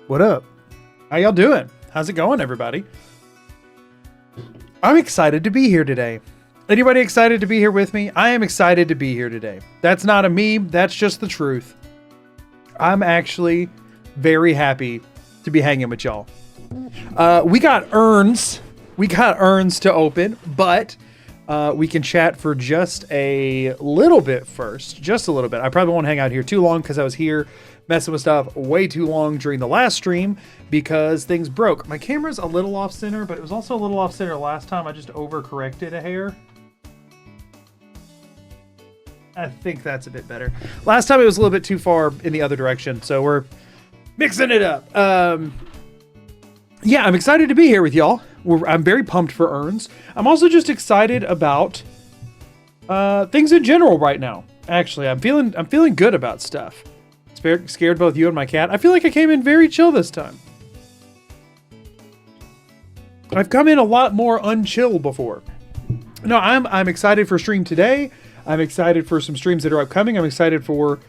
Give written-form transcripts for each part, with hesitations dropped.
What up? How y'all doing? How's it going, everybody? I'm excited to be here today. Anybody excited to be here with me? I am excited to be here today. That's not a meme. That's just the truth. I'm actually very happy to be hanging with y'all. We got urns. We got urns to open, but we can chat for just a little bit first. Just a little bit. I probably won't hang out here too long because I was here messing with stuff way too long during the last stream because things broke. My camera's a little off center, but it was also a little off center last time. I just overcorrected a hair. I think that's a bit better. Last time it was a little bit too far in the other direction, so we're mixing it up. Yeah, I'm excited to be here with y'all. I'm very pumped for urns. I'm also just excited about things in general right now. Actually, I'm feeling good about stuff. Scared both you and my cat. I feel like I came in very chill this time. I've come in a lot more unchill before. No, I'm excited for stream today. I'm excited for some streams that are upcoming. I'm excited for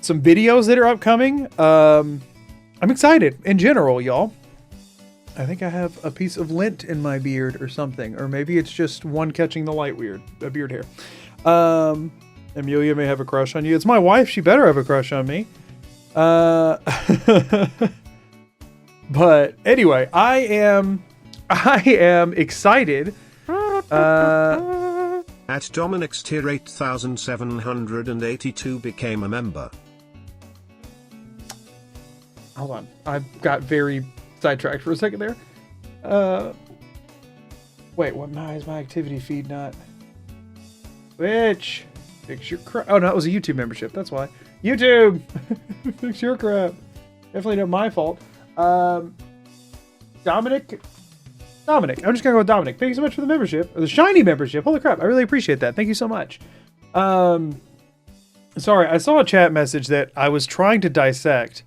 some videos that are upcoming. I'm excited in general, y'all. I think I have a piece of lint in my beard or something, or maybe it's just one catching the light beard hair. Amelia may have a crush on you. It's my wife. She better have a crush on me. But anyway, I am excited. At Dominic's tier 8782 became a member. Hold on. I got very sidetracked for a second there. Wait, why is my activity feed not? Which? Fix your crap. Oh, no, it was a YouTube membership. That's why. YouTube! Fix your crap. Definitely not my fault. Dominic. I'm just gonna go with Dominic. Thank you so much for the membership. Or the shiny membership. Holy crap. I really appreciate that. Thank you so much. Sorry, I saw a chat message that I was trying to dissect.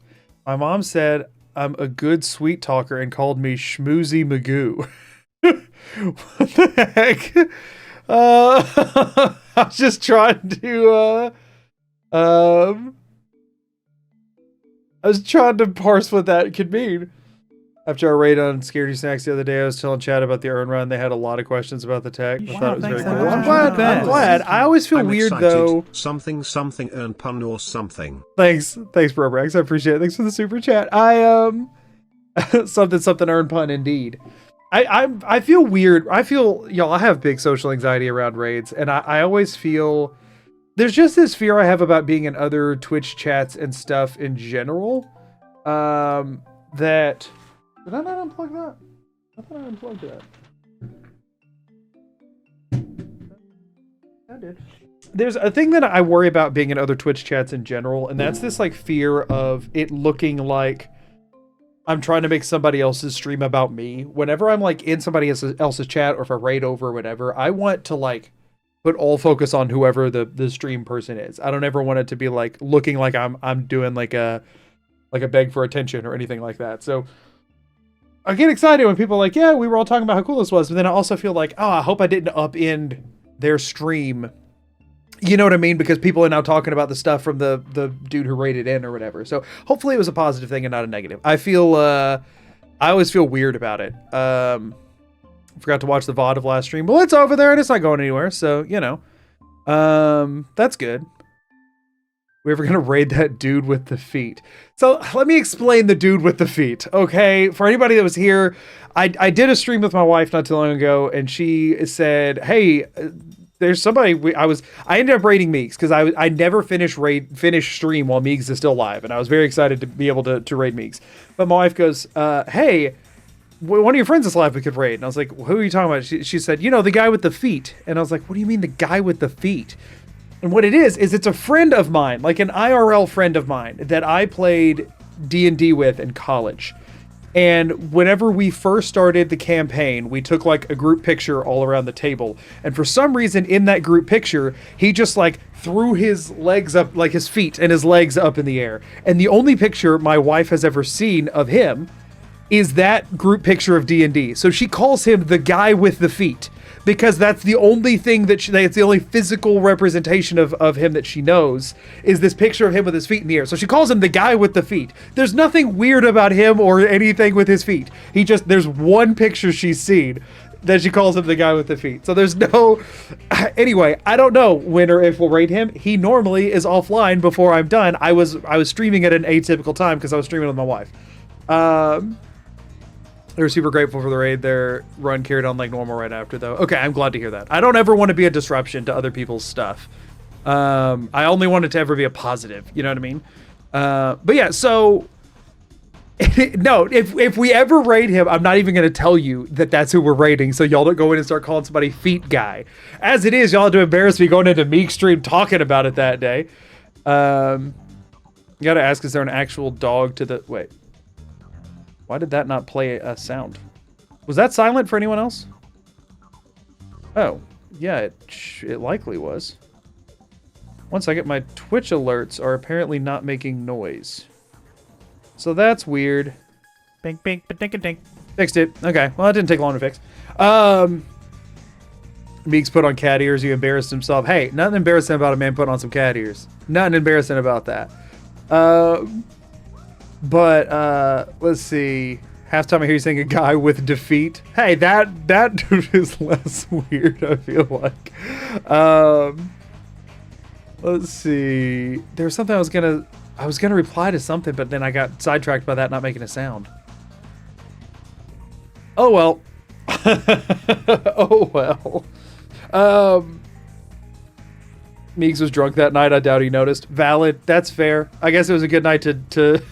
My mom said I'm a good sweet talker and called me Schmoozy Magoo. What the heck? I was just trying to I was trying to parse what that could mean. After our raid on Scaredy Snacks the other day, I was telling Chad about the Urn Run. They had a lot of questions about the tech. I thought it was very cool. I'm glad. I always feel weird excited. though. Something earn pun or something. Thanks, Brobrax. I appreciate it. Thanks for the super chat. Something earn pun indeed. I feel weird. I feel, y'all, I have big social anxiety around raids, and I always feel there's just this fear I have about being in other Twitch chats and stuff in general. That did I not unplug that? I thought I unplugged that. I did. There's a thing that I worry about being in other Twitch chats in general, and that's this like fear of it looking like I'm trying to make somebody else's stream about me. Whenever I'm like in somebody else's chat or if I raid over or whatever, I want to like put all focus on whoever the stream person is. I don't ever want it to be like looking like I'm doing like a beg for attention or anything like that. So I get excited when people are like, yeah, we were all talking about how cool this was, but then I also feel like, oh, I hope I didn't upend their stream. You know what I mean? Because people are now talking about the stuff from the dude who rated in or whatever. So hopefully it was a positive thing and not a negative. I always feel weird about it. Forgot to watch the VOD of last stream, but it's over there and it's not going anywhere. So, you know, that's good. We ever gonna raid that dude with the feet? So let me explain the dude with the feet. Okay, for anybody that was here, I did a stream with my wife not too long ago, and she said, "Hey, there's somebody." I ended up raiding Meeks because I never finish stream while Meeks is still live, and I was very excited to be able to raid Meeks. But my wife goes, "Hey, one of your friends is live. We could raid." And I was like, "Who are you talking about?" She said, "You know, the guy with the feet." And I was like, "What do you mean the guy with the feet?" And what it is it's a friend of mine, like an IRL friend of mine that I played D&D with in college. And whenever we first started the campaign, we took like a group picture all around the table. And for some reason in that group picture, he just like threw his legs up, like his feet and his legs up in the air. And the only picture my wife has ever seen of him is that group picture of D&D. So she calls him the guy with the feet because that's the only thing that it's the only physical representation of him that she knows, is this picture of him with his feet in the air. So she calls him the guy with the feet. There's nothing weird about him or anything with his feet. There's one picture she's seen that she calls him the guy with the feet. So there's no, anyway, I don't know when or if we'll raid him. He normally is offline before I'm done. I was streaming at an atypical time because I was streaming with my wife. They were super grateful for the raid. Their run carried on like normal right after, though. Okay, I'm glad to hear that. I don't ever want to be a disruption to other people's stuff. I only want it to ever be a positive. You know what I mean? But yeah, so no, if we ever raid him, I'm not even going to tell you that that's who we're raiding, so y'all don't go in and start calling somebody feet guy. As it is, y'all have to embarrass me going into Meek stream talking about it that day. You got to ask, is there an actual dog to the... Wait. Why did that not play a sound? Was that silent for anyone else? Oh, yeah, it likely was. One second, my Twitch alerts are apparently not making noise. So that's weird. Bink, bink, ba-dink, dink. Fixed it. Okay, well, that didn't take long to fix. Meeks put on cat ears. He embarrassed himself. Hey, nothing embarrassing about a man putting on some cat ears. Nothing embarrassing about that. But let's see. Half time I hear you saying a guy with defeat. Hey, that is less weird, I feel like. Let's see. There's something I was gonna reply to something, but then I got sidetracked by that not making a sound. Oh well. Oh well. Meeks was drunk that night. I doubt he noticed. Valid. That's fair. I guess it was a good night to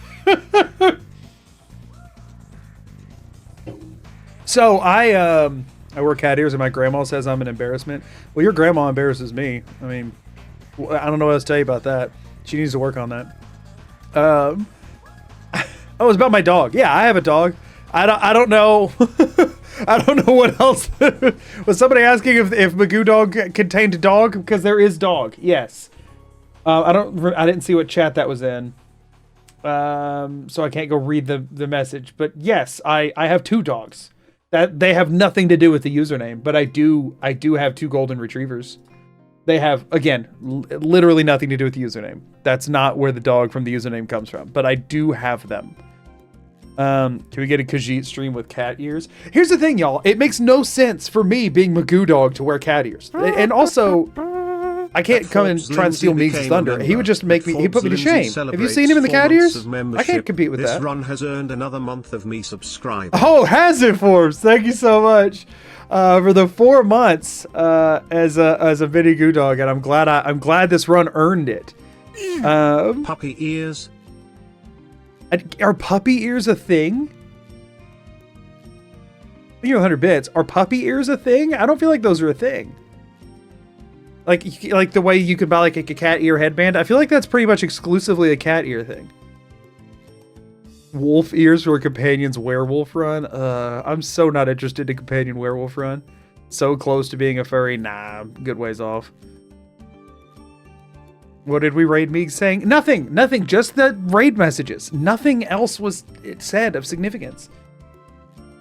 So I wear cat ears and my grandma says I'm an embarrassment. Well, your grandma embarrasses me. I mean, I don't know what else to tell you about that. She needs to work on that. Oh, it's about my dog. Yeah, I have a dog. I don't know. I don't know what else. Was somebody asking if Magoo dog contained dog? Because there is dog. Yes. I didn't see what chat that was in. So I can't go read the message. But yes, I have 2 dogs. That they have nothing to do with the username, but I do have 2 golden retrievers. They have, again, literally nothing to do with the username. That's not where the dog from the username comes from, but I do have them. Can we get a Khajiit stream with cat ears? Here's the thing, y'all. It makes no sense for me, being Magoo dog, to wear cat ears. And also, I can't come and try and steal Meeks' thunder. He would just make me, he put me to shame. Have you seen him in the cat ears? I can't compete with that. This run has earned another month of me subscribing. Oh, has it, Forbes? Thank you so much. For the 4 months as a Vinny Goo dog, and I'm glad this run earned it. Puppy ears. Are puppy ears a thing? You're 100 bits. Are puppy ears a thing? I don't feel like those are a thing. Like the way you could buy like a cat ear headband. I feel like that's pretty much exclusively a cat ear thing. Wolf ears for a companion's werewolf run. I'm so not interested in companion werewolf run. So close to being a furry. Nah, good ways off. What did we raid Meeks saying? Nothing. Just the raid messages. Nothing else was said of significance.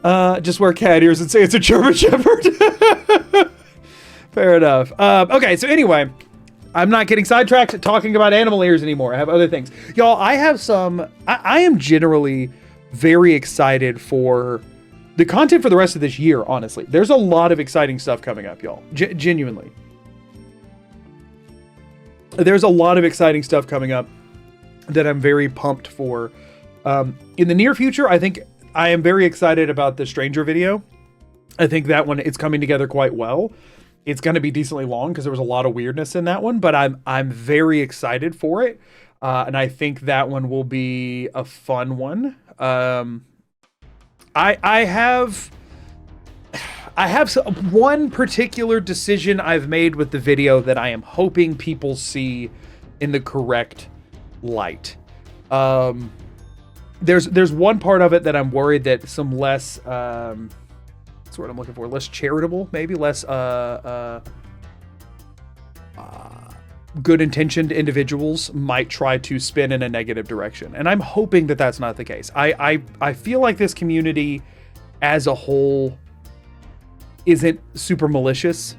Just wear cat ears and say it's a German Shepherd. Fair enough. Okay, so anyway, I'm not getting sidetracked talking about animal ears anymore. I have other things. Y'all, I have some... I am generally very excited for the content for the rest of this year, honestly. There's a lot of exciting stuff coming up, y'all. Genuinely. There's a lot of exciting stuff coming up that I'm very pumped for. In the near future, I think I am very excited about the Stranger video. I think that one, it's coming together quite well. It's going to be decently long because there was a lot of weirdness in that one, but I'm very excited for it. And I think that one will be a fun one. I have one particular decision I've made with the video that I am hoping people see in the correct light. There's one part of it that I'm worried that some less, that's what I'm looking for, less charitable, maybe less good-intentioned individuals might try to spin in a negative direction. And I'm hoping that that's not the case. I feel like this community as a whole isn't super malicious.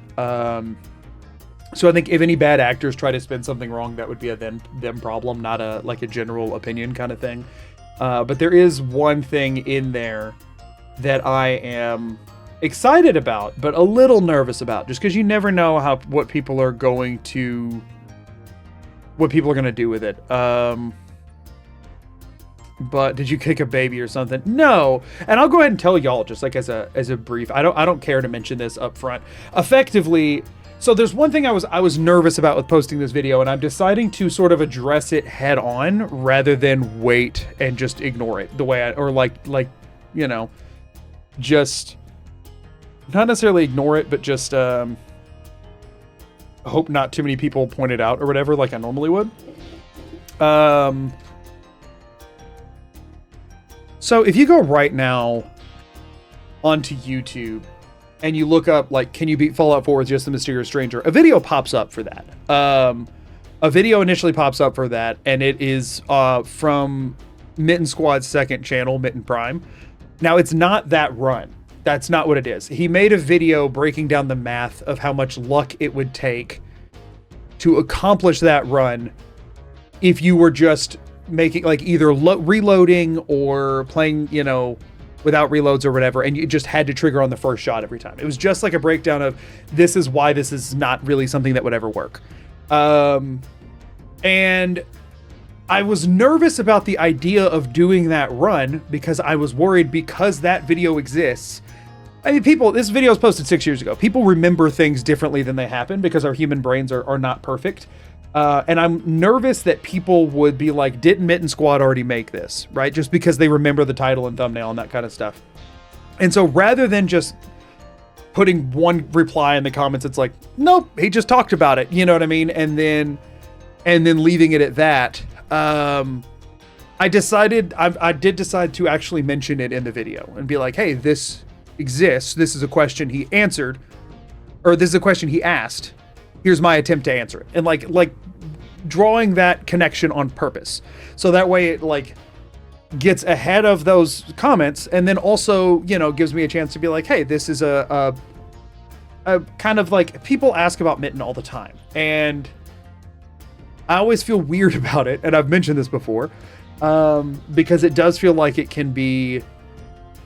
So I think if any bad actors try to spin something wrong, that would be a them problem, not a like a general opinion kind of thing. But there is one thing in there that I am excited about, but a little nervous about, just because you never know what people are going to do with it. But did you kick a baby or something? No. And I'll go ahead and tell y'all, just like as a brief. I don't care to mention this up front. Effectively, so there's one thing I was nervous about with posting this video, and I'm deciding to sort of address it head on rather than wait and just ignore it the way just not necessarily ignore it, but just hope not too many people point it out or whatever, like I normally would. So if you go right now onto YouTube and you look up, like, can you beat Fallout 4 with just the mysterious stranger? A video pops up for that. A video initially pops up for that, and it is from Mitten Squad's second channel, Mitten Prime. Now, it's not that run. That's not what it is. He made a video breaking down the math of how much luck it would take to accomplish that run if you were just making, like, either reloading or playing, without reloads or whatever, and you just had to trigger on the first shot every time. It was just like a breakdown of this is why this is not really something that would ever work. And I was nervous about the idea of doing that run because I was worried, because that video exists. I mean, this video was posted 6 years ago. People remember things differently than they happen because our human brains are not perfect. And I'm nervous that people would be like, didn't Mitten Squad already make this, right? Just because they remember the title and thumbnail and that kind of stuff. And so rather than just putting one reply in the comments, it's like, nope, he just talked about it. You know what I mean? And then leaving it at that. I did decide to actually mention it in the video and be like, hey, this exists. This is a question he answered, or this is a question he asked. Here's my attempt to answer it. And like drawing that connection on purpose. So that way it like gets ahead of those comments, and then also, gives me a chance to be like, hey, this is a kind of like, people ask about Mitten all the time. And I always feel weird about it. And I've mentioned this before, because it does feel like it can be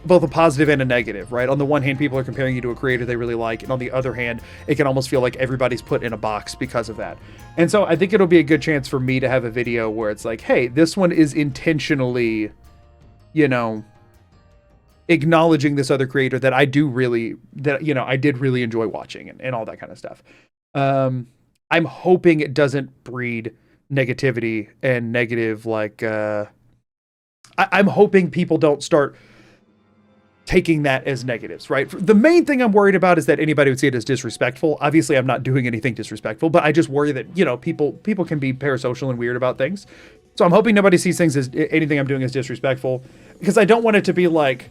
both a positive and a negative, right? On the one hand, people are comparing you to a creator they really like. And on the other hand, it can almost feel like everybody's put in a box because of that. And so I think it'll be a good chance for me to have a video where it's like, hey, this one is intentionally, acknowledging this other creator that I did really enjoy watching and all that kind of stuff. I'm hoping it doesn't breed negativity and negative, I'm hoping people don't start taking that as negatives, right? The main thing I'm worried about is that anybody would see it as disrespectful. Obviously, I'm not doing anything disrespectful, but I just worry that, people can be parasocial and weird about things. So I'm hoping nobody sees things as anything I'm doing as disrespectful, because I don't want it to be like,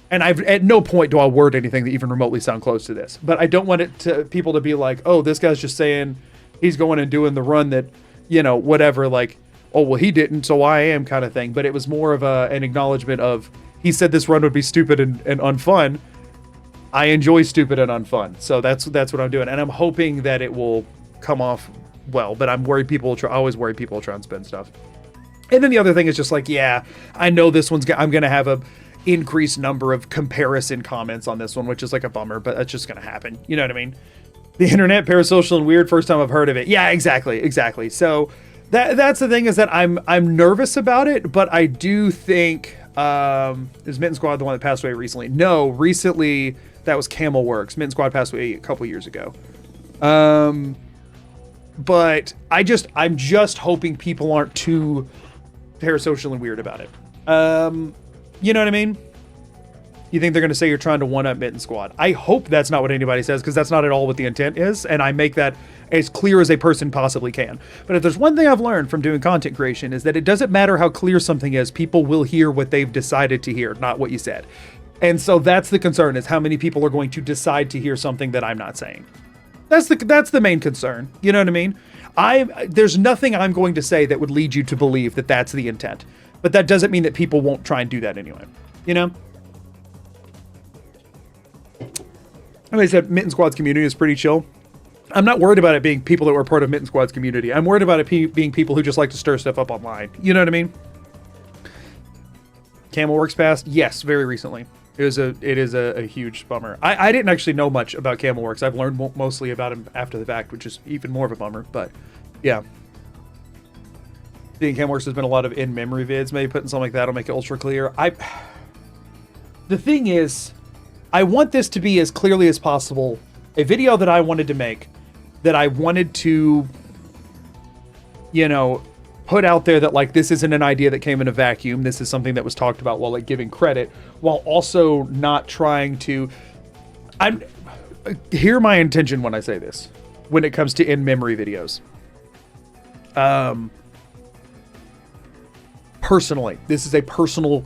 and at no point do I word anything that even remotely sound close to this, but I don't want people to be like, oh, this guy's just saying he's going and doing the run that, whatever, like, oh, well, he didn't, so I am, kind of thing. But it was more of an acknowledgement of, he said this run would be stupid and unfun. I enjoy stupid and unfun. So that's what I'm doing. And I'm hoping that it will come off well, but I'm worried I always worry people will try and spin stuff. And then the other thing is just like, yeah, I know this I'm going to have a increased number of comparison comments on this one, which is like a bummer, but that's just going to happen. You know what I mean? The internet, parasocial and weird, first time I've heard of it. Yeah, exactly. So that's the thing, is that I'm nervous about it, but I do think, is Mitten Squad the one that passed away recently? No, recently that was Camel Works. Mitten Squad passed away a couple years ago. But I'm just hoping people aren't too parasocial and weird about it. You know what I mean? You think they're going to say you're trying to one-up Mitten Squad. I hope that's not what anybody says, because that's not at all what the intent is, and I make that as clear as a person possibly can. But if there's one thing I've learned from doing content creation, is that it doesn't matter how clear something is, people will hear what they've decided to hear, not what you said. And so that's the concern, is how many people are going to decide to hear something that I'm not saying. That's the main concern. You know what I mean? There's nothing I'm going to say that would lead you to believe that that's the intent. But that doesn't mean that people won't try and do that anyway. Like I said, Mitten Squad's community is pretty chill. I'm not worried about it being people that were part of Mitten Squad's community. I'm worried about it being people who just like to stir stuff up online. You know what I mean? Camel Works passed? Yes, very recently. It is a huge bummer. I didn't actually know much about Camel Works. I've learned mostly about him after the fact, which is even more of a bummer. But yeah, seeing Camel Works, has been a lot of in-memory vids. Maybe putting something like that will make it ultra clear. The thing is, I want this to be as clearly as possible a video that I wanted to make, that I wanted to, you know, put out there, that like, this isn't an idea that came in a vacuum. This is something that was talked about while like giving credit, while also not trying to, hear my intention when I say this, when it comes to in-memory videos. Personally, this is a personal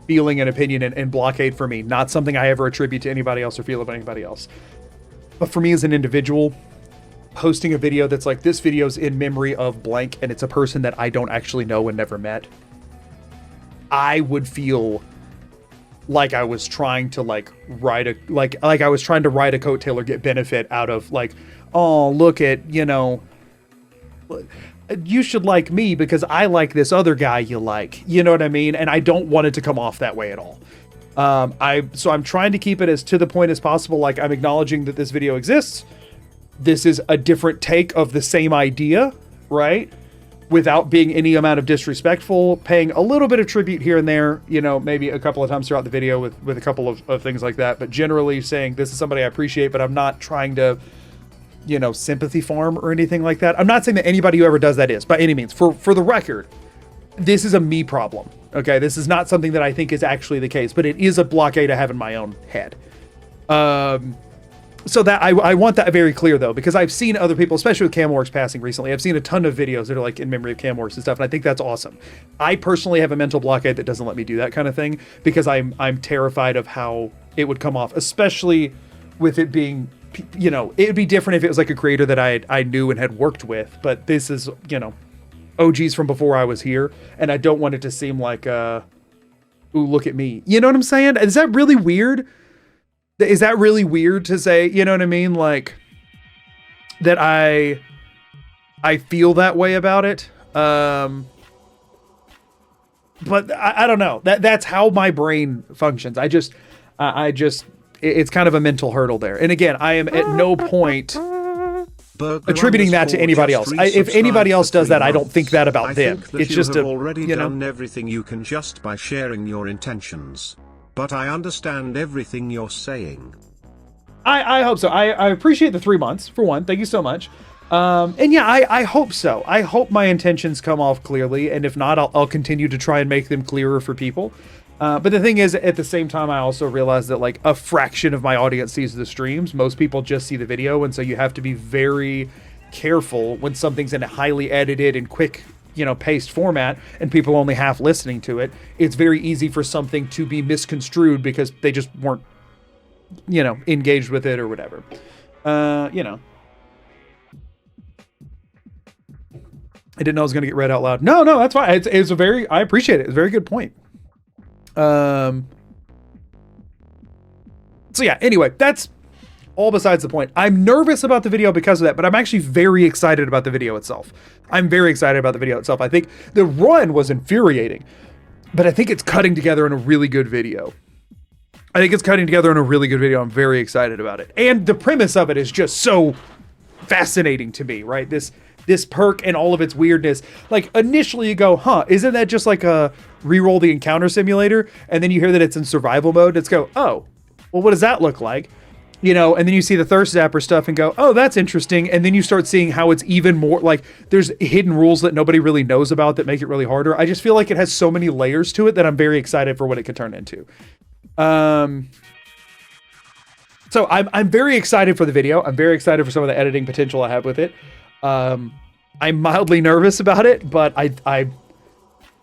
feeling and opinion and blockade for me, not something I ever attribute to anybody else or feel about anybody else. But for me as an individual, posting a video that's like, this video's in memory of blank, and it's a person that I don't actually know and never met, I would feel like I was trying to like ride a coattail or get benefit out of like, oh, look at, you know, you should like me because I like this other guy you like, you know what I mean? And I don't want it to come off that way at all. So I'm trying to keep it as to the point as possible. Like, I'm acknowledging that this video exists. This is a different take of the same idea, right? Without being any amount of disrespectful, paying a little bit of tribute here and there, you know, maybe a couple of times throughout the video with a couple of things like that. But generally saying, this is somebody I appreciate, but I'm not trying to, you know, sympathy farm or anything like that. I'm not saying that anybody who ever does that is, by any means. For the record, this is a me problem, okay? This is not something that I think is actually the case, but it is a blockade I have in my own head. So that I want that very clear, though, because I've seen other people, especially with Camworks passing recently, I've seen a ton of videos that are like in memory of Camworks and stuff, and I think that's awesome. I personally have a mental blockade that doesn't let me do that kind of thing, because I'm terrified of how it would come off, especially with it being, you know, it'd be different if it was like a creator that I knew and had worked with, but this is, you know, OGs from before I was here, and I don't want it to seem like, ooh, look at me. You know what I'm saying? Is that really weird? Is that really weird to say, you know what I mean? Like, that I feel that way about it. But I don't know. That's how my brain functions. It's kind of a mental hurdle there. And again, I am at no point attributing that to anybody else. If anybody else does that, I don't think that about them. It's just already done everything you can just by sharing your intentions. But I understand everything you're saying. I hope so. I appreciate the 3 months, for one. Thank you so much. And yeah, I hope so. I hope my intentions come off clearly. And if not, I'll continue to try and make them clearer for people. But the thing is, at the same time, I also realize that like a fraction of my audience sees the streams. Most people just see the video. And so you have to be very careful when something's in a highly edited and quick, you know, paced format and people only half listening to it. It's very easy for something to be misconstrued because they just weren't, you know, engaged with it or whatever. You know, I didn't know I was going to get read out loud. No, that's fine. It's a very, I appreciate it. It's a very good point. So yeah, anyway, that's all besides the point. I'm nervous about the video because of that, but I'm actually very excited about the video itself. I'm very excited about the video itself. I think the run was infuriating, but I think it's cutting together in a really good video. I'm very excited about it. And the premise of it is just so fascinating to me, right? This perk and all of its weirdness. Like, initially you go, huh, isn't that just like a reroll the encounter simulator? And then you hear that it's in survival mode. Let's go, oh, well, what does that look like? You know, and then you see the thirst zapper stuff and go, oh, that's interesting. And then you start seeing how it's even more like there's hidden rules that nobody really knows about that make it really harder. I just feel like it has so many layers to it that I'm very excited for what it could turn into. So I'm very excited for the video. I'm very excited for some of the editing potential I have with it. I'm mildly nervous about it, but I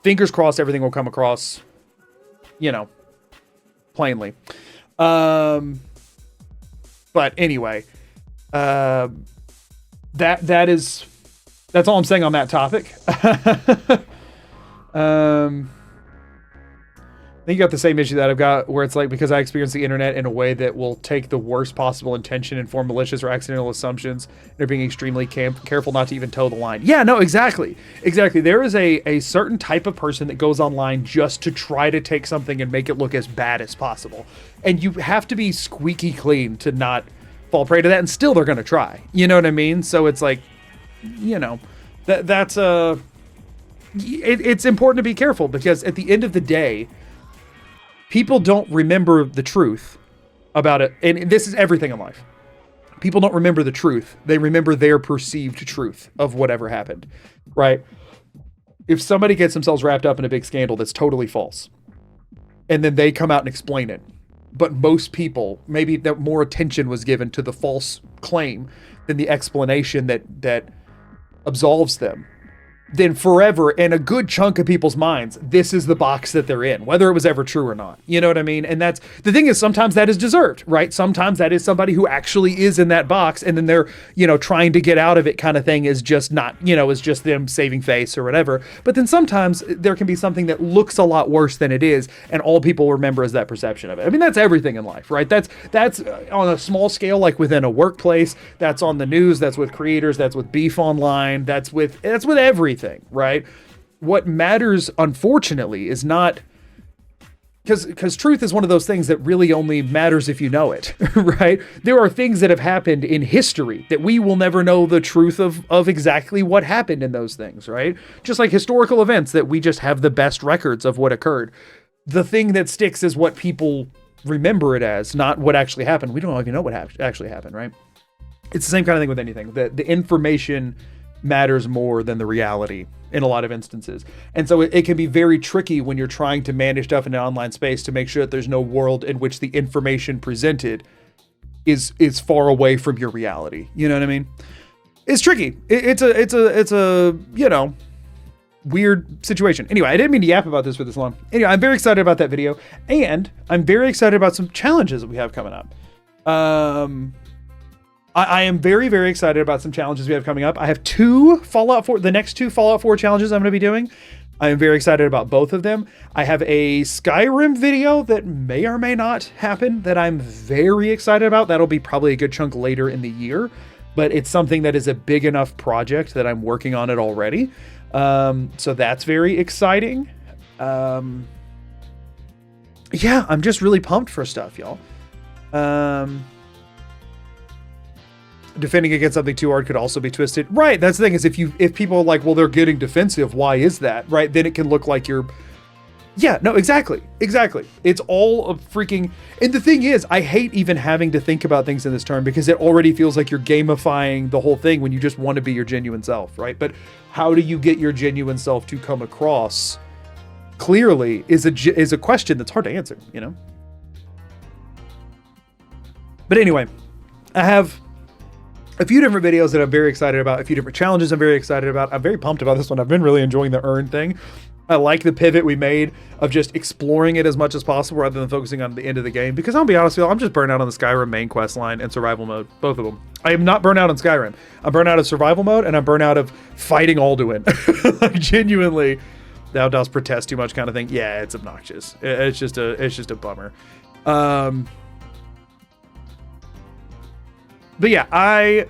fingers crossed everything will come across, you know, plainly. But anyway, that's all I'm saying on that topic. think you got the same issue that I've got, where it's like, because I experience the internet in a way that will take the worst possible intention and form malicious or accidental assumptions. They're being extremely careful not to even toe the line. Yeah, no, exactly. There is a certain type of person that goes online just to try to take something and make it look as bad as possible. And you have to be squeaky clean to not fall prey to that, and still they're going to try. You know what I mean? So it's like, you know, that's it's important to be careful, because at the end of the day, people don't remember the truth about it. And this is everything in life. People don't remember the truth. They remember their perceived truth of whatever happened, right? If somebody gets themselves wrapped up in a big scandal that's totally false, and then they come out and explain it, but most people, maybe that more attention was given to the false claim than the explanation that absolves them, then forever, in a good chunk of people's minds, this is the box that they're in, whether it was ever true or not. You know what I mean? And that's the thing, is sometimes that is deserved, right? Sometimes that is somebody who actually is in that box, and then they're, you know, trying to get out of it kind of thing, is just not, you know, is just them saving face or whatever. But then sometimes there can be something that looks a lot worse than it is, and all people remember is that perception of it. I mean, that's everything in life, right? That's on a small scale, like within a workplace, that's on the news, that's with creators, that's with beef online, that's with everything. Right? What matters, unfortunately, is not, because truth is one of those things that really only matters if you know it, right? There are things that have happened in history that we will never know the truth of exactly what happened in those things, right? Just like historical events that we just have the best records of what occurred. The thing that sticks is what people remember it as, not what actually happened. We don't even know what actually happened, right? It's the same kind of thing with anything. The information matters more than the reality in a lot of instances. And so it can be very tricky when you're trying to manage stuff in an online space to make sure that there's no world in which the information presented is far away from your reality. You know what I mean? It's tricky. It's a, you know, weird situation. Anyway, I didn't mean to yap about this for this long. Anyway, I'm very excited about that video, and I'm very excited about some challenges that we have coming up. I am very, very excited about some challenges we have coming up. I have the next two Fallout 4 challenges I'm going to be doing. I am very excited about both of them. I have a Skyrim video that may or may not happen that I'm very excited about. That'll be probably a good chunk later in the year, but it's something that is a big enough project that I'm working on it already. So that's very exciting. Yeah, I'm just really pumped for stuff, y'all. Defending against something too hard could also be twisted. Right, that's the thing, is if people are like, well, they're getting defensive, why is that? Right, then it can look like you're... Yeah, no, exactly. It's all a freaking... And the thing is, I hate even having to think about things in this term, because it already feels like you're gamifying the whole thing when you just want to be your genuine self, right? But how do you get your genuine self to come across clearly is a question that's hard to answer, you know? But anyway, I have a few different videos that I'm very excited about, a few different challenges I'm very excited about. I'm very pumped about this one. I've been really enjoying the earn thing. I like the pivot we made of just exploring it as much as possible rather than focusing on the end of the game. Because I'll be honest with you, I'm just burnt out on the Skyrim main quest line and survival mode, both of them. I am not burnt out on Skyrim. I'm burnt out of survival mode, and I'm burnt out of fighting Alduin. Like, genuinely, thou dost protest too much kind of thing. Yeah, it's obnoxious. It's just a bummer. But yeah, I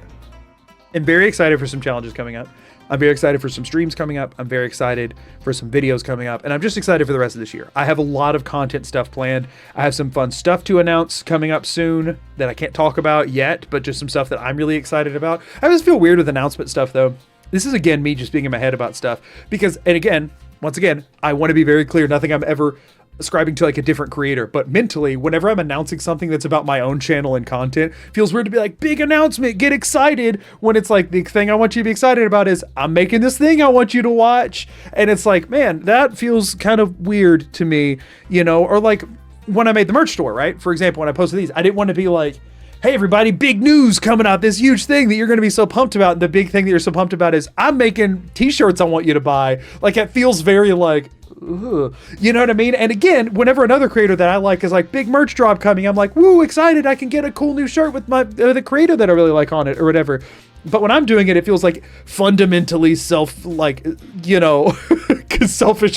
am very excited for some challenges coming up. I'm very excited for some streams coming up. I'm very excited for some videos coming up. And I'm just excited for the rest of this year. I have a lot of content stuff planned. I have some fun stuff to announce coming up soon that I can't talk about yet, but just some stuff that I'm really excited about. I just feel weird with announcement stuff, though. This is, again, me just being in my head about stuff. Because, and again, once again, I want to be very clear. Nothing I'm ever ascribing to like a different creator, but mentally, whenever I'm announcing something that's about my own channel and content, feels weird to be like, big announcement, get excited, when it's like, the thing I want you to be excited about is I'm making this thing I want you to watch. And it's like, man, that feels kind of weird to me, you know? Or like when I made the merch store, right? For example, when I posted these, I didn't want to be like, hey everybody, big news coming out, this huge thing that you're going to be so pumped about. And the big thing that you're so pumped about is I'm making t-shirts I want you to buy. Like, it feels very like, ugh. You know what I mean? And again, whenever another creator that I like is like, big merch drop coming, I'm like, woo, excited, I can get a cool new shirt with the creator that I really like on it or whatever. But when I'm doing it, it feels like fundamentally selfish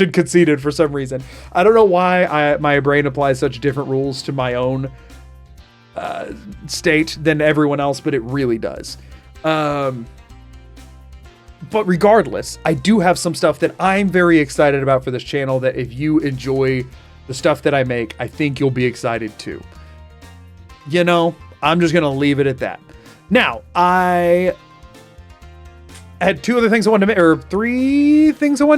and conceited for some reason. I don't know why my brain applies such different rules to my own state than everyone else, but it really does. But regardless, I do have some stuff that I'm very excited about for this channel that if you enjoy the stuff that I make, I think you'll be excited too. You know, I'm just going to leave it at that. Now, I had three things I wanted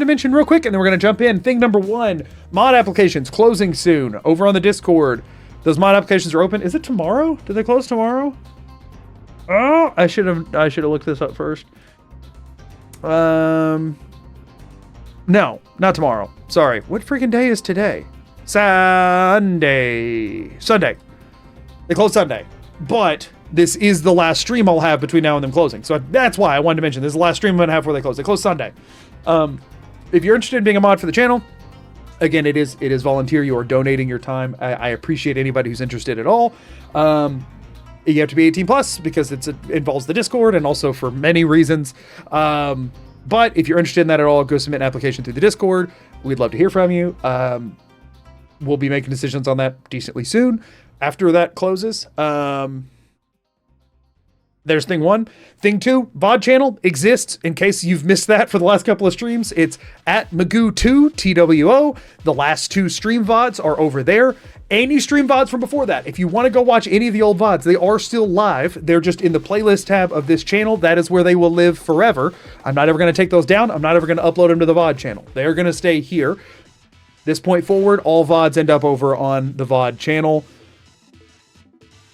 to mention real quick, and then we're going to jump in. Thing number one, mod applications closing soon over on the Discord. Those mod applications are open. Is it tomorrow? Do they close tomorrow? Oh, I should have looked this up first. No, not tomorrow. Sorry. What freaking day is today? Sunday. They close Sunday, but this is the last stream I'll have between now and them closing. So that's why I wanted to mention this is the last stream I'm going to have before they close. They close Sunday. If you're interested in being a mod for the channel, again, it is volunteer. You are donating your time. I appreciate anybody who's interested at all. You have to be 18 plus because it involves the Discord and also for many reasons. But if you're interested in that at all, go submit an application through the Discord. We'd love to hear from you. We'll be making decisions on that decently soon after that closes. There's thing one. Thing two, VOD channel exists in case you've missed that for the last couple of streams. It's at Magoo2, TWO. The last two stream VODs are over there. Any stream VODs from before that, if you want to go watch any of the old VODs, they are still live. They're just in the playlist tab of this channel. That is where they will live forever. I'm not ever going to take those down. I'm not ever going to upload them to the VOD channel. They're going to stay here. This point forward, all VODs end up over on the VOD channel.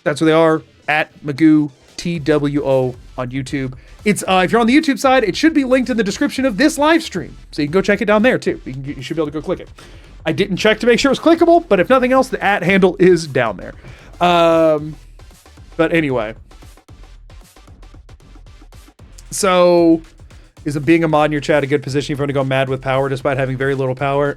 That's where they are, at Magoo TWO on YouTube. It's if you're on the YouTube side, it should be linked in the description of this live stream, so you can go check it down there too. You should be able to go click it. I didn't check to make sure it was clickable, but if nothing else, the @ handle is down there. But anyway, so is being a mod in your chat a good position if you want to go mad with power despite having very little power?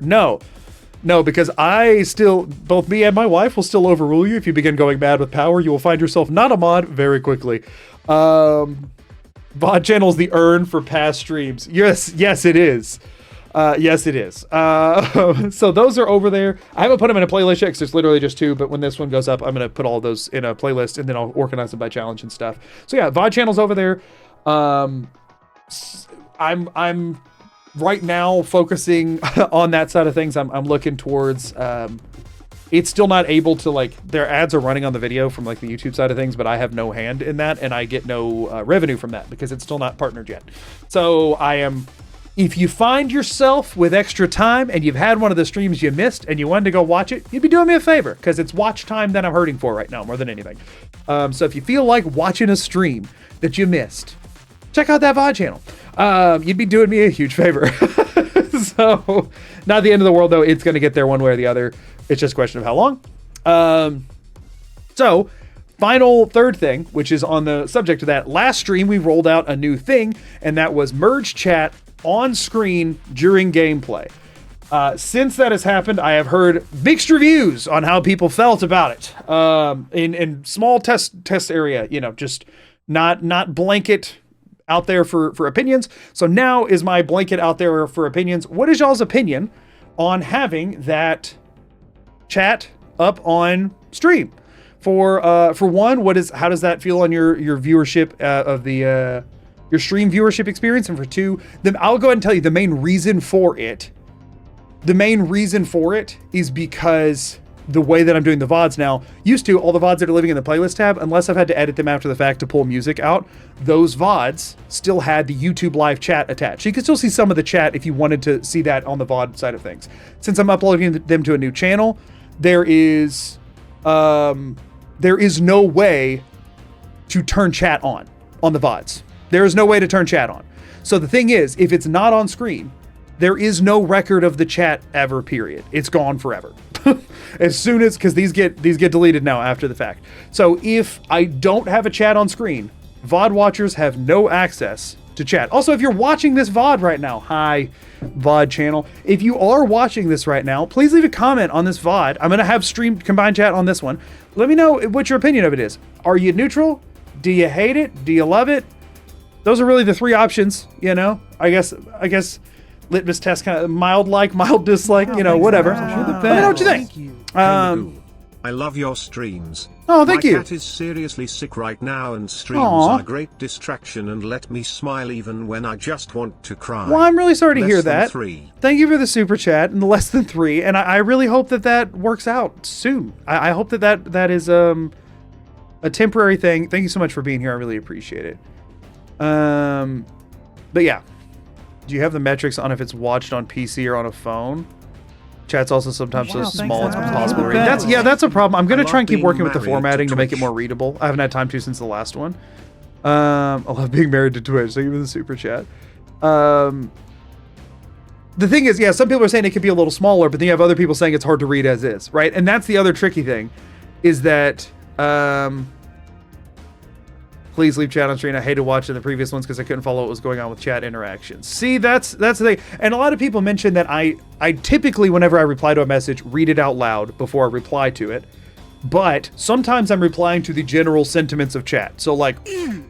No, because both me and my wife will still overrule you if you begin going mad with power. You will find yourself not a mod very quickly. VOD channel is the urn for past streams. Yes, it is. Yes, it is. So those are over there. I haven't put them in a playlist yet because there's literally just two, but when this one goes up, I'm going to put all those in a playlist and then I'll organize them by challenge and stuff. So yeah, VOD channel's over there. I'm right now focusing on that side of things. I'm looking towards, it's still not able to their ads are running on the video from the YouTube side of things, but I have no hand in that and I get no revenue from that because it's still not partnered yet. So if you find yourself with extra time and you've had one of the streams you missed and you wanted to go watch it, you'd be doing me a favor because it's watch time that I'm hurting for right now more than anything. So if you feel like watching a stream that you missed, check out that VOD channel. You'd be doing me a huge favor. So not the end of the world though. It's going to get there one way or the other. It's just a question of how long. So final third thing, which is on the subject of that, last stream we rolled out a new thing, and that was merge chat on screen during gameplay. Since that has happened, I have heard mixed reviews on how people felt about it. In small test area, just not blanket out there for opinions. So now is my blanket out there for opinions. What is y'all's opinion on having that chat up on stream? For one, how does that feel on your viewership of the your stream viewership experience? And for two, I'll go ahead and tell you the main reason for it. The main reason for it is because the way that I'm doing the VODs now, used to all the VODs that are living in the playlist tab, unless I've had to edit them after the fact to pull music out, those VODs still had the YouTube live chat attached. So you can still see some of the chat if you wanted to see that on the VOD side of things. Since I'm uploading them to a new channel, there is no way to turn chat on the VODs. There is no way to turn chat on. So the thing is, if it's not on screen, there is no record of the chat ever, period. It's gone forever. As soon as, because these get deleted now after the fact. So if I don't have a chat on screen, VOD watchers have no access to chat. Also, if you're watching this VOD right now, hi, VOD channel. If you are watching this right now, please leave a comment on this VOD. I'm going to have streamed combined chat on this one. Let me know what your opinion of it is. Are you neutral? Do you hate it? Do you love it? those are really the three options, you know. I guess litmus test, kind of mild dislike, you know, whatever. Let me know what you think. I love your streams. Oh, thank you. My cat is seriously sick right now, and streams are a great distraction and let me smile even when I just want to cry. Well, I'm really sorry to hear Less than that. 3. Thank you for the super chat and the less than 3, and I really hope that works out soon. I hope that is a temporary thing. Thank you so much for being here. I really appreciate it. But yeah, do you have the metrics on if it's watched on PC or on a phone? Chat's also sometimes so small it's impossible to read. That's a problem. I'm gonna try and keep working with the formatting to make it more readable. I haven't had time to since the last one. I love being married to Twitch. Thank you for the super chat. The thing is, yeah, some people are saying it could be a little smaller, but then you have other people saying it's hard to read as is, right? And that's the other tricky thing, is that please leave chat on screen. I hated watching the previous ones because I couldn't follow what was going on with chat interactions. See, that's the thing. And a lot of people mention that I typically, whenever I reply to a message, read it out loud before I reply to it. But sometimes I'm replying to the general sentiments of chat. So like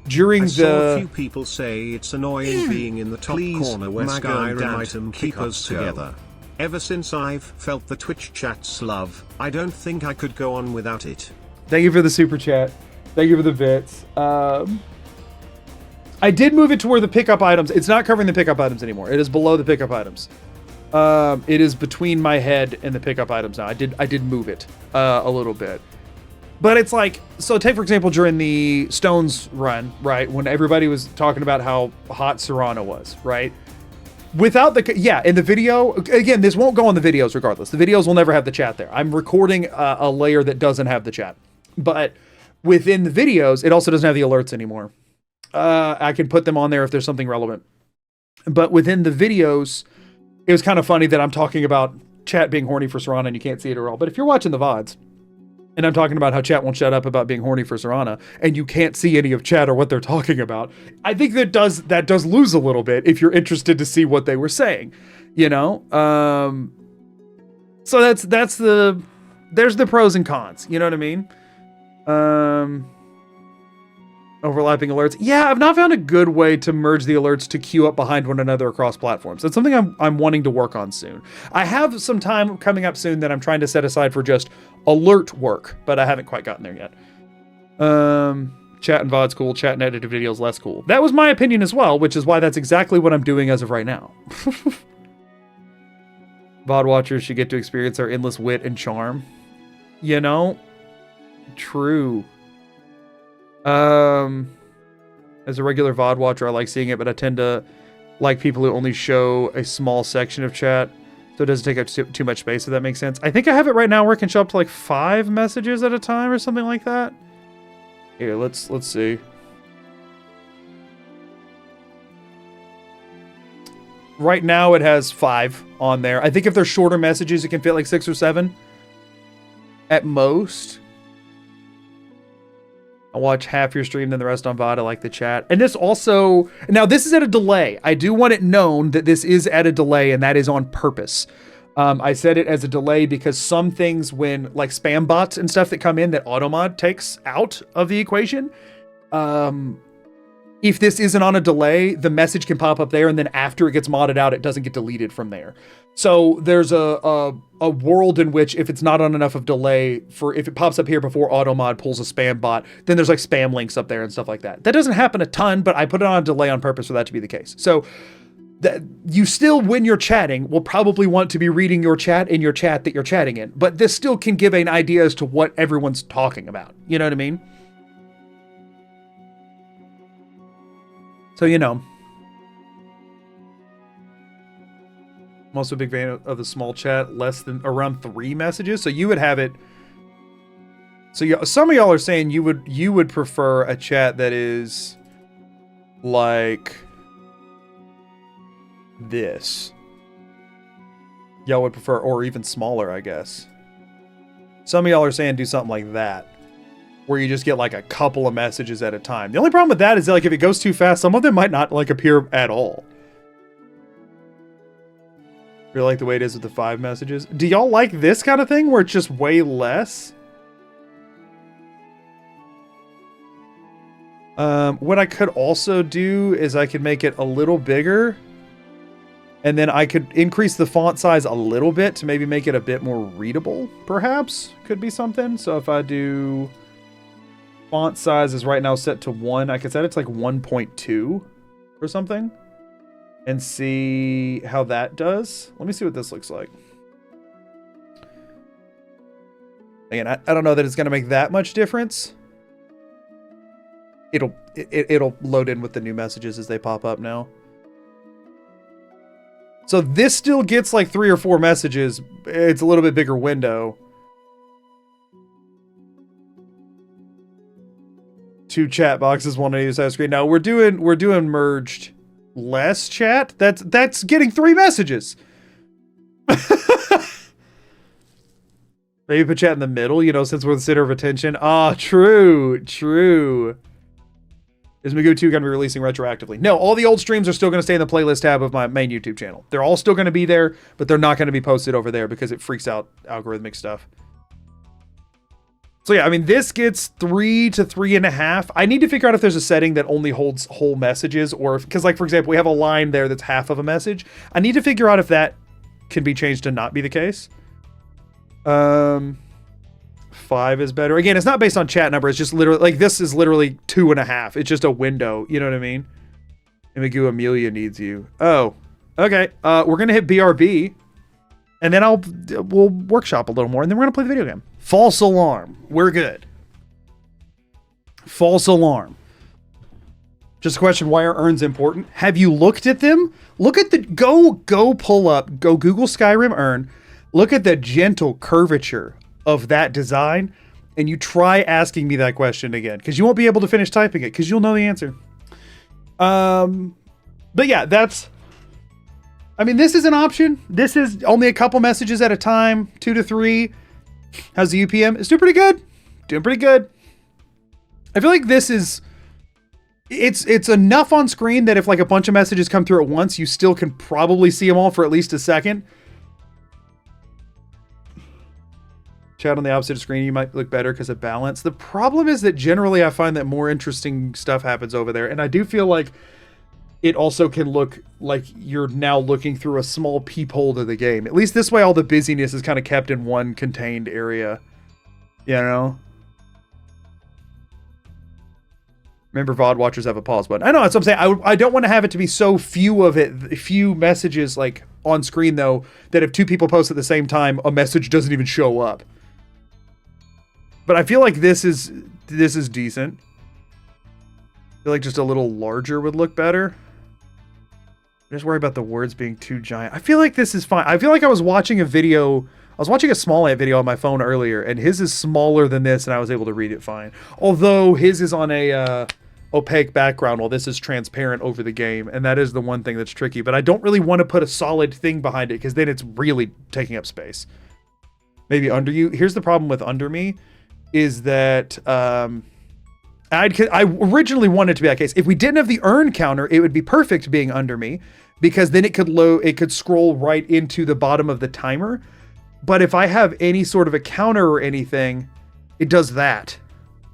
during I saw a few people say it's annoying being in the top corner where Skyrim item keep us together. Ever since I've felt the Twitch chat's love, I don't think I could go on without it. Thank you for the super chat. Thank you for the bits. I did move it to where the pickup items, it's not covering the pickup items anymore. It is below the pickup items. It is between my head and the pickup items now. I did move it a little bit. But it's like, so take for example during the Stones run, right? When everybody was talking about how hot Serrano was, right? Without the, in the video, again, this won't go on the videos regardless. The videos will never have the chat there. I'm recording a layer that doesn't have the chat. But within the videos, it also doesn't have the alerts anymore. I can put them on there if there's something relevant. But within the videos, it was kind of funny that I'm talking about chat being horny for Serrana and you can't see it at all. But if you're watching the VODs, and I'm talking about how chat won't shut up about being horny for Serrana, and you can't see any of chat or what they're talking about, I think that does lose a little bit if you're interested to see what they were saying, you know? So there's the pros and cons, you know what I mean? Overlapping alerts. Yeah, I've not found a good way to merge the alerts to queue up behind one another across platforms. That's something I'm wanting to work on soon. I have some time coming up soon that I'm trying to set aside for just alert work, but I haven't quite gotten there yet. Chat and VOD's cool, chat and edited videos less cool. That was my opinion as well, which is why that's exactly what I'm doing as of right now. VOD watchers should get to experience our endless wit and charm. You know? True. As a regular VOD watcher, I like seeing it, but I tend to like people who only show a small section of chat, so it doesn't take up too much space, if that makes sense. I think I have it right now where it can show up to like 5 messages at a time or something like that. Here, let's see. Right now it has 5 on there. I think if they're shorter messages, it can fit like 6 or 7 at most. I watch half your stream, then the rest on VOD. I like the chat. And this also, now this is at a delay. I do want it known that this is at a delay, and that is on purpose. I said it as a delay because some things, when like spam bots and stuff that come in that Automod takes out of the equation, if this isn't on a delay, the message can pop up there, and then after it gets modded out, it doesn't get deleted from there. So there's a world in which if it's not on enough of delay, if it pops up here before Automod pulls a spam bot, then there's like spam links up there and stuff like that. That doesn't happen a ton, but I put it on a delay on purpose for that to be the case. So that you still, when you're chatting, will probably want to be reading your chat in your chat that you're chatting in, but this still can give an idea as to what everyone's talking about. You know what I mean? So, you know, I'm also a big fan of the small chat, less than around 3 messages. So you would have it. So some of y'all are saying you would prefer a chat that is like this. Y'all would prefer, or even smaller, I guess. Some of y'all are saying do something like that, where you just get like a couple of messages at a time. The only problem with that is that, like, if it goes too fast, some of them might not like appear at all. Really like the way it is with the 5 messages. Do y'all like this kind of thing where it's just way less? What I could also do is I could make it a little bigger, and then I could increase the font size a little bit to maybe make it a bit more readable, perhaps. Could be something. So if I do font size is right now set to 1, I could set it to like 1.2 or something and see how that does. Let me see what this looks like. Again, I don't know that it's going to make that much difference. It'll load in with the new messages as they pop up now. So this still gets like 3 or 4 messages. It's a little bit bigger window. 2 chat boxes, 1 on either side of the screen. Now we're doing merged less chat. That's getting 3 messages. Maybe put chat in the middle, you know, since we're the center of attention. Ah, true. Is Magoo 2 going to be releasing retroactively? No, all the old streams are still going to stay in the playlist tab of my main YouTube channel. They're all still going to be there, but they're not going to be posted over there because it freaks out algorithmic stuff. So yeah, I mean, this gets 3 to 3.5. I need to figure out if there's a setting that only holds whole messages, or if, because like, for example, we have a line there that's half of a message. I need to figure out if that can be changed to not be the case. 5 is better. Again, it's not based on chat number. It's just literally, like, this is literally 2.5. It's just a window. You know what I mean? And Magoo, Amelia needs you. Oh, okay. We're going to hit BRB. And then we'll workshop a little more. And then we're going to play the video game. False alarm. We're good. False alarm. Just a question, why are urns important? Have you looked at them? Look at the, go pull up, go Google Skyrim urn. Look at the gentle curvature of that design, and you try asking me that question again, because you won't be able to finish typing it, because you'll know the answer. But yeah, I mean, this is an option. This is only a couple messages at a time, 2 to 3. How's the UPM? It's doing pretty good. Doing pretty good. I feel like this is, it's enough on screen that if like a bunch of messages come through at once, you still can probably see them all for at least a second. Chat on the opposite of screen, you might look better because of balance. The problem is that generally I find that more interesting stuff happens over there. And I do feel like it also can look like you're now looking through a small peephole to the game. At least this way, all the busyness is kind of kept in one contained area. You know? Remember, VOD watchers have a pause button. I know, that's what I'm saying. I don't want to have it to be so few messages like on screen though, that if 2 people post at the same time, a message doesn't even show up. But I feel like this is decent. I feel like just a little larger would look better. I just worry about the words being too giant. I feel like this is fine. I feel like I was watching a small ant video on my phone earlier, and his is smaller than this, and I was able to read it fine. Although his is on a opaque background, while this is transparent over the game, and that is the one thing that's tricky. But I don't really want to put a solid thing behind it, because then it's really taking up space. Maybe under you. Here's the problem with under me, is that I originally wanted it to be that case. If we didn't have the urn counter, it would be perfect being under me, because then it could scroll right into the bottom of the timer. But if I have any sort of a counter or anything, it does that,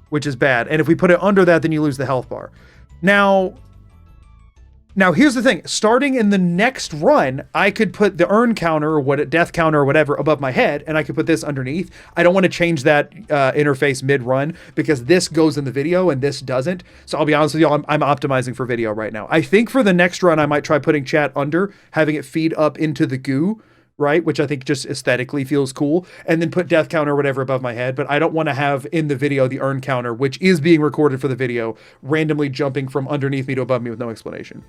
which is bad. And if we put it under that, then you lose the health bar. Now here's the thing. Starting in the next run, I could put the urn counter or death counter or whatever above my head, and I could put this underneath. I don't want to change that interface mid-run, because this goes in the video and this doesn't. So I'll be honest with you, I'm optimizing for video right now. I think for the next run, I might try putting chat under, having it feed up into the goo, right? Which I think just aesthetically feels cool. And then put death counter or whatever above my head. But I don't want to have in the video the urn counter, which is being recorded for the video, randomly jumping from underneath me to above me with no explanation.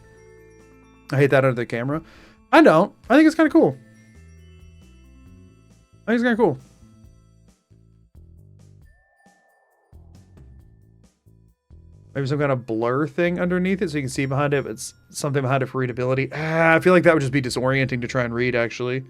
I hate that under the camera. I don't. I think it's kind of cool. I think it's kind of cool. Maybe some kind of blur thing underneath it so you can see behind it, but it's something behind it for readability. I feel like that would just be disorienting to try and read, actually.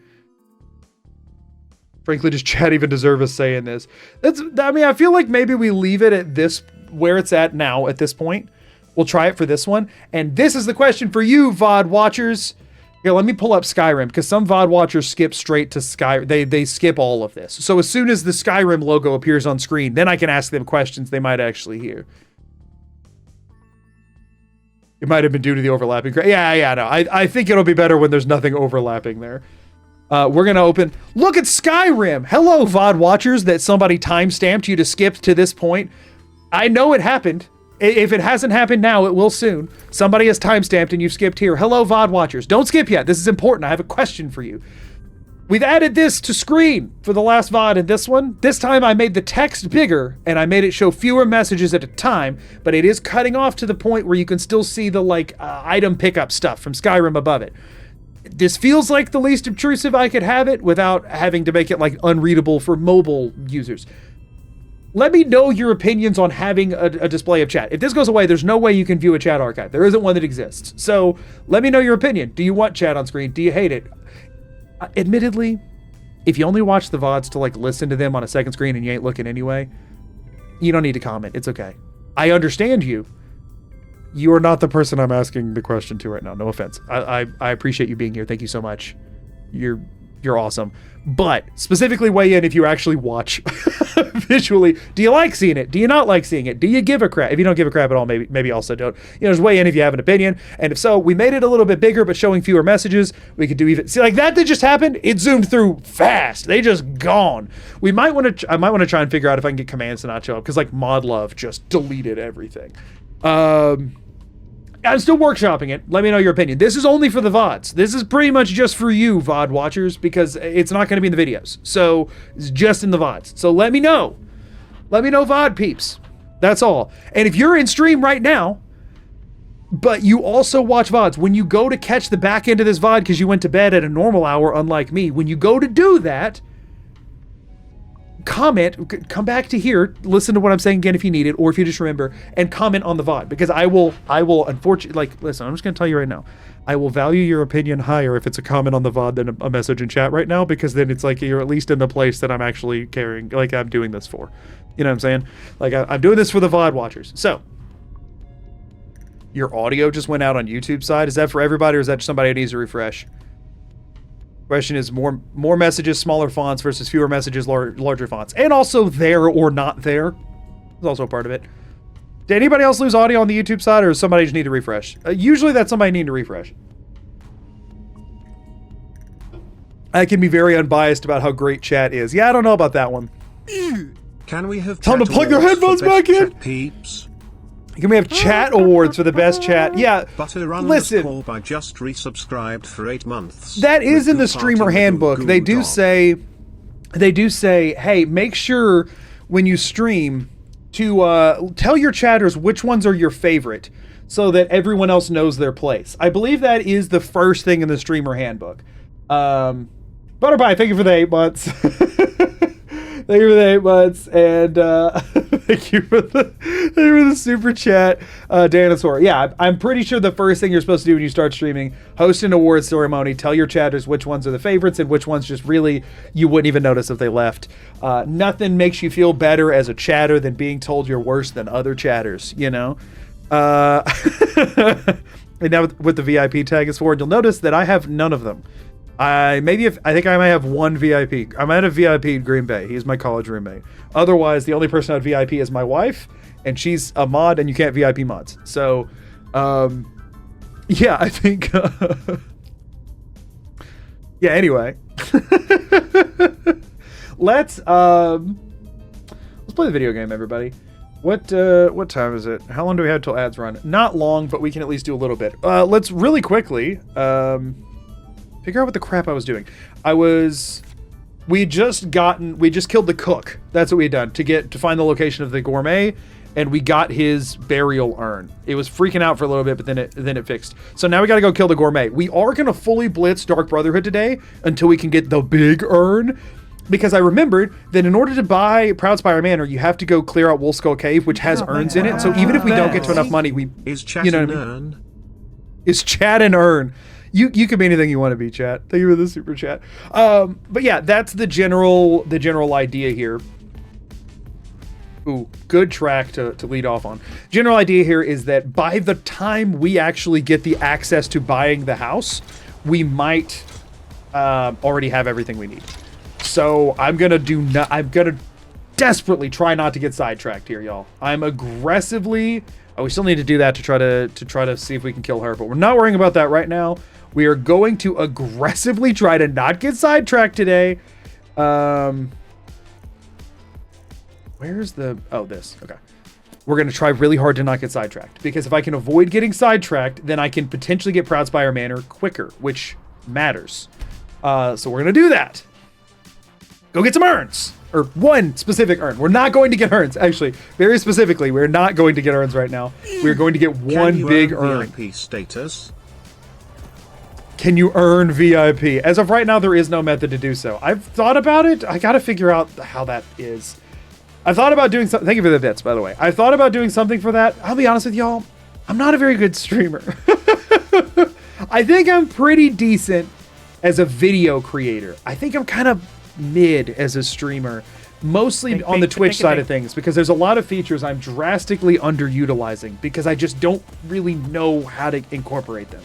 Frankly, does chat even deserve us saying this? I mean, I feel like maybe we leave it at this, where it's at now at this point. We'll try it for this one. And this is the question for you, VOD watchers. Here, let me pull up Skyrim, because some VOD watchers skip straight to Skyrim. They skip all of this. So as soon as the Skyrim logo appears on screen, then I can ask them questions they might actually hear. It might have been due to the overlapping. Yeah, no. I think it'll be better when there's nothing overlapping there. We're going to open. Look at Skyrim. Hello, VOD watchers that somebody timestamped you to skip to this point. I know it happened. If it hasn't happened now, it will soon. Somebody has timestamped and you've skipped here. Hello, VOD watchers. Don't skip yet. This is important. I have a question for you. We've added this to screen for the last VOD and this one. This time I made the text bigger and I made it show fewer messages at a time, but it is cutting off to the point where you can still see the item pickup stuff from Skyrim above it. This feels like the least obtrusive I could have it without having to make it unreadable for mobile users. Let me know your opinions on having a display of chat. If this goes away, there's no way you can view a chat archive. There isn't one that exists. So let me know your opinion. Do you want chat on screen? Do you hate it? Admittedly, if you only watch the VODs to listen to them on a second screen and you ain't looking anyway, you don't need to comment. It's okay. I understand you. You are not the person I'm asking the question to right now. No offense. I appreciate you being here. Thank you so much. You're awesome. But specifically weigh in if you actually watch visually. Do you like seeing it? Do you not like seeing it? Do you give a crap? If you don't give a crap at all, maybe also don't. Just weigh in if you have an opinion. And if so, we made it a little bit bigger, but showing fewer messages. We could do even see that just happened. It zoomed through fast. They just gone. I might want to try and figure out if I can get commands to not show up because ModLove just deleted everything. I'm still workshopping it. Let me know your opinion. This is only for the VODs. This is pretty much just for you, VOD watchers, because it's not going to be in the videos. So it's just in the VODs. So let me know. Let me know, VOD peeps. That's all. And if you're in stream right now, but you also watch VODs, when you go to catch the back end of this VOD because you went to bed at a normal hour, unlike me, when you go to do that, comment, come back to here, listen to what I'm saying again if you need it, or if you just remember, and comment on the VOD, because I will unfortunately, listen, I'm just going to tell you right now, I will value your opinion higher if it's a comment on the VOD than a message in chat right now, because then it's you're at least in the place that I'm actually caring, I'm doing this for. You know what I'm saying? I'm doing this for the VOD watchers. So, your audio just went out on YouTube side. Is that for everybody, or is that just somebody that needs to refresh? Question is more messages, smaller fonts versus fewer messages, larger fonts. And also there or not there is also a part of it. Did anybody else lose audio on the YouTube side, or does somebody just need to refresh? Usually that's somebody needing to refresh. I can be very unbiased about how great chat is. Yeah, I don't know about that one. Can we have time to plug their headphones back in? Peeps? Can we have chat awards for the best chat? Yeah, listen. I just resubscribed for 8 months. That is in the streamer handbook. They do say, hey, make sure when you stream to tell your chatters which ones are your favorite, so that everyone else knows their place. I believe that is the first thing in the streamer handbook. Butterpie, thank you for the 8 months. Thank you for the 8 months, and thank you for the super chat, Dinosaur. Yeah, I'm pretty sure the first thing you're supposed to do when you start streaming, host an awards ceremony, tell your chatters which ones are the favorites and which ones just really you wouldn't even notice if they left. Nothing makes you feel better as a chatter than being told you're worse than other chatters, you know? And now with the VIP tag is forward, you'll notice that I have none of them. I think I might have one VIP. I might have VIP in Green Bay. He's my college roommate. Otherwise, the only person I'd VIP is my wife, and she's a mod, and you can't VIP mods. So, yeah, I think. Yeah. Anyway, let's play the video game, everybody. What time is it? How long do we have till ads run? Not long, but we can at least do a little bit. Let's really quickly figure out what the crap I was doing. We just killed the cook. That's what we had done to find the location of the gourmet, and we got his burial urn. It was freaking out for a little bit, but then it fixed. So now we got to go kill the gourmet. We are gonna fully blitz Dark Brotherhood today until we can get the big urn, because I remembered that in order to buy Proudspire Manor, you have to go clear out Wolfskull Cave, which has urns in it. So even if we don't get to enough money, is chat an urn? Is chat an urn? You can be anything you want to be, chat. Thank you for the super chat. But yeah, that's the general idea here. Ooh, good track to lead off on. General idea here is that by the time we actually get the access to buying the house, we might already have everything we need. So I'm gonna desperately try not to get sidetracked here, y'all. I'm aggressively... Oh, we still need to do that to try to see if we can kill her, but we're not worrying about that right now. We are going to aggressively try to not get sidetracked today. Where's the... Oh, this. Okay. We're going to try really hard to not get sidetracked, because if I can avoid getting sidetracked, then I can potentially get Proudspire Manor quicker, which matters. So we're going to do that. Go get some urns. Or one specific urn. We're not going to get urns, actually. Very specifically, we're not going to get urns right now. We're going to get one big urn. VIP status? Can you earn VIP? As of right now, there is no method to do so. I've thought about it. I got to figure out how that is. I thought about doing something. Thank you for the bits, by the way. I thought about doing something for that. I'll be honest with y'all. I'm not a very good streamer. I think I'm pretty decent as a video creator. I think I'm kind of mid as a streamer, mostly on the Twitch side of things, because there's a lot of features I'm drastically underutilizing because I just don't really know how to incorporate them.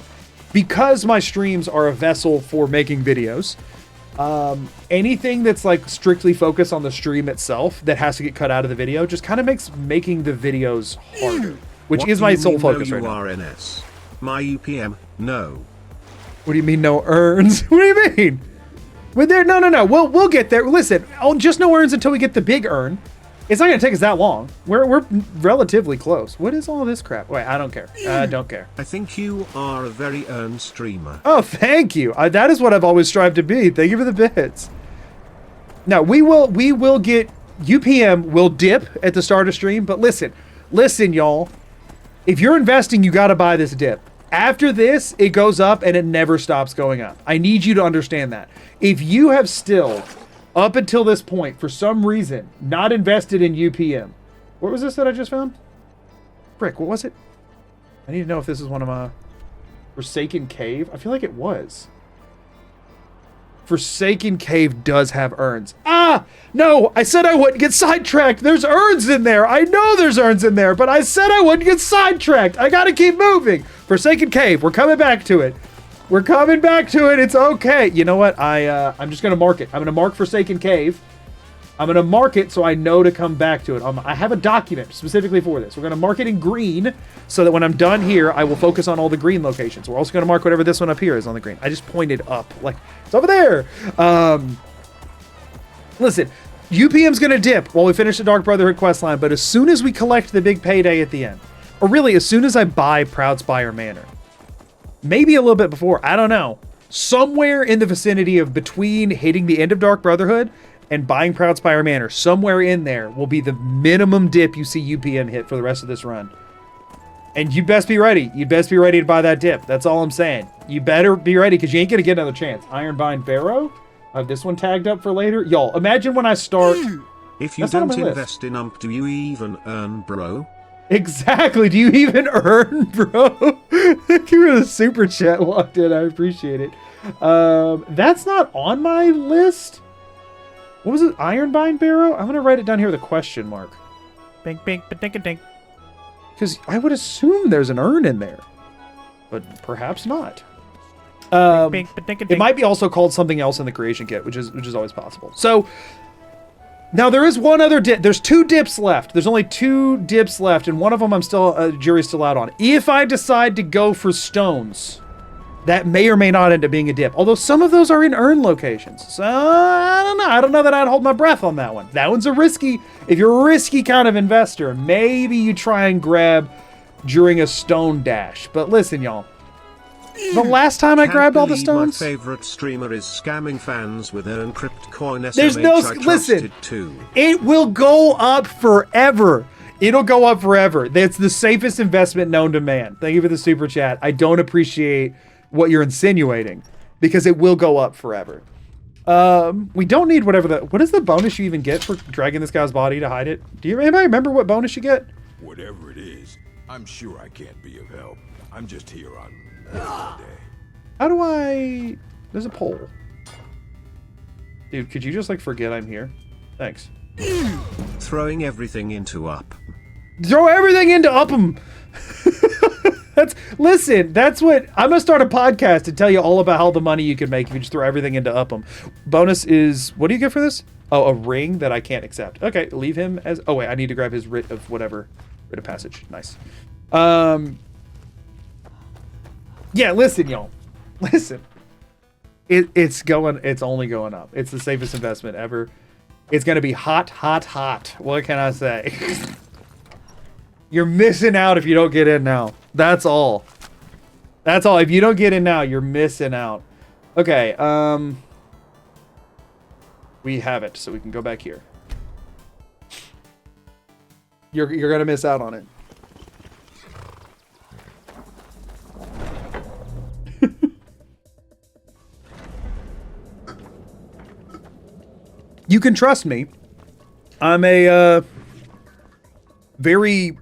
Because my streams are a vessel for making videos, anything that's like strictly focused on the stream itself that has to get cut out of the video just kind of makes making the videos harder, which is my sole focus right now. URNS? My UPM? No. What do you mean no earns? What do you mean? But there, no. We'll get there. Listen, just no earns until we get the big urn. It's not gonna take us that long. We're relatively close. What is all this crap? Wait, I don't care. I don't care. I think you are a very earned streamer. Oh, thank you. That is what I've always strived to be. Thank you for the bits. Now we will get UPM will dip at the start of stream, but listen, y'all. If you're investing, you gotta buy this dip. After this, it goes up and it never stops going up. I need you to understand that. If you have still, up until this point, for some reason, not invested in UPM. What was this that I just found? Frick, what was it? I need to know if this is one of my... Forsaken Cave? I feel like it was. Forsaken Cave does have urns. Ah! No! I said I wouldn't get sidetracked! There's urns in there! I know there's urns in there, but I said I wouldn't get sidetracked! I gotta keep moving! Forsaken Cave, we're coming back to it. We're coming back to it, it's okay. You know what? I'm just gonna mark it. I'm gonna mark Forsaken Cave. I'm gonna mark it so I know to come back to it. I have a document specifically for this. We're gonna mark it in green so that when I'm done here, I will focus on all the green locations. We're also gonna mark whatever this one up here is on the green. I just pointed up, like, it's over there. Listen, UPM's gonna dip while we finish the Dark Brotherhood quest line, but as soon as we collect the big payday at the end, or really as soon as I buy Proudspire Manor, maybe a little bit before, I don't know, somewhere in the vicinity of between hitting the end of Dark Brotherhood and buying Proudspire Manor, somewhere in there will be the minimum dip you see UPM hit for the rest of this run. And you best be ready. You best be ready to buy that dip. That's all I'm saying. You better be ready, because you ain't gonna get another chance. Ironbind Barrow. I have this one tagged up for later. Y'all, imagine when I start... If you don't invest in UMP, do you even earn, bro? Exactly. Do you even earn, bro? Thank you for the super chat walked in. I appreciate it. That's not on my list. What was it? Ironbind Barrow? I'm going to write it down here with a question mark. Bink, bink, ba-dink-a-dink. Because I would assume there's an urn in there. But perhaps not. Bink, bink, ba-dink-a-dink. It might be also called something else in the creation kit, which is always possible. So... Now, there is one other dip. There's 2 dips left. There's only 2 dips left, and one of them I'm still, jury's still out on. If I decide to go for stones, that may or may not end up being a dip. Although some of those are in urn locations. So, I don't know. I don't know that I'd hold my breath on that one. That one's a risky, if you're a risky kind of investor, maybe you try and grab during a stone dash. But listen, y'all. The last time I grabbed all the stones... My favorite streamer is scamming fans with their encrypt coin SMH. There's no... Listen, it will go up forever. It'll go up forever. That's the safest investment known to man. Thank you for the super chat. I don't appreciate what you're insinuating, because it will go up forever. We don't need whatever the... What is the bonus you even get for dragging this guy's body to hide it? Do you anybody remember what bonus you get? Whatever it is, I'm sure I can't be of help. I'm just here on... day. How do I... There's a poll. Dude, could you just, like, forget I'm here? Thanks. Throwing everything into up. Throw everything into Upham! Listen, that's what... I'm gonna start a podcast to tell you all about how the money you can make if you just throw everything into Upham. Bonus is... What do you get for this? Oh, a ring that I can't accept. Okay, leave him as... Oh, wait, I need to grab his writ of whatever. Writ of passage. Nice. Yeah, listen, y'all. Listen. It's only going up. It's the safest investment ever. It's going to be hot, hot, hot. What can I say? You're missing out if you don't get in now. That's all. That's all. If you don't get in now, you're missing out. Okay, we have it, so we can go back here. You're going to miss out on it. You can trust me. I'm a very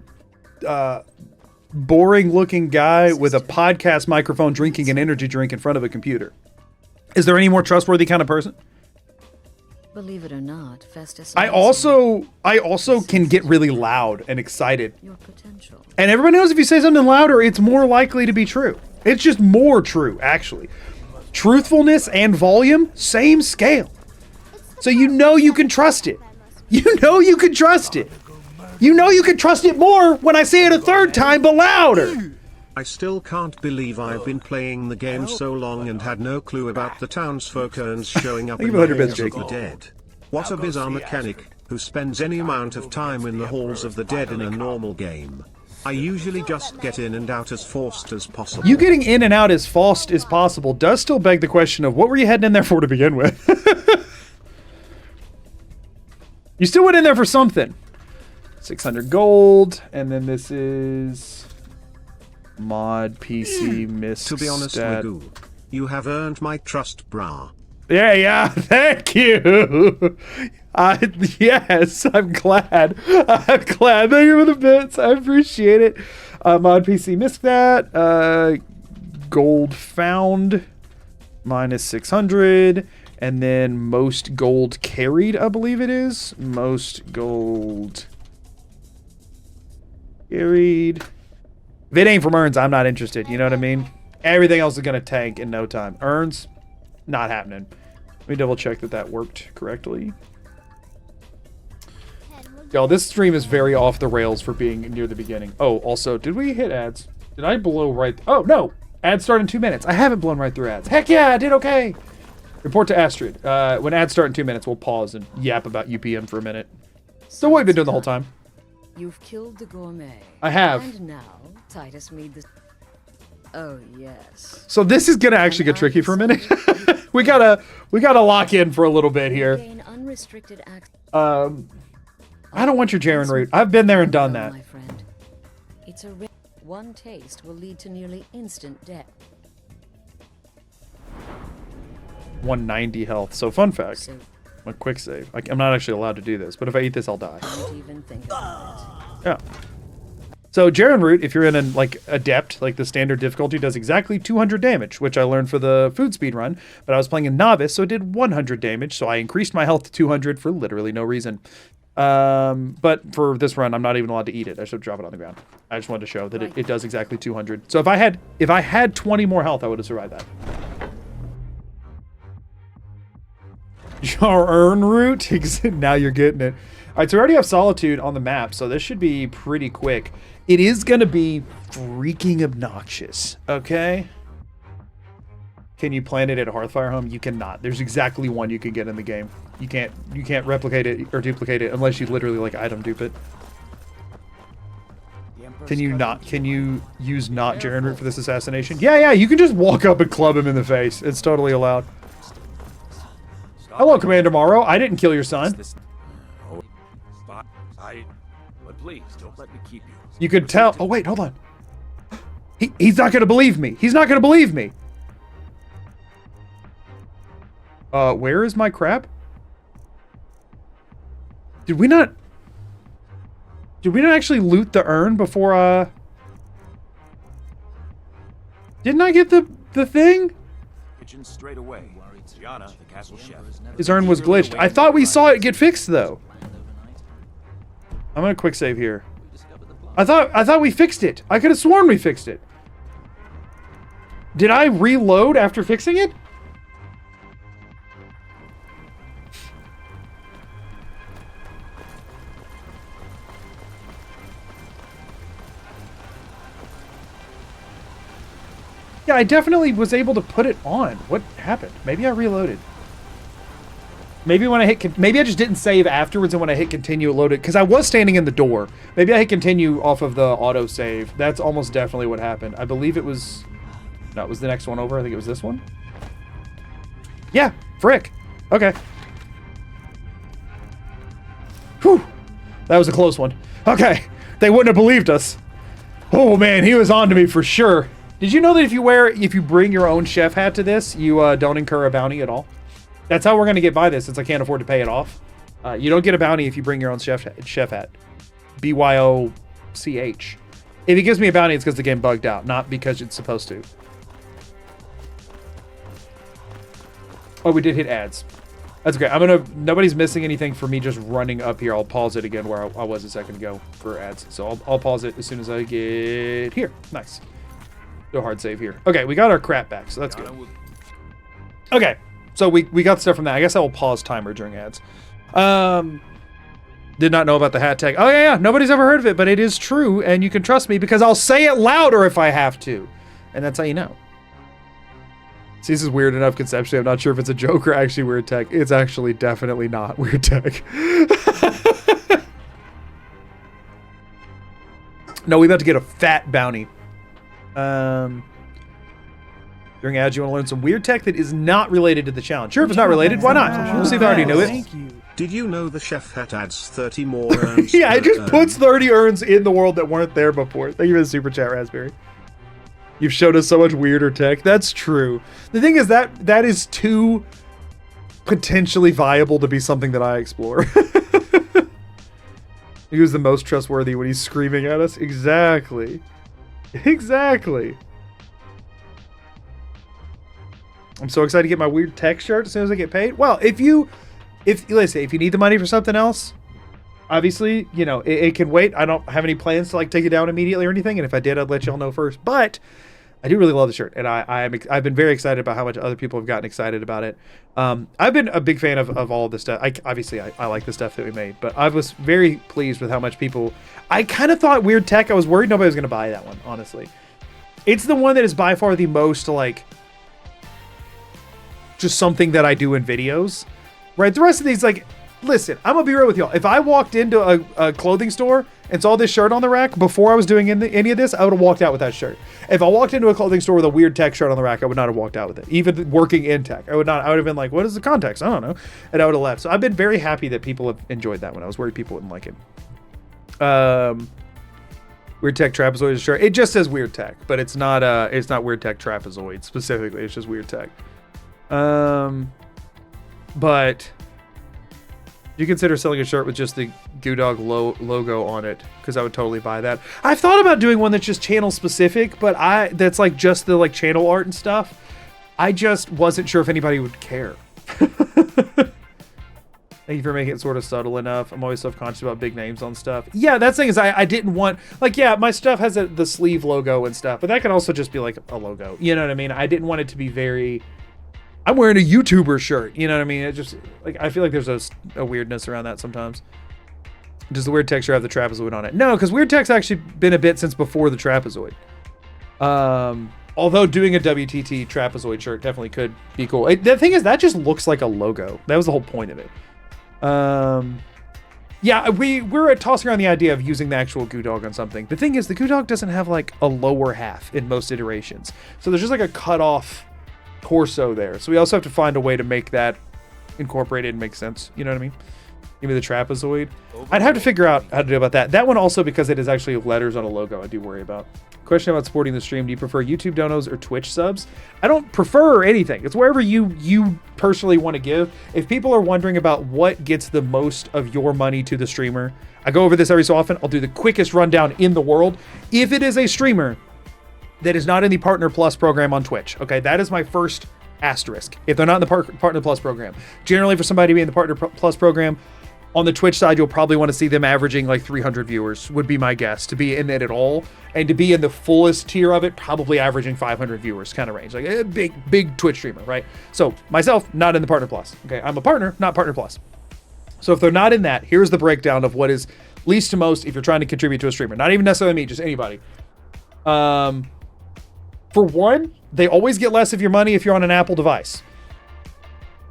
boring looking guy with a podcast microphone drinking an energy drink in front of a computer. Is there any more trustworthy kind of person? Believe it or not, Festus. I also can get really loud and excited. Your potential. And everybody knows if you say something louder, it's more likely to be true. It's just more true, actually. Truthfulness and volume, same scale. So you know you can trust it. You know you can trust it. You know you can trust it more when I say it a third time, but louder. I still can't believe I've been playing the game so long and had no clue about the townsfolk urns showing up in the halls of the dead. What a bizarre mechanic, who spends any amount of time in the halls of the dead in a normal game. I usually just get in and out as fast as possible. You getting in and out as fast as possible does still beg the question of what were you heading in there for to begin with? You still went in there for something. 600 gold, and then this is mod PC miss. To be honest, Magoo, you have earned my trust, brah. Yeah, thank you. Yes, I'm glad. I'm glad. Thank you for the bits. I appreciate it. Mod PC missed that. Gold found minus 600. And then most gold carried, I believe it is. Most gold carried. If it ain't from urns, I'm not interested. You know what I mean? Everything else is going to tank in no time. Urns, not happening. Let me double check that that worked correctly. Y'all, this stream is very off the rails for being near the beginning. Oh, also, did we hit ads? Did I blow right? Oh, no. Ads start in 2 minutes. I haven't blown right through ads. Heck yeah, I did okay. Report to Astrid. When ads start in 2 minutes, we'll pause and yap about UPM for a minute. So what have you been doing the whole time? You've killed the gourmet. I have. And now, Titus made this. Oh yes. So this is gonna actually get tricky for a minute. we gotta lock in for a little bit here. Gain unrestricted access. I don't want your Jaren route. I've been there and done that. My friend. It's a one taste will lead to nearly instant death. 190 health. So fun fact, a quick save. I'm not actually allowed to do this, but if I eat this, I'll die. Don't even think about it. Yeah. So Jaren root, if you're in an adept, like the standard difficulty, does exactly 200 damage, which I learned for the food speed run. But I was playing a novice, so it did 100 damage. So I increased my health to 200 for literally no reason. But for this run, I'm not even allowed to eat it. I should drop it on the ground. I just wanted to show that it does exactly 200. So if I had 20 more health, I would have survived that. Your urn route? Now you're getting it. All right, so we already have Solitude on the map, so this should be pretty quick. It is going to be freaking obnoxious, okay? Can you plant it at Hearthfire Home? You cannot. There's exactly one you can get in the game. You can't replicate it or duplicate it unless you literally item dupe it. Can you use not Jaren root for this assassination? Yeah, you can just walk up and club him in the face. It's totally allowed. Hello, Commander Morrow. I didn't kill your son. But please, don't let me keep you. You could tell. Oh, wait, hold on. He's not going to believe me. He's not going to believe me. Where is my crap? Did we not actually loot the urn before, Didn't I get the thing? Kitchen straight away. Gianna, the castle chef. His urn was glitched. I thought we saw it get fixed, though. I'm gonna quick save here. I thought we fixed it. I could have sworn we fixed it. Did I reload after fixing it? Yeah, I definitely was able to put it on. What happened? Maybe I reloaded. Maybe when I hit, maybe I just didn't save afterwards, and when I hit continue, it loaded, because I was standing in the door. Maybe I hit continue off of the auto save. That's almost definitely what happened. I believe it was, no, it was the next one over. I think it was this one. Yeah, frick. Okay. Whew. That was a close one. Okay. They wouldn't have believed us. Oh man, he was on to me for sure. Did you know that if you bring your own chef hat to this, you don't incur a bounty at all? That's how we're going to get by this, since I can't afford to pay it off. You don't get a bounty if you bring your own chef hat. BYOCH. If it gives me a bounty, it's because the game bugged out, not because it's supposed to. Oh, we did hit ads. That's great. Nobody's missing anything for me just running up here. I'll pause it again where I was a second ago for ads. So I'll pause it as soon as I get here. Nice. No hard save here. Okay, we got our crap back, so that's good. Okay. So we got stuff from that. I guess I will pause timer during ads. Did not know about the hat tag. Oh yeah, nobody's ever heard of it, but it is true, and you can trust me because I'll say it louder if I have to. And that's how you know. See, this is weird enough conceptually. I'm not sure if it's a joke or actually weird tech. It's actually definitely not weird tech. No, we about to get a fat bounty. During ads, you want to learn some weird tech that is not related to the challenge. Sure, if it's not related, why not? We'll see if I already knew it. Thank you. Did you know the chef hat adds 30 more urns? Yeah, it just urn? puts 30 urns in the world that weren't there before. Thank you for the super chat, Raspberry. You've showed us so much weirder tech. That's true. The thing is that is too potentially viable to be something that I explore. He was the most trustworthy when he's screaming at us. Exactly. Exactly. I'm so excited to get my weird tech shirt as soon as I get paid. Well, if you need the money for something else, obviously, you know, it can wait. I don't have any plans to like take it down immediately or anything. And if I did, I'd let y'all know first. But I do really love the shirt, and I've been very excited about how much other people have gotten excited about it. I've been a big fan of all of this stuff. I like the stuff that we made, but I was very pleased with how much people. I kind of thought weird tech. I was worried nobody was going to buy that one. Honestly, it's the one that is by far the most like just something that I do in videos. Right, the rest of these, like, listen, I'm gonna be real with y'all. If I walked into a clothing store and saw this shirt on the rack before I was doing any of this, I would have walked out with that shirt. If I walked into a clothing store with a weird tech shirt on the rack, I would not have walked out with it. Even working in tech, I would have been like, what is the context? I don't know. And I would have left. So I've been very happy that people have enjoyed that one. I was worried people wouldn't like it. Weird Tech Trapezoid shirt. It just says Weird Tech, but it's not Weird Tech Trapezoid specifically. It's just Weird Tech. But you consider selling a shirt with just the Goo Dog logo on it, because I would totally buy that. I've thought about doing one that's just channel specific, but that's like just the like channel art and stuff. I just wasn't sure if anybody would care. Thank you for making it sort of subtle enough. I'm always self-conscious about big names on stuff. Yeah, that's the thing is I didn't want, like, yeah, my stuff has the sleeve logo and stuff, but that can also just be like a logo. You know what I mean? I didn't want it to be very, I'm wearing a YouTuber shirt. You know what I mean? It just, like, I feel like there's a weirdness around that sometimes. Does the Weird Texture have the trapezoid on it? No, because Weird Tech's actually been a bit since before the trapezoid. Although doing a WTT trapezoid shirt definitely could be cool. The thing is, that just looks like a logo. That was the whole point of it. Yeah, we're tossing around the idea of using the actual Goo Dog on something. The thing is, the Goo Dog doesn't have like a lower half in most iterations. So there's just like a cut off torso there. So we also have to find a way to make that incorporated and make sense. You know what I mean? Give me the trapezoid. I'd have to figure out how to do about that. That one also, because it is actually letters on a logo, I do worry about. Question about supporting the stream. Do you prefer YouTube donos or Twitch subs? I don't prefer anything. It's wherever you personally want to give. If people are wondering about what gets the most of your money to the streamer, I go over this every so often. I'll do the quickest rundown in the world. If it is a streamer that is not in the Partner Plus program on Twitch, okay, that is my first asterisk. If they're not in the Partner Plus program. Generally, for somebody to be in the Partner Plus program, on the Twitch side, you'll probably want to see them averaging like 300 viewers, would be my guess, to be in it at all. And to be in the fullest tier of it, probably averaging 500 viewers kind of range. Like a big Twitch streamer, right? So myself, not in the Partner Plus. Okay, I'm a partner, not Partner Plus. So if they're not in that, here's the breakdown of what is least to most if you're trying to contribute to a streamer. Not even necessarily me, just anybody. For one, They always get less of your money if you're on an Apple device.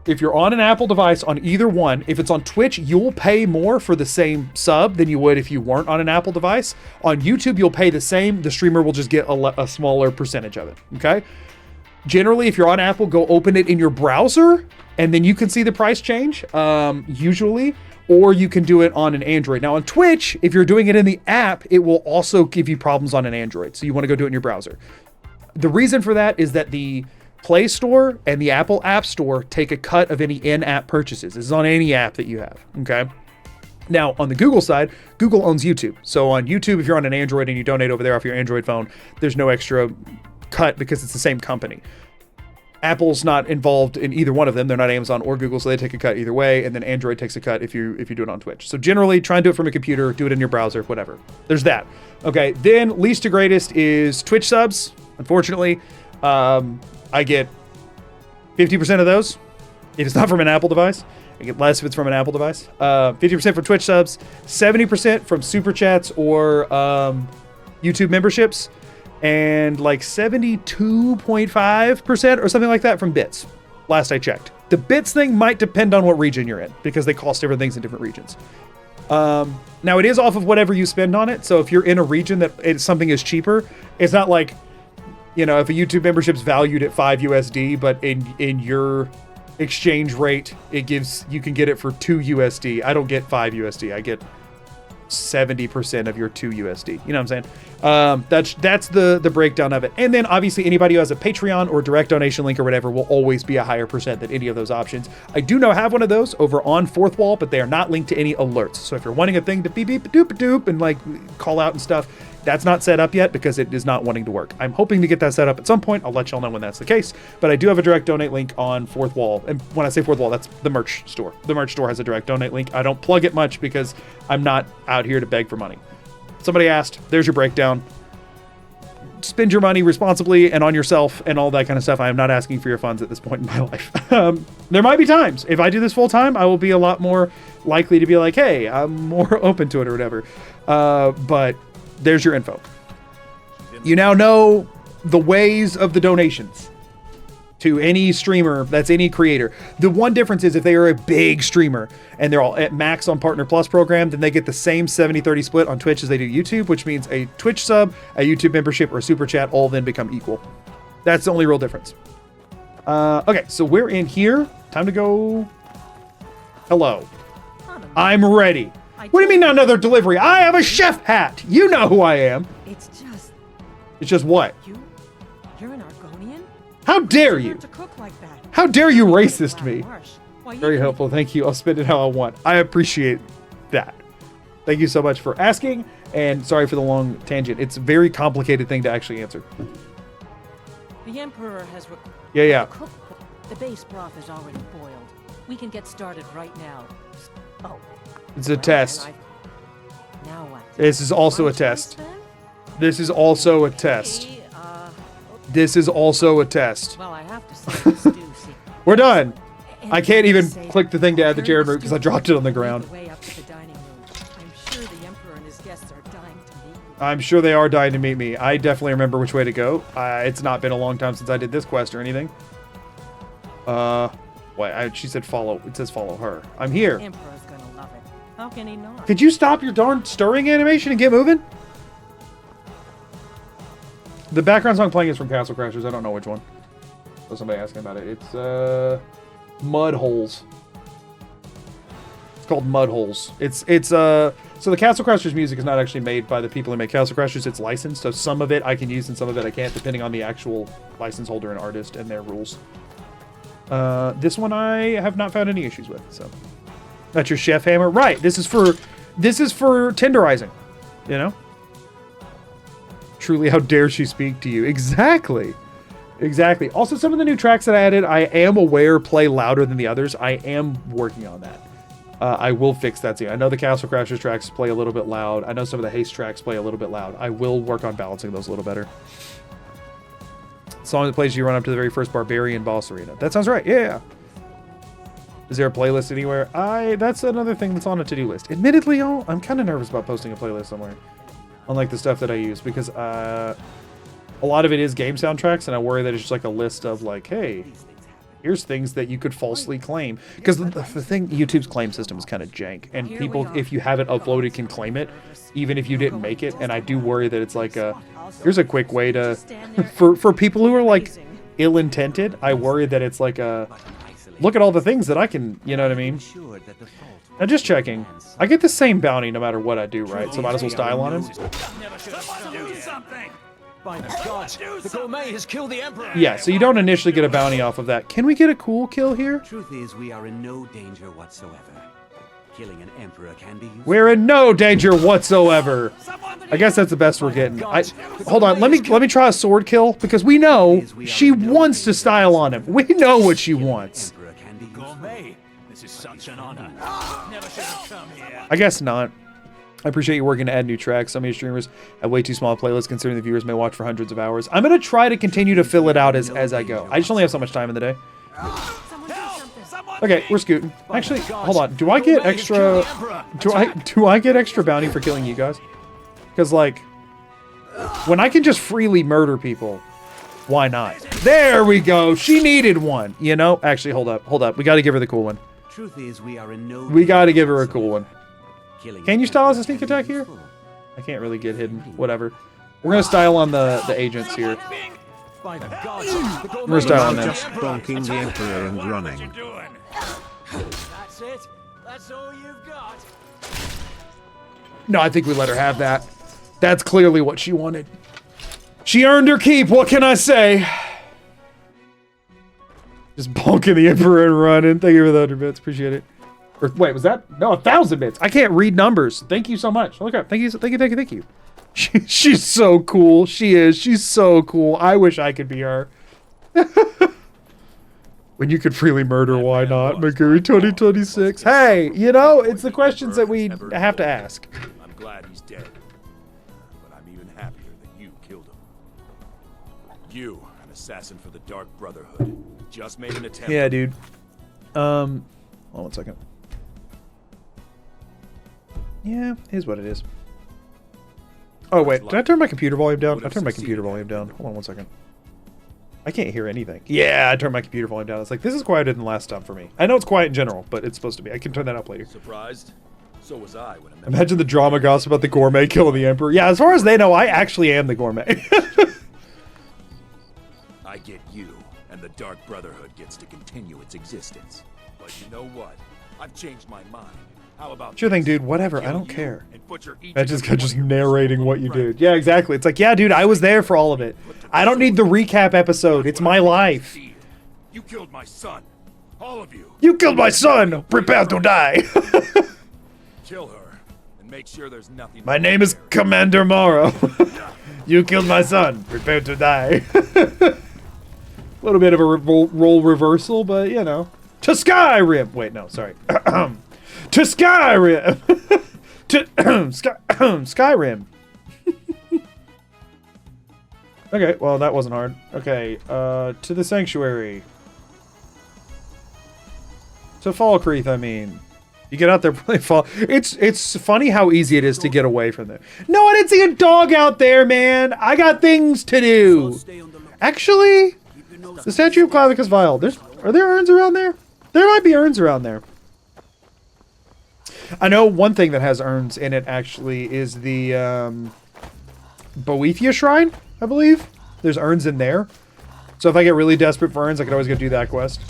If you're on an Apple device on either one, if it's on Twitch, you'll pay more for the same sub than you would if you weren't on an Apple device. On YouTube, you'll pay the same. The streamer will just get a smaller percentage of it, okay? Generally, if you're on Apple, go open it in your browser, and then you can see the price change, usually, or you can do it on an Android. Now, on Twitch, if you're doing it in the app, it will also give you problems on an Android, so you want to go do it in your browser. The reason for that is that the Play Store and the Apple App Store take a cut of any in-app purchases. This is on any app that you have, okay? Now, on the Google side, Google owns YouTube. So on YouTube, if you're on an Android and you donate over there off your Android phone, there's no extra cut because it's the same company. Apple's not involved in either one of them. They're not Amazon or Google, so they take a cut either way, and then Android takes a cut if you do it on Twitch. So generally, try and do it from a computer, do it in your browser, whatever. There's that. Okay, then least to greatest is Twitch subs. Unfortunately, I get 50% of those if it's not from an Apple device. I get less if it's from an Apple device. 50% from Twitch subs, 70% from Super Chats or YouTube memberships, and like 72.5% or something like that from bits, last I checked. The bits thing might depend on what region you're in because they cost different things in different regions. Now, it is off of whatever you spend on it. So if you're in a region that something is cheaper, it's not like, you know, if a YouTube membership's valued at 5 USD, but in your exchange rate, you can get it for 2 USD. I don't get 5 USD. I get 70% of your 2 USD. You know what I'm saying? That's the breakdown of it. And then obviously anybody who has a Patreon or direct donation link or whatever will always be a higher percent than any of those options. I do now have one of those over on Fourth Wall, but they are not linked to any alerts. So if you're wanting a thing to beep beep doop doop and like call out and stuff, that's not set up yet because it is not wanting to work. I'm hoping to get that set up at some point. I'll let y'all know when that's the case. But I do have a direct donate link on Fourth Wall. And when I say Fourth Wall, that's the merch store. The merch store has a direct donate link. I don't plug it much because I'm not out here to beg for money. Somebody asked, there's your breakdown. Spend your money responsibly and on yourself and all that kind of stuff. I am not asking for your funds at this point in my life. There might be times, if I do this full time, I will be a lot more likely to be like, hey, I'm more open to it or whatever. But there's your info. You now know the ways of the donations to any streamer, that's any creator. The one difference is if they are a big streamer and they're all at max on Partner Plus program, then they get the same 70-30 split on Twitch as they do YouTube, which means a Twitch sub, a YouTube membership, or a super chat all then become equal. That's the only real difference. Okay, so we're in here. Time to go. Hello. I'm ready. What do you mean another delivery? I have a chef hat. You know who I am. It's just what? You're an Argonian? How dare you? To cook like that. How dare you racist me? Why, Very helpful. Thank you. I'll spend it how I want. I appreciate that. Thank you so much for asking. And sorry for the long tangent. It's a very complicated thing to actually answer. The Emperor has Yeah. The base broth is already boiled. We can get started right now. Oh. It's a test. Now what? This is also a test. This is also a test. This is also a test. Well, I have to say, Stu, see. We're done. I can't even click the thing to add the Jared route because I dropped it on the ground. Way up to the dining room. I'm sure the Emperor and his guests are dying to meet you. I'm sure they are dying to meet me. I definitely remember which way to go. It's not been a long time since I did this quest or anything. She said follow. It says follow her. I'm here. Emperor's gonna love it. How can he not? Could you stop your darn stirring animation and get moving? The background song playing is from Castle Crashers. I don't know which one. So somebody asking about it. It's Mud Holes. It's called Mud Holes. So the Castle Crashers music is not actually made by the people who make Castle Crashers. It's licensed. So some of it I can use and some of it I can't, depending on the actual license holder and artist and their rules. This one I have not found any issues with. So that's your chef hammer, right? This is for tenderizing. You know. Truly, how dare she speak to you? Exactly. Also, some of the new tracks that I added, I am aware play louder than the others. I am working on that. I will fix that too. I know the Castle Crashers tracks play a little bit loud. I know some of the Haste tracks play a little bit loud. I will work on balancing those a little better. Song that plays you run up to the very first Barbarian boss arena. That sounds right. Yeah. Is there a playlist anywhere? That's another thing that's on a to-do list. Admittedly, y'all, I'm kind of nervous about posting a playlist somewhere. Unlike the stuff that I use, because a lot of it is game soundtracks, and I worry that it's just like a list of like, hey, here's things that you could falsely claim. Because the thing, YouTube's claim system is kind of jank, and people, if you have it uploaded, can claim it, even if you didn't make it. And I do worry that it's like here's a quick way to, for people who are like ill-intended, I worry that it's like look at all the things that I can, you know what I mean? Now just checking, I get the same bounty no matter what I do, right? So might as well style on him. By the gods, the gourmet has killed the emperor. Yeah, so you don't initially get a bounty off of that. Can we get a cool kill here? Truth is, we are in no danger whatsoever. Killing an emperor can be useful. We're in no danger whatsoever. I guess that's the best we're getting. Hold on, let me try a sword kill, because we know she wants to style on him. We know what she wants. Gourmet, this is such an honor. Never should have come here. I guess not. I appreciate you working to add new tracks. Some of your streamers have way too small playlists considering the viewers may watch for hundreds of hours. I'm going to try to continue to fill it out as I go. I just only have so much time in the day. Okay, we're scooting. Actually, hold on. Do I get extra... Do I get extra bounty for killing you guys? Because, like, when I can just freely murder people, why not? There we go. She needed one, you know? Actually, hold up. We got to give her the cool one. Truth is, we are in no We got to give her a cool one. Killing Can you an style as a emperor sneak can be attack here? useful. I can't really get hidden. Whatever. We're going to style on the agents here. By the gods, the gourmet We're styling them. Just bonking the emperor and running. That's it. That's all you've got. No, I think we let her have that. That's clearly what she wanted. She earned her keep, what can I say? Just bonking the emperor and running. Thank you for the 100 bits, appreciate it. Or, wait, was that? No, 1,000 bits. I can't read numbers. Thank you so much. Look up. Thank you. She's so cool. She is. She's so cool. I wish I could be her. When you could freely murder, why not? Maguri 2026. Hey, you know, it's the questions that we have to ask. I'm glad he's dead. But I'm even happier that you killed him. You, an assassin for the Dark Brotherhood, just made an attempt. Yeah, dude. Hold on 1 second. Yeah, is what it is. Oh, wait. Did I turn my computer volume down? I turned my computer volume down. Hold on 1 second. I can't hear anything. Yeah, I turned my computer volume down. It's like, this is quieter than last time for me. I know it's quiet in general, but it's supposed to be. I can turn that up later. Surprised? So was I when I met Imagine the drama gossip about the gourmet killing the emperor. Yeah, as far as they know, I actually am the gourmet. I get you, and the Dark Brotherhood gets to continue its existence. But you know what? I've changed my mind. How about Sure thing, this? dude. Whatever. I Kill don't you care. and butcher each I and just every got one of your narrating so-called what you friends. did. Yeah, exactly. It's like, yeah, dude, I was there for all of it. I don't need the recap episode. It's my life. You killed my son. All of you. You killed my son. Prepare to die. Kill her and make sure there's nothing. My name is Commander Morrow. You killed my son. Prepare to die. A little bit of a role reversal, but you know. To Skyrim. Wait, no, sorry. To Skyrim. To Skyrim. Okay, well that wasn't hard. Okay, to the sanctuary. To Falkreath, I mean. You get out there, play Fall. It's funny how easy it is to get away from there. No, I didn't see a dog out there, man. I got things to do. Actually, the statue of Clavicus Vile. Are there urns around there? There might be urns around there. I know one thing that has urns in it, actually, is the Boethia Shrine, I believe. There's urns in there. So if I get really desperate for urns, I could always go do that quest.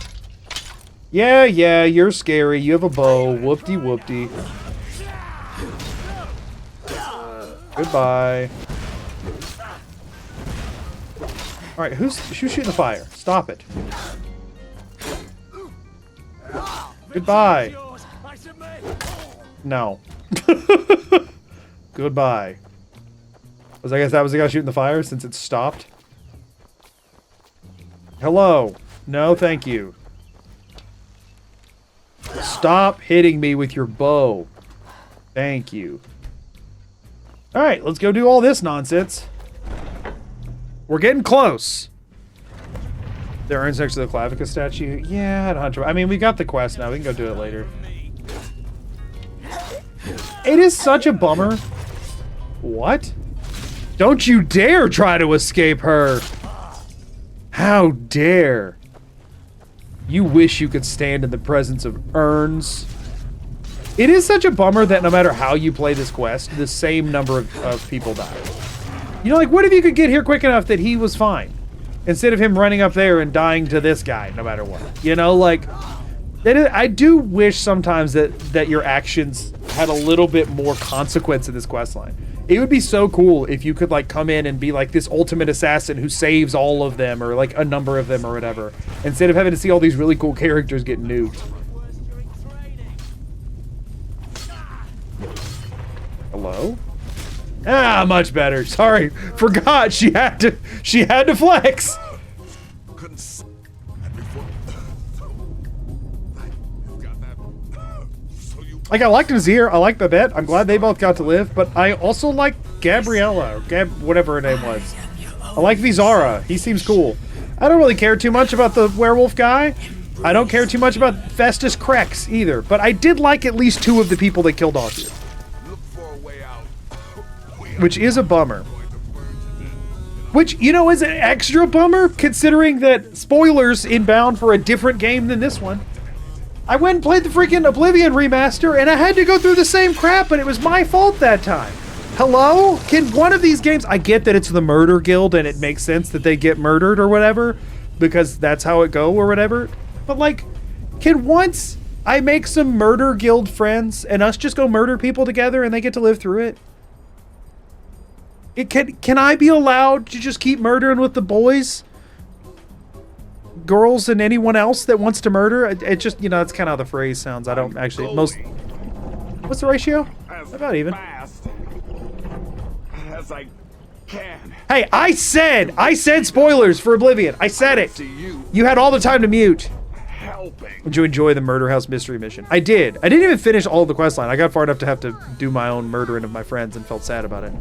Yeah, you're scary. You have a bow. Whoop-de-whoop-de. Goodbye. Alright, who's shooting the fire? Stop it. Goodbye. No. Goodbye. I guess that was the guy shooting the fire since it stopped? Hello. No, thank you. Stop hitting me with your bow. Thank you. Alright, let's go do all this nonsense. We're getting close. There urns next to the Clavicus statue. Yeah, I had a hunch. I mean, we got the quest now. We can go do it later. It is such a bummer. What? Don't you dare try to escape her. How dare. You wish you could stand in the presence of URNS. It is such a bummer that no matter how you play this quest, the same number of people die. You know, like, what if you could get here quick enough that he was fine? Instead of him running up there and dying to this guy, no matter what. You know, like, I do wish sometimes that your actions had a little bit more consequence in this quest line. It would be so cool if you could, like, come in and be, like, this ultimate assassin who saves all of them, or, like, a number of them, or whatever. Instead of having to see all these really cool characters get nuked. Hello? Ah, much better. Sorry, forgot she had to flex. Like, I liked Nazir, I like Babette, I'm glad they both got to live, but I also like Gabriella, or whatever her name was. I like Vizara, he seems cool. I don't really care too much about the werewolf guy. I don't care too much about Festus Krex either, but I did like at least 2 of the people they killed off here. Which is a bummer. Which, you know, is an extra bummer, considering that, spoilers, inbound for a different game than this one. I went and played the freaking Oblivion remaster, and I had to go through the same crap, but it was my fault that time. Hello? Can one of these games... I get that it's the Murder Guild, and it makes sense that they get murdered or whatever, because that's how it go or whatever. But, like, can once I make some Murder Guild friends, and us just go murder people together, and they get to live through it? Can I be allowed to just keep murdering with the boys, girls, and anyone else that wants to murder? It just, you know, that's kind of how the phrase sounds. I don't actually, what's the ratio? About even. Fast as I can. Hey, I said spoilers for Oblivion. I said it. You had all the time to mute. Did you enjoy the Murder House mystery mission? I did. I didn't even finish all of the quest line. I got far enough to have to do my own murdering of my friends and felt sad about it.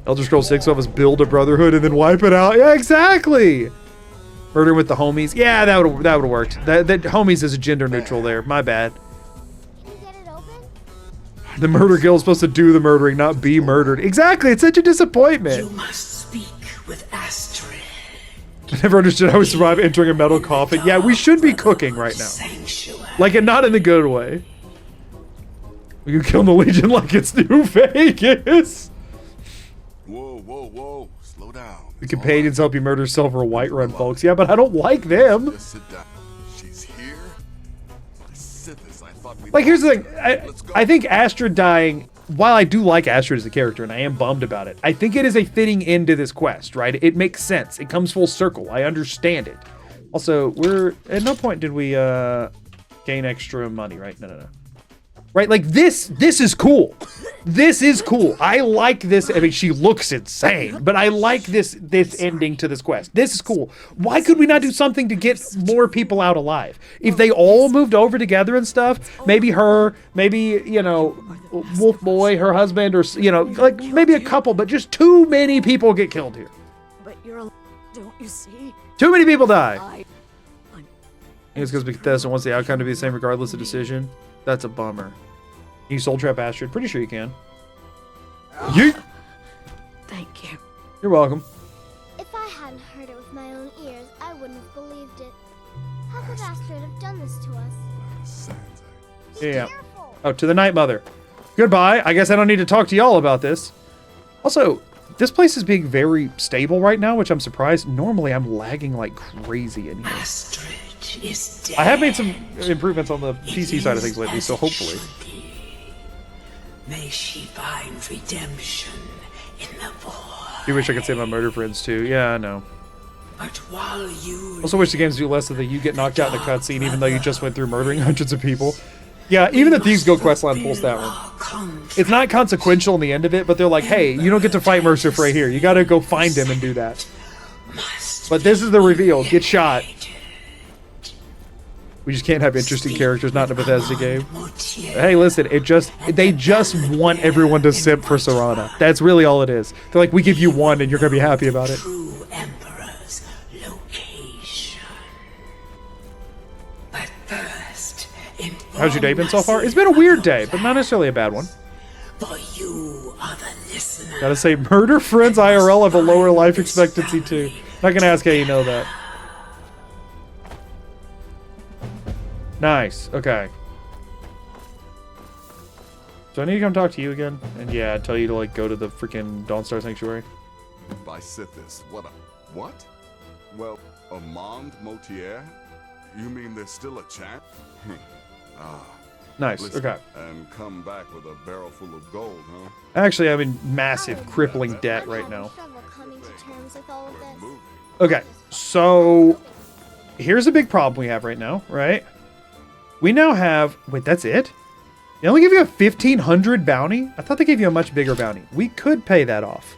Elder Scrolls 6 of us build a brotherhood and then wipe it out. Yeah, exactly. Murdering with the homies. Yeah, that would have worked. That homies is a gender neutral there. My bad. Can you get it open? The murder guild is supposed to do the murdering, not be murdered. Exactly. It's such a disappointment. You must speak with Astrid. I never understood how we survive entering a metal coffin. Yeah, we should be cooking right now. Like, and not in the good way. We can kill the Legion like it's New Vegas. Whoa, slow down. The companions help you murder Silver Whiterun folks. Yeah, but I don't like them. She's here. Like, here's the thing. I think Astrid dying, while I do like Astrid as a character, and I am bummed about it, I think it is a fitting end to this quest, right? It makes sense. It comes full circle. I understand it. Also, at no point did we gain extra money, right? No. Right, like this is cool. This is cool. I like this. I mean, she looks insane, but I like this ending to this quest. This is cool. Why could we not do something to get more people out alive? If they all moved over together and stuff, maybe her, maybe, you know, Wolf Boy, her husband, or, you know, like maybe a couple, but just too many people get killed here. But you're, don't you see? Too many people die. It's because Bethesda wants the outcome to be the same regardless of decision. That's a bummer. Can you soul trap Astrid? Pretty sure you can. Yeet! Thank you. You're welcome. If I hadn't heard it with my own ears, I wouldn't have believed it. How could Astrid have done this to us? Be Yeah. careful. Oh, to the Night Mother. Goodbye. I guess I don't need to talk to y'all about this. Also, this place is being very stable right now, which I'm surprised. Normally, I'm lagging like crazy in here. Astrid is dead. I have made some improvements on the PC side of things lately, so hopefully. May she find redemption in the void. You wish I could save my murder friends too. Yeah, I know. But while you Also wish the games do less of the you get knocked out in a cutscene even though you just went through murdering hundreds of people. Yeah, even the Thieves Guild questline pulls that one. It's not consequential in the end of it, but they're like, hey, you don't get to fight Mercer Frey here. You gotta go find him and do that. But this is the reveal. Get shot. We just can't have interesting characters not in a Bethesda game. Hey, listen, they just want everyone to simp for Serana. That's really all it is. They're like, we give you one and you're gonna be happy about it. True Emperor's location. But first, How's your day been so far? It's been a weird day, but not necessarily a bad one. For you are the listener. Gotta say, murder friends IRL have a lower life expectancy too. Not gonna ask how you know that. Nice. Okay. So I need to come talk to you again? And yeah, tell you to like go to the freaking Dawnstar Sanctuary. By Sithis, what? Well, a Mond Motier? You mean there's still a chance? Nice. Listen, Okay. And come back with a barrel full of gold, huh? Actually, I'm in massive, crippling debt right now. Coming to terms with all of this. Okay, so here's a big problem we have right now, right? We now have... Wait, that's it? They only give you a 1,500 bounty? I thought they gave you a much bigger bounty. We could pay that off.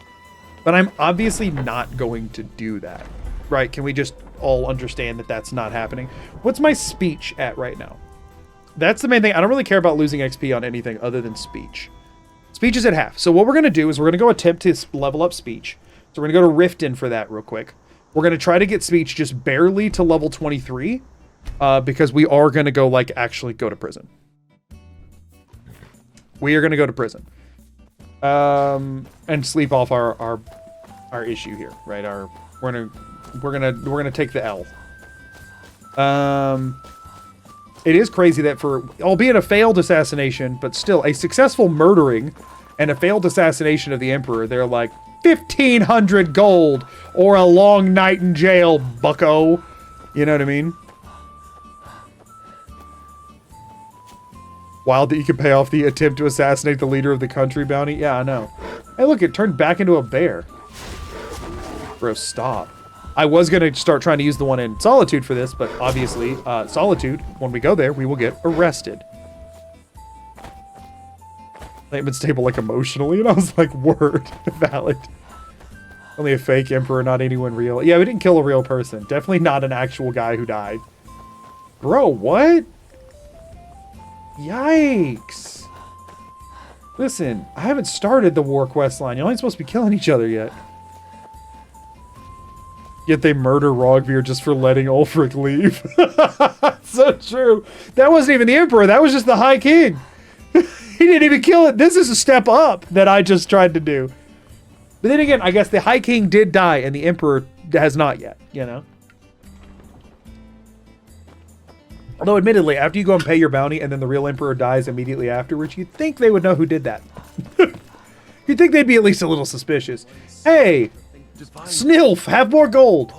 But I'm obviously not going to do that. Right? Can we just all understand that that's not happening? What's my speech at right now? That's the main thing. I don't really care about losing XP on anything other than speech. Speech is at half. So what we're going to do is we're going to go attempt to level up speech. So we're going to go to Riften for that real quick. We're going to try to get speech just barely to level 23. Because we are going to go, like, actually go to prison. We are going to go to prison. And sleep off our issue here, right? We're gonna take the L. It is crazy that for, albeit a failed assassination, but still a successful murdering and a failed assassination of the Emperor, they're like 1,500 gold or a long night in jail, bucko. You know what I mean? Wild that you can pay off the attempt to assassinate the leader of the country bounty. Yeah, I know. Hey, look, it turned back into a bear. Bro, stop. I was going to start trying to use the one in Solitude for this, but obviously, Solitude, when we go there, we will get arrested. They ain't been stable, like, emotionally, and I was like, word, valid. Only a fake emperor, not anyone real. Yeah, we didn't kill a real person. Definitely not an actual guy who died. Bro, what? Yikes. Listen, I haven't started the war quest line. You're only supposed to be killing each other yet. Yet they murder Rogvir just for letting Ulfric leave. So true. That wasn't even the Emperor. That was just the High King. He didn't even kill it. This is a step up that I just tried to do. But then again, I guess the High King did die and the Emperor has not yet, you know? Although, admittedly, after you go and pay your bounty and then the real Emperor dies immediately afterwards, you'd think they would know who did that. You'd think they'd be at least a little suspicious. Hey, Snilf, have more gold.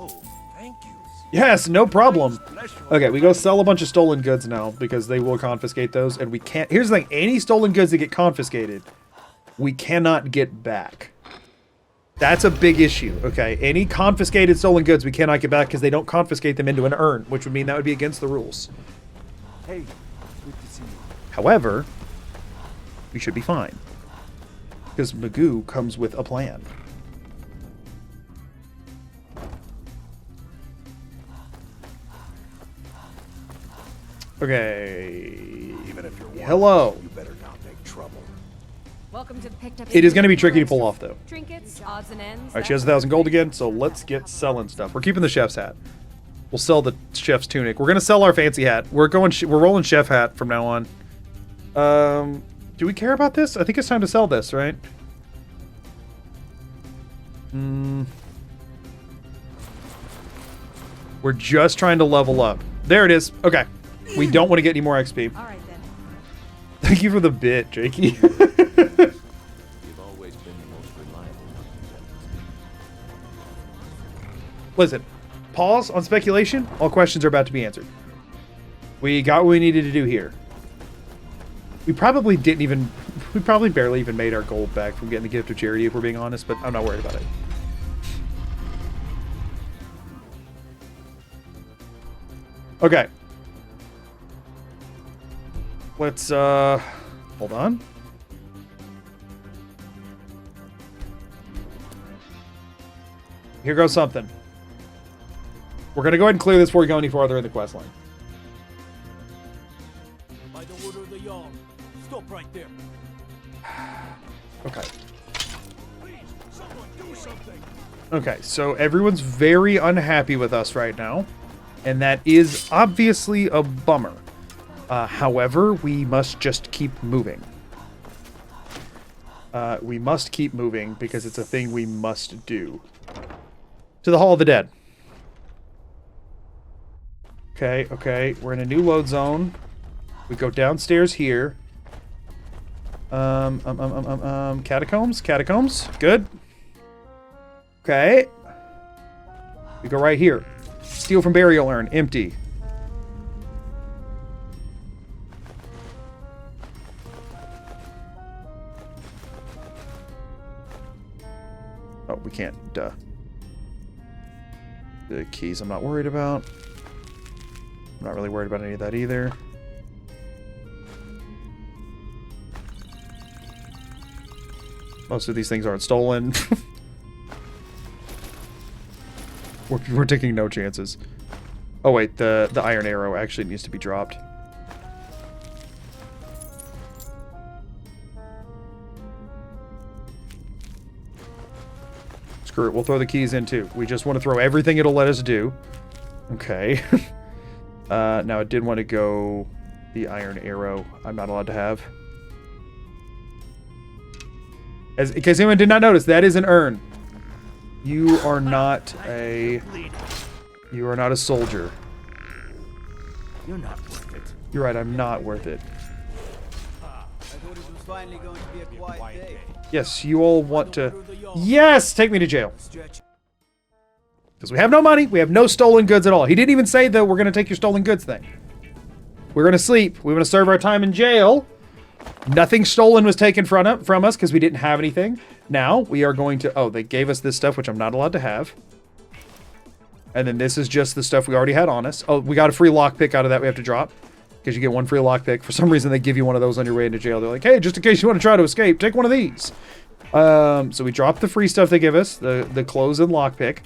Yes, no problem. Okay, we go sell a bunch of stolen goods now because they will confiscate those. And we can't... Here's the thing. Any stolen goods that get confiscated, we cannot get back. That's a big issue, okay? Any confiscated stolen goods we cannot get back because they don't confiscate them into an urn, which would mean that would be against the rules. Hey, good to see you. However, we should be fine. Because Magoo comes with a plan. Okay. Even if you're Hello. you better not make trouble. Welcome to the picked up. It is going to be tricky to pull off, though. Trinkets, odds and ends. All right, she has 1,000 gold again, so let's get selling stuff. We're keeping the chef's hat. We'll sell the chef's tunic. We're going to sell our fancy hat. We're rolling chef hat from now on. Do we care about this? I think it's time to sell this, right? We're just trying to level up. There it is. Okay. We don't want to get any more XP. All right then. Thank you for the bit, Jakey. You've always been the most reliable. Listen, pause on speculation. All questions are about to be answered. We got what we needed to do here. We probably didn't even... We probably barely even made our gold back from getting the gift of charity, if we're being honest, but I'm not worried about it. Okay. Let's, hold on. Here goes something. We're going to go ahead and clear this before we go any farther in the quest line. By the order of the Jarl. Stop right there. Okay. Please, someone do something. Okay, so everyone's very unhappy with us right now. And that is obviously a bummer. However, we must just keep moving. We must keep moving because it's a thing we must do. To the Hall of the Dead. Okay, okay. We're in a new load zone. We go downstairs here. Catacombs? Catacombs? Good. Okay. We go right here. Steal from burial urn. Empty. Oh, we can't. Duh. The keys I'm not worried about. I'm not really worried about any of that either. Most of these things aren't stolen. we're taking no chances. Oh wait, the iron arrow actually needs to be dropped. Screw it, we'll throw the keys in too. We just want to throw everything it'll let us do. Okay. Now I did want to go the iron arrow. I'm not allowed to have. In case anyone did not notice, that is an urn. You are not a... You are not a soldier. You're not worth it. You're right, I'm not worth it. I thought it was finally going to be a quiet day. Yes, you all want to... Yes! Take me to jail. Because we have no money, we have no stolen goods at all. He didn't even say that we're going to take your stolen goods thing. We're going to sleep. We want to serve our time in jail. Nothing stolen was taken from us because we didn't have anything. Now, we are going to... Oh, they gave us this stuff, which I'm not allowed to have. And then this is just the stuff we already had on us. Oh, we got a free lockpick out of that we have to drop. Because you get one free lockpick. For some reason, they give you one of those on your way into jail. They're like, hey, just in case you want to try to escape, take one of these. So we dropped the free stuff they give us. The clothes and lockpick.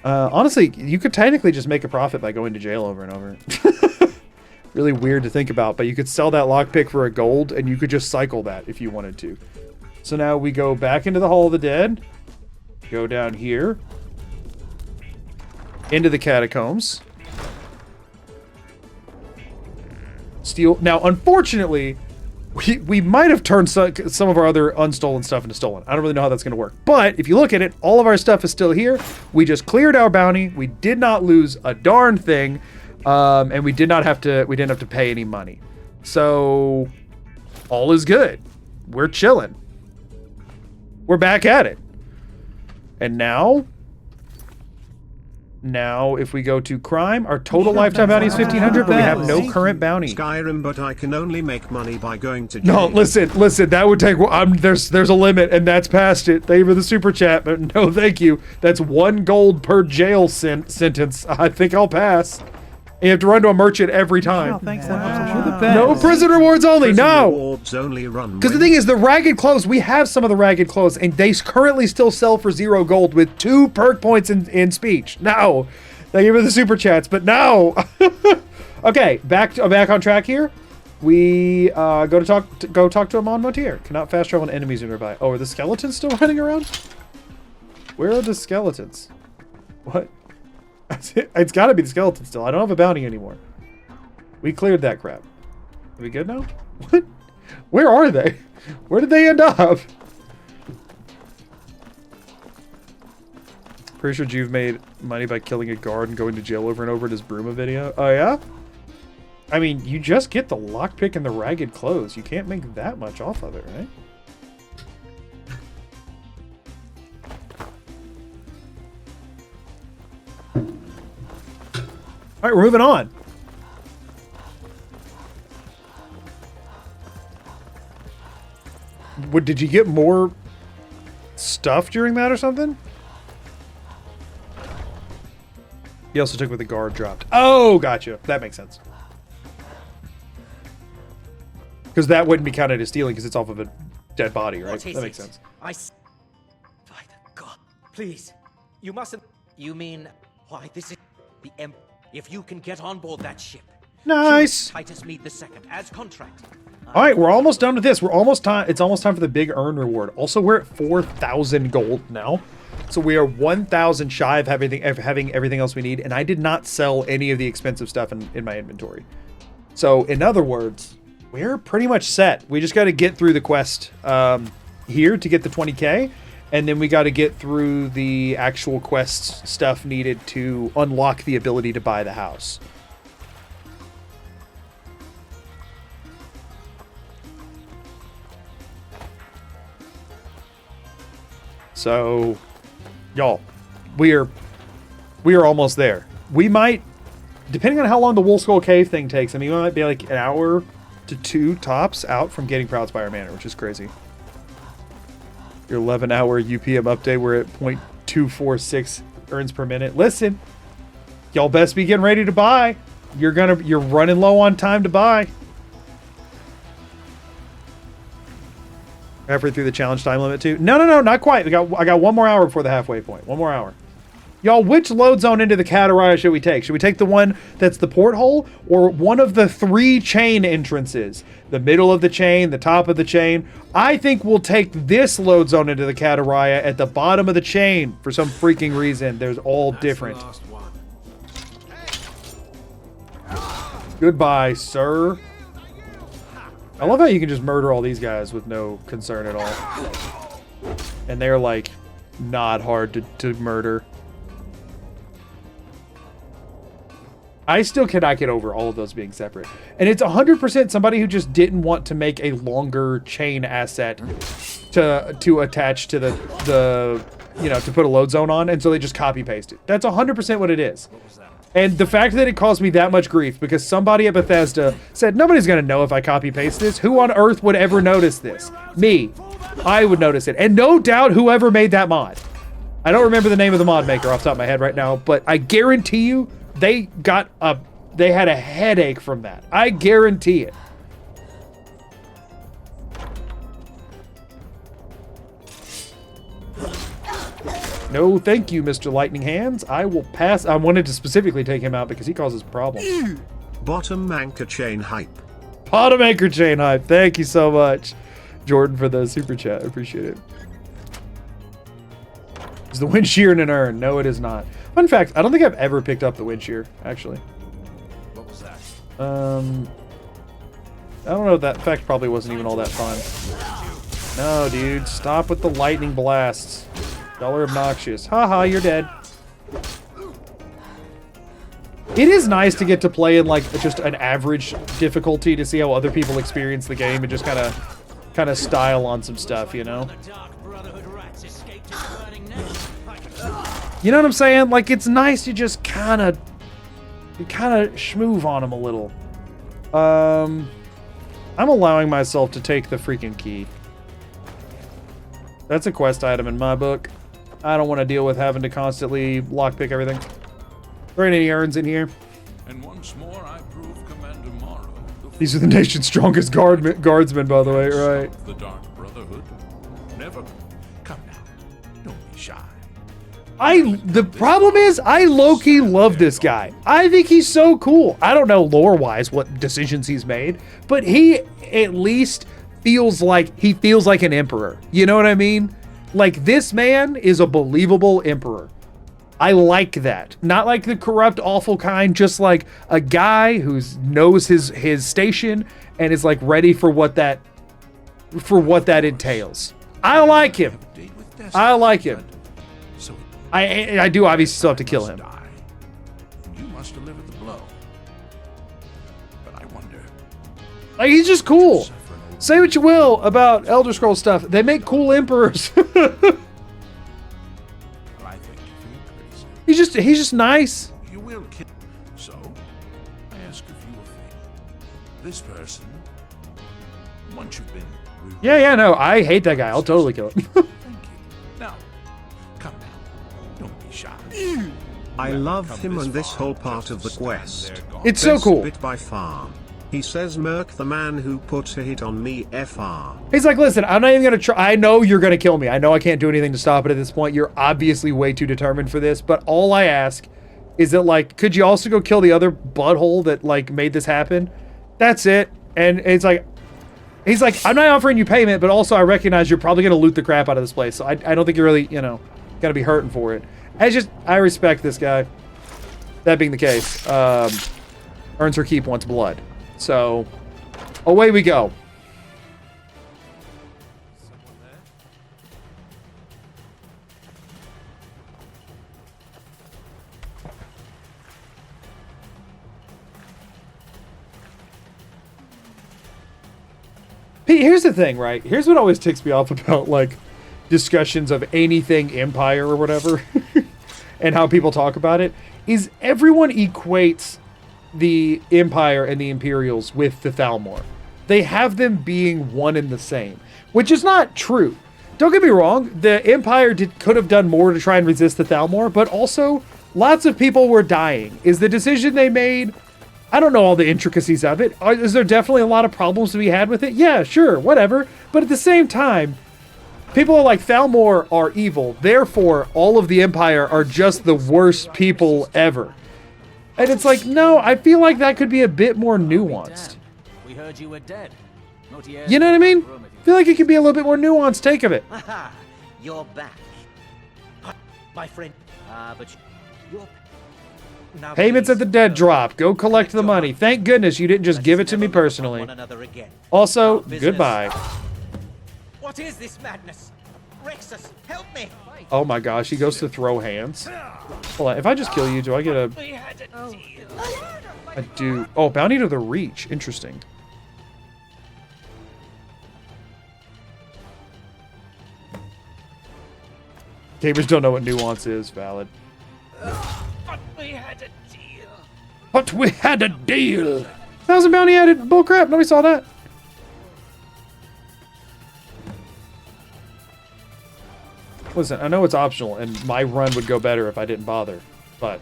Honestly, you could technically just make a profit by going to jail over and over. Really weird to think about, but you could sell that lockpick for a gold, and you could just cycle that if you wanted to. So now we go back into the Hall of the Dead. Go down here. Into the catacombs. Steal. Now, unfortunately, we might have turned some of our other unstolen stuff into stolen. I don't really know how that's going to work. But if you look at it, all of our stuff is still here. We just cleared our bounty. We did not lose a darn thing. And we didn't have to pay any money. So all is good. We're chilling. We're back at it. And now if we go to crime, our total lifetime bounty is 1,500, but we have no current bounty. Skyrim, but I can only make money by going to jail. No, listen, that would take... there's a limit, and that's past it. Thank you for the super chat, but no, thank you. That's 1 gold per jail sentence. I think I'll pass. And you have to run to a merchant every time. Oh, thanks. You're the best. No prison rewards only. Prison no. rewards only run. Because the thing is, the ragged clothes, we have some of the ragged clothes, and they currently still sell for 0 gold with 2 perk points in speech. No. Thank you for the super chats, but no. Okay, back on track here. We go talk to Amon Motier. Cannot fast travel on enemies nearby. Oh, are the skeletons still running around? Where are the skeletons? What? It's got to be the skeleton still. I don't have a bounty anymore. We cleared that crap. Are we good now? What? Where are they? Where did they end up? Pretty sure Juve made money by killing a guard and going to jail over and over in his Bruma video. Oh, yeah? I mean, you just get the lockpick and the ragged clothes. You can't make that much off of it, right? All right, we're moving on. Did you get more stuff during that or something? He also took what the guard dropped. Oh, gotcha. That makes sense. Because that wouldn't be counted as stealing because it's off of a dead body, right? That makes sense. By God, please. You mustn't... You mean... Why, this is... The Emperor... If you can get on board that ship... Nice! Titus Mead II, as contract. Alright, we're almost done with this. We're almost time. It's almost time for the big earn reward. Also, we're at 4,000 gold now. So we are 1,000 shy of having everything else we need. And I did not sell any of the expensive stuff in my inventory. So, in other words, we're pretty much set. We just got to get through the quest. here to get the 20k, and then we got to get through the actual quest stuff needed to unlock the ability to buy the house. So, y'all, we are almost there. We might, depending on how long the Wolf Skull Cave thing takes, I mean, we might be like an hour to 2 tops out from getting Proudspire Manor, which is crazy. Your 11-hour UPM update, we're at 0.246 earns per minute. Listen, y'all best be getting ready to buy. You're running low on time to buy. Halfway through the challenge time limit too? No, not quite. I got 1 more hour before the halfway point. 1 more hour. Y'all, which load zone into the Kataraya should we take? Should we take the one that's the porthole, or one of the 3 chain entrances? The middle of the chain, the top of the chain. I think we'll take this load zone into the Kataraya at the bottom of the chain for some freaking reason. There's all different. Goodbye, sir. I love how you can just murder all these guys with no concern at all. And they're like not hard to murder. I still cannot get over all of those being separate. And it's 100% somebody who just didn't want to make a longer chain asset to attach to the you know, to put a load zone on, and so they just copy paste it. That's 100% what it is. And the fact that it caused me that much grief because somebody at Bethesda said, nobody's going to know if I copy paste this. Who on earth would ever notice this? Me. I would notice it. And no doubt whoever made that mod. I don't remember the name of the mod maker off the top of my head right now, but I guarantee you they had a headache from that. I guarantee it. No, thank you, Mr. Lightning Hands. I will pass. I wanted to specifically take him out because he causes problems. Bottom anchor chain hype. Bottom anchor chain hype. Thank you so much, Jordan, for the super chat. I appreciate it. Is the wind shear in an urn? No, it is not. Fun fact, I don't think I've ever picked up the wind shear, actually. What was that? I don't know. That fact probably wasn't even all that fun. No, dude. Stop with the lightning blasts. Y'all are obnoxious. Haha, you're dead. It is nice to get to play in like just an average difficulty to see how other people experience the game and just kind of style on some stuff, you know? You know what I'm saying? Like, it's nice to just kind of schmoove on them a little. I'm allowing myself to take the freaking key. That's a quest item in my book. I don't want to deal with having to constantly lockpick everything. There ain't any urns in here. And once more, I prove Commander Morrow. These are the nation's strongest guardsmen, by the way, right? The Dark Brotherhood. Never. Come now. Don't be shy. The problem is, I low-key love this guy. I think he's so cool. I don't know lore-wise what decisions he's made, but he at least feels like an emperor. You know what I mean? Like, this man is a believable emperor. I like that. Not like the corrupt, awful kind, just like a guy who knows his station and is like ready for what that entails. I like him. I like him. I do obviously still have to kill him. You must deliver the blow. But I wonder. Like, he's just cool. Say what you will about Elder Scrolls stuff. They make cool emperors. He's just nice. You will kill. So, I ask of you a favor. This person, once you've been. Yeah, no, I hate that guy. I'll totally kill him. Thank you. Now, come now. Don't be shy. I love him and this whole part of the quest. It's so cool. Best bit by far. He says, Merc, the man who put a hit on me, FR. He's like, listen, I'm not even going to try. I know you're going to kill me. I know I can't do anything to stop it at this point. You're obviously way too determined for this. But all I ask is that, like, could you also go kill the other butthole that, like, made this happen? That's it. And it's like, he's like, I'm not offering you payment, but also I recognize you're probably going to loot the crap out of this place. So I don't think you're really, you know, going to be hurting for it. I respect this guy. That being the case, earns her keep wants blood. So, away we go. See, here's the thing, right? Here's what always ticks me off about, like, discussions of anything Empire or whatever, and how people talk about it, is everyone equates the Empire and the Imperials with the Thalmor. They have them being one and the same, which is not true. Don't get me wrong, the Empire could have done more to try and resist the Thalmor, but also lots of people were dying. Is the decision they made... I don't know all the intricacies of it. Is there definitely a lot of problems to be had with it? Yeah, sure, whatever. But at the same time, people are like, Thalmor are evil. Therefore, all of the Empire are just the worst people ever. And it's like, no, I feel like that could be a bit more nuanced. We heard you were dead. You know what I mean? I feel like it could be a little bit more nuanced take of it. Haha, you're back. My friend. But you're... Now Payments at the dead drop. Go collect the money. Thank goodness you didn't just give it to me personally. Also, goodbye. What is this madness? Rexus, help me! Oh my gosh, he goes to throw hands. Hold on, if I just kill you, do I get a... I do. Oh, bounty to the reach. Interesting. Gamers don't know what nuance is. Valid. But we had a deal. But we had a deal. 1,000 bounty added. Bullcrap. Nobody saw that. Listen, I know it's optional, and my run would go better if I didn't bother. But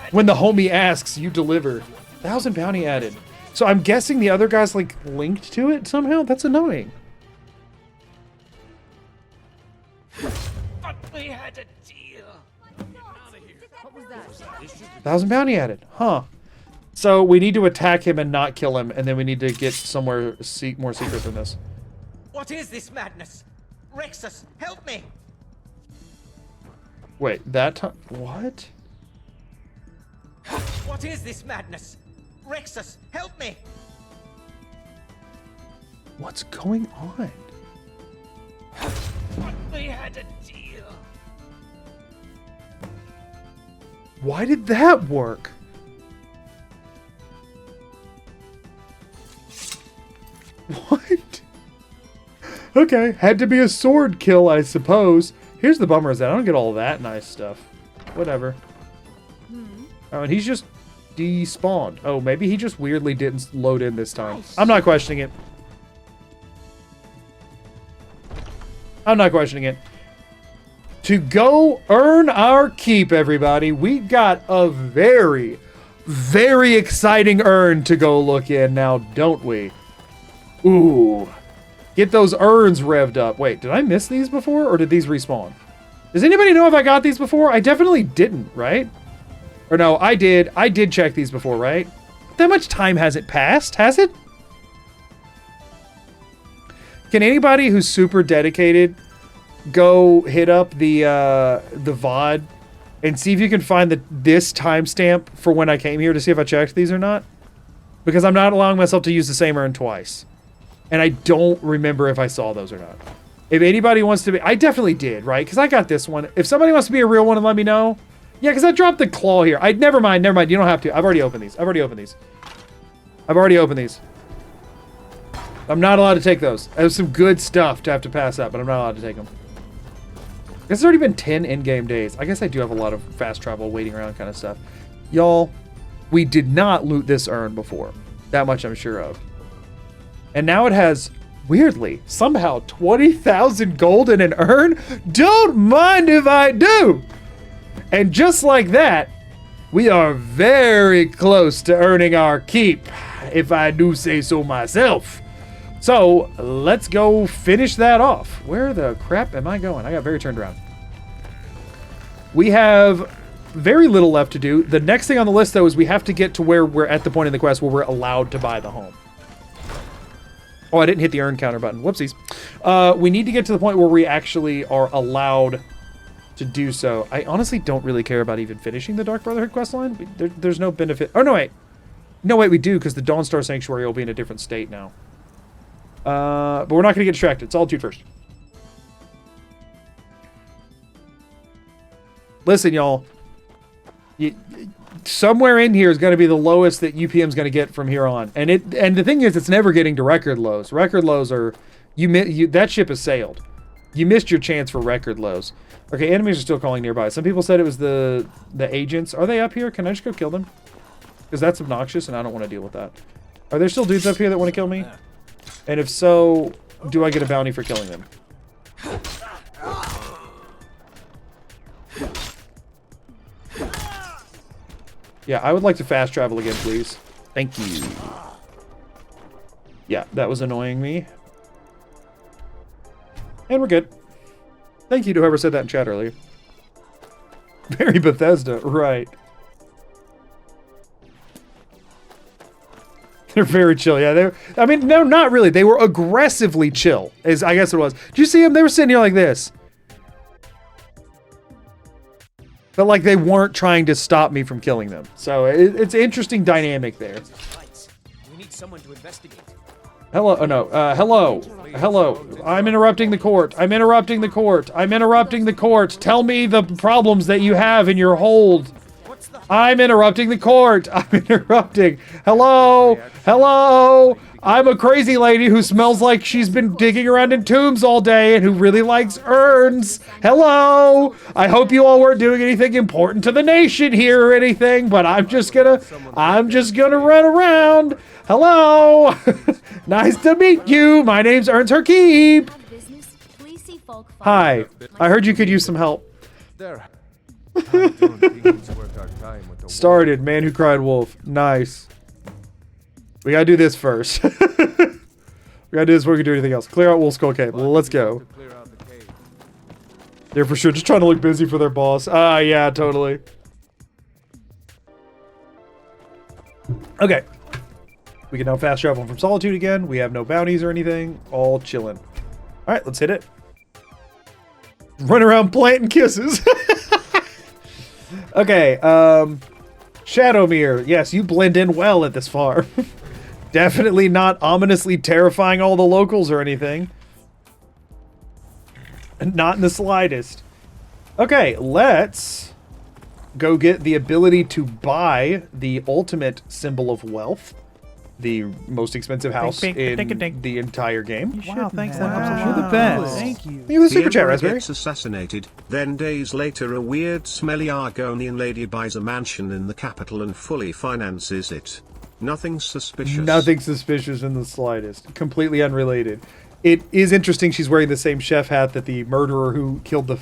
when the homie asks, you deliver. 1,000 bounty added. So I'm guessing the other guy's like linked to it somehow. That's annoying. But we had a deal. 1,000 bounty added. Huh. So we need to attack him and not kill him, and then we need to get somewhere more secret than this. What is this madness? Rexus, help me! Wait, that time? What? What is this madness? Rexus, help me! What's going on? But we had a deal. Why did that work? What? Okay, had to be a sword kill, I suppose. Here's the bummer is that I don't get all that nice stuff. Whatever. Oh, and he's just despawned. Oh, maybe he just weirdly didn't load in this time. I'm not questioning it. I'm not questioning it. To go earn our keep, everybody, we got a very, very exciting urn to go look in now, don't we? Ooh. Get those urns revved up. Wait, did I miss these before, or did these respawn? Does anybody know if I got these before? I definitely didn't, right? Or no, I did. I did check these before, right? That much time hasn't passed, has it? Can anybody who's super dedicated go hit up the VOD and see if you can find this timestamp for when I came here to see if I checked these or not? Because I'm not allowing myself to use the same urn twice. And I don't remember if I saw those or not. If anybody wants to be... I definitely did, right? Because I got this one. If somebody wants to be a real one and let me know... Yeah, because I dropped the claw here. Never mind. You don't have to. I've already opened these. I've already opened these. I'm not allowed to take those. I have some good stuff to have to pass up, but I'm not allowed to take them. It's already been 10 in-game days. I guess I do have a lot of fast travel, waiting around kind of stuff. Y'all, we did not loot this urn before. That much I'm sure of. And now it has, weirdly, somehow 20,000 gold in an urn? Don't mind if I do! And just like that, we are very close to earning our keep, if I do say so myself. So, let's go finish that off. Where the crap am I going? I got very turned around. We have very little left to do. The next thing on the list, though, is we have to get to where we're at the point in the quest where we're allowed to buy the home. Oh, I didn't hit the earn counter button. Whoopsies. We need to get to the point where we actually are allowed to do so. I honestly don't really care about even finishing the Dark Brotherhood questline. There's no benefit. Oh, no, wait. No, wait, we do, because the Dawnstar Sanctuary will be in a different state now. But we're not going to get distracted. Solitude first. Listen, y'all. somewhere in here is going to be the lowest that UPM's going to get from here on. And the thing is, it's never getting to record lows. Record lows are that ship has sailed. You missed your chance for record lows. Okay, enemies are still calling nearby. Some people said it was the agents. Are they up here? Can I just go kill them? Because that's obnoxious, and I don't want to deal with that. Are there still dudes up here that want to kill me? And if so, do I get a bounty for killing them? Yeah, I would like to fast travel again, please. Thank you. Yeah, that was annoying me. And we're good. Thank you to whoever said that in chat earlier. Very Bethesda, right. They're very chill. Yeah, I mean, no, not really. They were aggressively chill, is I guess it was. Did you see them? They were sitting here like this. But like they weren't trying to stop me from killing them. So it's an interesting dynamic there. We need someone to investigate. Hello, oh no, hello. I'm interrupting the court. I'm interrupting the court. I'm interrupting the court. Tell me the problems that you have in your hold. I'm interrupting the court. I'm interrupting. Hello, hello. I'm a crazy lady who smells like she's been digging around in tombs all day and who really likes urns. Hello. I hope you all weren't doing anything important to the nation here or anything, but I'm just gonna run around. Hello. Nice to meet you. My name's Earns Her Keep. Hi. I heard you could use some help. Started. Man Who Cried Wolf. Nice. We gotta do this first. We gotta do this before we can do anything else. Clear out Wolf Skull Cave. Let's go. They're for sure just trying to look busy for their boss. Yeah, totally. Okay. We can now fast travel from Solitude again. We have no bounties or anything. All chilling. Alright, let's hit it. Run around planting kisses. Okay, Shadowmere. Yes, you blend in well at this farm. Definitely not ominously terrifying all the locals or anything. Not in the slightest. Okay, let's go get the ability to buy the ultimate symbol of wealth. The most expensive house in the entire game. Wow, thanks. That helps. You're the best. Thank you. Thank you for the super chat, Raspberry. Gets assassinated. Then days later, a weird, smelly Argonian lady buys a mansion in the capital and fully finances it. Nothing suspicious. Nothing suspicious in the slightest. Completely unrelated. It is interesting she's wearing the same chef hat that the murderer who killed the...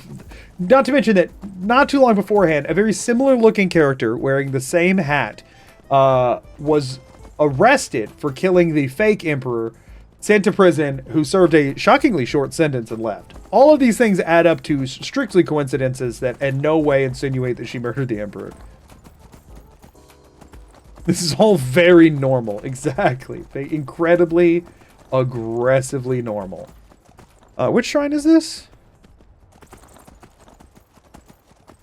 Not to mention that not too long beforehand, a very similar looking character wearing the same hat was arrested for killing the fake emperor, sent to prison, who served a shockingly short sentence and left. All of these things add up to strictly coincidences that in no way insinuate that she murdered the emperor. This is all very normal. Exactly. Incredibly, aggressively normal. Which shrine is this?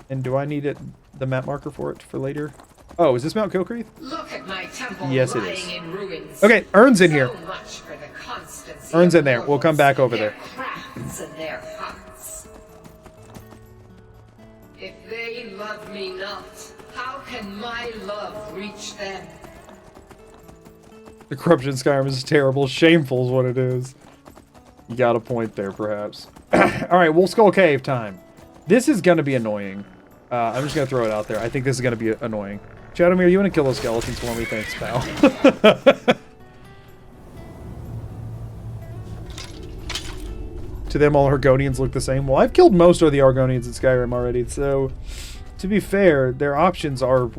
And do I need the map marker for it for later? Oh, is this Mount Kilcreath? Look at my temple. Yes, it is. In ruins. Okay, Urn's in here. So much for the constancy Urn's of in there. We'll come back over there. crafts and their hearts. If they love me not, how can my love reach them? The corruption in Skyrim is terrible. Shameful is what it is. You got a point there, perhaps. Alright, Wolf Skull Cave time. This is going to be annoying. I'm just going to throw it out there. I think this is going to be annoying. Shadowmere, you want to kill those skeletons for me? Thanks, pal. To them, all Argonians look the same. Well, I've killed most of the Argonians in Skyrim already, so... To be fair, their options are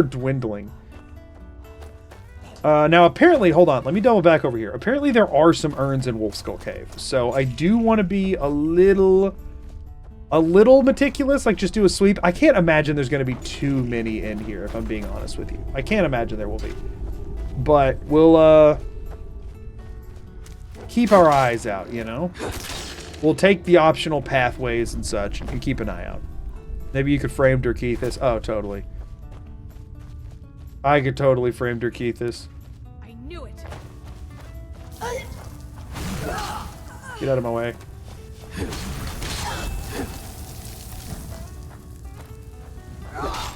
dwindling. Now, apparently, hold on, let me double back over here. Apparently, there are some urns in Wolf Skull Cave, so I do want to be a little meticulous, like just do a sweep. I can't imagine there's going to be too many in here, if I'm being honest with you. I can't imagine there will be. But we'll, keep our eyes out, you know? We'll take the optional pathways and such and keep an eye out. Maybe you could frame Durkeithis. Oh, totally. I could totally frame Durkeithis. I knew it. Get out of my way.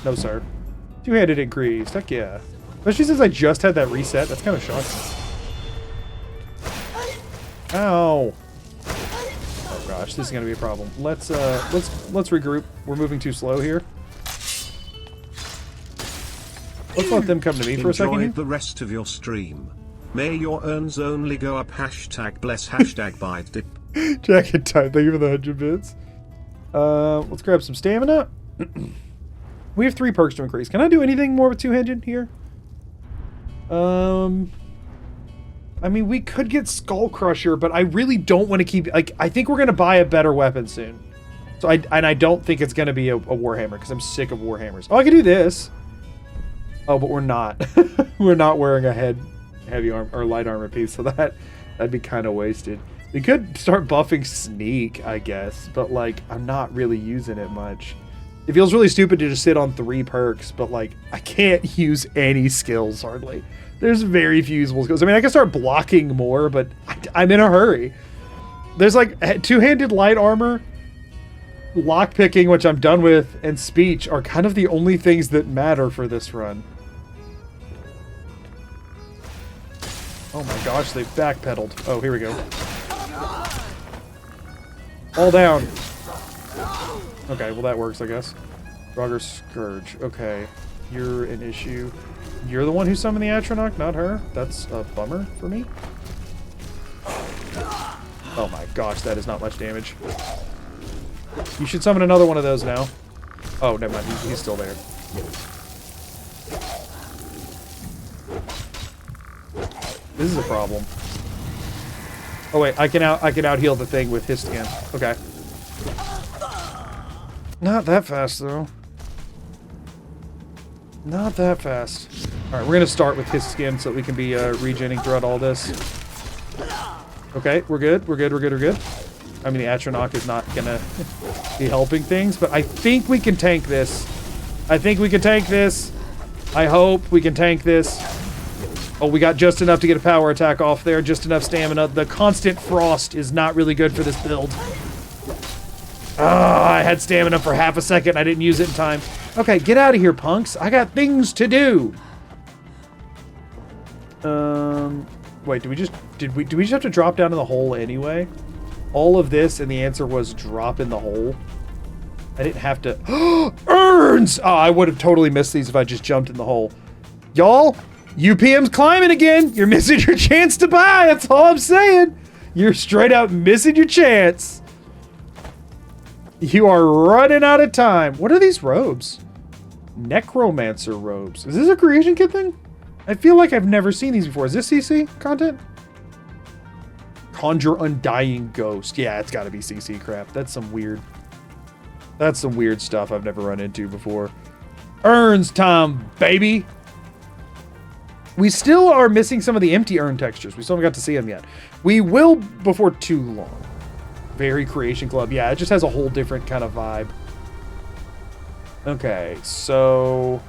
No, sir. Two-handed increased. Heck yeah. Especially since I just had that reset. That's kind of shocking. Ow. Oh gosh, this is gonna be a problem. Let's regroup. We're moving too slow here. Let's let them come to me for a second. Enjoy Here. the rest of your stream. May your earns only go up. Hashtag bless. Hashtag bite dip. Jacket time. Thank you for the 100 bits. Let's grab some stamina. We have 3 perks to increase. Can I do anything more with two-handed here? I mean, we could get Skull Crusher, but I really don't want to keep... Like, I think we're going to buy a better weapon soon. So I don't think it's going to be a Warhammer, because I'm sick of Warhammers. Oh, I can do this. Oh, but we're not. We're not wearing a heavy arm or light armor piece, so that'd be kind of wasted. We could start buffing Sneak, I guess, but, like, I'm not really using it much. It feels really stupid to just sit on 3 perks, but, like, I can't use any skills, hardly. There's very few usable skills. I mean, I can start blocking more, but I'm in a hurry. There's, like, two-handed light armor, lockpicking, which I'm done with, and speech are kind of the only things that matter for this run. Oh my gosh, they backpedaled. Oh, here we go. All down. Okay, well that works, I guess. Rogger Scourge. Okay, you're an issue. You're the one who summoned the Atronach, not her? That's a bummer for me. Oh my gosh, that is not much damage. You should summon another one of those now. Oh, never mind, he's still there. This is a problem. Oh wait, I can out heal the thing with his skin. Okay. Not that fast though. Not that fast. All right, we're gonna start with his skin so that we can be regenning throughout all this. Okay, we're good. We're good. We're good. We're good. I mean, the Atronach is not gonna be helping things, but I think we can tank this. I think we can tank this. I hope we can tank this. Oh, we got just enough to get a power attack off there. Just enough stamina. The constant frost is not really good for this build. I had stamina for half a second. I didn't use it in time. Okay, get out of here, punks. I got things to do. Wait, do we just have to drop down in the hole anyway? All of this, and the answer was drop in the hole. I didn't have to. Urns! Oh, I would have totally missed these if I just jumped in the hole. Y'all, UPM's climbing again. You're missing your chance to buy. That's all I'm saying. You're straight up missing your chance. You are running out of time. What are these robes? Necromancer robes. Is this a creation kit thing? I feel like I've never seen these before. Is this CC content? Conjure Undying Ghost. Yeah, it's got to be CC crap. That's some weird stuff I've never run into before. Urns time, baby. We still are missing some of the empty urn textures. We still haven't got to see them yet. We will before too long. Very Creation Club. Yeah, it just has a whole different kind of vibe. Okay, so...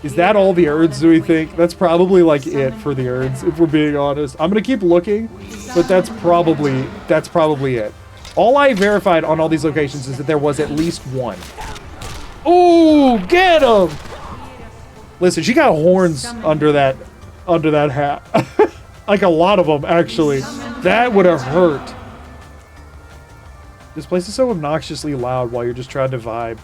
Is that all the urns, do we think? That's probably, like, it for the urns, if we're being honest. I'm gonna keep looking, but that's probably it. All I verified on all these locations is that there was at least one. Ooh, get him! Listen, she got horns under that hat. Like a lot of them, actually. That would have hurt. This place is so obnoxiously loud while you're just trying to vibe.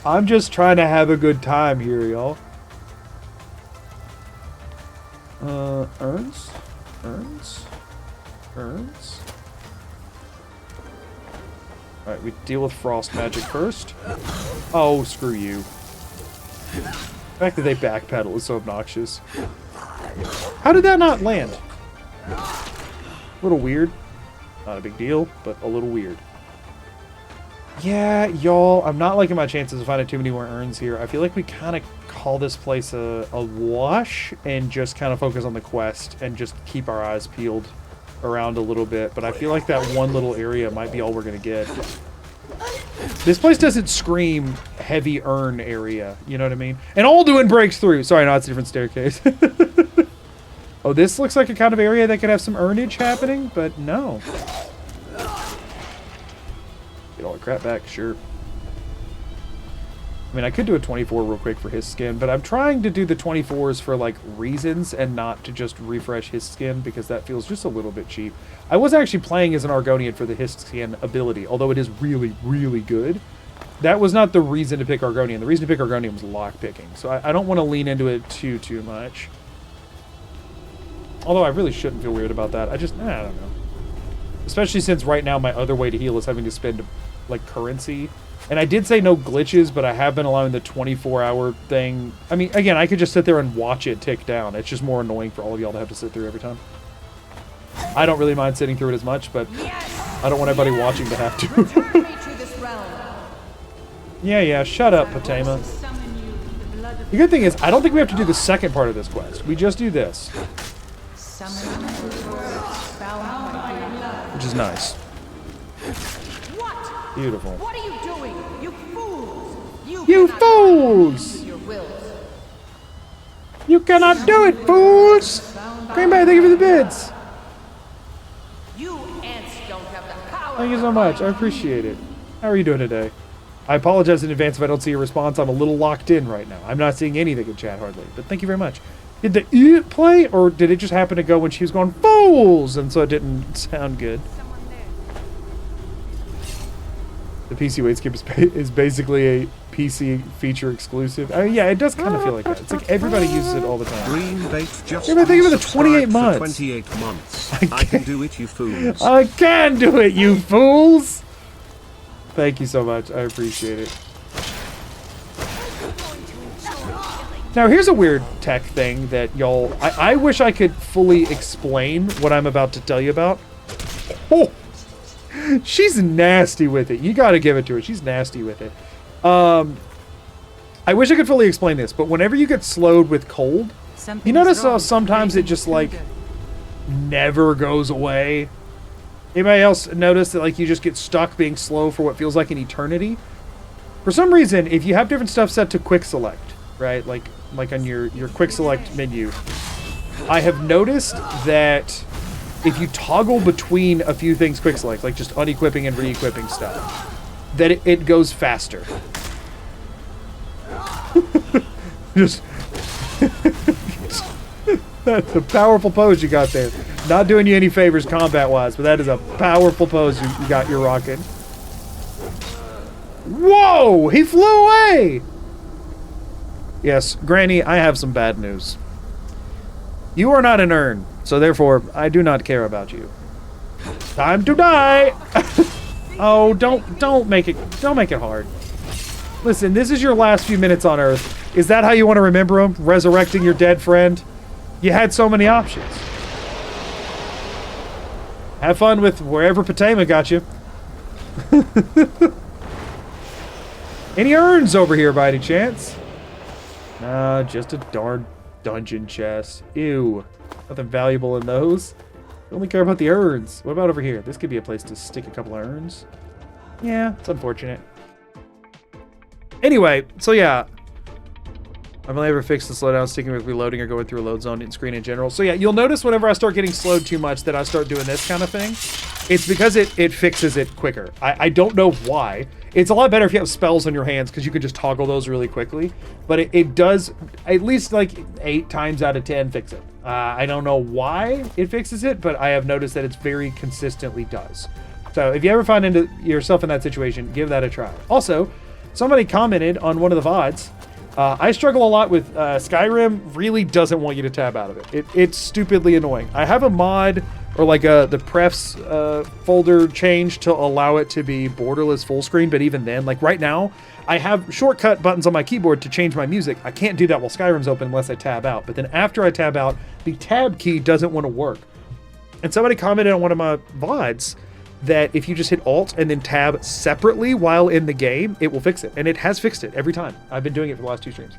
I'm just trying to have a good time here, y'all. Urns? Urns? Urns? Alright, we deal with frost magic first. Oh, screw you. The fact that they backpedal is so obnoxious. How did that not land? A little weird. Not a big deal, but a little weird. Yeah, y'all, I'm not liking my chances of finding too many more urns here. I feel like we kind of call this place a wash and just kind of focus on the quest and just keep our eyes peeled around a little bit. But I feel like that one little area might be all we're going to get. This place doesn't scream heavy urn area, you know what I mean? And Alduin breaks through. Sorry, no, it's a different staircase. Oh, this looks like a kind of area that could have some earnage happening, but no. Get all the crap back, sure. I mean, I could do a 24 real quick for his skin, but I'm trying to do the 24s for, like, reasons and not to just refresh his skin because that feels just a little bit cheap. I was actually playing as an Argonian for the his skin ability, although it is really, really good. That was not the reason to pick Argonian. The reason to pick Argonian was lockpicking, so I don't want to lean into it too much. Although I really shouldn't feel weird about that. I don't know. Especially since right now my other way to heal is having to spend, like, currency. And I did say no glitches, but I have been allowing the 24-hour thing. I mean, again, I could just sit there and watch it tick down. It's just more annoying for all of y'all to have to sit through every time. I don't really mind sitting through it as much, but I don't want everybody watching to have to. Yeah, shut up, Potema. The good thing is, I don't think we have to do the second part of this quest. We just do this. Which is nice. Beautiful. What are you doing? You fools! You fools! You cannot do it, fools! Greenberry, thank you for the bids. You ants don't have the power. Thank you so much. I appreciate it. How are you doing today? I apologize in advance if I don't see a response. I'm a little locked in right now. I'm not seeing anything in chat hardly, but thank you very much. Did the E play, or did it just happen to go when she was going, fools, and so it didn't sound good? The PC weight skip is basically a PC feature exclusive. I mean, yeah, it does kind of feel like that. It's like everybody uses it all the time. Green Bait just thank you for the 28 months. 28 months. I can do it, you fools. I can do it, you fools! Thank you so much. I appreciate it. Now, here's a weird tech thing that y'all... I wish I could fully explain what I'm about to tell you about. Oh! She's nasty with it. You gotta give it to her. She's nasty with it. I wish I could fully explain this, but whenever you get slowed with cold, you notice how sometimes it just, like, never goes away? Anybody else notice that, like, you just get stuck being slow for what feels like an eternity? For some reason, if you have different stuff set to quick select, right, like on your quick select menu, I have noticed that if you toggle between a few things quick select, like just unequipping and re-equipping stuff, that it goes faster. Just that's a powerful pose you got there. Not doing you any favors combat-wise, but that is a powerful pose you're rocking. Whoa! He flew away! Yes, Granny, I have some bad news. You are not an urn, so therefore, I do not care about you. Time to die! Oh, don't make it hard. Listen, this is your last few minutes on Earth. Is that how you want to remember them? Resurrecting your dead friend? You had so many options. Have fun with wherever Potema got you. Any urns over here by any chance? Nah, just a darn dungeon chest. Ew. Nothing valuable in those. I only care about the urns. What about over here? This could be a place to stick a couple of urns. Yeah, it's unfortunate. Anyway, so yeah. I've only ever fixed the slowdown sticking with reloading or going through a load zone in screen in general. So yeah, you'll notice whenever I start getting slowed too much that I start doing this kind of thing. It's because it fixes it quicker. I don't know why. It's a lot better if you have spells on your hands because you can just toggle those really quickly. But it does at least like 8 times out of 10 fix it. I don't know why it fixes it, but I have noticed that it's very consistently does. So if you ever find yourself in that situation, give that a try. Also, somebody commented on one of the VODs. I struggle a lot with Skyrim. Really doesn't want you to tab out of it. It's stupidly annoying. I have a mod or like the prefs folder change to allow it to be borderless full screen, but even then, like right now, I have shortcut buttons on my keyboard to change my music. I can't do that while Skyrim's open unless I tab out. But then after I tab out, the tab key doesn't want to work. And somebody commented on one of my VODs that if you just hit Alt and then tab separately while in the game, it will fix it. And it has fixed it every time. I've been doing it for the last 2 streams.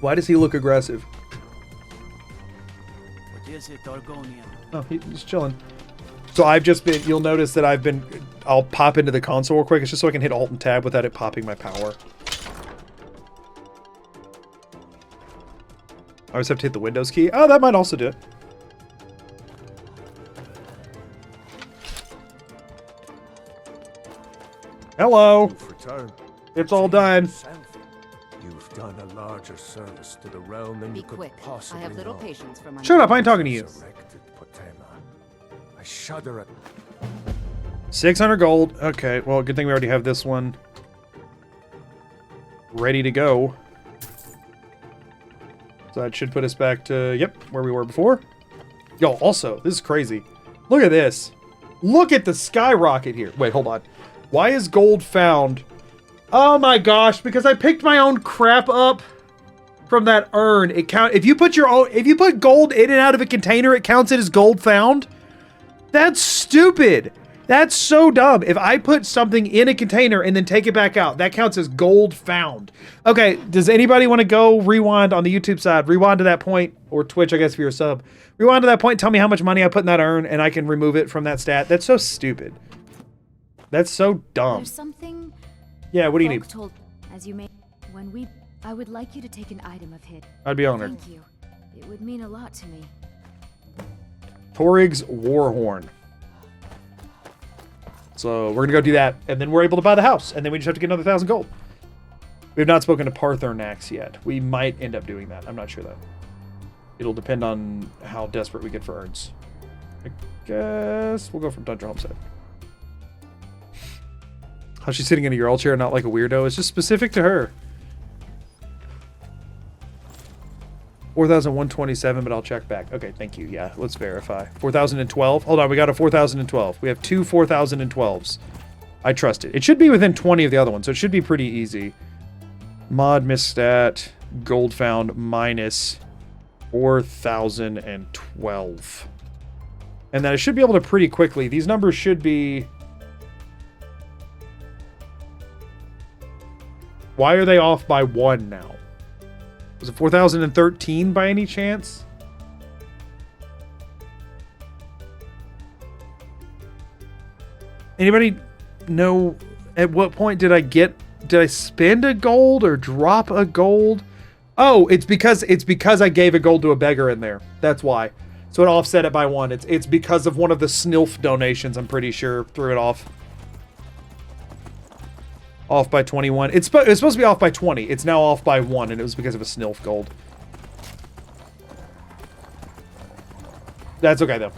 Why does he look aggressive? What is it, Argonian? Oh, he's chilling. So I've just been, you'll notice that I'll pop into the console real quick. It's just so I can hit Alt and tab without it popping my power. I always have to hit the Windows key. Oh, that might also do it. Hello. return. It's all done. You've done a larger service to the realm than you could possibly I have little know. patience for my. Shut up, I ain't talking to you. I shudder at 600 gold. Okay, well, good thing we already have this one ready to go. So that should put us back to, yep, where we were before. Yo, also, this is crazy. Look at this. Look at the skyrocket here. Wait, hold on. Why is gold found? Oh my gosh, because I picked my own crap up from that urn. It count if you put gold in and out of a container, it counts it as gold found. That's stupid. That's so dumb. If I put something in a container and then take it back out, that counts as gold found. Okay, does anybody want to go rewind on the YouTube side? Rewind to that point, or Twitch, I guess, if you're a sub. Rewind to that point, tell me how much money I put in that urn, and I can remove it from that stat. That's so stupid. That's so dumb. There's something... Yeah, what do you need? Told, as you may... When I would like you to take an item of his. I'd be honored. Thank you. It would mean a lot to me. Torig's Warhorn. So we're gonna go do that, and then we're able to buy the house, and then we just have to get another 1,000 gold. We have not spoken to Parthurnax yet. We might end up doing that. I'm not sure though. It'll depend on how desperate we get for urns. I guess we'll go from Tundra Homestead. How she's sitting in a girl chair, not like a weirdo. It's just specific to her. 4,127, but I'll check back. Okay, thank you. Yeah, let's verify. 4,012. Hold on, we got a 4,012. We have two 4,012s. I trust it. It should be within 20 of the other ones, so it should be pretty easy. Mod misstat, gold found minus 4,012. And then I should be able to pretty quickly. These numbers should be... Why are they off by 1 now? Was it 4,013 by any chance? Anybody know at what point did I spend a gold or drop a gold? Oh, it's because I gave a gold to a beggar in there. That's why. So it offset it by 1. It's because of one of the snilf donations, I'm pretty sure, threw it off. Off by 21. It's supposed to be off by 20. It's now off by 1, and it was because of a snilf gold. That's okay, though.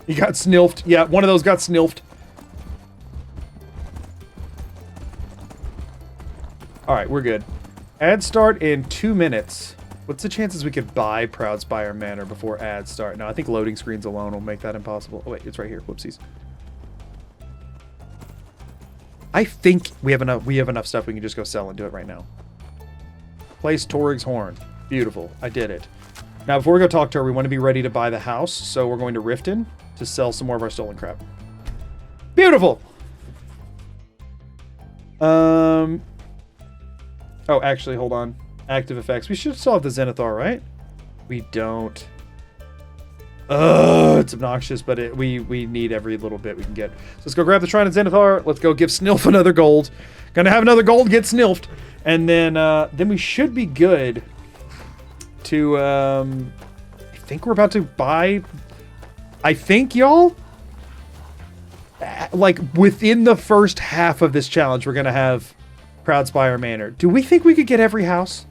He got snilfed. Yeah, one of those got snilfed. Alright, we're good. Ad start in 2 minutes. What's the chances we could buy Proudspire Manor before ads start? No, I think loading screens alone will make that impossible. Oh, wait, it's right here. Whoopsies. I think we have enough stuff we can just go sell and do it right now. Place Torig's Horn. Beautiful. I did it. Now, before we go talk to her, we want to be ready to buy the house, so we're going to Riften to sell some more of our stolen crap. Beautiful! Oh, actually, hold on. Active effects. We should still have the Zenithar, right? We don't. It's obnoxious, but we need every little bit we can get. So let's go grab the Shrine of Zenithar. Let's go give Snilf another gold. Gonna have another gold get Snilfed. And then we should be good to, I think we're about to buy, I think, y'all, like, within the first half of this challenge, we're gonna have Proudspire Manor. Do we think we could get every house?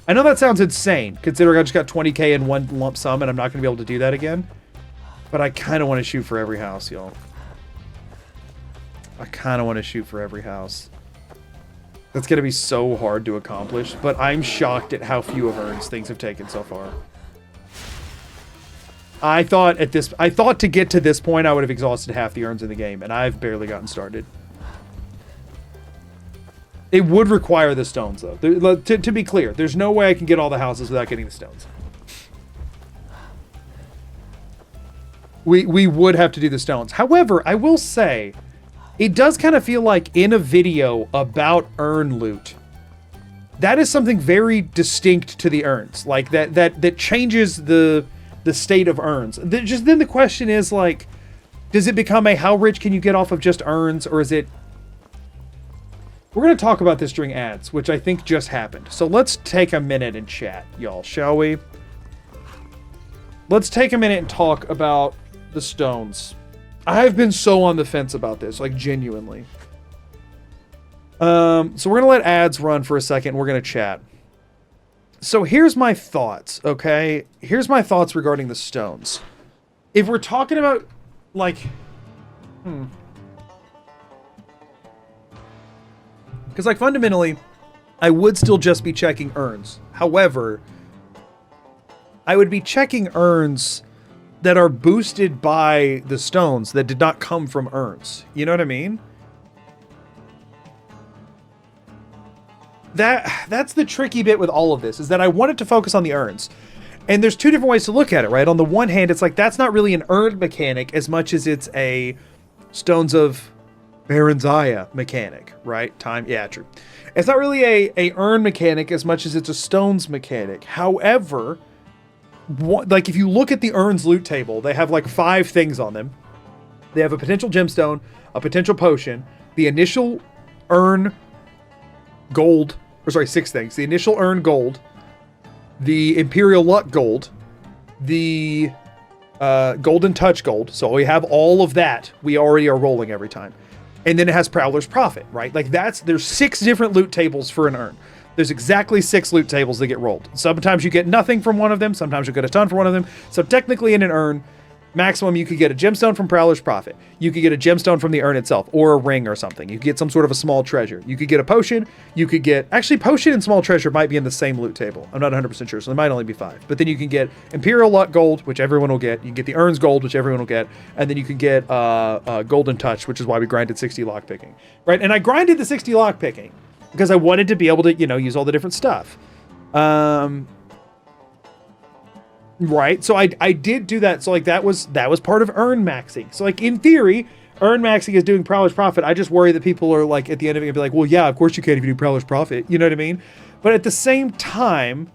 I know that sounds insane, considering I just got 20k in one lump sum, and I'm not going to be able to do that again. But I kind of want to shoot for every house, y'all. I kind of want to shoot for every house. That's going to be so hard to accomplish, but I'm shocked at how few of urns things have taken so far. I thought to get to this point, I would have exhausted half the urns in the game, and I've barely gotten started. It would require the stones, though. To be clear, there's no way I can get all the houses without getting the stones. We would have to do the stones. However, I will say, it does kind of feel like in a video about urn loot, that is something very distinct to the urns. Like, that changes the state of urns. Then the question is, like, does it become a how rich can you get off of just urns, or is it... We're going to talk about this during ads, which I think just happened. So let's take a minute and chat, y'all, shall we? Let's take a minute and talk about the stones. I've been so on the fence about this, like genuinely. So we're gonna let ads run for a second. We're gonna chat. So here's my thoughts, okay? Here's my thoughts regarding the stones. If we're talking about, like, because, like, fundamentally, I would still just be checking urns. However, I would be checking urns that are boosted by the stones that did not come from urns. You know what I mean? That's the tricky bit with all of this, is that I wanted to focus on the urns. And there's two different ways to look at it, right? On the one hand, it's like, that's not really an urn mechanic as much as it's a Stones of Baronzaya mechanic, right? Yeah, true. It's not really a urn mechanic as much as it's a stones mechanic. However, like, if you look at the urns loot table, they have like 5 things on them. They have a potential gemstone, a potential potion, the initial urn gold, or sorry, 6 things. The initial urn gold, the Imperial Luck gold, the Golden Touch gold. So we have all of that. We already are rolling every time. And then it has Prowler's Profit, right? Like, there's 6 different loot tables for an urn. There's exactly 6 loot tables that get rolled. Sometimes you get nothing from one of them. Sometimes you get a ton from one of them. So technically in an urn, maximum you could get a gemstone from Prowler's Profit. You could get a gemstone from the urn itself, or a ring or something. You could get some sort of a small treasure. You could get a potion. You could get... Actually, potion and small treasure might be in the same loot table. I'm not 100% sure, so there might only be 5. But then you can get Imperial Luck gold, which everyone will get. You can get the urns gold, which everyone will get. And then you can get Golden Touch, which is why we grinded 60 lockpicking. Right? And I grinded the 60 lockpicking because I wanted to be able to, use all the different stuff. Right, so I did do that. So, like, that was part of urn maxing. So, like, in theory, urn maxing is doing Prowler's Profit. I just worry that people are, like, at the end of it, gonna be like, well, yeah, of course you can if you do Prowler's Profit. You know what I mean? But at the same time,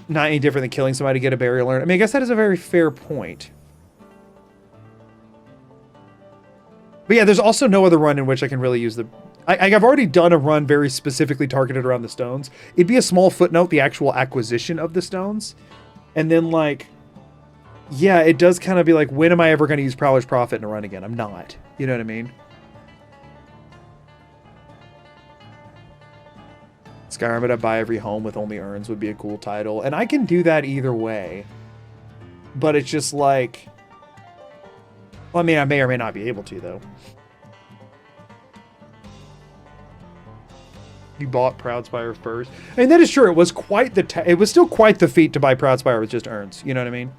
not any different than killing somebody to get a burial urn. I mean, I guess that is a very fair point. But yeah, there's also no other run in which I can really use the... I've already done a run very specifically targeted around the stones. It'd be a small footnote, the actual acquisition of the stones. And then, like, yeah, it does kind of be like, when am I ever going to use Prowler's Profit in a run again? I'm not. You know what I mean? Skyrim, but I buy every home with only urns would be a cool title. And I can do that either way. But it's just like... Well, I mean, I may or may not be able to, though. You bought Proudspire first. I mean, that is true. It was quite it was still quite the feat to buy Proudspire with just urns. You know what I mean?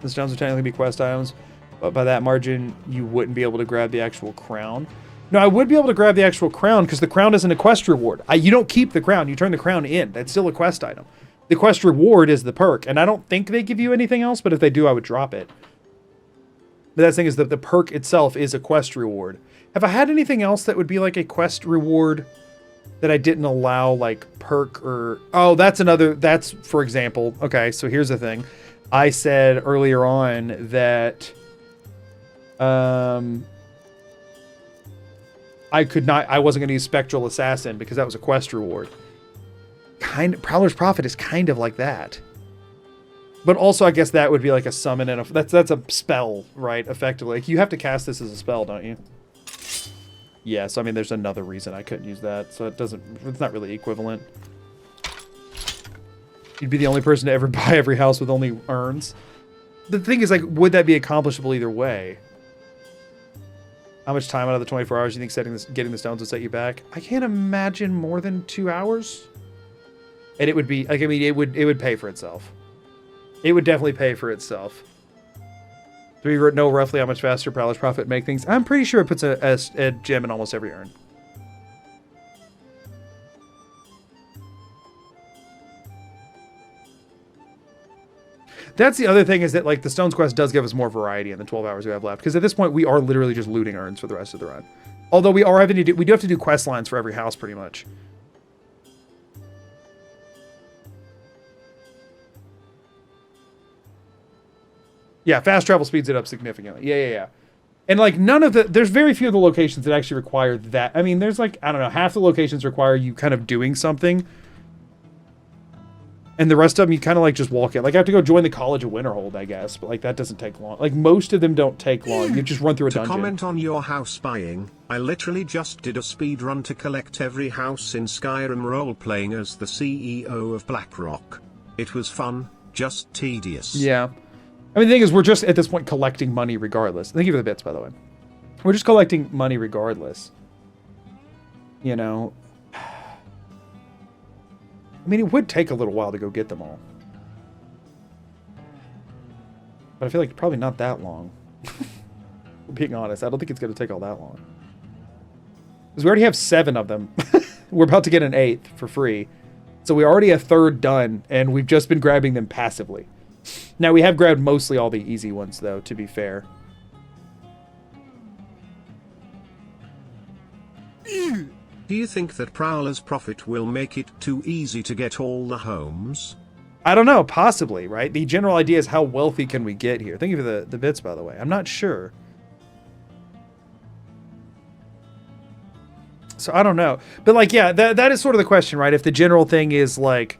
The stones would technically be quest items, but by that margin, you wouldn't be able to grab the actual crown. No, I would be able to grab the actual crown because the crown isn't a quest reward. You don't keep the crown. You turn the crown in. That's still a quest item. The quest reward is the perk, and I don't think they give you anything else, but if they do, I would drop it. But that's the thing is that the perk itself is a quest reward. Have I had anything else that would be like a quest reward that I didn't allow, like perk or... Oh, that's for example, okay, so here's the thing. I said earlier on that I wasn't going to use Spectral Assassin because that was a quest reward. Prowler's Profit is kind of like that. But also, I guess that would be like a summon and that's a spell, right? Effectively. Like, you have to cast this as a spell, don't you? Yeah, so I mean, there's another reason I couldn't use that. So it's not really equivalent. You'd be the only person to ever buy every house with only urns. The thing is, like, would that be accomplishable either way? How much time out of the 24 hours do you think getting the stones would set you back? I can't imagine more than 2 hours. And it would be, like, I mean, it would pay for itself. It would definitely pay for itself. Do we know roughly how much faster Prowler's Profit make things? I'm pretty sure it puts a gem in almost every urn. That's the other thing, is that, like, the Stones quest does give us more variety in the 12 hours we have left. Because at this point, we are literally just looting urns for the rest of the run. Although we do have to do quest lines for every house, pretty much. Yeah, fast travel speeds it up significantly. Yeah. And like none of there's very few of the locations that actually require that. I mean, there's like, I don't know, half the locations require you kind of doing something. And the rest of them, you kind of like just walk in. Like I have to go join the College of Winterhold, I guess. But like that doesn't take long. Like most of them don't take long. You just run through a dungeon. To comment on your house buying, I literally just did a speed run to collect every house in Skyrim role-playing as the CEO of BlackRock. It was fun, just tedious. Yeah. I mean, the thing is, we're just at this point collecting money regardless. Thank you for the bits, by the way. We're just collecting money regardless. You know? I mean, it would take a little while to go get them all. But I feel like probably not that long. Being honest, I don't think it's going to take all that long. Because we already have 7 of them. We're about to get an 8th for free. So we already have a 3rd done, and we've just been grabbing them passively. Now, we have grabbed mostly all the easy ones, though, to be fair. Do you think that Prowler's Prophet will make it too easy to get all the homes? I don't know, possibly, right? The general idea is how wealthy can we get here? Thank you for the bits, by the way. I'm not sure. So I don't know. But like, yeah, that is sort of the question, right? If the general thing is like,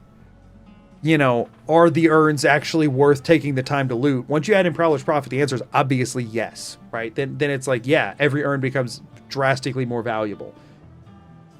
you know, are the urns actually worth taking the time to loot? Once you add in Prowler's Prophet, the answer is obviously yes, right? Then it's like, yeah, every urn becomes drastically more valuable.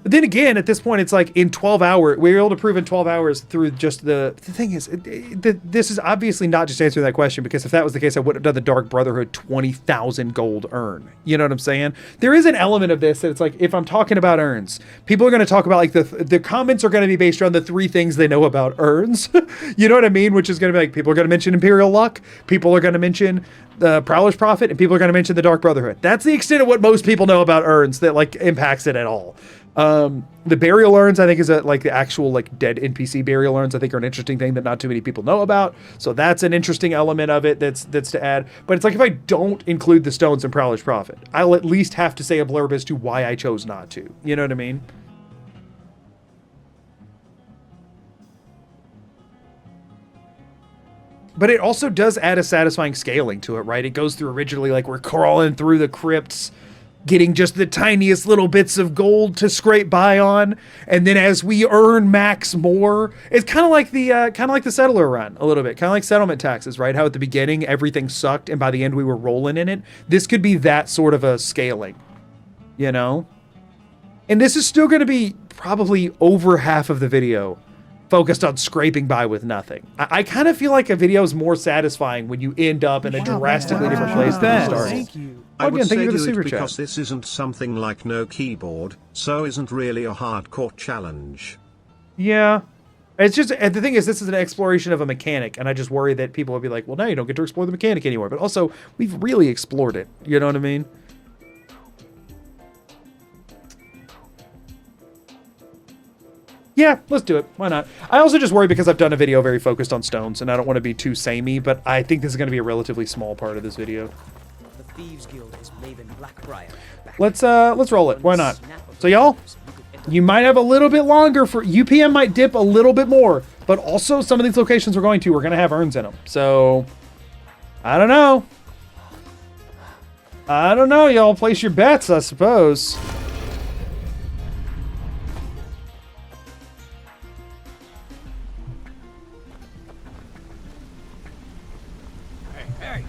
But then again, at this point, it's like in 12 hours, we were able to prove in 12 hours through just the thing is, this is obviously not just answering that question, because if that was the case, I would have done the Dark Brotherhood 20,000 gold urn. You know what I'm saying? There is an element of this that it's like, if I'm talking about urns, people are going to talk about like the comments are going to be based around the 3 things they know about urns. You know what I mean? Which is going to be like, people are going to mention Imperial Luck, people are going to mention the Prowler's Prophet, and people are going to mention the Dark Brotherhood. That's the extent of what most people know about urns that like impacts it at all. The burial urns, I think, is like the actual like dead NPC burial urns. I think are an interesting thing that not too many people know about. So that's an interesting element of it that's to add. But it's like if I don't include the stones in Prowler's Prophet, I'll at least have to say a blurb as to why I chose not to. You know what I mean? But it also does add a satisfying scaling to it, right? It goes through originally like we're crawling through the crypts, getting just the tiniest little bits of gold to scrape by on, and then as we earn max more, it's kind of like the settler run a little bit, kind of like settlement taxes, right? How at the beginning everything sucked, and by the end we were rolling in it. This could be that sort of a scaling, you know. And this is still going to be probably over half of the video focused on scraping by with nothing. I kind of feel like a video is more satisfying when you end up in a drastically different place than you started. Thank you. I would Again, thank say you for the do super it chat. because this isn't something like no keyboard, so isn't really a hardcore challenge. Yeah. It's just, and the thing is, this is an exploration of a mechanic, and I just worry that people will be like, well, now you don't get to explore the mechanic anymore. But also, we've really explored it. You know what I mean? Yeah, let's do it. Why not? I also just worry because I've done a video very focused on stones, and I don't want to be too samey, but I think this is going to be a relatively small part of this video. The Thieves Guild is Maven Blackbriar. Let's roll it. Why not? So y'all, you might have a little bit longer for UPM might dip a little bit more, but also some of these locations we're going to have urns in them. So I don't know. Y'all place your bets, I suppose. Hey, I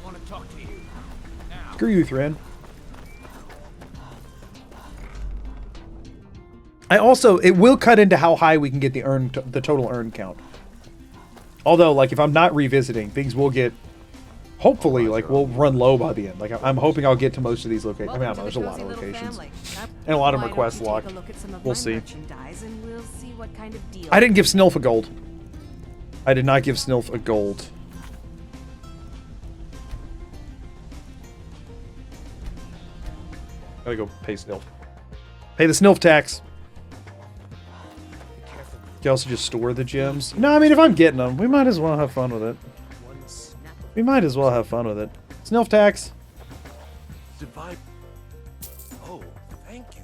want to talk to you. Now. Screw you, Thrin. It will cut into how high we can get the total urn count. Although, like, if I'm not revisiting, things will get, hopefully, like, we'll run low by the end. Like, I'm hoping I'll get to most of these locations. I mean, I don't know, there's a lot of locations. And a lot of them requests locked. We'll see. I didn't give Snilf a gold. I did not give Snilf a gold. Gotta go pay Snilf. Pay the Snilf tax. You can also just store the gems. No, I mean, if I'm getting them, we might as well have fun with it. We might as well have fun with it. Snilf tax. Oh, thank you.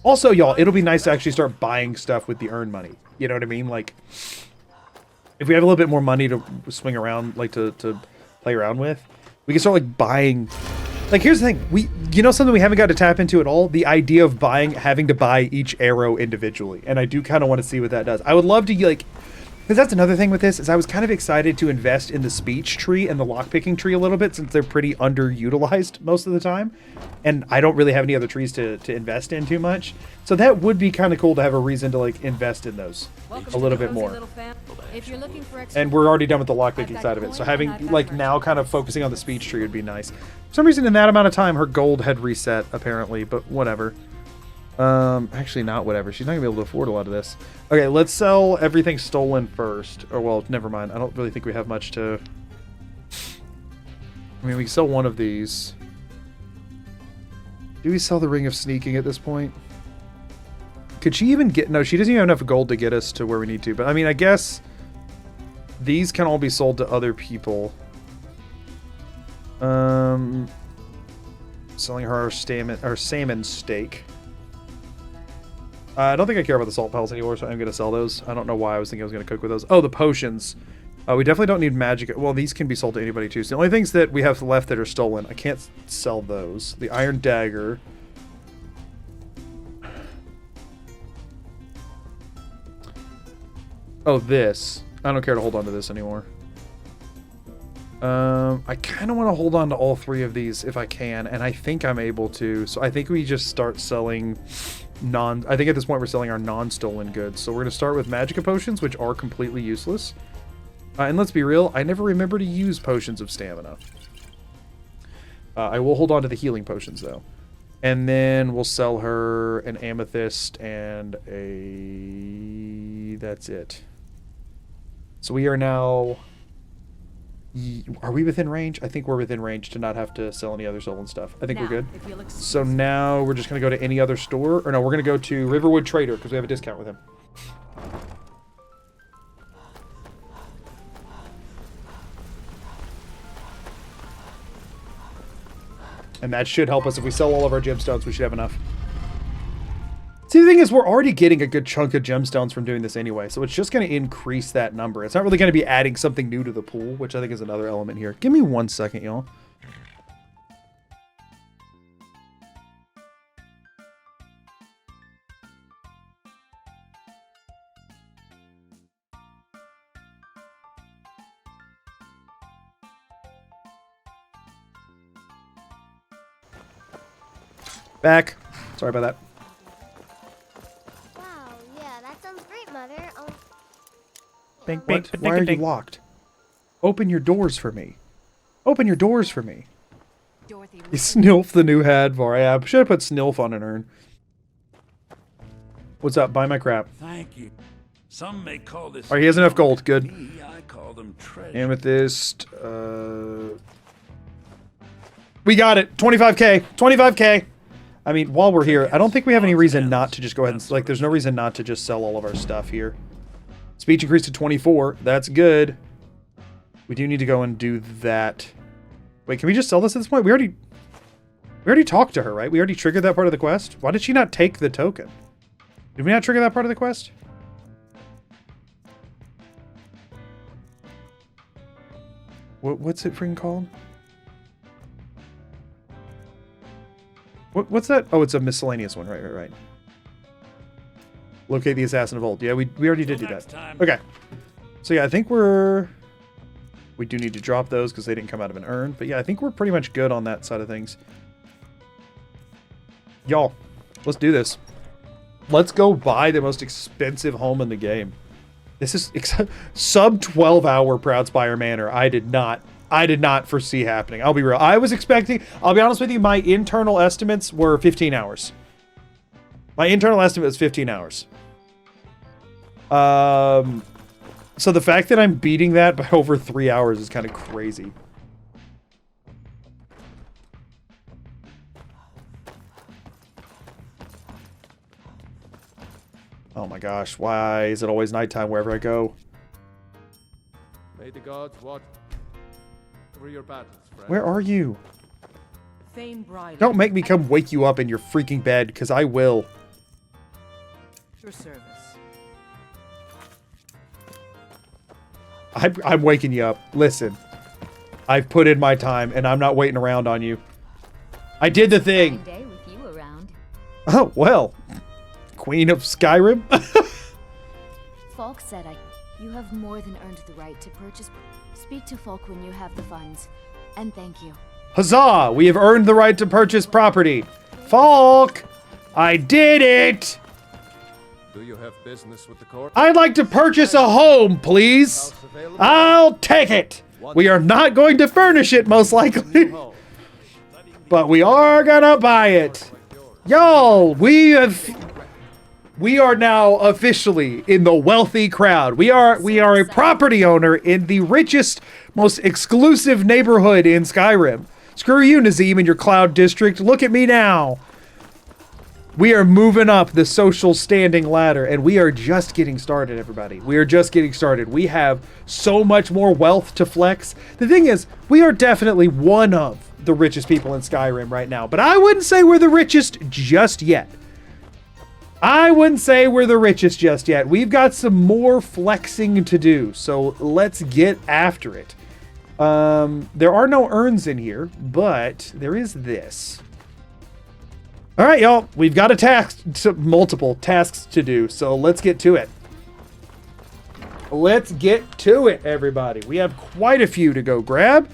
Also, y'all, it'll be nice to actually start buying stuff with the earned money. You know what I mean? Like, if we have a little bit more money to swing around, like to play around with, we can start like buying Like, here's the thing. You know something we haven't got to tap into at all? The idea of having to buy each arrow individually. And I do kind of want to see what that does. I would love to, like, because that's another thing with this, is I was kind of excited to invest in the speech tree and the lockpicking tree a little bit, since they're pretty underutilized most of the time. And I don't really have any other trees to invest in too much. So that would be kind of cool to have a reason to, like, invest in those a little bit more. If you're looking for And we're already done with the lockpicking side of it. So having, like, now kind of focusing on the speech tree would be nice. For some reason, in that amount of time, her gold had reset, apparently, but whatever. Actually not whatever. She's not gonna be able to afford a lot of this. Okay, let's sell everything stolen first. Or, well, never mind. I don't really think we have much to... I mean, we can sell one of these. Do we sell the Ring of Sneaking at this point? Could she even get... No, she doesn't even have enough gold to get us to where we need to. But, I mean, I guess these can all be sold to other people. Selling her our salmon steak. I don't think I care about the salt pellets anymore, so I'm going to sell those. I don't know why I was thinking I was going to cook with those. Oh, the potions. We definitely don't need magic. Well, these can be sold to anybody, too. So the only things that we have left that are stolen, I can't sell those. The iron dagger. Oh, this. I don't care to hold on to this anymore. I kind of want to hold on to all three of these if I can, and I think I'm able to. So I think we just start selling I think at this point we're selling our non-stolen goods. So we're going to start with magica potions, which are completely useless. And let's be real, I never remember to use potions of stamina. I will hold on to the healing potions, though. And then we'll sell her an amethyst and a... That's it. So we are now... Are we within range? I think we're within range to not have to sell any other stolen stuff. I think we're good. So now we're just going to go to any other store. Or no, we're going to go to Riverwood Trader because we have a discount with him. And that should help us. If we sell all of our gemstones, we should have enough. See, the thing is, we're already getting a good chunk of gemstones from doing this anyway, so it's just going to increase that number. It's not really going to be adding something new to the pool, which I think is another element here. Give me 1 second, y'all. Back. Sorry about that. Bing, What? Why are you locked? Open your doors for me. Open your doors for me. Snilf the new Hadvar. Yeah, I should have put Snilf on an urn. What's up? Buy my crap. Thank you. Some may call this... Alright, he has enough gold. Good. I call them treasure. Amethyst. We got it. 25k. 25k. I mean, while we're here, I don't think we have any reason not to just go ahead and... Like, there's no reason not to just sell all of our stuff here. Speech increased to 24. That's good. We do need to go and do that. Wait, can we just sell this at this point? We already talked to her, right? We already triggered that part of the quest. Why did she not take the token? Did we not trigger that part of the quest? What's it freaking called? What's that? Oh, it's a miscellaneous one. Right. Locate the assassin of old. Yeah, we already did do that. Okay. So yeah, I think we do need to drop those because they didn't come out of an urn. But yeah, I think we're pretty much good on that side of things. Y'all, let's do this. Let's go buy the most expensive home in the game. This is sub 12-hour Proudspire Manor. I did not foresee happening. I'll be real. I was expecting, I'll be honest with you, my internal estimates were 15 hours. My internal estimate was 15 hours. So the fact that I'm beating that by over 3 hours is kind of crazy. Oh my gosh, why is it always nighttime wherever I go? May the gods watch over your battles, friend. Where are you? Thane Briley. Don't make me come wake you up in your freaking bed, because I will. Your service. I'm waking you up. Listen, I've put in my time, and I'm not waiting around on you. I did the thing. Day with you around. Oh, well. Queen of Skyrim? Falk said you have more than earned the right to purchase. Speak to Falk when you have the funds. And thank you. Huzzah! We have earned the right to purchase property. Falk! I did it! Do you have business with the court? I'd like to purchase a home, please. I'll take it. We are not going to furnish it, most likely. But we are gonna buy it. Y'all, we are now officially in the wealthy crowd. We are a property owner in the richest, most exclusive neighborhood in Skyrim. Screw you, Nazim, and your cloud district. Look at me now. We are moving up the social standing ladder, and we are just getting started, everybody. We are just getting started. We have so much more wealth to flex. The thing is, we are definitely one of the richest people in Skyrim right now, but I wouldn't say we're the richest just yet. I wouldn't say we're the richest just yet. We've got some more flexing to do, so let's get after it. There are no urns in here, but there is this. All right, y'all, we've got multiple tasks to do, so let's get to it. Let's get to it, everybody. We have quite a few to go grab.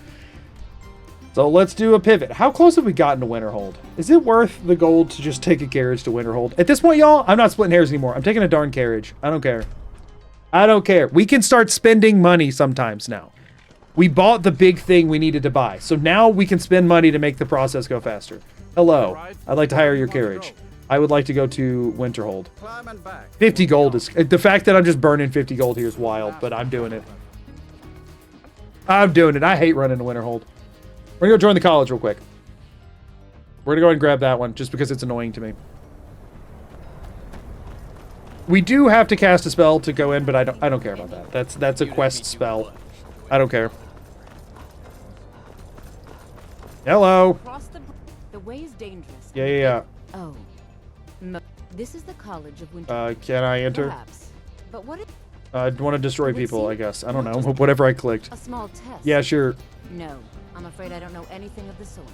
So let's do a pivot. How close have we gotten to Winterhold? Is it worth the gold to just take a carriage to Winterhold? At this point, y'all, I'm not splitting hairs anymore. I'm taking a darn carriage. I don't care. I don't care. We can start spending money sometimes now. We bought the big thing we needed to buy. So now we can spend money to make the process go faster. Hello. I'd like to hire your carriage. I would like to go to Winterhold. 50 gold is... The fact that I'm just burning 50 gold here is wild, but I'm doing it. I'm doing it. I hate running to Winterhold. We're going to go join the college real quick. We're going to go ahead and grab that one, just because it's annoying to me. We do have to cast a spell to go in, but I don't care about that. That's a quest spell. I don't care. Hello. The way is dangerous. Yeah. Oh. No. This is the College of Winter. Can I enter? Perhaps. But what if I want to destroy people, I guess. I don't know. Whatever I clicked. a small test? Yeah, sure. No. I'm afraid I don't know anything of the sort.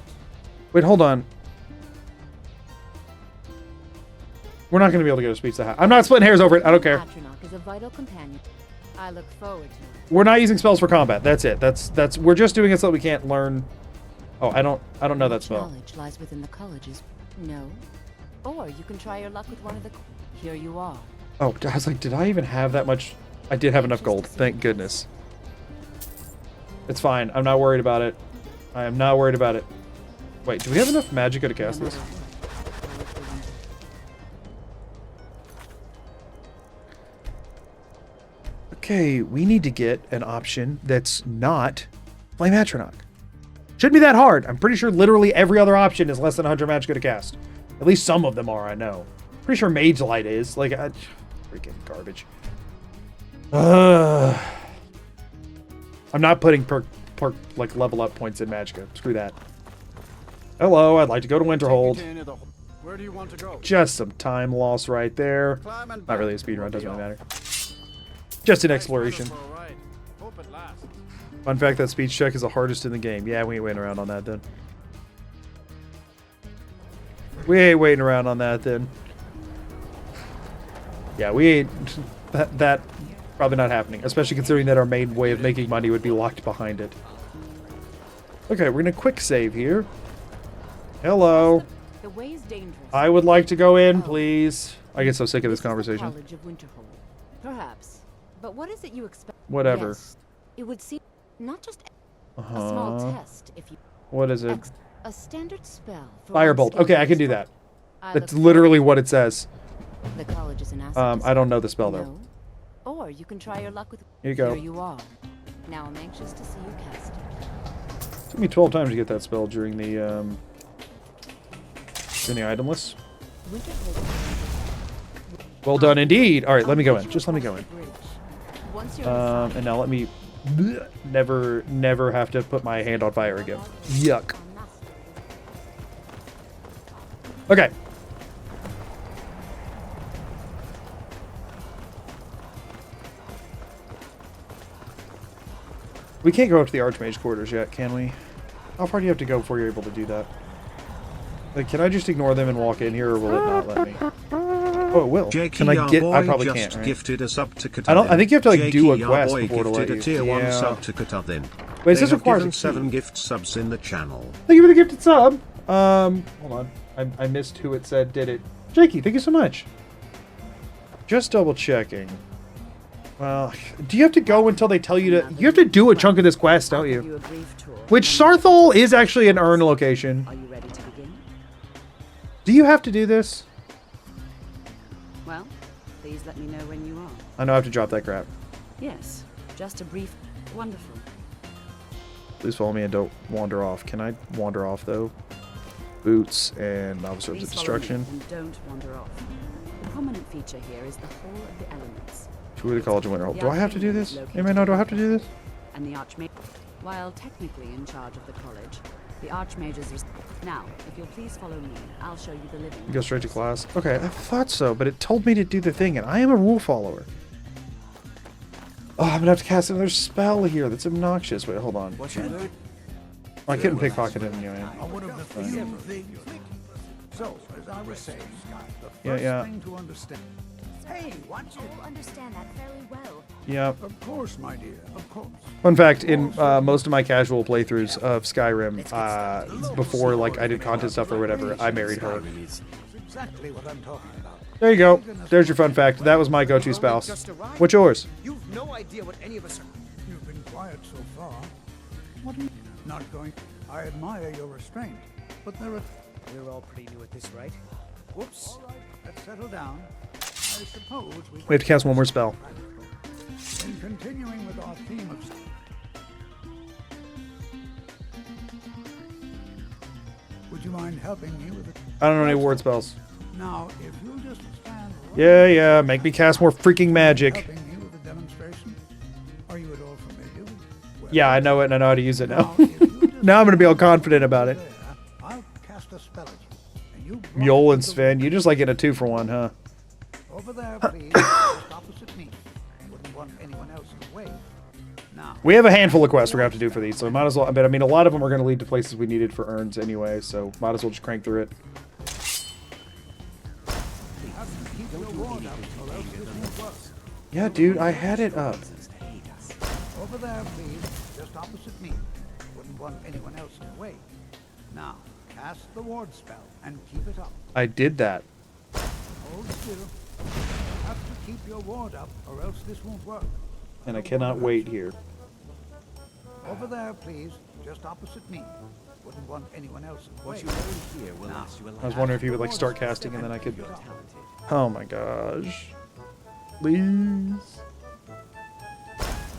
Wait, hold on. We're not going to be able to get a speech to I'm not splitting hairs over it. I don't care. Atronach is a vital companion. I look forward to it. We're not using spells for combat. That's it. That's we're just doing it so that we can't learn. Oh, I don't know that spell. Knowledge lies within the colleges. No. Or you can try your luck with one of the... Here you are. Oh, I was like, did I even have that much? I did have enough gold. Thank goodness. It's fine. I'm not worried about it. I am not worried about it. Wait, do we have enough magicka to cast this? Okay, we need to get an option that's not Flame Atronach. Shouldn't be that hard. I'm pretty sure literally every other option is less than 100 magicka to cast. At least some of them are, I know. Pretty sure Mage Light is. Like, freaking garbage. I'm not putting perk like level up points in magicka. Screw that. Hello, I'd like to go to Winterhold. Where do you want to go? Just some time loss right there. Not really a speedrun, doesn't really matter. Just an exploration. Fun fact, that speech check is the hardest in the game. Yeah, we ain't waiting around on that then. We ain't waiting around on that then. Yeah, we ain't... That probably not happening. Especially considering that our main way of making money would be locked behind it. Okay, we're gonna quick save here. Hello. The way is dangerous. I would like to go in, please. I get so sick of this conversation. College of Winterhold. Perhaps. But what is it you expect? Whatever. Yes, it would seem not just a small test if you... What is it? A standard spell. For Firebolt. Okay, I can do that. I That's look literally what it says. The college is an asset. I don't know the spell though. No. Or you can try your luck with... Here you go. Here you are. Now I'm anxious to see you cast it. Took me 12 times to get that spell during the item list. Well done indeed. All right, let me go in. Just let me go in. And now let me never have to put my hand on fire again. Yuck. Okay. We can't go up to the Archmage quarters yet, can we? How far do you have to go before you're able to do that? Like, can I just ignore them and walk in here, or will it not let me? Oh, it will. Can I get? I probably can't. Right? Gifted a sub to I think you have to like do a JKR quest boy before to let you. gifted a tier 1 Yeah. sub to Katavin. Wait, it says They have requires given a key. 7 gift subs in the channel. Thank you for the gifted sub. Hold on. I missed who it said did it. Jakey, thank you so much. Just double checking. Well, do you have to go until they tell you to? You have to do a chunk of this quest, don't you? Which Sarthal is actually an urn location. Are you ready to begin? Do you have to do this? Well, please let me know when you are. I know I have to drop that crap. Yes, just a brief. Wonderful. Please follow me and don't wander off. Can I wander off though? Boots and Officer of Please Destruction. follow me and don't wander off. The prominent feature here is the Hall of the Elements. Tour the College of Winterhold. The Do I have to do Archmage this? is located Anybody know? Do I have to do this? And the Archmage, while technically in charge of the college, the Archmage is. Now, if you'll please follow me, I'll show you the living. Go straight to class. Okay, I thought so, but it told me to do the thing, and I am a rule follower. Oh, I'm gonna have to cast another spell here. That's obnoxious. Wait, hold on. What you learn? I couldn't pickpocket him anyway. One of the few things. So, as I was saying, the Yeah, first yeah. thing to understand. Hey, watch it. I understand that very well. Yep. Of course, my dear. Of course. Fun fact, in most of my casual playthroughs of Skyrim, before like I did content stuff or whatever, I married her. That's exactly what I'm talking about. There you go. There's your fun fact. That was my go-to spouse. What's yours? You've no idea what any of us are. You've been quiet so far. What are you not going? I admire your restraint, but there are. We're all pretty new at this, right? Whoops. All right, let's settle down. I suppose We have to cast one more spell. In continuing with our theme of. Would you mind helping me with it? I don't know any ward spells. Now, if you just stand. Yeah, make me cast more freaking magic. Helping me with the demonstration. Are you at all familiar with? Yeah, I know it and I know how to use it now. Now I'm gonna be all confident about it. I'll cast a spell at you. And you Mule and Sven, you just like get a 2-for-1, huh? over there, please. Just opposite me. Wouldn't want anyone else in the way. Now. We have a handful of quests we're gonna have to do for these, so might as well. But I mean, a lot of them are gonna lead to places we needed for urns anyway, so might as well just crank through it. Yeah, dude, I had it up. Over there, please. Just opposite me. Wouldn't want anyone else in the way. Now, cast the ward spell and keep it up. I did that. Hold still. You have to keep your ward up, or else this won't work. And I cannot wait here. Over there, please. Just opposite me. Wouldn't want anyone else in the way. What you learn here will last you a I was wondering if he would like start casting and then I could. Oh my gosh. Please.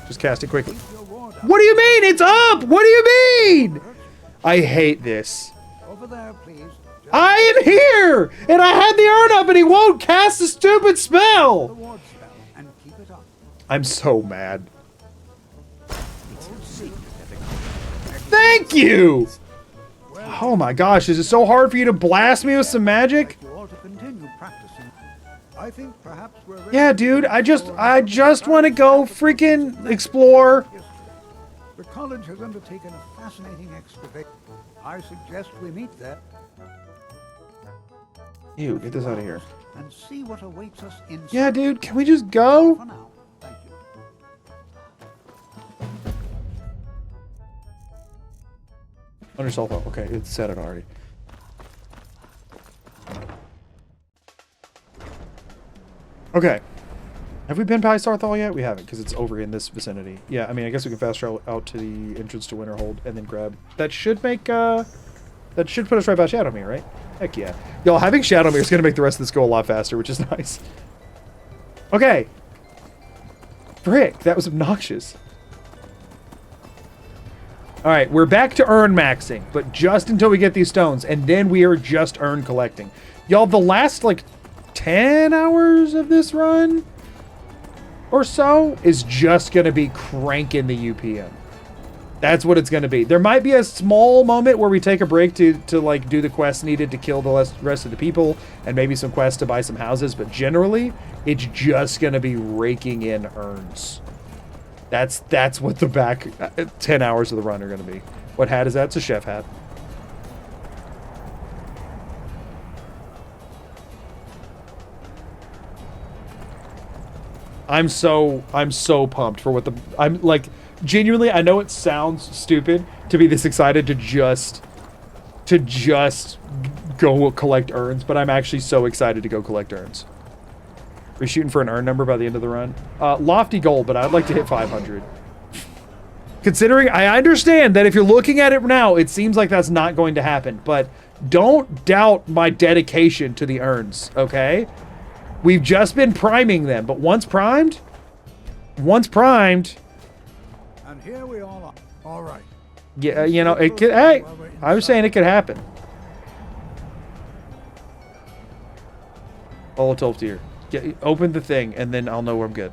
Just cast it quickly. What do you mean? It's up! What do you mean? I hate this. Over there, please. I am here! And I had the urn up and he won't cast the stupid spell! The ward spell and keep it up. I'm so mad. Thank you! Oh my gosh, is it so hard for you to blast me with some magic? You ought to continue practicing. I think perhaps we're ready. Yeah, dude, I just want to go freaking explore. The college has undertaken a fascinating excavation. I suggest we meet there. Ew, get this out of here. And see what awaits us inside. Yeah, dude, can we just go? For now, thank you. Under sulfur. Okay, it said it already. Okay. Have we been by Sarthal yet? We haven't, because it's over in this vicinity. Yeah, I mean, I guess we can fast travel out to the entrance to Winterhold and then grab... That should make, that should put us right by Shadowmere, right? Heck yeah. Y'all, having Shadowmere is going to make the rest of this go a lot faster, which is nice. Okay. Frick, that was obnoxious. Alright, we're back to urn maxing, but just until we get these stones, and then we are just urn collecting. Y'all, the last, like, 10 hours of this run or so is just going to be cranking the UPM. That's what it's going to be. There might be a small moment where we take a break to like, do the quests needed to kill the rest of the people, and maybe some quests to buy some houses, but generally, it's just going to be raking in urns. That's what the back 10 hours of the run are going to be. What hat is that? It's a chef hat. I'm so pumped for what I'm like, genuinely, I know it sounds stupid to be this excited to just go collect urns, but I'm actually so excited to go collect urns. We're shooting for an urn number by the end of the run. Lofty goal, but I'd like to hit 500. Considering, I understand that if you're looking at it now, it seems like that's not going to happen, but don't doubt my dedication to the urns, okay? We've just been priming them, but once primed... And here we all are. All right. Yeah, you know, it could... Hey, I was saying it could happen. Follow Tolftir. Open the thing, and then I'll know I'm good.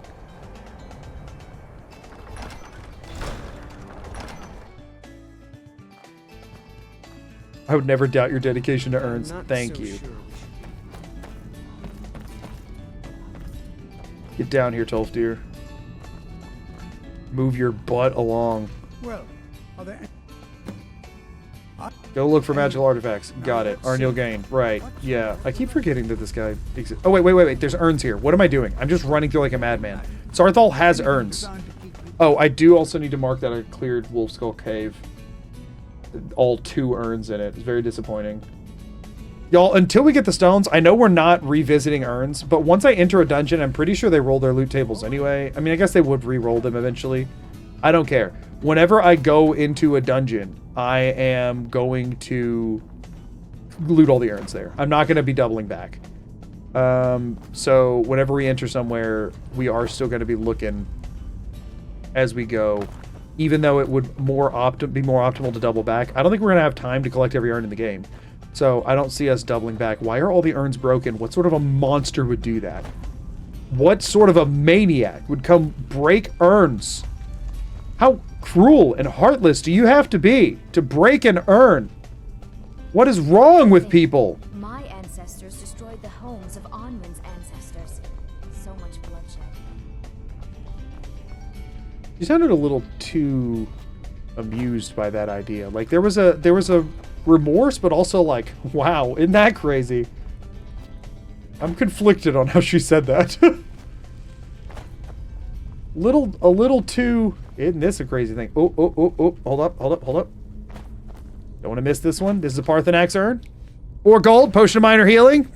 I would never doubt your dedication to urns. Thank you. Get down here, Tolftir. Move your butt along. Well, are there... Go look for magical artifacts. Got it. Arniel Gain. Right. Yeah. I keep forgetting that this guy exists. Oh, wait. There's urns here. What am I doing? I'm just running through like a madman. Sarthal has urns. Oh, I do also need to mark that I cleared Wolfskull Cave. All 2 urns in it. It's very disappointing. Y'all, until we get the stones, I know we're not revisiting urns, but once I enter a dungeon, I'm pretty sure they roll their loot tables anyway. I mean, I guess they would re-roll them eventually. I don't care. Whenever I go into a dungeon, I am going to loot all the urns there. I'm not going to be doubling back. So whenever we enter somewhere, we are still going to be looking as we go, even though it would be more optimal to double back. I don't think we're going to have time to collect every urn in the game. So I don't see us doubling back. Why are all the urns broken? What sort of a monster would do that? What sort of a maniac would come break urns? How cruel and heartless do you have to be to break an urn? What is wrong with people? My ancestors destroyed the homes of Onwin's ancestors. So much bloodshed. You sounded a little too amused by that idea. Like there was a remorse, but also like, wow, isn't that crazy? I'm conflicted on how she said that. A little too... Isn't this a crazy thing? Oh, hold up. Don't want to miss this one. This is a Parthenax urn. Or gold, potion of minor healing.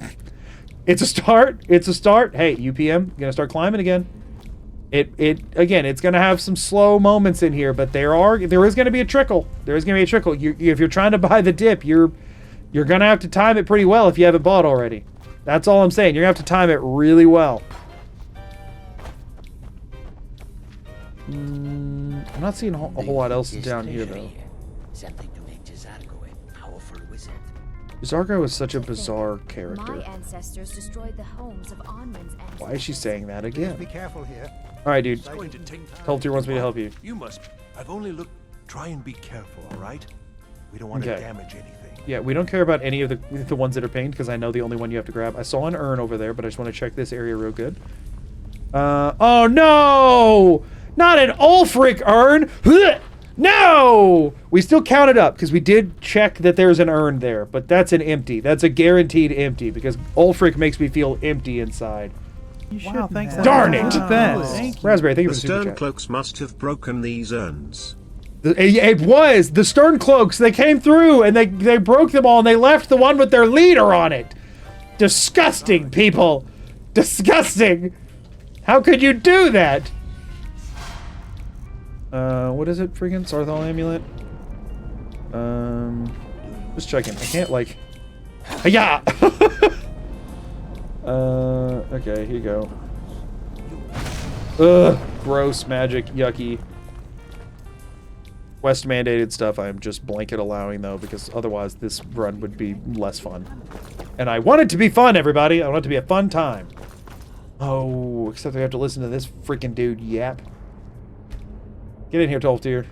It's a start. Hey, UPM, gonna start climbing again. Again, it's gonna have some slow moments in here, but there is gonna be a trickle. If you're trying to buy the dip, you're gonna have to time it pretty well if you haven't bought already. That's all I'm saying. You're gonna have to time it really well. I'm not seeing a whole lot else down here, though. Something to make J'zargo a powerful wizard. J'zargo is such a bizarre character. My ancestors destroyed the homes of Onwin's ancestors. Why is she saying that again? Be careful here. All right, dude. It's going to take time. Tolftir wants me to help you. You must. I've only looked. Try and be careful, all right? We don't want to damage anything. Yeah, we don't care about any of the ones that are pinged because I know the only one you have to grab. I saw an urn over there, but I just want to check this area real good. Oh no! Not an Ulfric urn! No! We still count it up because we did check that there's an urn there, but that's an empty. That's a guaranteed empty because Ulfric makes me feel empty inside. Wow, thanks. Darn it! Thank you. Raspberry, thank you The for the super stone chat. cloaks must have broken these urns. It was the Stern Cloaks. They came through and they broke them all and they left the one with their leader on it. Disgusting, people. Disgusting. How could you do that? What is it? Freaking Sarthal amulet. Just checking. I can't like. Yeah. Okay. Here you go. Ugh. Gross magic. Yucky. Quest mandated stuff I'm just blanket allowing though, because otherwise this run would be less fun. And I want it to be fun, everybody. I want it to be a fun time. Oh, except I have to listen to this freaking dude yap. Get in here, Tolftir.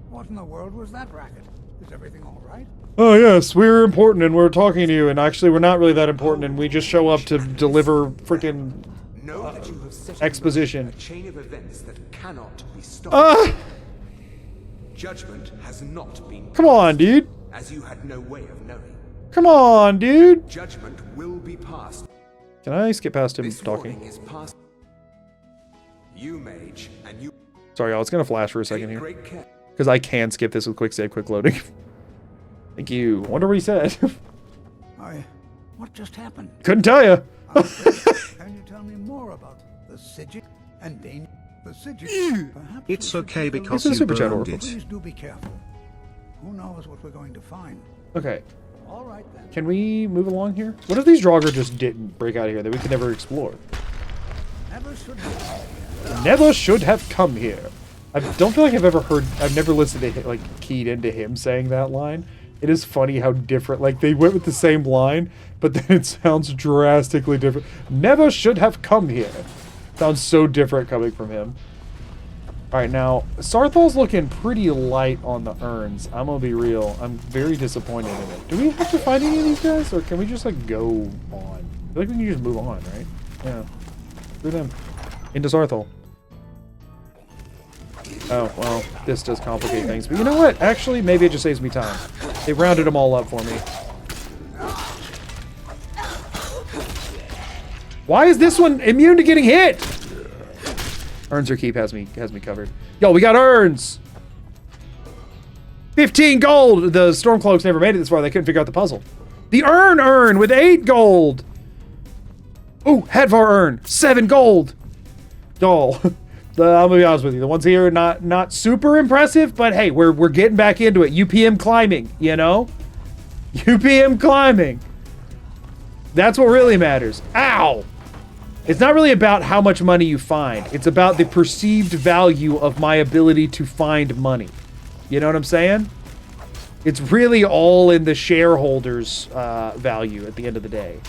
What in the world was that racket? Is everything all right? Oh yes, we're important and we're talking to you, and actually we're not really that important, and we just show up to deliver freaking exposition. A chain of events that cannot be stopped. Judgment has not been. Come on, dude. As you had no way of knowing. Come on, dude. Judgment will be passed. Can I skip past him talking? You mage, and you Sorry, y'all. It's gonna flash for a second here. great care. Because I can skip this with quick save, quick loading. Thank you. Wonder what he said. What just happened? Couldn't tell you. Can you tell me more about the Sigil and Dane? The Sigil. Perhaps It's we okay should take a because This is you Super Chat burned Oracle. it. Please do be careful. Who knows what we're going to find? Okay. All right then. Can we move along here? What if these Draugr just didn't break out of here that we could never explore? Never should have come here. Never should have come here. I don't feel like I've never listened to him, like, keyed into him saying that line. It is funny how different, like, they went with the same line, but then it sounds drastically different. Never should have come here. Sounds so different coming from him. Alright, now, Sarthal's looking pretty light on the urns. I'm gonna be real. I'm very disappointed in it. Do we have to fight any of these guys, or can we just, like, go on? I feel like we can just move on, right? Yeah. Through them. Into Sarthal. Oh, well, this does complicate things. But you know what? Actually, maybe it just saves me time. They rounded them all up for me. Why is this one immune to getting hit? Urns or Keep has me covered. Yo, we got urns! 15 gold! The Stormcloaks never made it this far. They couldn't figure out the puzzle. The urn with 8 gold! Ooh, Hadvar urn, 7 gold! Doll. I'm gonna be honest with you. The ones here are not super impressive, but hey, we're getting back into it. UPM climbing, you know? UPM climbing. That's what really matters. Ow! It's not really about how much money you find. It's about the perceived value of my ability to find money. You know what I'm saying? It's really all in the shareholders' value at the end of the day.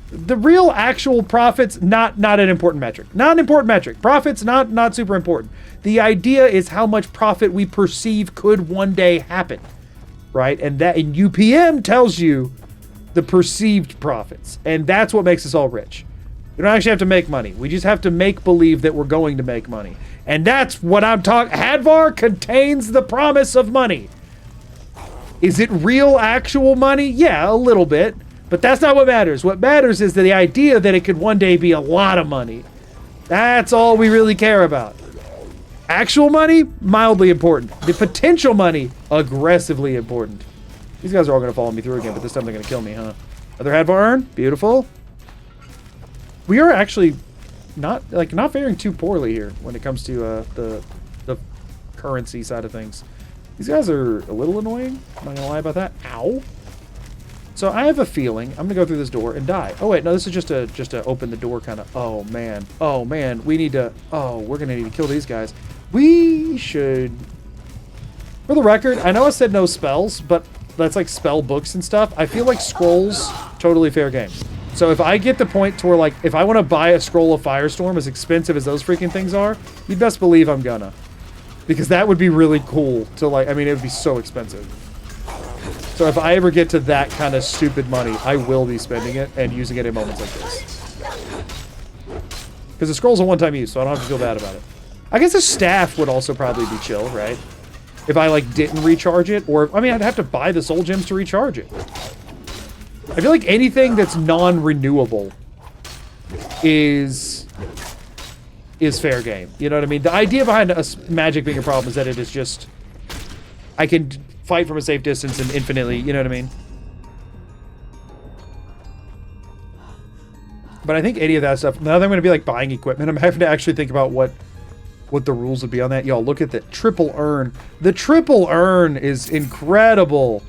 The real actual profits, not an important metric. Not an important metric. Profits, not super important. The idea is how much profit we perceive could one day happen, right? And that in UPM tells you the perceived profits, and that's what makes us all rich. We don't actually have to make money. We just have to make believe that we're going to make money, and that's what I'm talking. Hadvar contains the promise of money. Is it real, actual money? Yeah, a little bit. But that's not what matters. What matters is the idea that it could one day be a lot of money. That's all we really care about. Actual money, mildly important. The potential money, aggressively important. These guys are all going to follow me through again, but this time they're going to kill me, huh? Another Hadvar urn. Beautiful. We are actually not faring too poorly here when it comes to the currency side of things. These guys are a little annoying. I'm not going to lie about that. Ow. So I have a feeling I'm gonna go through this door and die. Oh wait, no, this is just a open the door kind of. Oh man, we need to. Oh, we're gonna need to kill these guys. We should. For the record, I know I said no spells, but that's like spell books and stuff. I feel like scrolls, totally fair game. So if I get the point to where, like, if I want to buy a scroll of Firestorm, as expensive as those freaking things are, you'd best believe I'm gonna, because that would be really cool to, like. I mean, it would be so expensive. So if I ever get to that kind of stupid money, I will be spending it and using it in moments like this. Because the scroll's a one-time use, so I don't have to feel bad about it. I guess a staff would also probably be chill, right? If I, like, didn't recharge it, or, I mean, I'd have to buy the soul gems to recharge it. I feel like anything that's non-renewable is fair game. You know what I mean? The idea behind magic being a problem is that it is just... I can fight from a safe distance and infinitely, you know what I mean? But I think any of that stuff, now that I'm going to be like buying equipment, I'm having to actually think about what the rules would be on that. Y'all, look at the triple urn. The triple urn is incredible.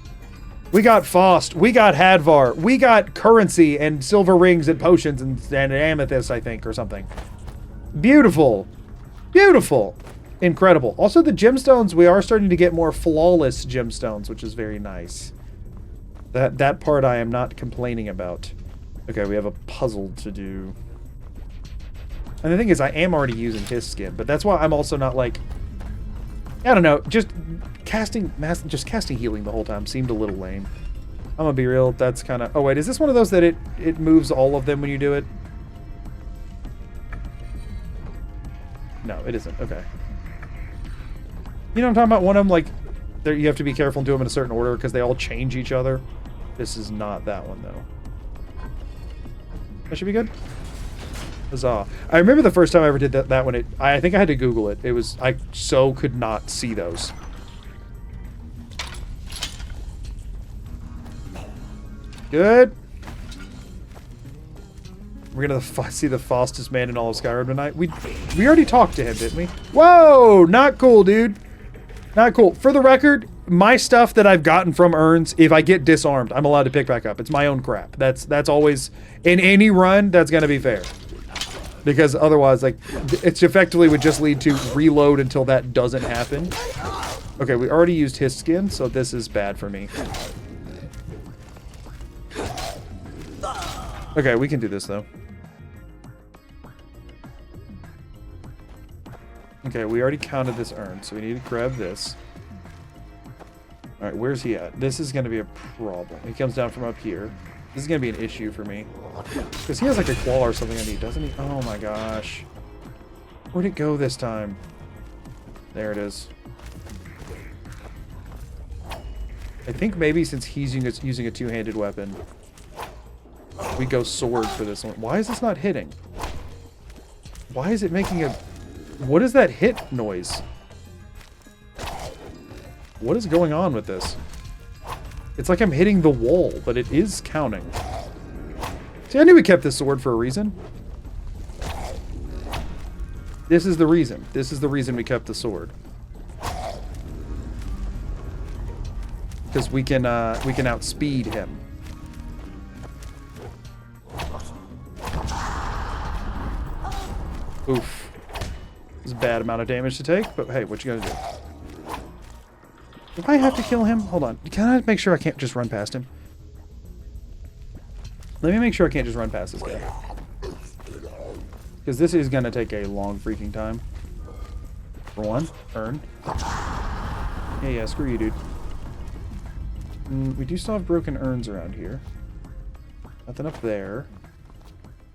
We got Faust, we got Hadvar, we got currency and silver rings and potions and amethyst, I think, or something. Beautiful. Beautiful. Incredible. Also, the gemstones, we are starting to get more flawless gemstones, which is very nice. That part I am not complaining about. Okay, we have a puzzle to do. And the thing is, I am already using his skin, but that's why I'm also not like... I don't know, just casting healing the whole time seemed a little lame. I'm gonna be real, that's kind of... Oh wait, is this one of those that it moves all of them when you do it? No, it isn't. Okay. You know what I'm talking about? One of them, like, you have to be careful and do them in a certain order because they all change each other. This is not that one, though. That should be good. Huzzah. I remember the first time I ever did that one. I think I had to Google it. It was, I so could not see those. Good. We're gonna see the fastest man in all of Skyrim tonight. We already talked to him, didn't we? Whoa! Not cool, dude. Not cool. For the record, my stuff that I've gotten from urns, if I get disarmed, I'm allowed to pick back up. It's my own crap. That's always, in any run, that's gonna be fair. Because otherwise, like, it's effectively would just lead to reload until that doesn't happen. Okay, we already used his skin, so this is bad for me. Okay, we can do this, though. Okay, we already counted this urn, so we need to grab this. Alright, where's he at? This is going to be a problem. He comes down from up here. This is going to be an issue for me. Because he has like a claw or something I need, doesn't he? Oh my gosh. Where'd it go this time? There it is. I think maybe since he's using a two-handed weapon, we go sword for this one. Why is this not hitting? Why is it making a... What is that hit noise? What is going on with this? It's like I'm hitting the wall, but it is counting. See, I knew we kept this sword for a reason. This is the reason. This is the reason we kept the sword. Because we can outspeed him. Oof. It's a bad amount of damage to take, but hey, what you gotta do? Do I have to kill him? Hold on. Can I make sure I can't just run past him? Let me make sure I can't just run past this guy. Because this is gonna take a long freaking time. For one, urn. Yeah, screw you, dude. We do still have broken urns around here. Nothing up there.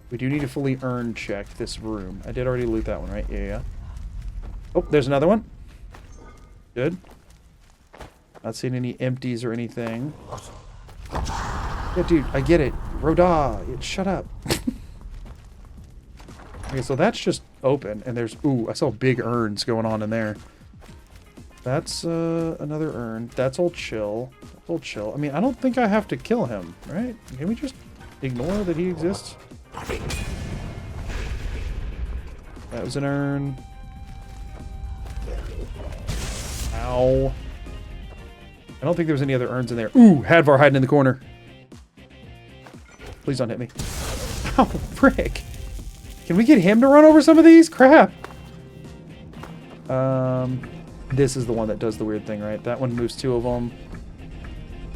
We do need to fully urn check this room. I did already loot that one, right? Yeah. Oh, there's another one. Good. Not seeing any empties or anything. Yeah, dude, I get it. Roda, shut up. Okay, so that's just open, and there's... Ooh, I saw big urns going on in there. That's another urn. That's all chill. That's all chill. I mean, I don't think I have to kill him, right? Can we just ignore that he exists? That was an urn. Ow. I don't think there was any other urns in there. Ooh, Hadvar hiding in the corner. Please don't hit me. Ow, frick. Can we get him to run over some of these? Crap. This is the one that does the weird thing, right? That one moves two of them.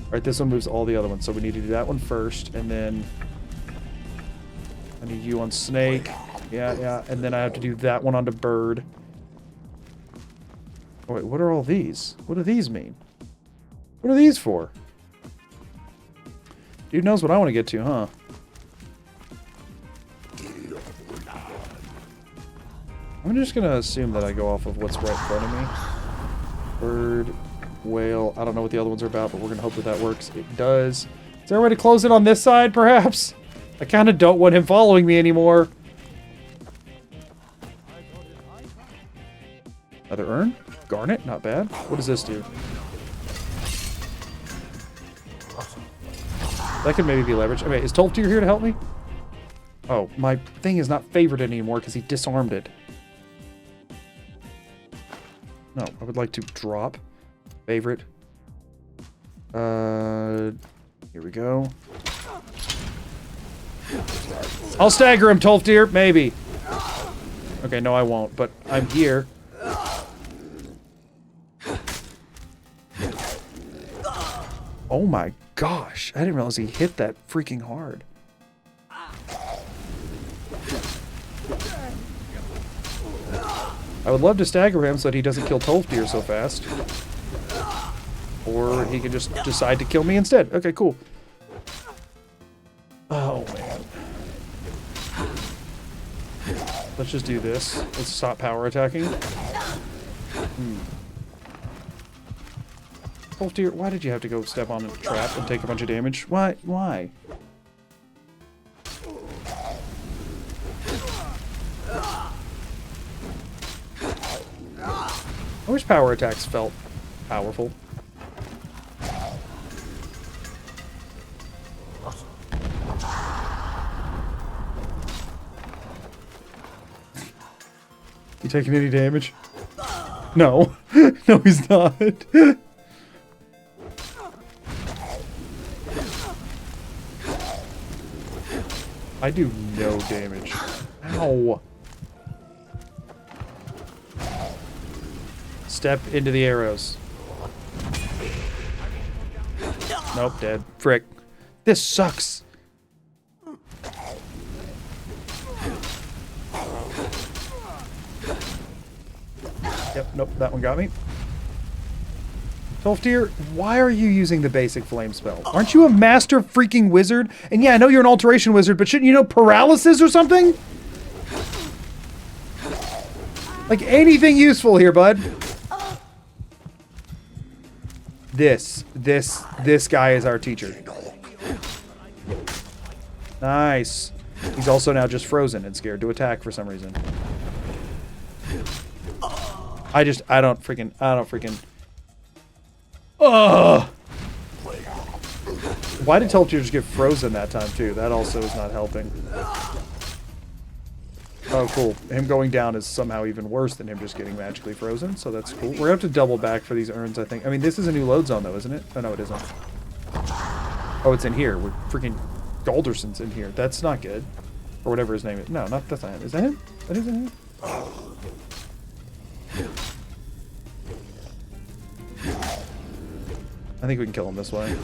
Alright, this one moves all the other ones. So we need to do that one first, and then... I need you on Snake. Yeah. And then I have to do that one onto Bird. Oh, wait, what are all these? What do these mean? What are these for? Dude knows what I want to get to, huh? I'm just going to assume that I go off of what's right in front of me. Bird, whale. I don't know what the other ones are about, but we're going to hope that that works. It does. Is there a way to close it on this side, perhaps? I kind of don't want him following me anymore. Another urn? Garnet? Not bad. What does this do? That could maybe be leveraged. Okay, is Tolfdir here to help me? Oh, my thing is not favored anymore because he disarmed it. No, I would like to drop. Favorite. Here we go. I'll stagger him, Tolfdir. Maybe. Okay, no, I won't, but I'm here. Oh my gosh. I didn't realize he hit that freaking hard. I would love to stagger him so that he doesn't kill Tolfdir so fast. Or he can just decide to kill me instead. Okay, cool. Oh, man. Let's just do this. Let's stop power attacking. Tolfdir, why did you have to go step on a trap and take a bunch of damage? Why? Why? Skyrim's power attacks felt powerful. You taking any damage? No. No, he's not. I do no damage. Ow. Step into the arrows. Nope, dead. Frick. This sucks. Yep, nope, that one got me. 12th tier, why are you using the basic flame spell? Aren't you a master freaking wizard? And yeah, I know you're an alteration wizard, but shouldn't you know paralysis or something? Like anything useful here, bud. This guy is our teacher. Nice. He's also now just frozen and scared to attack for some reason. I don't freaking. Ugh! Why did 12th tier just get frozen that time too? That also is not helping. Oh, cool. Him going down is somehow even worse than him just getting magically frozen, so that's cool. We're gonna have to double back for these urns, I think. I mean, this is a new load zone though, isn't it? Oh, no, it isn't. Oh, it's in here. We're freaking Galderson's in here. That's not good. Or whatever his name is. No, that's not him. Is that him? That isn't him? I think we can kill him this way.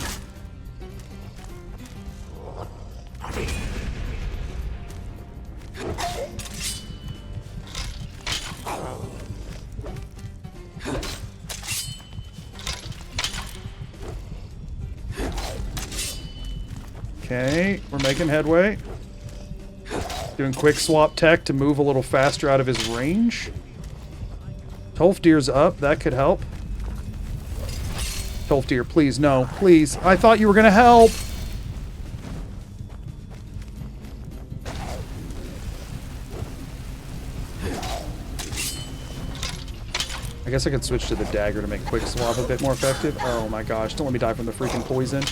Okay, we're making headway. Doing quick swap tech to move a little faster out of his range. 12th tier's up, that could help. 12th tier, please, no, please. I thought you were gonna help. I guess I could switch to the dagger to make quick swap a bit more effective. Oh my gosh, don't let me die from the freaking poison.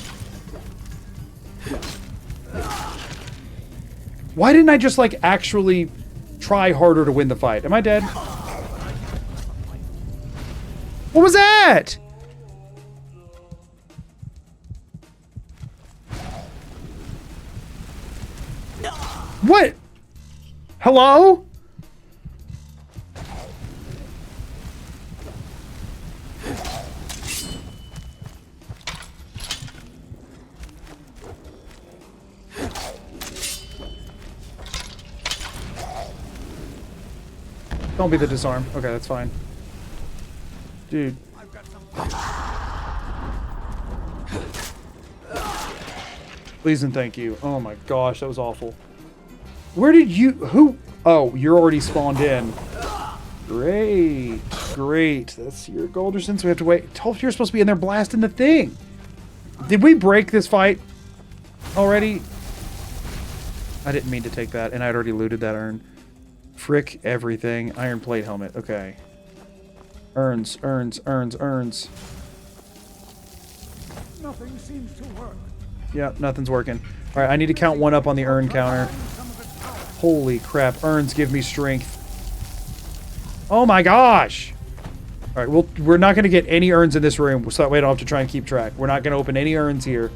Why didn't I just, like, actually try harder to win the fight? Am I dead? What was that? What? Hello? Don't be the disarm. Okay, that's fine. Dude. Please and thank you. Oh my gosh, that was awful. Where did you... Who... Oh, you're already spawned in. Great. Great. That's your Golderson, so we have to wait. 12th you're supposed to be in there blasting the thing. Did we break this fight already? I didn't mean to take that, and I'd already looted that urn. Frick everything. Iron plate helmet. Okay. Urns, urns, urns, urns. Nothing seems to work. Yeah, nothing's working. Alright, I need to count one up on the urn counter. Holy crap. Urns give me strength. Oh my gosh! Alright, we're not going to get any urns in this room, so that way I don't have to try and keep track. We're not going to open any urns here.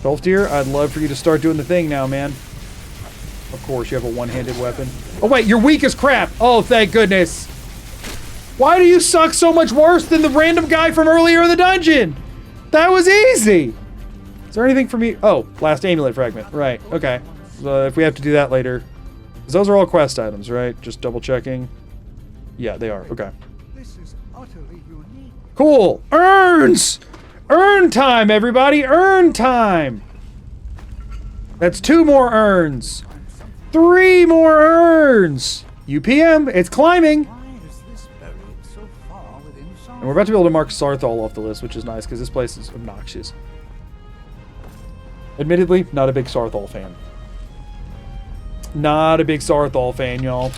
12th tier, I'd love for you to start doing the thing now, man. Of course, you have a one-handed weapon. Oh wait, you're weak as crap! Oh, thank goodness! Why do you suck so much worse than the random guy from earlier in the dungeon? That was easy! Is there anything for me? Oh, last amulet fragment. Right, okay. So if we have to do that later. Those are all quest items, right? Just double checking. Yeah, they are. Okay. This is utterly unique. Cool! Urns! Urn time, everybody! Urn time! That's 2 more urns! 3 more urns! UPM, it's climbing! And we're about to be able to mark Sarthal off the list, which is nice, because this place is obnoxious. Admittedly, not a big Sarthal fan. Not a big Sarthal fan, y'all.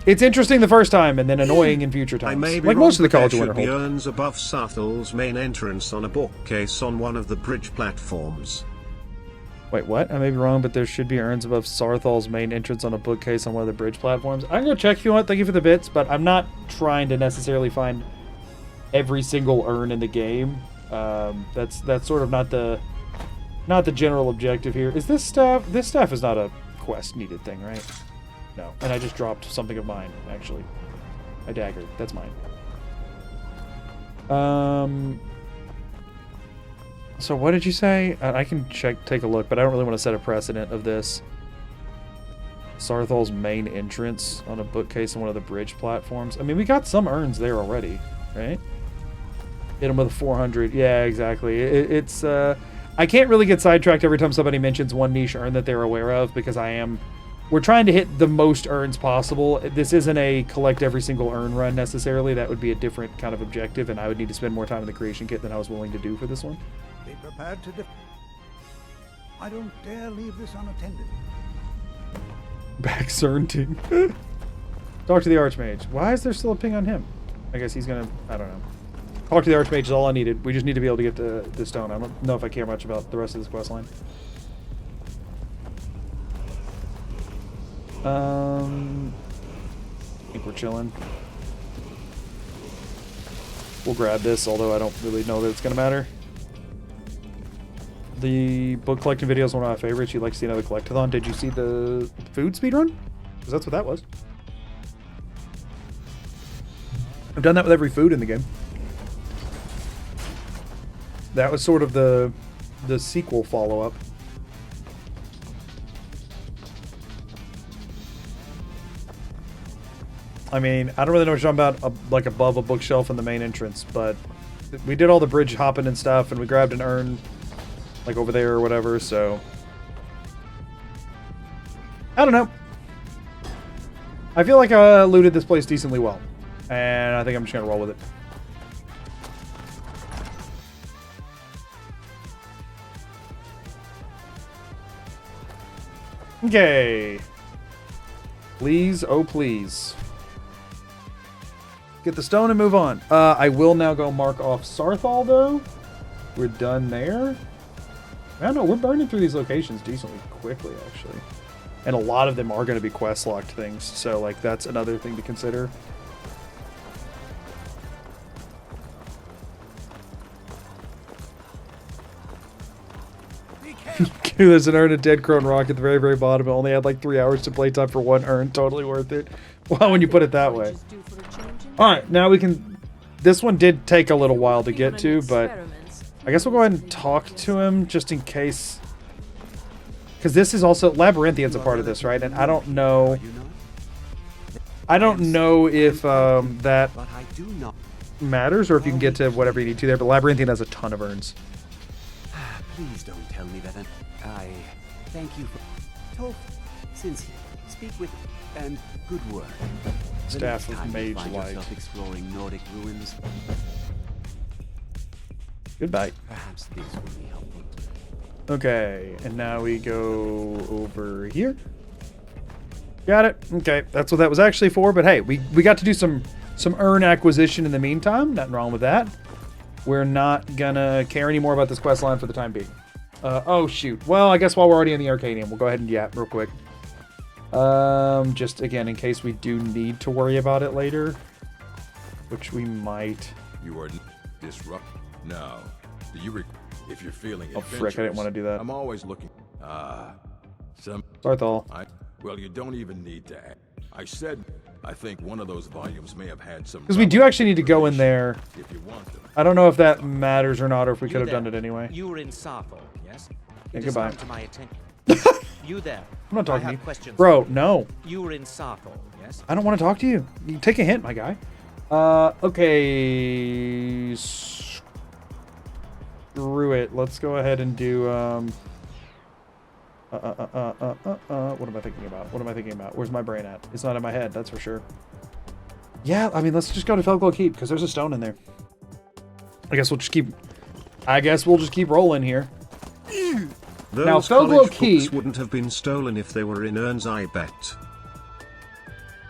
It's interesting the first time, and then annoying in future times. I may be like wrong, most of the but College there of should be Winterhold. urns above Sarthel's main entrance on a bookcase on one of the bridge platforms. Wait, what? I may be wrong, but there should be urns above Sarthal's main entrance on a bookcase on one of the bridge platforms. I can go check if you want. Thank you for the bits, but I'm not trying to necessarily find every single urn in the game. That's sort of not the general objective here. Is this staff? This staff is not a quest needed thing, right? No. And I just dropped something of mine, actually. A dagger. That's mine. So what did you say? I can take a look, but I don't really want to set a precedent of this. Sarthal's main entrance on a bookcase on one of the bridge platforms. I mean, we got some urns there already, right? Hit him with a 400. Yeah, exactly. It's I can't really get sidetracked every time somebody mentions one niche urn that they're aware of, because we're trying to hit the most urns possible. This isn't a collect every single urn run necessarily. That would be a different kind of objective, and I would need to spend more time in the creation kit than I was willing to do for this one. Be prepared to I don't dare leave this unattended. Back CERN. Talk to the Archmage. Why is there still a ping on him? I guess he's gonna... I don't know. Talk to the Archmage is all I needed. We just need to be able to get the stone. I don't know if I care much about the rest of this quest line. I think we're chilling. We'll grab this, although I don't really know that it's gonna matter. The book collecting video is one of my favorites. You'd like to see another collectathon. Did you see the food speedrun? Because that's what that was. I've done that with every food in the game. That was sort of the sequel follow-up. I mean, I don't really know what you're talking about, like above a bookshelf in the main entrance, but we did all the bridge hopping and stuff, and we grabbed an urn, like over there or whatever, so... I don't know. I feel like I looted this place decently well, and I think I'm just gonna roll with it. Okay. Please, oh please. Get the stone and move on. I will now go mark off Sarthal, though. We're done there. I don't know, we're burning through these locations decently quickly, actually. And a lot of them are going to be quest-locked things, so, like, that's another thing to consider. There's an urn of Dead Crone Rock at the very, very bottom. It only had, like, 3 hours to playtime for one urn. Totally worth it. Wow, when you put it that way. Alright, now we can... This one did take a little while to get to, but... I guess we'll go ahead and talk to him, just in case... Because this is also... Labyrinthian's a part of this, right? And I don't know... I don't know if that matters, or if you can get to whatever you need to there, but Labyrinthian has a ton of urns. Please don't tell me that I thank you for... Talk since speak with and good work. Staff of Mage Light. Exploring Nordic ruins. Goodbye. Perhaps these will be helpful. Okay, and now we go over here. Got it. Okay, that's what that was actually for, but hey, we got to do some urn acquisition in the meantime. Nothing wrong with that. We're not gonna care anymore about this quest line for the time being. Oh shoot. Well, I guess while we're already in the Arcadium, we'll go ahead and yap real quick. Just again, in case we do need to worry about it later, which we might. You are disrupt. No. Do you if you're feeling oh frick, I didn't want to do that. I'm always looking. Sarthal. Well, you don't even need to add. I said I think one of those volumes may have had some... Because we do actually need to go in there. If you want them. I don't know if that matters or not, or if we could have done it anyway. You were in Sarthal, yes? Yeah, goodbye. To my attention. You there. I'm not talking I to have you. questions. Bro, no. You were in Sarthal, yes? I don't want to talk to you. You take a hint, my guy. Okay. Screw it. Let's go ahead and do, what am I thinking about? What am I thinking about? Where's my brain at? It's not in my head, that's for sure. Yeah, I mean, let's just go to Felglow Keep, because there's a stone in there. I guess we'll just keep rolling here. Those now, Felglow college Keep books wouldn't have been stolen if they were in urns, I bet.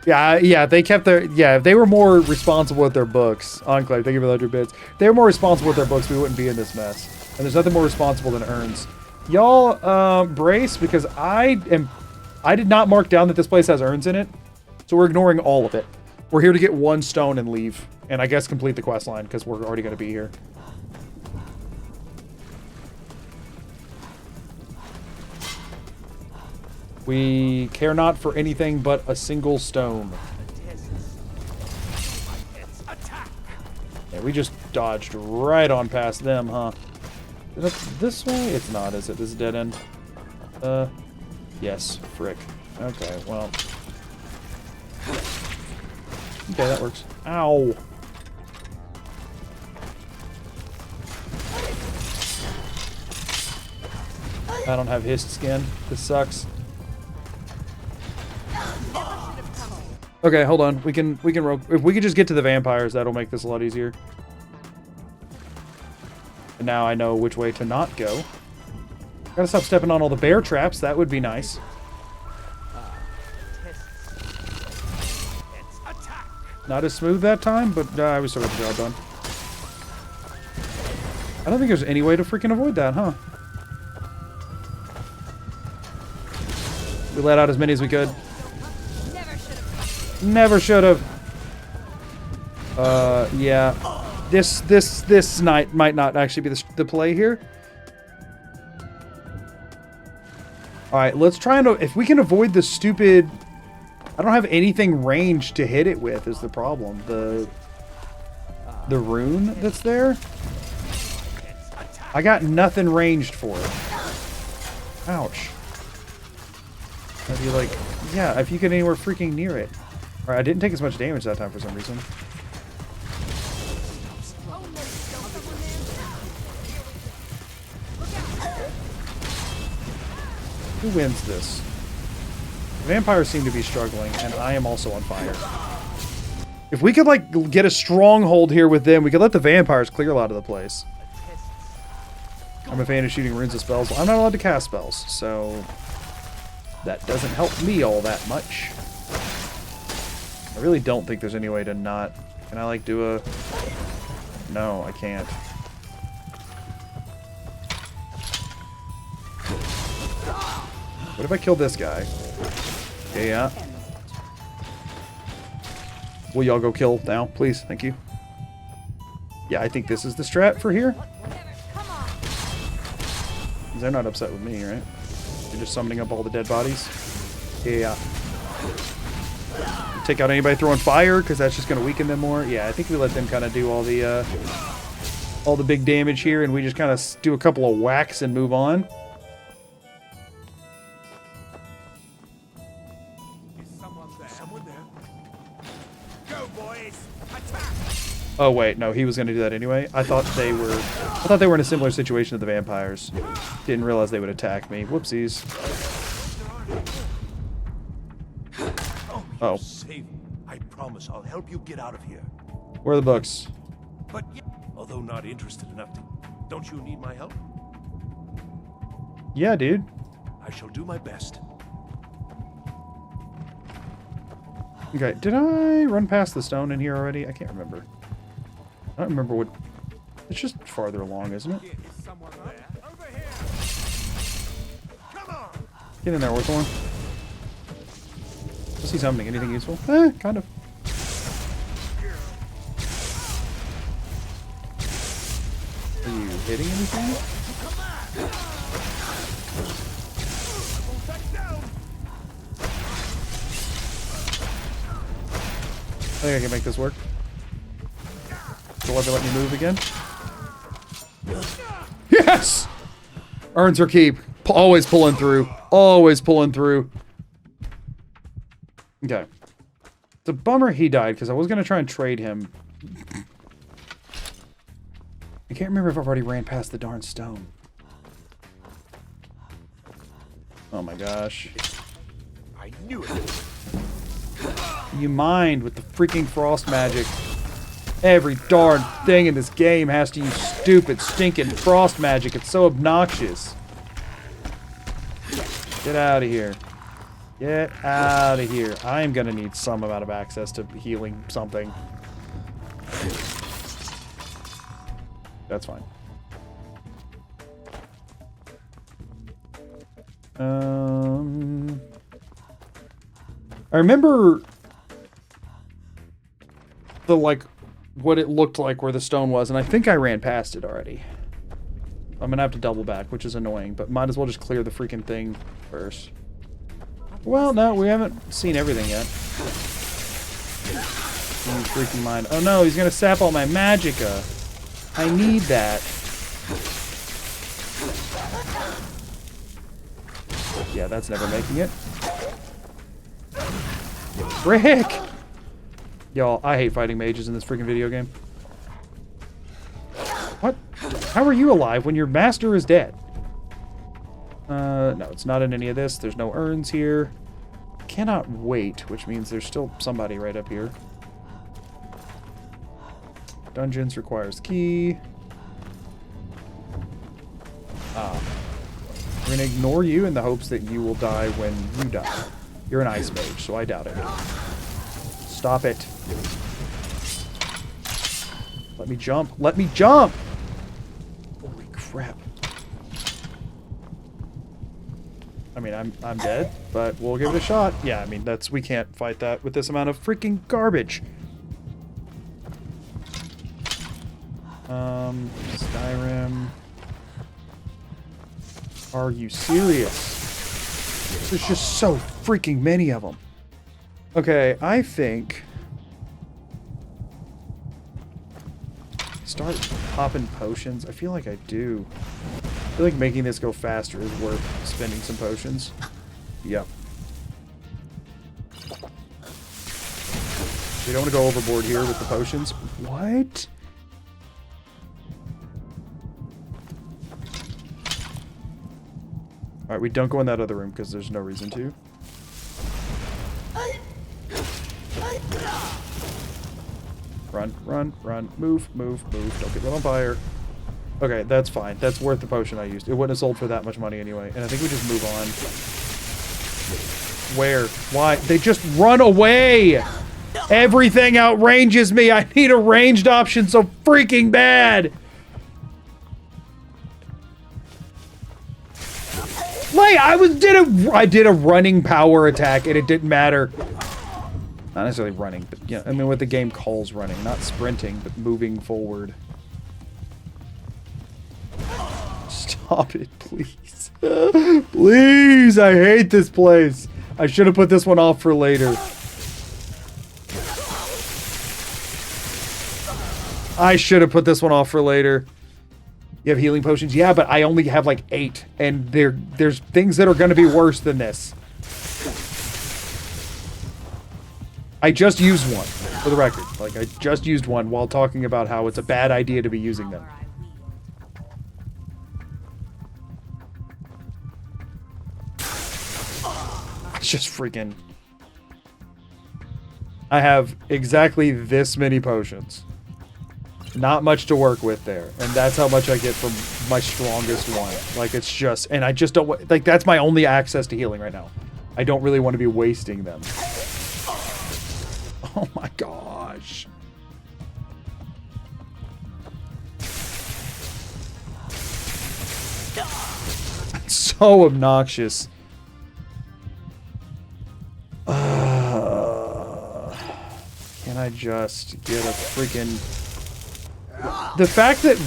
Yeah, they kept their... Yeah, if they were more responsible with their books... Enclave, thank you for the 100 bits. If they were more responsible with their books, we wouldn't be in this mess. And there's nothing more responsible than urns. Y'all, brace, because I did not mark down that this place has urns in it. So we're ignoring all of it. We're here to get 1 stone and leave. And I guess complete the quest line, because we're already going to be here. We care not for anything but a single stone. Yeah, we just dodged right on past them, huh? Is it this way? It's not, is it? This is a dead end. Yes, frick. Okay, well. Okay, that works. Ow! I don't have hissed skin. This sucks. Okay, hold on. We can if we could just get to the vampires, that'll make this a lot easier. And now I know which way to not go. Gotta stop stepping on all the bear traps. That would be nice. Not as smooth that time, but we still got the job done. I don't think there's any way to freaking avoid that, huh? We let out as many as we could. Never should have. Yeah. This night might not actually be the play here. Alright, let's try and... If we can avoid the stupid... I don't have anything ranged to hit it with is the problem. The rune that's there? I got nothing ranged for it. Ouch. I'd be like... Yeah, if you get anywhere freaking near it. Alright, I didn't take as much damage that time for some reason. Who wins this? The vampires seem to be struggling, and I am also on fire. If we could, like, get a stronghold here with them, we could let the vampires clear a lot of the place. I'm a fan of shooting runes and spells. Well, I'm not allowed to cast spells, so... that doesn't help me all that much. I really don't think there's any way to not... Can I, like, do a... No, I can't. What if I kill this guy? Okay, yeah. Will y'all go kill now, please? Thank you. Yeah, I think this is the strat for here. They're not upset with me, right? They're just summoning up all the dead bodies. Yeah. Take out anybody throwing fire, because that's just going to weaken them more. Yeah, I think we let them kind of do all the big damage here, and we just kind of do a couple of whacks and move on. Oh wait, no, he was going to do that anyway. I thought they were in a similar situation to the vampires. Didn't realize they would attack me. Whoopsies. Oh. I promise I'll help you get out of here. Where are the books? But although not interested enough to, don't you need my help? Yeah, dude. I shall do my best. Okay, did I run past the stone in here already? I can't remember. I don't remember what... It's just farther along, isn't it? Get in there, Orthorn. Is he summoning anything useful? Kind of. Are you hitting anything? I think I can make this work. So let me move again. Yes! Earns her keep. Always pulling through. Always pulling through. Okay. It's a bummer he died, because I was going to try and trade him. I can't remember if I've already ran past the darn stone. Oh my gosh. I knew it. You mind with the freaking frost magic. Every darn thing in this game has to use stupid, stinking frost magic. It's so obnoxious. Get out of here. Get out of here. I'm gonna need some amount of access to healing something. That's fine. I remember the, like, what it looked like where the stone was, and I think I ran past it already. I'm gonna have to double back, which is annoying, but might as well just clear the freaking thing first. Well, no, we haven't seen everything yet. Freaking mind. Oh no, he's gonna sap all my magicka. I need that. Yeah, that's never making it. Frick! Y'all, I hate fighting mages in this freaking video game. What? How are you alive when your master is dead? No, it's not in any of this. There's no urns here. Cannot wait, which means there's still somebody right up here. Dungeons requires key. Ah. We're gonna ignore you in the hopes that you will die when you die. You're an ice mage, so I doubt it. Stop it. Let me jump. Let me jump! Holy crap. I mean, I'm dead, but we'll give it a shot. Yeah, I mean, we can't fight that with this amount of freaking garbage. Skyrim. Are you serious? There's just so freaking many of them. Okay, I think... Start popping potions. I feel like I do. I feel like making this go faster is worth spending some potions. Yep. We don't want to go overboard here with the potions. What? Alright, we don't go in that other room because there's no reason to. Run, run, run. Move, move, move. Don't get lit on fire. Okay, that's fine. That's worth the potion I used. It wouldn't have sold for that much money anyway. And I think we just move on. Where? Why? They just run away! Everything outranges me! I need a ranged option so freaking bad! Like, I did a running power attack and it didn't matter. Not necessarily running, but yeah, I mean what the game calls running. Not sprinting, but moving forward. Stop it, please. Please, I hate this place. I should have put this one off for later. I should have put this one off for later. You have healing potions? Yeah, but I only have like 8. And there's things that are going to be worse than this. I just used one, for the record. Like, I just used one while talking about how it's a bad idea to be using them. It's just freaking... I have exactly this many potions. Not much to work with there. And that's how much I get from my strongest one. Like, it's just... And I just don't... Like, that's my only access to healing right now. I don't really want to be wasting them. Oh my gosh. It's so obnoxious. Can I just get a freaking... The fact that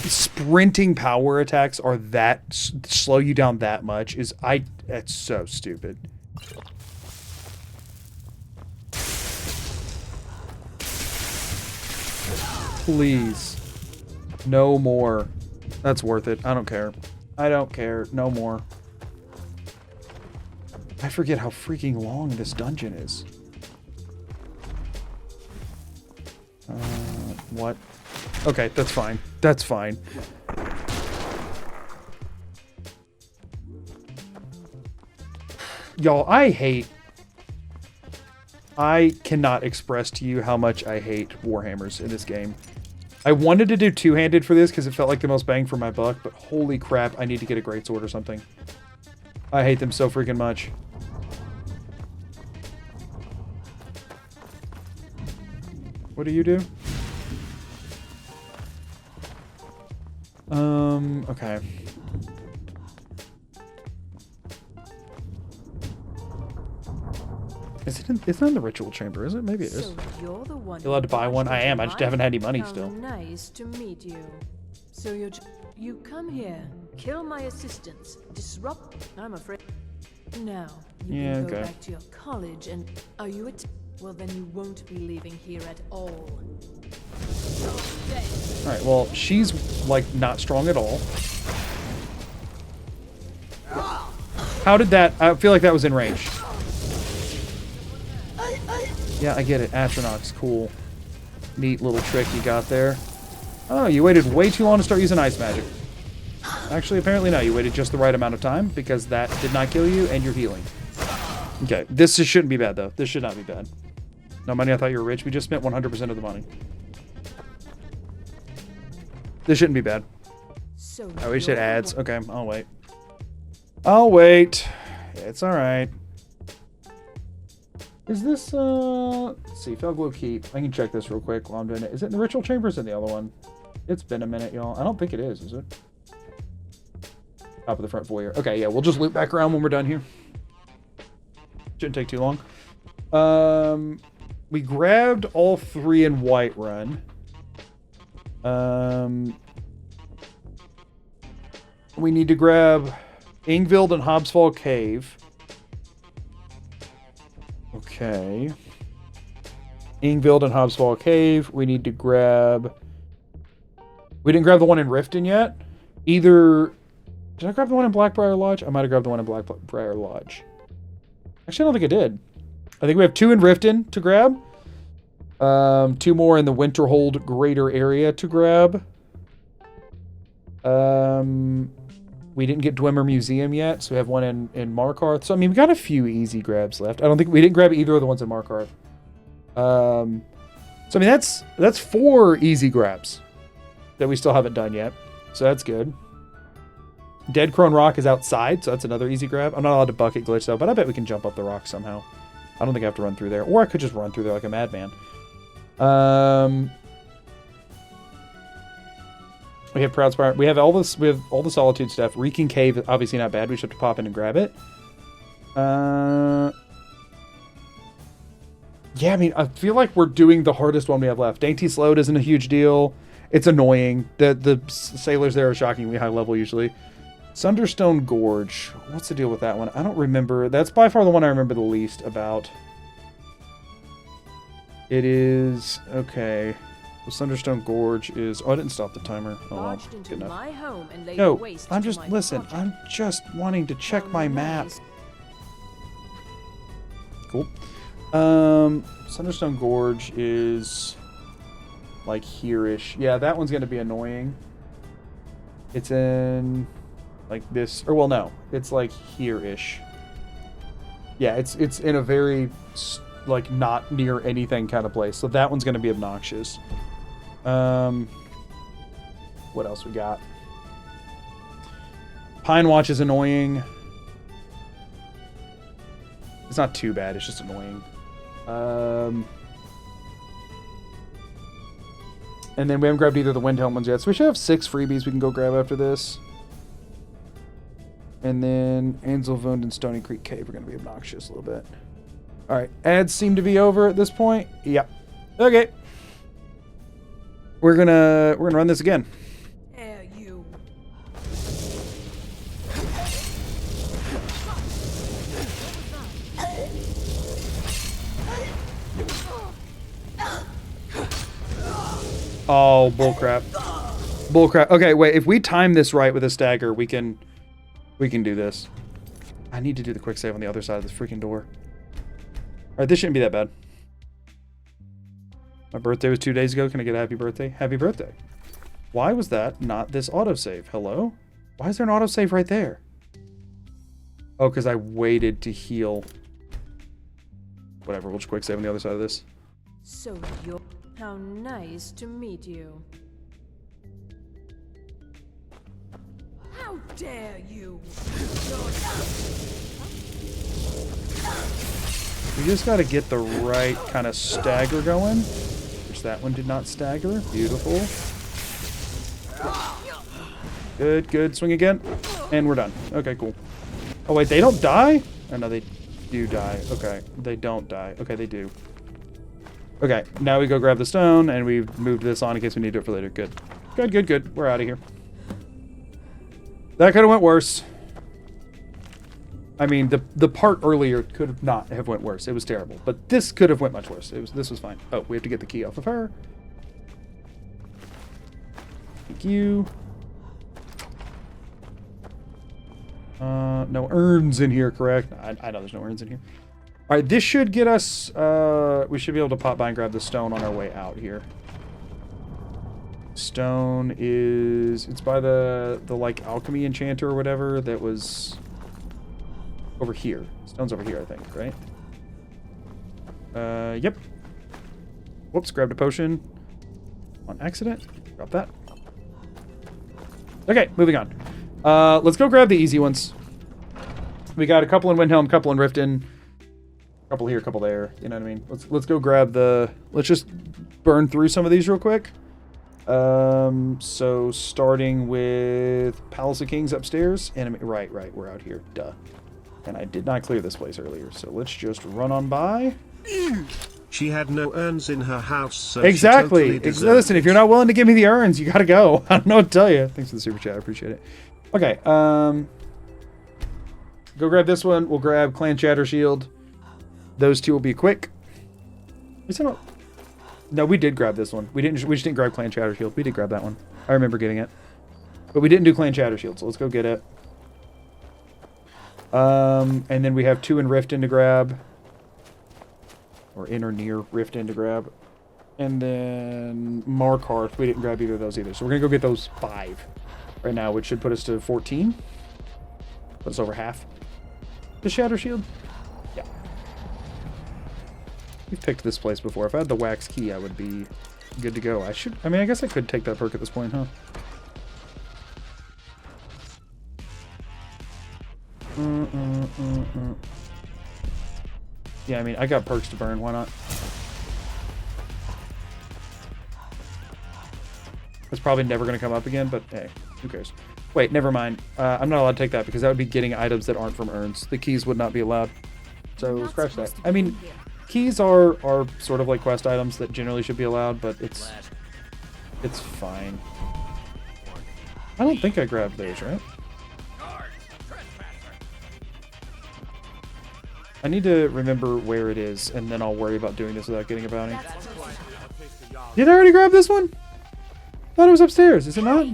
sprinting power attacks are that slow you down that much is that's so stupid. Please. No more. That's worth it. I don't care. I don't care. No more. I forget how freaking long this dungeon is. What? Okay, that's fine. That's fine. Y'all, I cannot express to you how much I hate Warhammers in this game. I wanted to do two-handed for this because it felt like the most bang for my buck, but holy crap, I need to get a greatsword or something. I hate them so freaking much. What do you do? Okay. It's not in the ritual chamber, is it? Maybe it is. So you're the one. You're allowed to buy one? I am. I just haven't had any money How still. Nice to meet you. So you come here, kill my assistants, disrupt. I'm afraid. Now you can go back to your college and are you a? Well, then you won't be leaving here at all. All right. Well, she's like not strong at all. How did that? I feel like that was in range. Yeah, I get it. Atronach's cool. Neat little trick you got there. Oh, you waited way too long to start using ice magic. Actually, apparently no. You waited just the right amount of time because that did not kill you and you're healing. Okay, this just shouldn't be bad though. This should not be bad. No money, I thought you were rich. We just spent 100% of the money. This shouldn't be bad. I wish it adds. Okay, I'll wait. I'll wait. It's alright. Is this, let's see, Felglow Keep. I can check this real quick while I'm doing it. Is it in the ritual chamber or is it in the other one? It's been a minute, y'all. I don't think it is it? Top of the front foyer. Okay, yeah, we'll just loop back around when we're done here. Shouldn't take too long. We grabbed all 3 in Whiterun. We need to grab Ingvild and Hobbsfall Cave. Okay. Ingvild and Hobbsfall Cave. We need to grab... We didn't grab the one in Riften yet. Either... Did I grab the one in Blackbriar Lodge? I might have grabbed the one in Blackbriar Lodge. Actually, I don't think I did. I think we have 2 in Riften to grab. 2 more in the Winterhold Greater area to grab. We didn't get Dwemer Museum yet, so we have one in Markarth. So, I mean, we got a few easy grabs left. I don't think we didn't grab either of the ones in Markarth. So, I mean, that's 4 easy grabs that we still haven't done yet. So that's good. Dead Crone Rock is outside, so that's another easy grab. I'm not allowed to bucket glitch, though, but I bet we can jump up the rock somehow. I don't think I have to run through there. Or I could just run through there like a madman. We have Proudspire. We have all this. We have all the Solitude stuff. Reeking Cave, obviously not bad. We just have to pop in and grab it. Yeah, I mean, I feel like we're doing the hardest one we have left. Dainty Sloat isn't a huge deal. It's annoying. The sailors there are shockingly high level usually. Sunderstone Gorge. What's the deal with that one? I don't remember. That's by far the one I remember the least about. It is... Okay. The Sunderstone Gorge is... Oh, I didn't stop the timer. Oh, well. Good enough. My home and No, I'm just... Listen, I'm just wanting to check my map. Cool. Sunderstone Gorge is... like here-ish. Yeah, that one's going to be annoying. It's in... like this... Or, well, no. It's like here-ish. Yeah, it's in a very... like not near anything kind of place. So that one's going to be obnoxious. What else we got? Pine Watch is annoying. It's not too bad. It's just annoying. And then we haven't grabbed either of the Windhelm ones yet. So we should have 6 freebies we can go grab after this. And then Anselvound and Stony Creek Cave are going to be obnoxious a little bit. All right, ads seem to be over at this point. Yep. Okay. We're gonna run this again. You. Oh, bullcrap. Bullcrap. Okay, wait. If we time this right with a stagger, we can do this. I need to do the quick save on the other side of this freaking door. Alright, this shouldn't be that bad. My birthday was 2 days ago. Can I get a happy birthday? Happy birthday. Why was that not this autosave? Hello? Why is there an autosave right there? Oh, because I waited to heal. Whatever, we'll just quick save on the other side of this. So you're... How nice to meet you. How dare you! We just got to get the right kind of stagger going. Which course, that one did not stagger. Beautiful. Good, good. Swing again. And we're done. Okay, cool. Oh, wait, they don't die? Oh, no, they do die. Okay, they don't die. Okay, they do. Okay, now we go grab the stone, and we've moved this on in case we need it for later. Good. Good, good, good. We're out of here. That could have went worse. I mean, the part earlier could not have went worse. It was terrible. But this could have went much worse. This was fine. Oh, we have to get the key off of her. Thank you. No urns in here, correct? I know there's no urns in here. All right, this should get us... we should be able to pop by and grab the stone on our way out here. Stone is... It's by the like, alchemy enchanter or whatever that was... Over here. Stone's over here, I think, right? Yep. Whoops, grabbed a potion. On accident. Drop that. Okay, moving on. Let's go grab the easy ones. We got a couple in Windhelm, a couple in Riften. A couple here, a couple there. You know what I mean? Let's go grab the... Let's just burn through some of these real quick. So starting with Palace of Kings upstairs. Enemy... Right, we're out here. Duh. And I did not clear this place earlier, so let's just run on by. She had no urns in her house, so exactly. She totally Listen, if you're not willing to give me the urns, you gotta go. I don't know what to tell you. Thanks for the super chat. I appreciate it. Okay, go grab this one. We'll grab Clan Chatter Shield. Those two will be quick. No, we did grab this one. We just didn't grab Clan Chatter Shield. We did grab that one. I remember getting it. But we didn't do Clan Chatter Shield, so let's go get it. And then we have 2 in Riften to grab. Or in or near Riften to grab. And then Markarth. We didn't grab either of those either. So we're going to go get those 5 right now, which should put us to 14. Put us over half. The Shatter Shield? Yeah. We've picked this place before. If I had the wax key, I would be good to go. I mean, I guess I could take that perk at this point, huh? Yeah, I mean, I got perks to burn. Why not? It's probably never going to come up again, but hey, who cares? Wait, never mind. I'm not allowed to take that because that would be getting items that aren't from urns. The keys would not be allowed. So scratch that. I mean, keys are sort of like quest items that generally should be allowed, but it's fine. I don't think I grabbed those, right? I need to remember where it is, and then I'll worry about doing this without getting a bounty. Did I already grab this one? I thought it was upstairs. Is it not?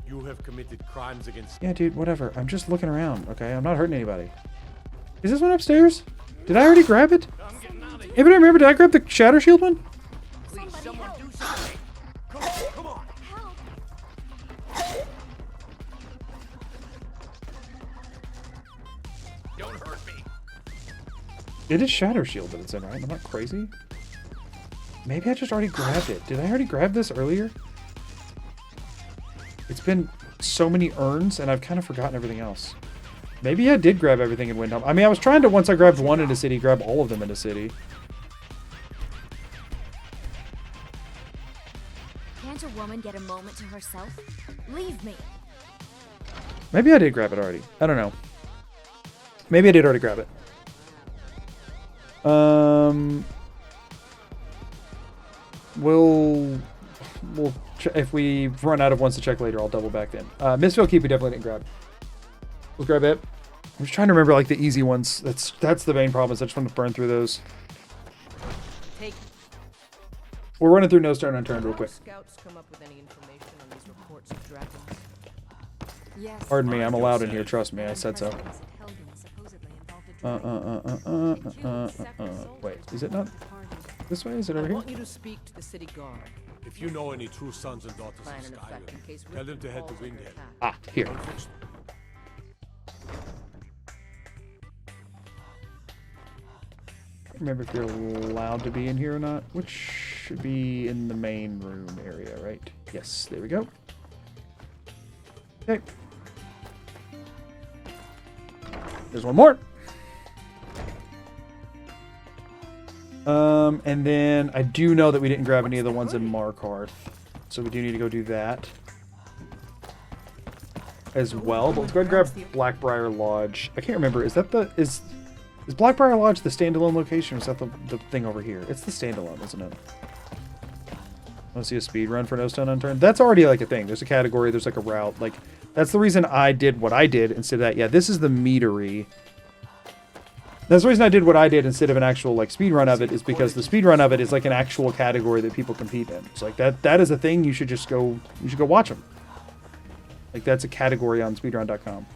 You have committed crimes against... Yeah, dude, whatever. I'm just looking around, okay? I'm not hurting anybody. Is this one upstairs? Did I already grab it? Anybody remember, did I grab the Shatter Shield one? Please, someone do something. Come on. Don't hurt me. It is Shatter Shield that it's in, right? I'm not crazy. Maybe I just already grabbed it. Did I already grab this earlier? It's been so many urns, and I've kind of forgotten everything else. Maybe I did grab everything in Windhelm. I mean, I was trying to, once I grabbed one in a city, grab all of them in a city. Can't a woman get a moment to herself? Leave me. Maybe I did grab it already. I don't know. Maybe I did already grab it. We'll if we run out of ones to check later, I'll double back then. Mistville Keep we definitely didn't grab. We'll grab it. I'm just trying to remember like the easy ones. That's the main problem. Is I just want to burn through those. We're running through No Stone Unturned real quick. Scouts come up with any information on these reports of dragons? Yes. Pardon me, I'm allowed in here. Trust me, I said so. Wait, is it not this way? Is it over I here? want you to speak to the city guard. If you know any true sons and daughters Plan of in effect in Skyrim, case tell them to head to Windhead. Ah, here. Don't fix them. Remember if you're allowed to be in here or not, which should be in the main room area, right? Yes, there we go. Okay. There's one more. And then I do know that we didn't grab any of the ones in Markarth. So we do need to go do that as well. But let's go ahead and grab Blackbriar Lodge. I can't remember. Is that the... Is Blackbriar Lodge the standalone location, or is that the thing over here? It's the standalone, isn't it? Want to see a speed run for No Stone Unturned? That's already like a thing. There's a category, there's like a route. Like, that's the reason I did what I did instead of that. Yeah, this is the meadery. That's the reason I did what I did instead of an actual like speed run of it, is because the speed run of it is like an actual category that people compete in. It's like that is a thing. You should just go. You should go watch them. Like, that's a category on speedrun.com.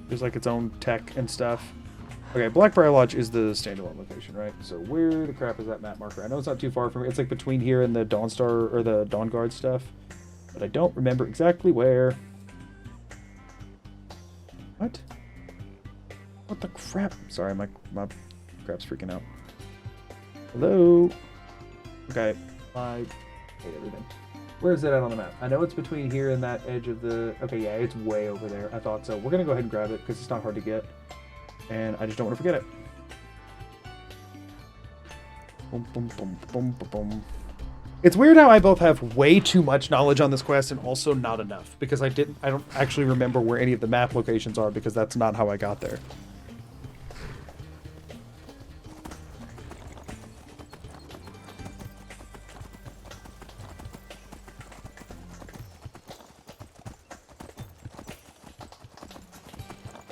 There's like its own tech and stuff. Okay, Blackbriar Lodge is the standalone location, right? So where the crap is that map marker? I know it's not too far from it. It's like between here and the Dawnstar or the Dawn Guard stuff. But I don't remember exactly where. What? What the crap? Sorry, my crap's freaking out. Hello? Okay, I hate everything. Where is it at on the map? I know it's between here and that edge of the... Okay, yeah, it's way over there. I thought so. We're going to go ahead and grab it because it's not hard to get. And I just don't want to forget it. Boom, boom, boom, boom, boom, boom. It's weird how I both have way too much knowledge on this quest and also not enough, because I don't actually remember where any of the map locations are, because that's not how I got there.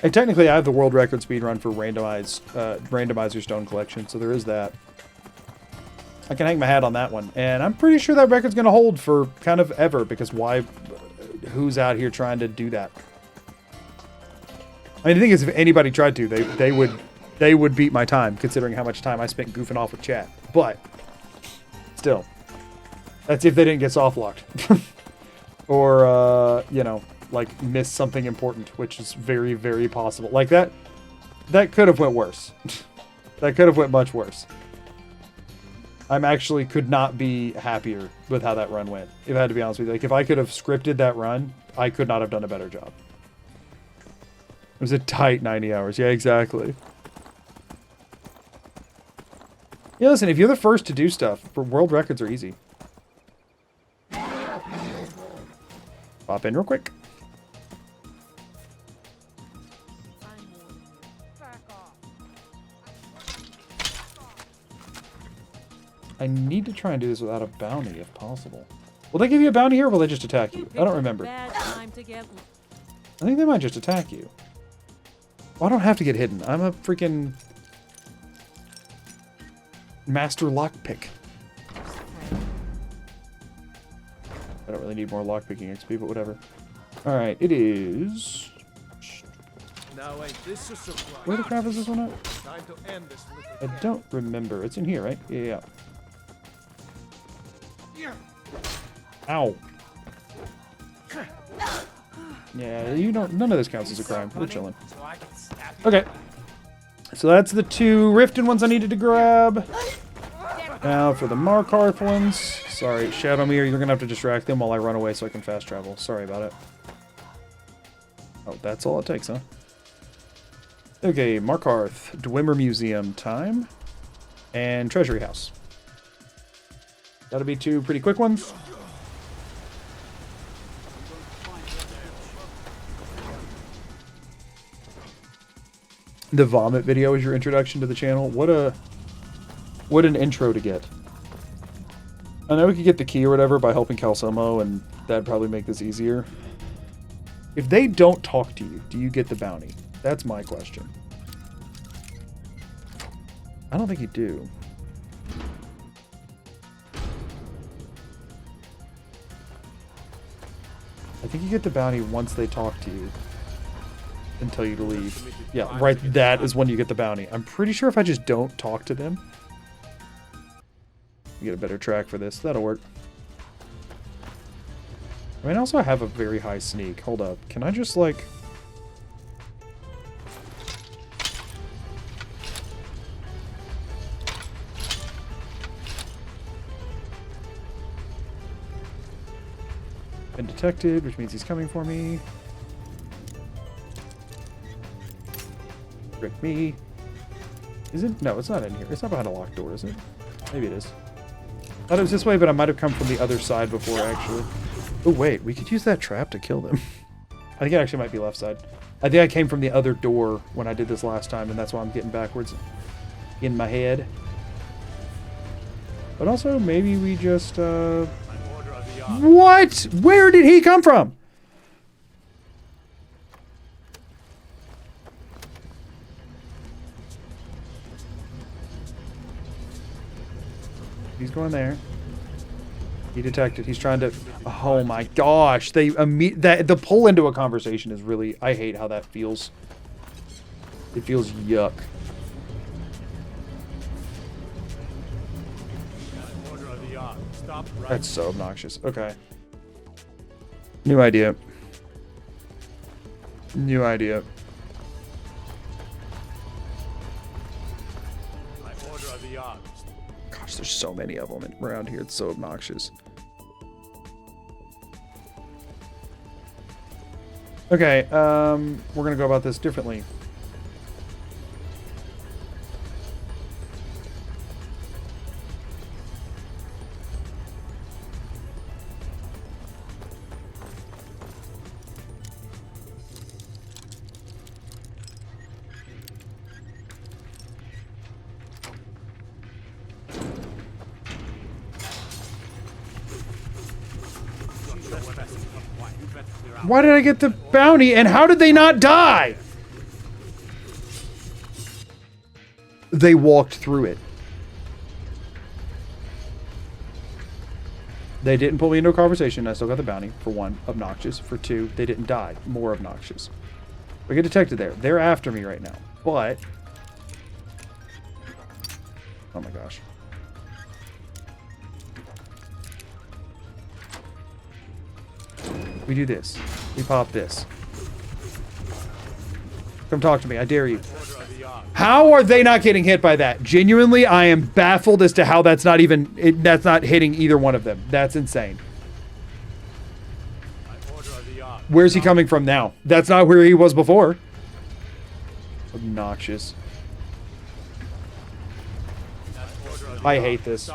And technically I have the world record speedrun for randomizer stone collection, so there is that. I can hang my hat on that one. And I'm pretty sure that record's going to hold for kind of ever, because why... Who's out here trying to do that? I mean, the thing is, if anybody tried to, they would beat my time, considering how much time I spent goofing off with chat. But, still. That's if they didn't get soft-locked. Or, you know, like, miss something important, which is very, very possible. Like, that could have went worse. That could have went much worse. I'm actually could not be happier with how that run went, if I had to be honest with you. Like, if I could have scripted that run, I could not have done a better job. It was a tight 90 hours. Yeah, exactly. Yeah, listen, if you're the first to do stuff, world records are easy. Pop in real quick. I need to try and do this without a bounty, if possible. Will they give you a bounty here, or will they just attack you? I don't remember. I think they might just attack you. Well, I don't have to get hidden. I'm a freaking... master lockpick. I don't really need more lockpicking XP, but whatever. Alright, it is... Now, ain't this a surprise? Where the crap is this one at? Time to end this I don't remember. It's in here, right? Yeah. Ow. Yeah, you don't... None of this counts as a crime. We're chilling. Okay. So that's the two Riften ones I needed to grab. Now for the Markarth ones. Sorry, Shadowmere, you're going to have to distract them while I run away so I can fast travel. Sorry about it. Oh, that's all it takes, huh? Okay, Markarth, Dwemer Museum time, and Treasury House. That'll be two pretty quick ones. The vomit video is your introduction to the channel. What an intro to get. I know we could get the key or whatever by helping Calsomo, and that'd probably make this easier. If they don't talk to you, do you get the bounty? That's my question. I don't think you do. I think you get the bounty once they talk to you. And tell you to leave. Yeah, right, that is when you get the bounty. I'm pretty sure if I just don't talk to them... You get a better track for this. That'll work. I mean, also I have a very high sneak. Hold up. Can I just, like... Been detected, which means he's coming for me. Trick me. Is it? No, it's not in here. It's not behind a locked door, is it? Maybe it is. Thought it was this way, but I might have come from the other side before, actually. Oh, wait. We could use that trap to kill them. I think it actually might be left side. I think I came from the other door when I did this last time, and that's why I'm getting backwards in my head. But also, maybe we just, What? Where did he come from? He's going there. He detected. He's trying to... Oh my gosh. The pull into a conversation is really... I hate how that feels. It feels yuck. That's so obnoxious. Okay. New idea. New idea. Gosh, there's so many of them around here. It's so obnoxious. Okay, we're gonna go about this differently. Why did I get the bounty, and how did they not die? They walked through it. They didn't pull me into a conversation. I still got the bounty. For one, obnoxious. For two, they didn't die. More obnoxious. We get detected there. They're after me right now. But... Oh my gosh. We do this. We pop this. Come talk to me. I dare you. How are they not getting hit by that? Genuinely, I am baffled as to how that's not even... that's not hitting either one of them. That's insane. Where's he coming from now? That's not where he was before. Obnoxious. I hate this.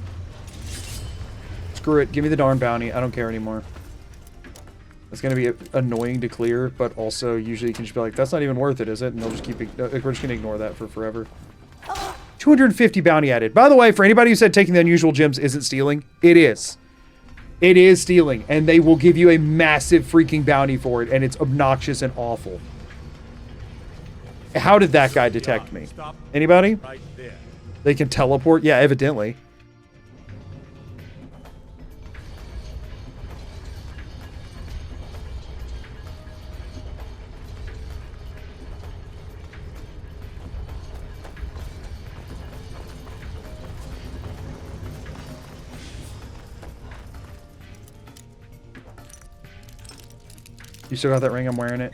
Screw it. Give me the darn bounty. I don't care anymore. It's going to be annoying to clear, but also usually you can just be like, that's not even worth it, is it? And they'll just keep... we're just going to ignore that for forever. 250 bounty added. By the way, for anybody who said taking the unusual gems isn't stealing, it is. It is stealing, and they will give you a massive freaking bounty for it, and it's obnoxious and awful. How did that guy detect me? Anybody? They can teleport? Yeah, evidently. You still got that ring? I'm wearing it.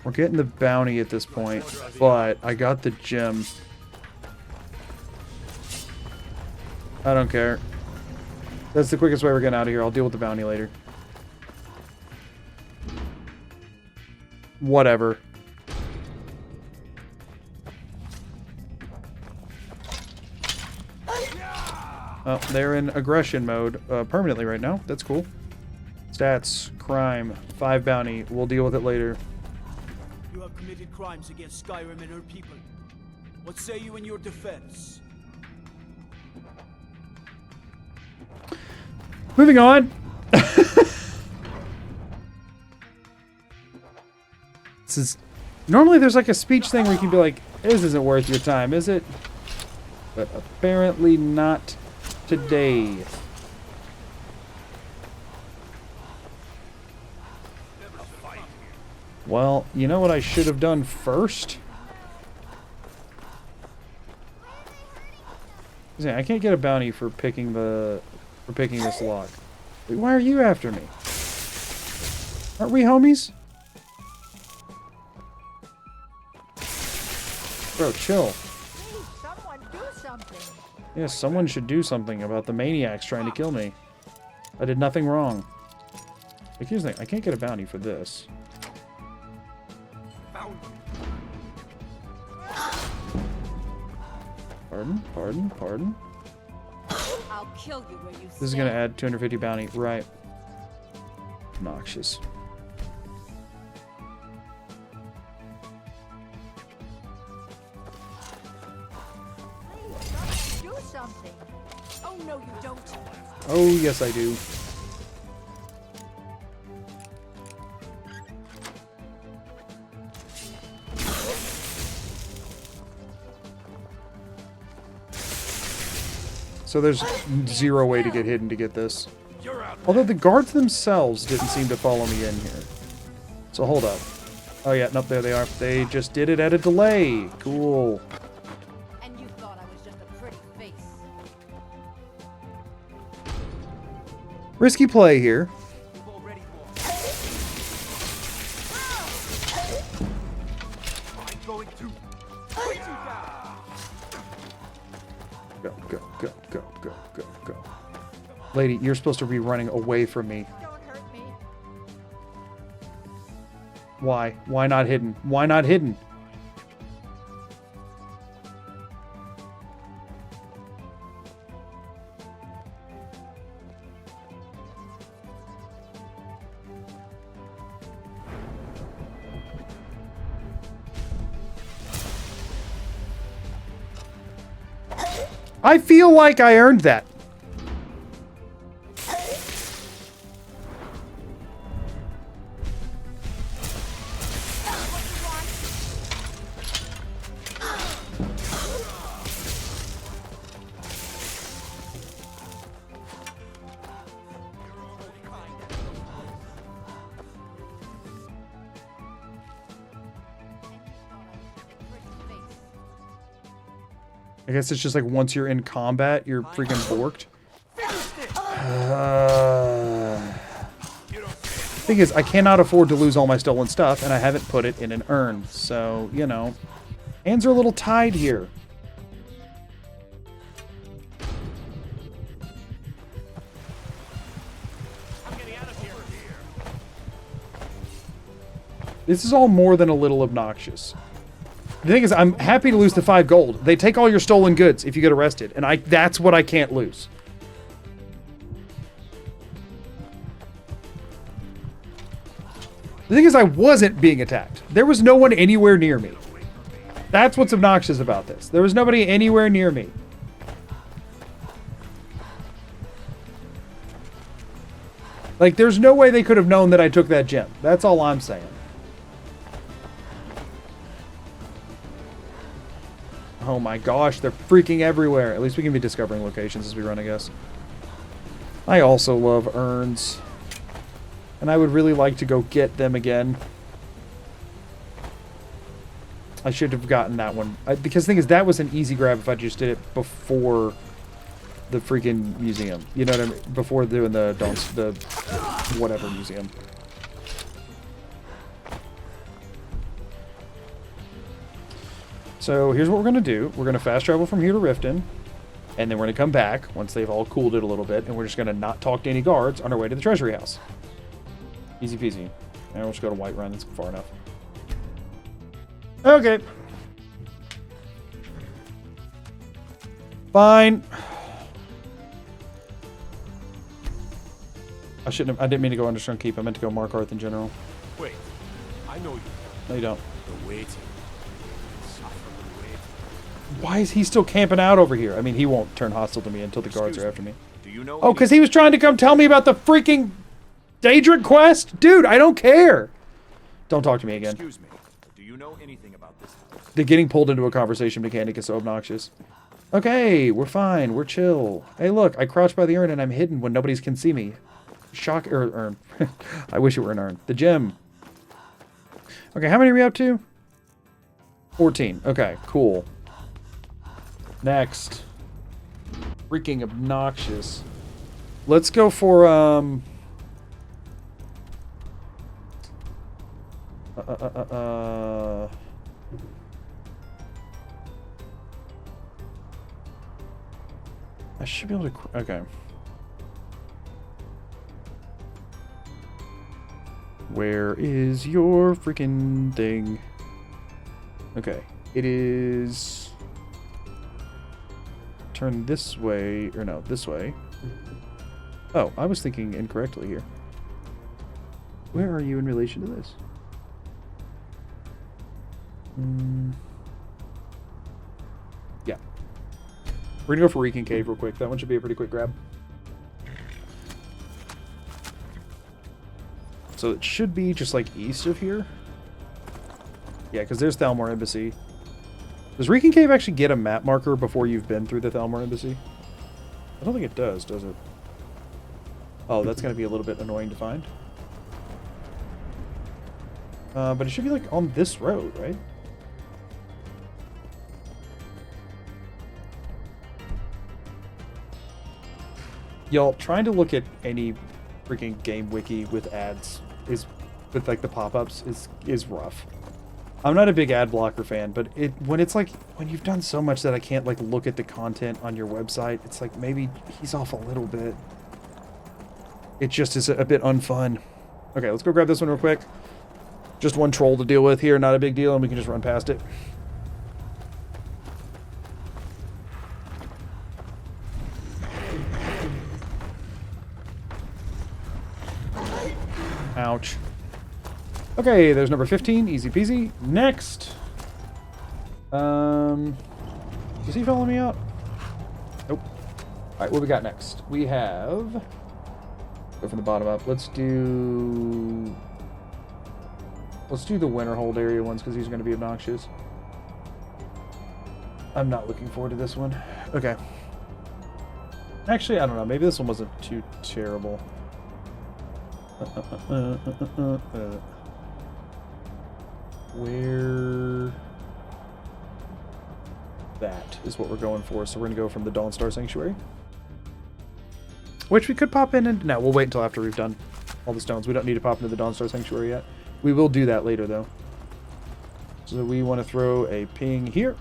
We're getting the bounty at this point, but I got the gem. I don't care. That's the quickest way we're getting out of here. I'll deal with the bounty later. Whatever. Oh, they're in aggression mode permanently right now. That's cool. Stats, crime, 5 bounty. We'll deal with it later. You have committed crimes against Skyrim and her people. What say you in your defense? Moving on. This is... Normally there's like a speech thing where you can be like, this isn't worth your time, is it? But apparently not today. Well, you know what I should have done first? I can't get a bounty for picking this lock. Wait, why are you after me? Aren't we homies? Bro, chill. Someone do something. Yeah, someone should do something about the maniacs trying to kill me. I did nothing wrong. Like, here's the thing. I can't get a bounty for this. Pardon? Pardon? Pardon? I'll kill you where you This is going to add 250 bounty. Right. Obnoxious. do something. Oh no, you don't. Oh, yes, I do. So there's zero way to get hidden to get this. Although the guards themselves didn't seem to follow me in here. So hold up. Oh yeah, nope, there they are. They just did it at a delay. Cool. And you thought I was just a pretty face. Risky play here. Go, go, go, go, go, go, go. Lady, you're supposed to be running away from me. Don't hurt me. Why? Why not hidden? Why not hidden? I feel like I earned that. I guess it's just like once you're in combat, you're freaking borked. Thing is, I cannot afford to lose all my stolen stuff, and I haven't put it in an urn. So, you know, hands are a little tied here. This is all more than a little obnoxious. The thing is, I'm happy to lose the 5 gold. They take all your stolen goods if you get arrested, and that's what I can't lose. The thing is, I wasn't being attacked. There was no one anywhere near me. That's what's obnoxious about this. There was nobody anywhere near me. Like, there's no way they could have known that I took that gem. That's all I'm saying. Oh my gosh, they're freaking everywhere. At least we can be discovering locations as we run, I guess. I also love urns. And I would really like to go get them again. I should have gotten that one. Because the thing is, that was an easy grab if I just did it before the freaking museum. You know what I mean? Before doing the whatever museum. So here's what we're going to do. We're going to fast travel from here to Riften. And then we're going to come back once they've all cooled it a little bit. And we're just going to not talk to any guards on our way to the treasury house. Easy peasy. And we'll just go to Whiterun. That's far enough. Okay. Fine. I didn't mean to go Understrung Keep. I meant to go Markarth in general. Wait. I know you. No, you don't. The waiting. Why is he still camping out over here? I mean, he won't turn hostile to me until the guards are after me. Do you know? Oh, because he was trying to come tell me about the freaking Daedric quest? Dude, I don't care. Don't talk to me again. Excuse me. Do you know anything about this house? The getting pulled into a conversation mechanic is so obnoxious. Okay, we're fine. We're chill. Hey, look, I crouch by the urn and I'm hidden when nobody can see me. Shock urn. I wish it were an urn. The gem. Okay, how many are we up to? 14. Okay, cool. Next. Freaking obnoxious. Let's go for, I should be able to, okay. Where is your freaking thing? Okay. It is... Turn this way, or no, this way. Oh, I was thinking incorrectly here. Where are you in relation to this? Yeah. We're gonna go for Reeking Cave real quick. That one should be a pretty quick grab. So it should be just like east of here. Yeah, because there's Thalmor Embassy. Does Reeking Cave actually get a map marker before you've been through the Thalmor Embassy? I don't think it does it? Oh, that's going to be a little bit annoying to find. But it should be like on this road, right? Y'all, trying to look at any freaking game wiki with ads with like the pop-ups is rough. I'm not a big ad blocker fan, but when you've done so much that I can't like look at the content on your website, it's like maybe he's off a little bit. It just is a bit unfun. Okay, let's go grab this one real quick. Just one troll to deal with here, not a big deal, and we can just run past it. Ouch. Okay, there's number 15. Easy peasy. Next. Is he following me out? Nope. Alright, what we got next? We have... Go from the bottom up. Let's do the Winterhold area ones, because these are going to be obnoxious. I'm not looking forward to this one. Okay. Actually, I don't know. Maybe this one wasn't too terrible. Where... That is what we're going for. So we're going to go from the Dawnstar Sanctuary. Which we could pop in and... No, we'll wait until after we've done all the stones. We don't need to pop into the Dawnstar Sanctuary yet. We will do that later, though. So we want to throw a ping here.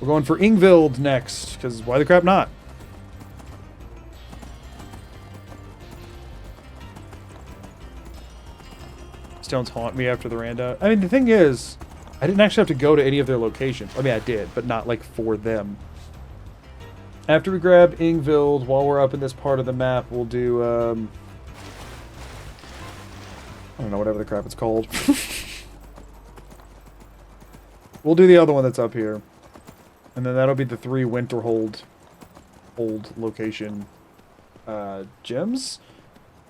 We're going for Ingvild next, because why the crap not? Stones haunt me after the Randa. I mean, the thing is, I didn't actually have to go to any of their locations. I mean, I did, but not, like, for them. After we grab Ingvild, while we're up in this part of the map, we'll do, I don't know, whatever the crap it's called. We'll do the other one that's up here. And then that'll be the 3 Winterhold old location gems.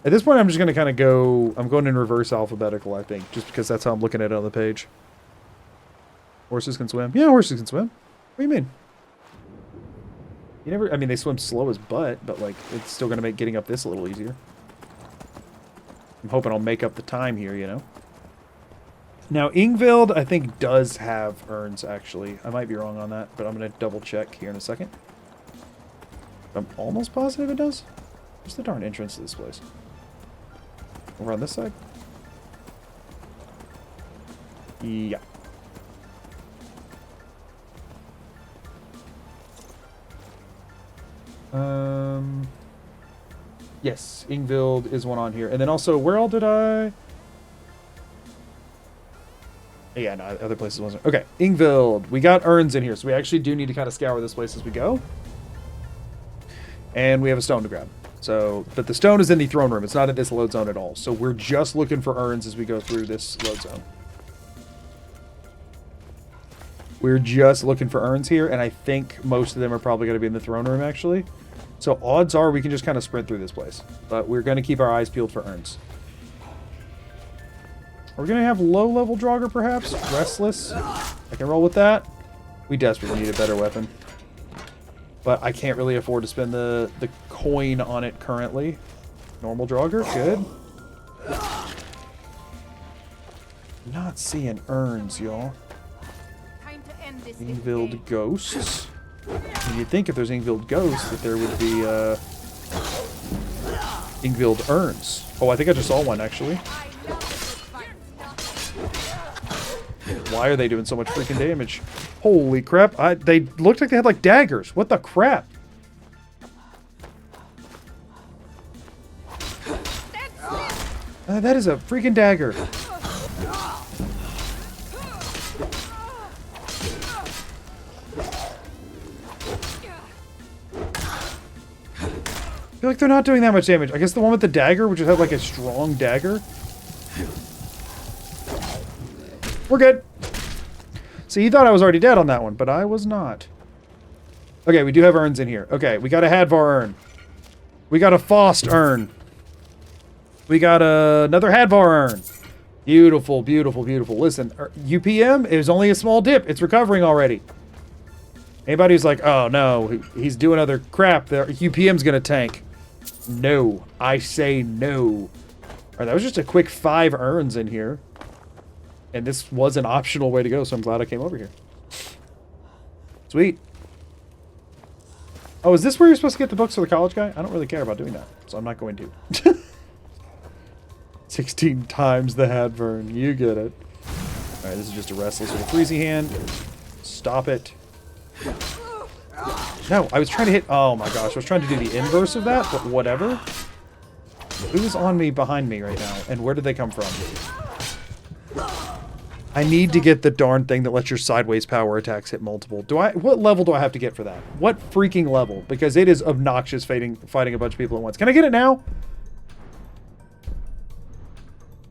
At this point, I'm just going to kind of go... I'm going in reverse alphabetical, I think. Just because that's how I'm looking at it on the page. Horses can swim. Yeah, horses can swim. What do you mean? You never... I mean, they swim slow as butt, but, like, it's still going to make getting up this a little easier. I'm hoping I'll make up the time here, you know? Now, Ingvild, I think, does have urns, actually. I might be wrong on that, but I'm going to double check here in a second. I'm almost positive it does. Where's the darn entrance to this place? Over on this side? Yeah. Yes, Ingvild is one on here. And then also, where all did I... Yeah, no, other places wasn't. Okay, Ingvild. We got urns in here, so we actually do need to kind of scour this place as we go. And we have a stone to grab. So, but the stone is in the throne room. It's not in this load zone at all. So we're just looking for urns as we go through this load zone. We're just looking for urns here, and I think most of them are probably going to be in the throne room, actually. So odds are we can just kind of sprint through this place. But we're going to keep our eyes peeled for urns. Are we going to have low-level Draugr, perhaps? Restless? I can roll with that. We desperately need a better weapon. But I can't really afford to spend the coin on it currently. Normal Draugr, good. Not seeing urns, y'all. Ingvild ghosts. And you'd think if there's Ingvild ghosts that there would be Ingvild urns. Oh, I think I just saw one, actually. Why are they doing so much freaking damage? Holy crap. They looked like they had, like, daggers. What the crap? That is a freaking dagger. I feel like they're not doing that much damage. I guess the one with the dagger would just have like a strong dagger. We're good. See, he thought I was already dead on that one, but I was not. Okay, we do have urns in here. Okay, we got a Hadvar urn. We got a Faust urn. We got another Hadvar urn. Beautiful, beautiful, beautiful. Listen, UPM is only a small dip. It's recovering already. Anybody who's like, oh no, he's doing other crap, UPM's gonna tank. No, I say no. All right, that was just a quick 5 urns in here. And this was an optional way to go, so I'm glad I came over here. Sweet. Oh, is this where you're supposed to get the books for the college guy? I don't really care about doing that, so I'm not going to. 16 times the Hadvern. You get it. Alright, this is just a restless little freezy hand. Stop it. No, I was trying to hit... Oh my gosh, I was trying to do the inverse of that, but whatever. Who's on me behind me right now? And where did they come from? I need to get the darn thing that lets your sideways power attacks hit multiple. What level do I have to get for that? What freaking level? Because it is obnoxious fighting a bunch of people at once. Can I get it now?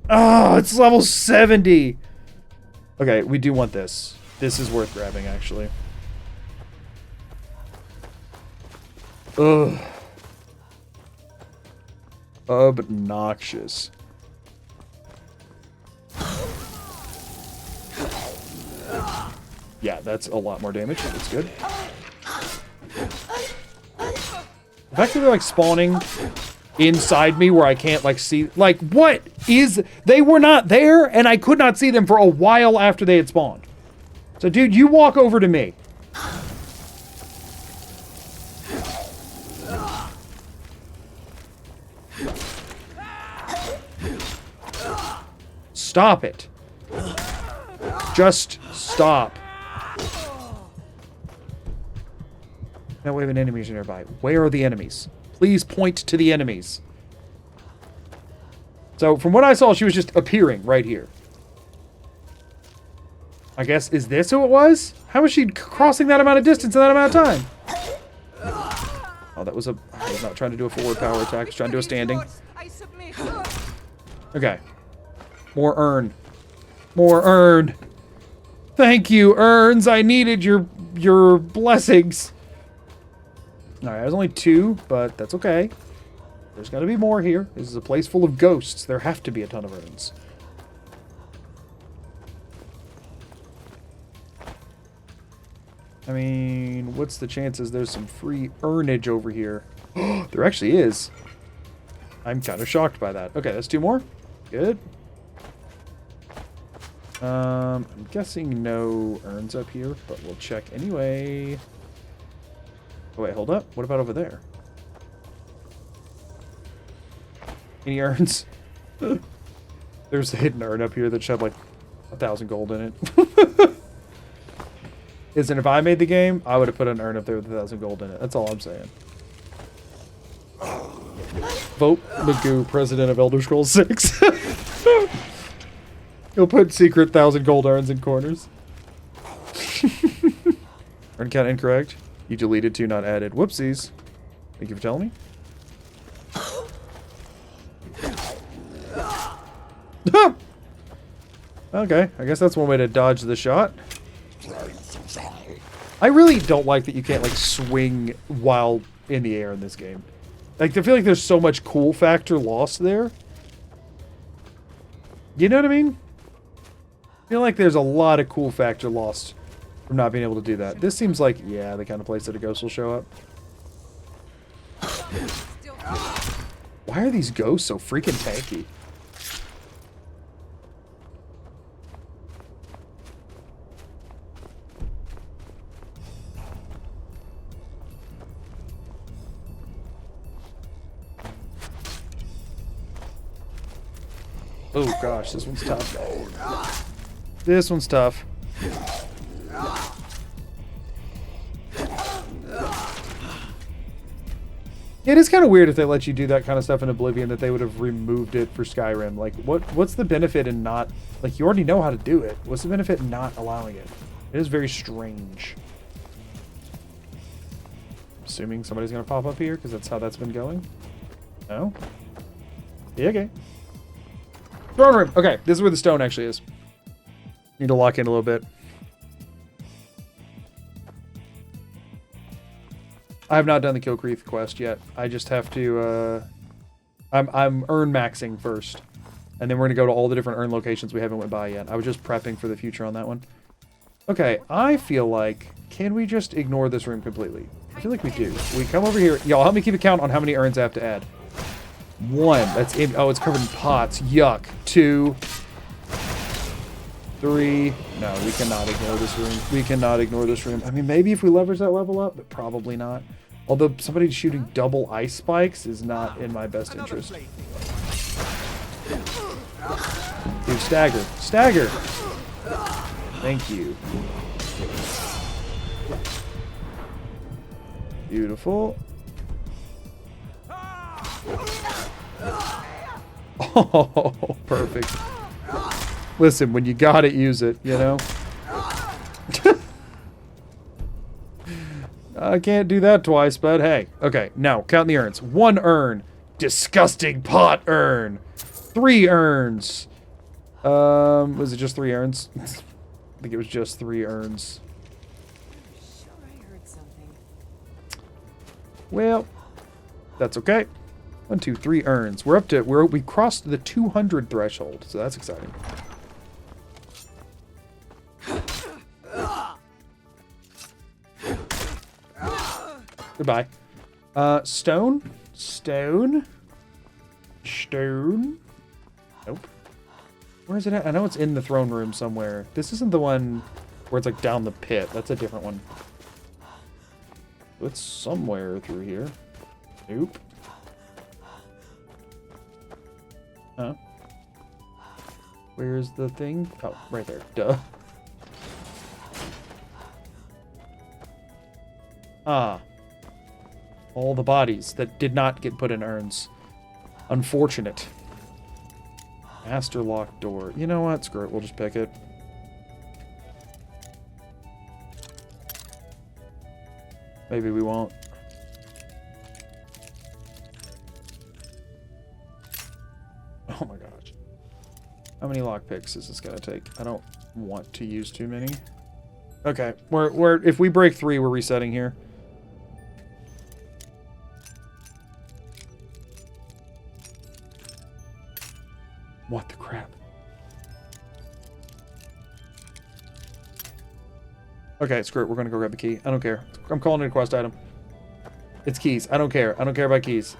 Oh, it's level 70. Okay, we do want this. This is worth grabbing, actually. Ugh. Obnoxious. Yeah, that's a lot more damage. That's good. The fact that they're like spawning inside me where I can't like see, like, what is, they were not there and I could not see them for a while after they had spawned. So dude, you walk over to me. Stop it. Just stop. Now we have an enemy nearby. Where are the enemies? Please point to the enemies. So from what I saw, she was just appearing right here. I guess, is this who it was? How was she crossing that amount of distance in that amount of time? Oh, that was a... I was not trying to do a forward power attack. I was trying to do a standing. Okay. More urn. More urn. Thank you, urns. I needed your blessings. Alright, there's only 2, but that's okay. There's got to be more here. This is a place full of ghosts. There have to be a ton of urns. I mean, what's the chances there's some free urnage over here? There actually is. I'm kind of shocked by that. Okay, that's 2 more. Good. I'm guessing no urns up here, but we'll check anyway. Oh wait, hold up. What about over there? Any urns? There's a hidden urn up here that should have like 1,000 gold in it. Listen, if I made the game, I would have put an urn up there with 1,000 gold in it. That's all I'm saying. Vote Magoo, president of Elder Scrolls 6. He'll put secret 1,000 gold urns in corners. Urn count incorrect. You deleted 2, not added. Whoopsies. Thank you for telling me. Okay, I guess that's one way to dodge the shot. I really don't like that you can't, like, swing while in the air in this game. Like, I feel like there's so much cool factor lost there. You know what I mean? I feel like there's a lot of cool factor lost from not being able to do that. This seems like, yeah, the kind of place that a ghost will show up. Why are these ghosts so freaking tanky? Oh gosh, this one's tough. This one's tough. It is kind of weird if they let you do that kind of stuff in Oblivion that they would have removed it for Skyrim. Like, what's the benefit in not... Like, you already know how to do it. What's the benefit in not allowing it? It is very strange. Assuming somebody's going to pop up here, because that's how that's been going. No? Yeah, okay. Throne room! Okay, this is where the stone actually is. Need to lock in a little bit. I have not done the Kilcreath quest yet. I just have to, I'm urn maxing first. And then we're going to go to all the different urn locations we haven't went by yet. I was just prepping for the future on that one. Okay, I feel like... Can we just ignore this room completely? I feel like we do. We come over here. Y'all, help me keep a count on how many urns I have to add. 1. That's in... Oh, it's covered in pots. Yuck. 2. 3. No, we cannot ignore this room. We cannot ignore this room. I mean, maybe if we leverage that level up, but probably not. Although somebody shooting double ice spikes is not in my best interest. Dude, stagger. Stagger! Thank you. Beautiful. Oh, perfect. Listen, when you got it, use it, you know? I can't do that twice, but hey. Okay, now, count the urns. 1 urn. Disgusting pot urn. 3 urns. Was it just 3 urns? I think it was just 3 urns. Sure, I heard something. Well, that's okay. 1, 2, 3 urns. We're up to... We crossed the 200 threshold, so that's exciting. Goodbye. Stone? Stone? Stone? Nope. Where is it at? I know it's in the throne room somewhere. This isn't the one where it's like down the pit. That's a different one. It's somewhere through here. Nope. Huh? Where's the thing? Oh, right there. Duh. Ah. All the bodies that did not get put in urns. Unfortunate. Master lock door. You know what? Screw it. We'll just pick it. Maybe we won't. Oh my gosh. How many lockpicks is this gonna take? I don't want to use too many. Okay. If we break 3, we're resetting here. What the crap? Okay, screw it. We're gonna go grab the key. I don't care. I'm calling it a quest item. It's keys. I don't care. I don't care about keys.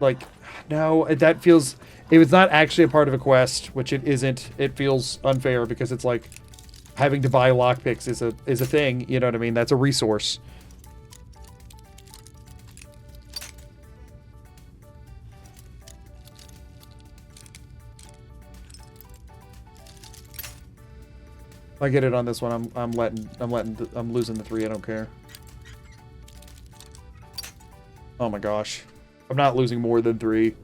Like, no, that feels... If it's not actually a part of a quest, which it isn't, it feels unfair because it's like having to buy lockpicks is a thing. You know what I mean? That's a resource. If I get it on this one, I'm losing the 3. I don't care. Oh my gosh. I'm not losing more than 3.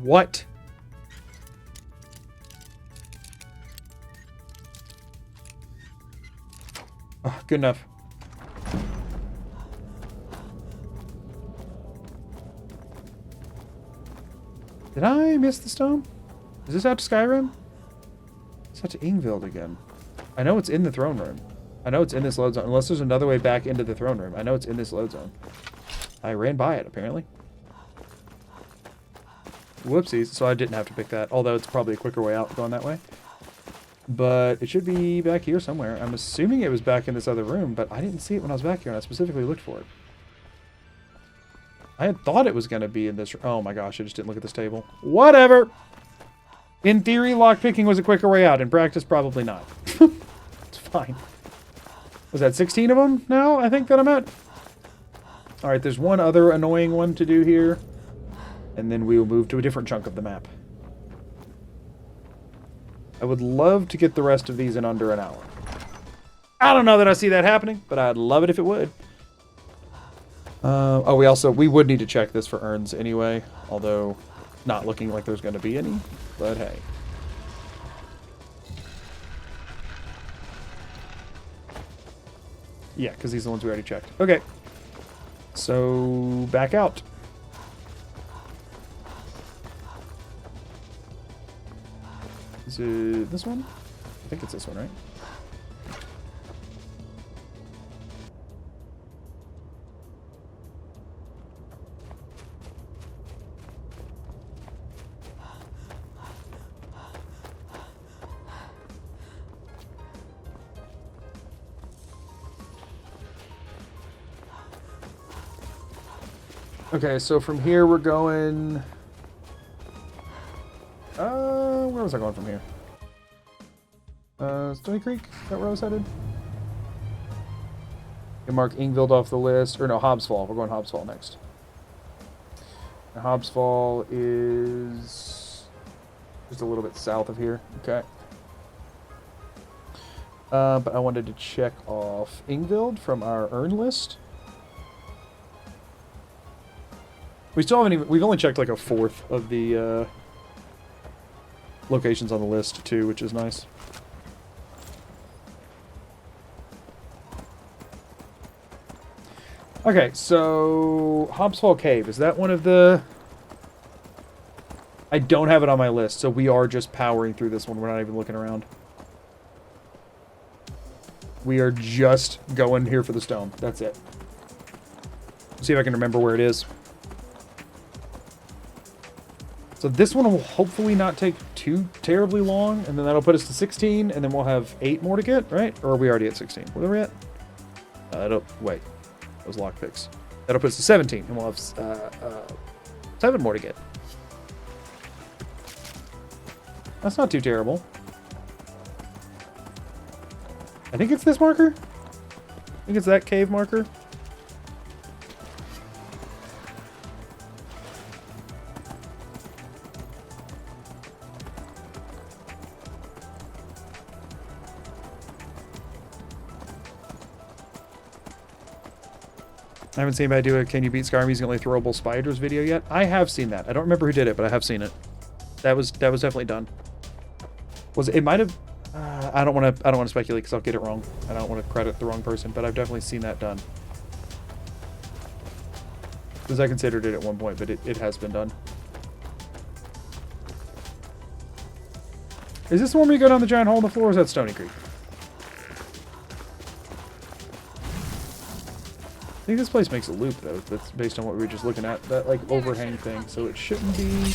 What? Oh, good enough. Did I miss the stone? Is this out to Skyrim? It's out to Ingvild again. I know it's in the throne room. I know it's in this load zone. Unless there's another way back into the throne room. I know it's in this load zone. I ran by it, apparently. Whoopsies. So I didn't have to pick that. Although it's probably a quicker way out going that way. But it should be back here somewhere. I'm assuming it was back in this other room, but I didn't see it when I was back here, and I specifically looked for it. I had thought it was going to be in this... Oh my gosh, I just didn't look at this table. Whatever! In theory, lockpicking was a quicker way out. In practice, probably not. It's fine. Was that 16 of them now, I think, that I'm at? Alright, there's one other annoying one to do here. And then we will move to a different chunk of the map. I would love to get the rest of these in under an hour. I don't know that I see that happening, but I'd love it if it would. Oh, we would need to check this for urns anyway, although not looking like there's going to be any, but hey. Yeah, because these are the ones we already checked. Okay. So, back out. Is it this one? I think it's this one, right? Okay, so from here we're going... where was I going from here? Stony Creek? Is that where I was headed? And mark Ingvild off the list. Or no, Hobbs Fall. We're going Hobbs Fall next. And Hobbs Fall is... just a little bit south of here. Okay. But I wanted to check off Ingvild from our urn list. We still haven't even... we've only checked like a fourth of the locations on the list too, which is nice. Okay, so Hobbs Fall Cave, is that one of the... I don't have it on my list, so we are just powering through this one. We're not even looking around. We are just going here for the stone. That's it. Let's see if I can remember where it is. So this one will hopefully not take too terribly long, and then that'll put us to 16, and then we'll have 8 more to get, right? Or are we already at 16? Where are we at? Wait. Those lockpicks. That'll put us to 17, and we'll have 7 more to get. That's not too terrible. I think it's this marker. I think it's that cave marker. I haven't seen anybody do a Can You Beat Skyrim using only throwable spiders video yet. I have seen that. I don't remember who did it, but I have seen it. That was definitely done. It might have... I don't want to speculate because I'll get it wrong. I don't want to credit the wrong person, but I've definitely seen that done. Because I considered it at one point, but it has been done. Is this the one where you go down the giant hole in the floor, or is that Stony Creek? I think this place makes a loop, though. That's based on what we were just looking at. That, like, overhang thing. So it shouldn't be...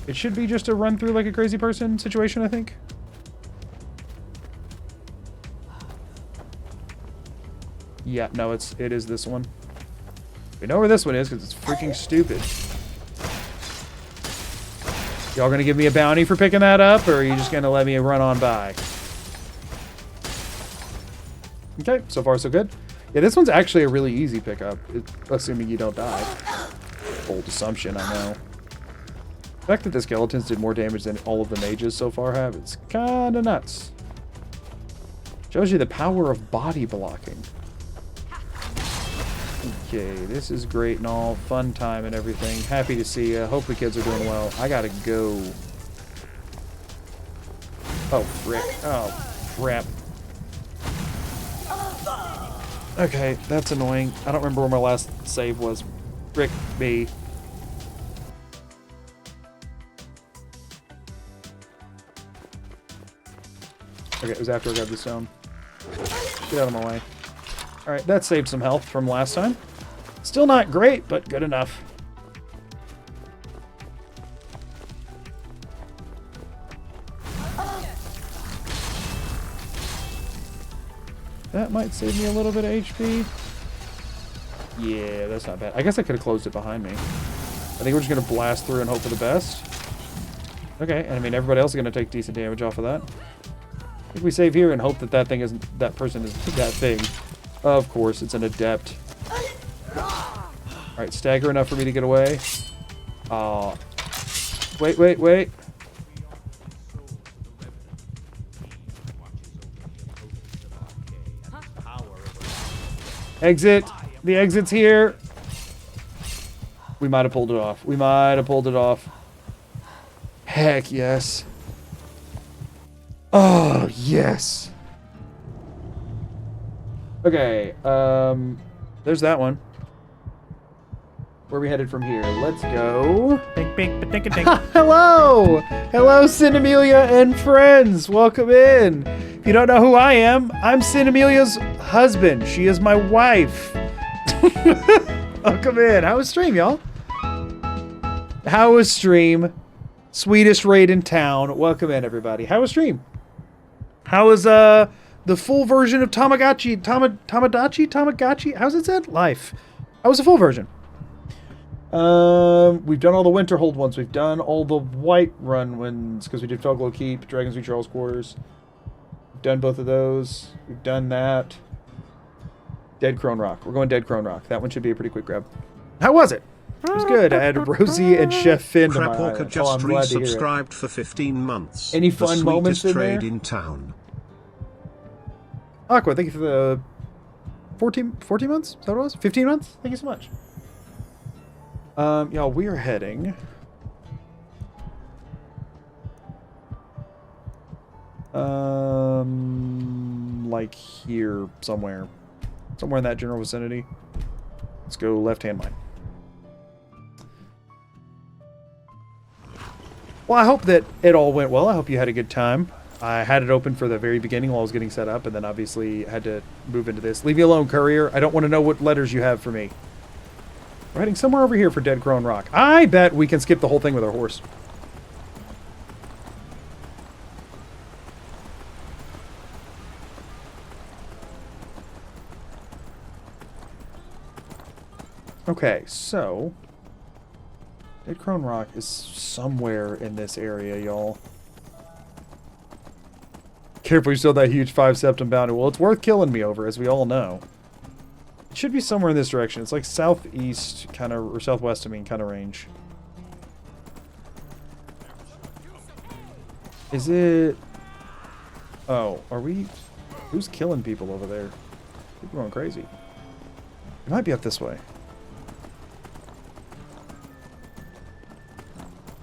It should be just a run through like a crazy person situation, I think. Yeah, no, it is this one. We know where this one is because it's freaking stupid. Y'all gonna give me a bounty for picking that up, or are you just gonna let me run on by? Okay, so far so good. Yeah, this one's actually a really easy pickup, assuming you don't die. Bold assumption, I know. The fact that the skeletons did more damage than all of the mages so far have, it's kinda nuts. Shows you the power of body blocking. Okay, this is great and all. Fun time and everything. Happy to see you. Hope the kids are doing well. I gotta go. Oh, frick. Oh, crap. Okay, that's annoying. I don't remember where my last save was. Frick me. Okay, it was after I grabbed the stone. Get out of my way. Alright, that saved some health from last time. Still not great, but good enough. That might save me a little bit of HP. Yeah, that's not bad. I guess I could have closed it behind me. I think we're just going to blast through and hope for the best. Okay, and I mean, everybody else is going to take decent damage off of that. I think we save here and hope that that thing isn't... that person isn't that thing. Of course, it's an adept. Alright, stagger enough for me to get away. Oh. Wait. Exit. The exit's here. We might have pulled it off. Heck yes. Oh, yes. Okay, there's that one. Where are we headed from here? Let's go. Hello! Hello, Cinemelia and friends. Welcome in. If you don't know who I am, I'm Cinemelia's husband. She is my wife. Welcome in. How was stream, y'all? How was stream? Sweetest raid in town. Welcome in, everybody. How was stream? How was the full version of Tamagotchi? How's it said? Life. How was the full version? We've done all the Winterhold ones. We've done all the Whiterun ones because we did Felglow Keep, Dragons Reach Charles Quarters. We've done both of those. We've done that. Dead Crone Rock. We're going Dead Crone Rock. That one should be a pretty quick grab. How was it? It was good. I had Rosie and Chef Finn to my Crapwalker just resubscribed for 15 months. Any fun moments in there? Trade in town. Aqua, thank you for the 14 months? Is that what it was? 15 months? Thank you so much. Y'all, we are heading... like here somewhere. Somewhere in that general vicinity. Let's go left-hand line. Well, I hope that it all went well. I hope you had a good time. I had it open for the very beginning while I was getting set up, and then obviously had to move into this. Leave me alone, courier. I don't want to know what letters you have for me. We're heading somewhere over here for Dead Crone Rock. I bet we can skip the whole thing with our horse. Okay, so... Dead Crone Rock is somewhere in this area, y'all. Careful, you still that huge 5 septum bounty. Well, it's worth killing me over, as we all know. It should be somewhere in this direction. It's like southeast, kind of, or southwest, I mean, kind of range. Is it... Oh, are we... Who's killing people over there? People going crazy. It might be up this way.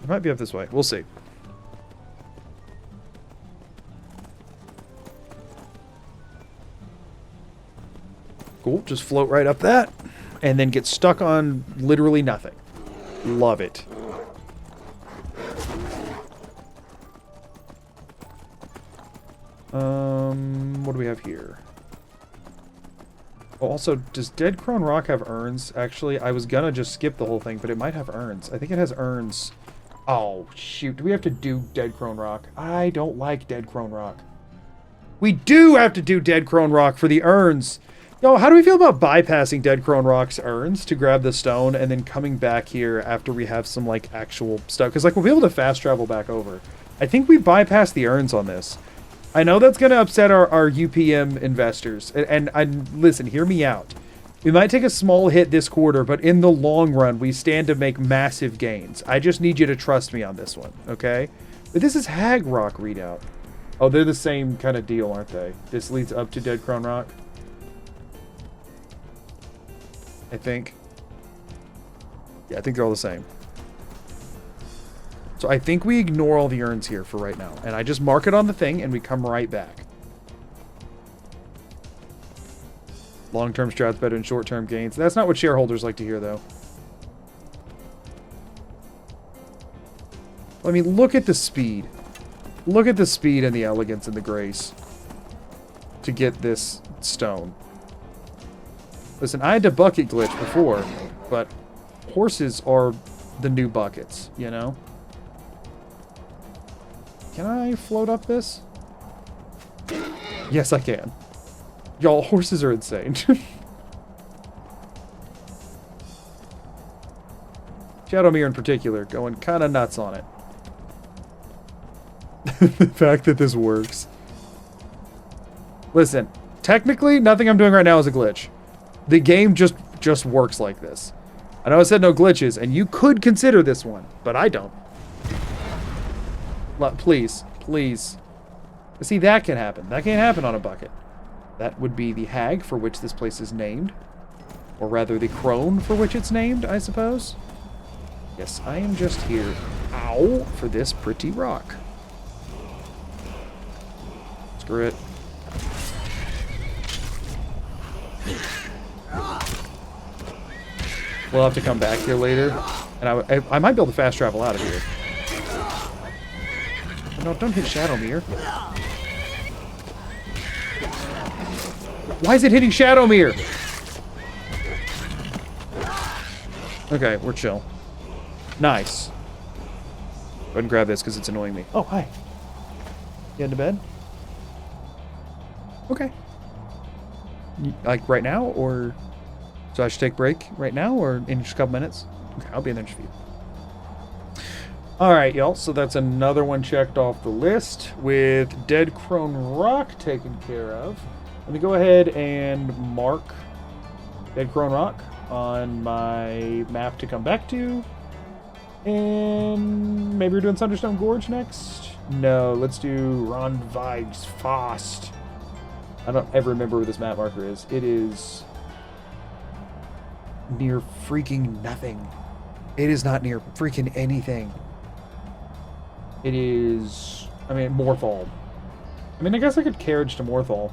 It might be up this way. We'll see. Cool. Just float right up that. And then get stuck on literally nothing. Love it. What do we have here? Oh, also, does Dead Crone Rock have urns? Actually, I was gonna just skip the whole thing, but it might have urns. I think it has urns. Oh, shoot. Do we have to do Dead Crone Rock? I don't like Dead Crone Rock. We do have to do Dead Crone Rock for the urns. Yo, how do we feel about bypassing Dead Crone Rock's urns to grab the stone and then coming back here after we have some, like, actual stuff? Because, like, we'll be able to fast travel back over. I think we bypassed the urns on this. I know that's going to upset our UPM investors. And listen, hear me out. We might take a small hit this quarter, but in the long run, we stand to make massive gains. I just need you to trust me on this one, okay? But this is Hag Rock readout. Oh, they're the same kind of deal, aren't they? This leads up to Dead Crone Rock. I think. Yeah, I think they're all the same. So I think we ignore all the urns here for right now. And I just mark it on the thing and we come right back. Long-term strats better than short-term gains. That's not what shareholders like to hear, though. I mean, look at the speed. Look at the speed and the elegance and the grace to get this stone. Listen, I had to bucket glitch before, but horses are the new buckets, you know? Can I float up this? Yes, I can. Y'all, horses are insane. Shadowmere in particular, going kind of nuts on it. The fact that this works. Listen, technically, nothing I'm doing right now is a glitch. The game just works like this. I know I said no glitches, and you could consider this one, but I don't. Please, please. See, that can happen. That can't happen on a bucket. That would be the hag for which this place is named. Or rather, the crone for which it's named, I suppose. Yes, I am just here, ow, for this pretty rock. Screw it. We'll have to come back here later. And I might be able to fast travel out of here. No, don't hit Shadowmere. Why is it hitting Shadowmere? Okay, we're chill. Nice. Go ahead and grab this because it's annoying me. Oh, hi. You heading to bed? Okay. Like right now, or... So I should take a break right now, or in just a couple minutes? Okay, I'll be in there just for you. Alright, y'all, so that's another one checked off the list with Dead Crone Rock taken care of. Let me go ahead and mark Dead Crone Rock on my map to come back to. And maybe we're doing Thunderstone Gorge next? No, let's do Ronvig's Fast. I don't ever remember where this map marker is. It is near freaking nothing. It is not near freaking anything. It is, I mean, Morthal. I mean, I guess I could carriage to Morthal.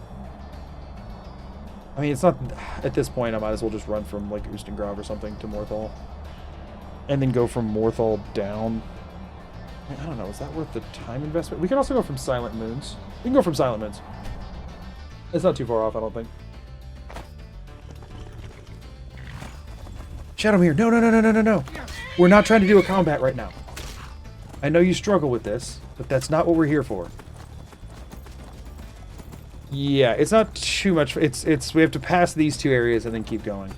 I mean, it's not, at this point, I might as well just run from, like, Ustengrav or something to Morthal. And then go from Morthal down. I mean, I don't know, is that worth the time investment? We can also go from Silent Moons. We can go from Silent Moons. It's not too far off, I don't think. Shadowmere, no, no, no, no, no, no, no. We're not trying to do a combat right now. I know you struggle with this, but that's not what we're here for. Yeah, it's not too much. It's we have to pass these two areas and then keep going.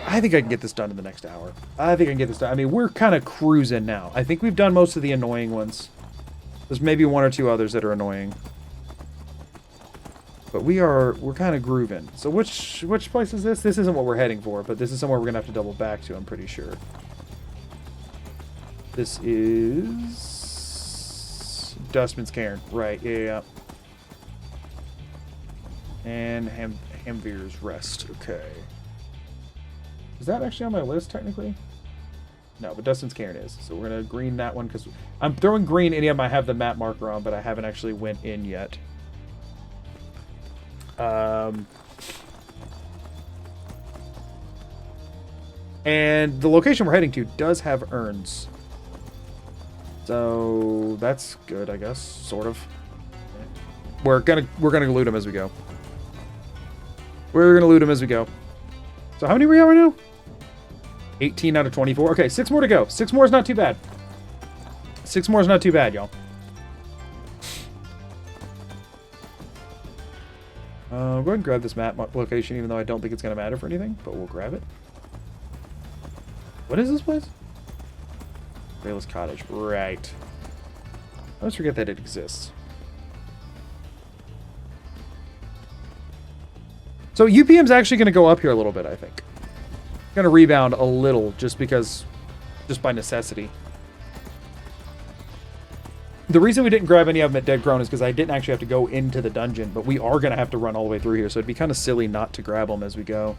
I think I can get this done in the next hour. I think I can get this done. I mean, we're kind of cruising now. I think we've done most of the annoying ones. There's maybe one or two others that are annoying. But we're kind of grooving. So which place is this? This isn't what we're heading for, but this is somewhere we're going to have to double back to, I'm pretty sure. This is Dustman's Cairn. Right, yeah. And Hamvir's Rest. Okay. Is that actually on my list, technically? No, but Dustman's Cairn is. So we're going to green that one, because I'm throwing green any of them I have the map marker on, but I haven't actually went in yet. And the location we're heading to does have urns. So that's good, I guess, sort of. We're gonna loot them as we go. We're gonna loot them as we go. So how many are we at right now? 18 out of 24. Okay, 6 more to go. 6 more is not too bad. 6 more is not too bad, y'all. Go ahead and grab this map location, even though I don't think it's gonna matter for anything, but we'll grab it. What is this place? Rayless Cottage, right. I always forget that it exists. So UPM's actually going to go up here a little bit, I think. Going to rebound a little just by necessity. The reason we didn't grab any of them at Dead Crone is because I didn't actually have to go into the dungeon, but we are going to have to run all the way through here, so it'd be kind of silly not to grab them as we go.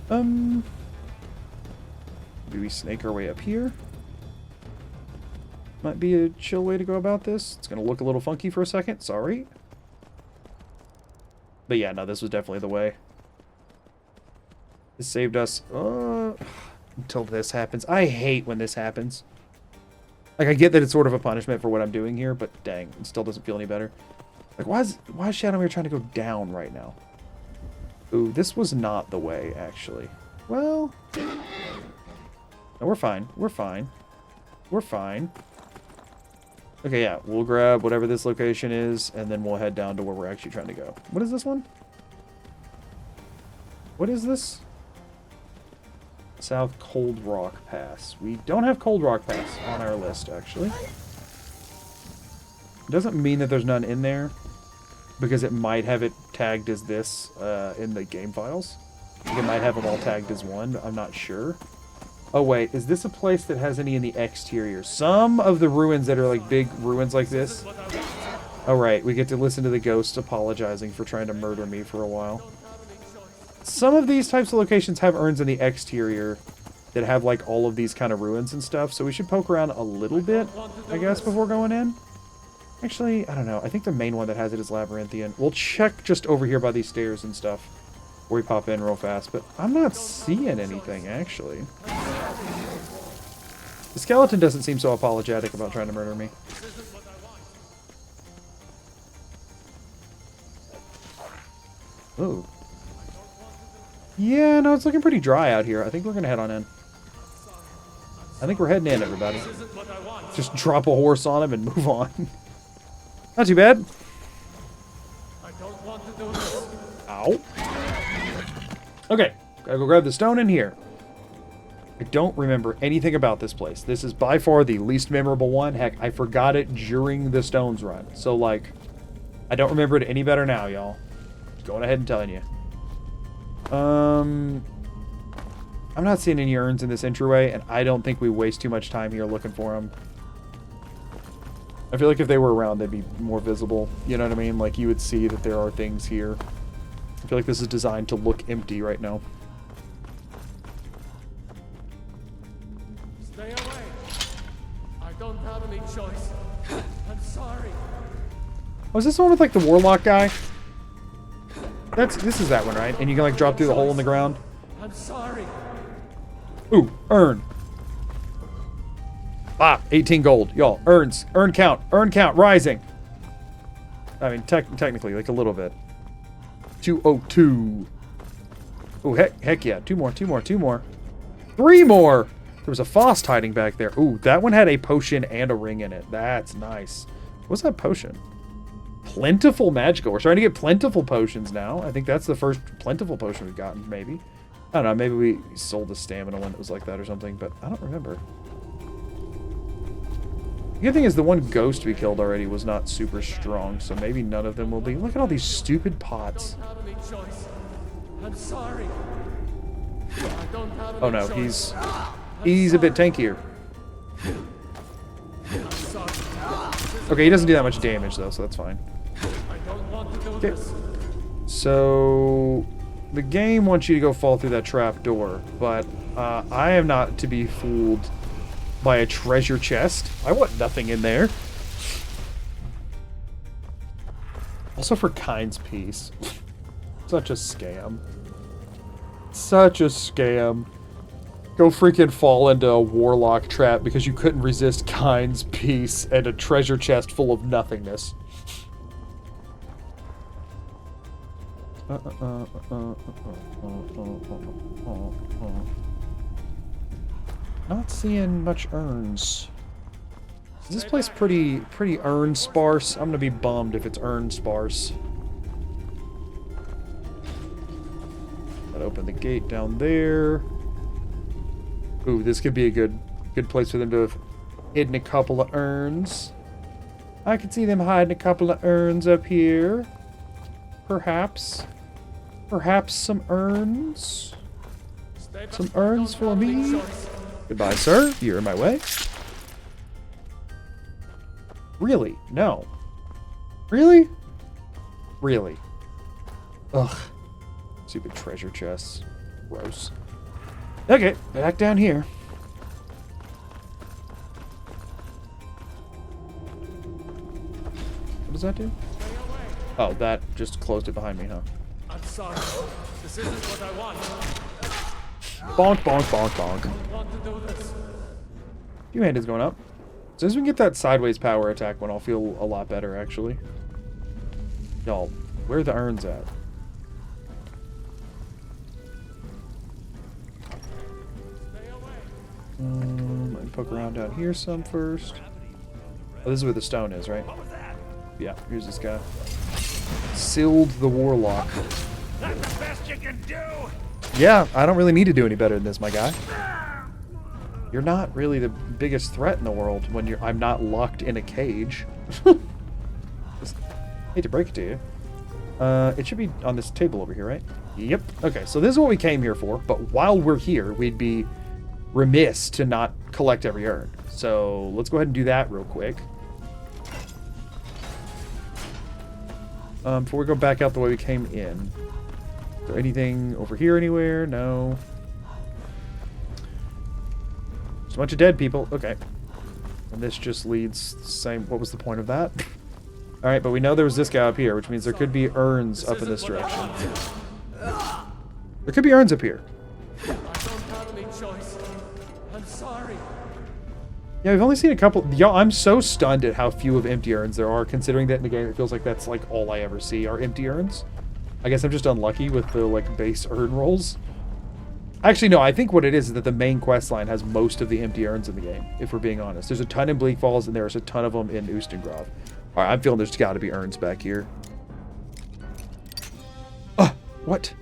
Maybe we snake our way up here. Might be a chill way to go about this. It's going to look a little funky for a second. Sorry. But yeah, no, this was definitely the way. This saved us until this happens. I hate when this happens. Like, I get that it's sort of a punishment for what I'm doing here, but dang, it still doesn't feel any better. Like, why is Shadowmere trying to go down right now? Ooh, this was not the way, actually. Well... No, we're fine. We're fine. We're fine. Okay, yeah. We'll grab whatever this location is, and then we'll head down to where we're actually trying to go. What is this one? What is this? South Cold Rock Pass. We don't have Cold Rock Pass on our list, actually. Doesn't mean that there's none in there. because it might have it tagged as this in the game files. It might have them all tagged as one. I'm not sure. Oh wait, is this a place that has any in the exterior? Some of the ruins that are like big ruins like this. Oh right, we get to listen to the ghost apologizing for trying to murder me for a while. Some of these types of locations have urns in the exterior that have like all of these kind of ruins and stuff, so we should poke around a little bit, I guess, before going in. Actually, I don't know. I think the main one that has it is Labyrinthian. We'll check just over here by these stairs and stuff where we pop in real fast, but I'm not seeing anything, actually. The skeleton doesn't seem so apologetic about trying to murder me. Ooh. Yeah, no, it's looking pretty dry out here. I think we're going to head on in. I think we're heading in, everybody. Just drop a horse on him and move on. Not too bad. Ow. Okay, gotta go grab the stone in here. I don't remember anything about this place. This is by far the least memorable one. Heck, I forgot it during the stones run. So, like, I don't remember it any better now, y'all. Just going ahead and telling you. I'm not seeing any urns in this entryway, and I don't think we waste too much time here looking for them. I feel like if they were around, they'd be more visible. You know what I mean? Like, you would see that there are things here. I feel like this is designed to look empty right now. Stay away. I don't have any choice. I'm sorry. Oh, is this the one with, like, the warlock guy? This is that one, right? And you can, like, drop through the hole in the ground? I'm sorry. Ooh, urn. Ah, 18 gold. Y'all, urns. Urn count, rising. I mean, technically, like, a little bit. 202. Oh, heck yeah. Two more. 3 more! There was a Fost hiding back there. Ooh, that one had a potion and a ring in it. That's nice. What's that potion? Plentiful magical. We're starting to get plentiful potions now. I think that's the first plentiful potion we've gotten, maybe. I don't know, maybe we sold the stamina one that was like that or something, but I don't remember. The good thing is the one ghost we killed already was not super strong, so maybe none of them will be. Look at all these stupid pots. I'm sorry. Oh no, he's a bit tankier. Okay, he doesn't do that much damage though, so that's fine. Okay. So the game wants you to go fall through that trap door, but I am not to be fooled by a treasure chest. I want nothing in there. Also for Kind's peace. Such a scam. Such a scam. Go freaking fall into a warlock trap because you couldn't resist Kind's peace and a treasure chest full of nothingness. Not seeing much urns. Is this place pretty urn sparse? I'm gonna be bummed if it's urn sparse. Gotta open the gate down there. Ooh, this could be a good place for them to have hidden a couple of urns. I could see them hiding a couple of urns up here. Perhaps some urns. Some urns for me. Goodbye, sir. You're in my way. Really? No. Really? Really? Ugh. Stupid treasure chests. Gross. Okay, back down here. What does that do? Oh, that just closed it behind me, huh? I'm sorry. This isn't what I want. Bonk, bonk, bonk, bonk. I want to do this. Few hand is going up. As soon as we can get that sideways power attack one, I'll feel a lot better, actually. Y'all, where are the urns at? Let me poke around down here some first. Oh, this is where the stone is, right? Yeah, here's this guy. Silled the Warlock. That's the best you can do! Yeah, I don't really need to do any better than this, my guy. You're not really the biggest threat in the world when I'm not locked in a cage. Just hate to break it to you. It should be on this table over here, right? Yep. Okay, so this is what we came here for, but while we're here, we'd be remiss to not collect every urn. So let's go ahead and do that real quick. Before we go back out the way we came in. Is there anything over here anywhere? No. Just a bunch of dead people. Okay. And this just leads the same... What was the point of that? Alright, but we know there was this guy up here, which means there could be urns up in this direction. There could be urns up here. I don't have any choice. I'm sorry. Yeah, we've only seen a couple... Y'all, I'm so stunned at how few of empty urns there are, considering that in the game it feels like that's, like, all I ever see are empty urns. I guess I'm just unlucky with the, like, base urn rolls. Actually, no, I think what it is that the main quest line has most of the empty urns in the game, if we're being honest. There's a ton in Bleak Falls, and there's a ton of them in Ustengrove. Alright, I'm feeling there's got to be urns back here. What?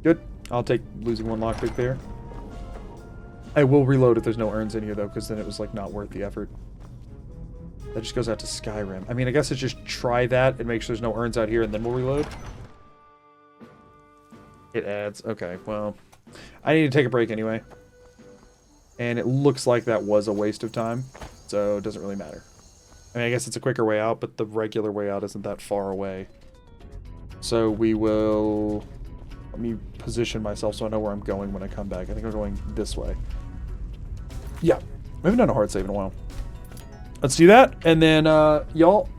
Good. I'll take losing one lockpick there. I will reload if there's no urns in here, though, because then it was, like, not worth the effort. That just goes out to Skyrim. I mean, I guess it's just try that and make sure there's no urns out here, and then we'll reload. It adds. Okay, well, I need to take a break anyway. And it looks like that was a waste of time, so it doesn't really matter. I mean, I guess it's a quicker way out, but the regular way out isn't that far away. So we will... Let me position myself so I know where I'm going when I come back. I think I'm going this way. Yeah, we haven't done a hard save in a while. Let's do that, and then, y'all,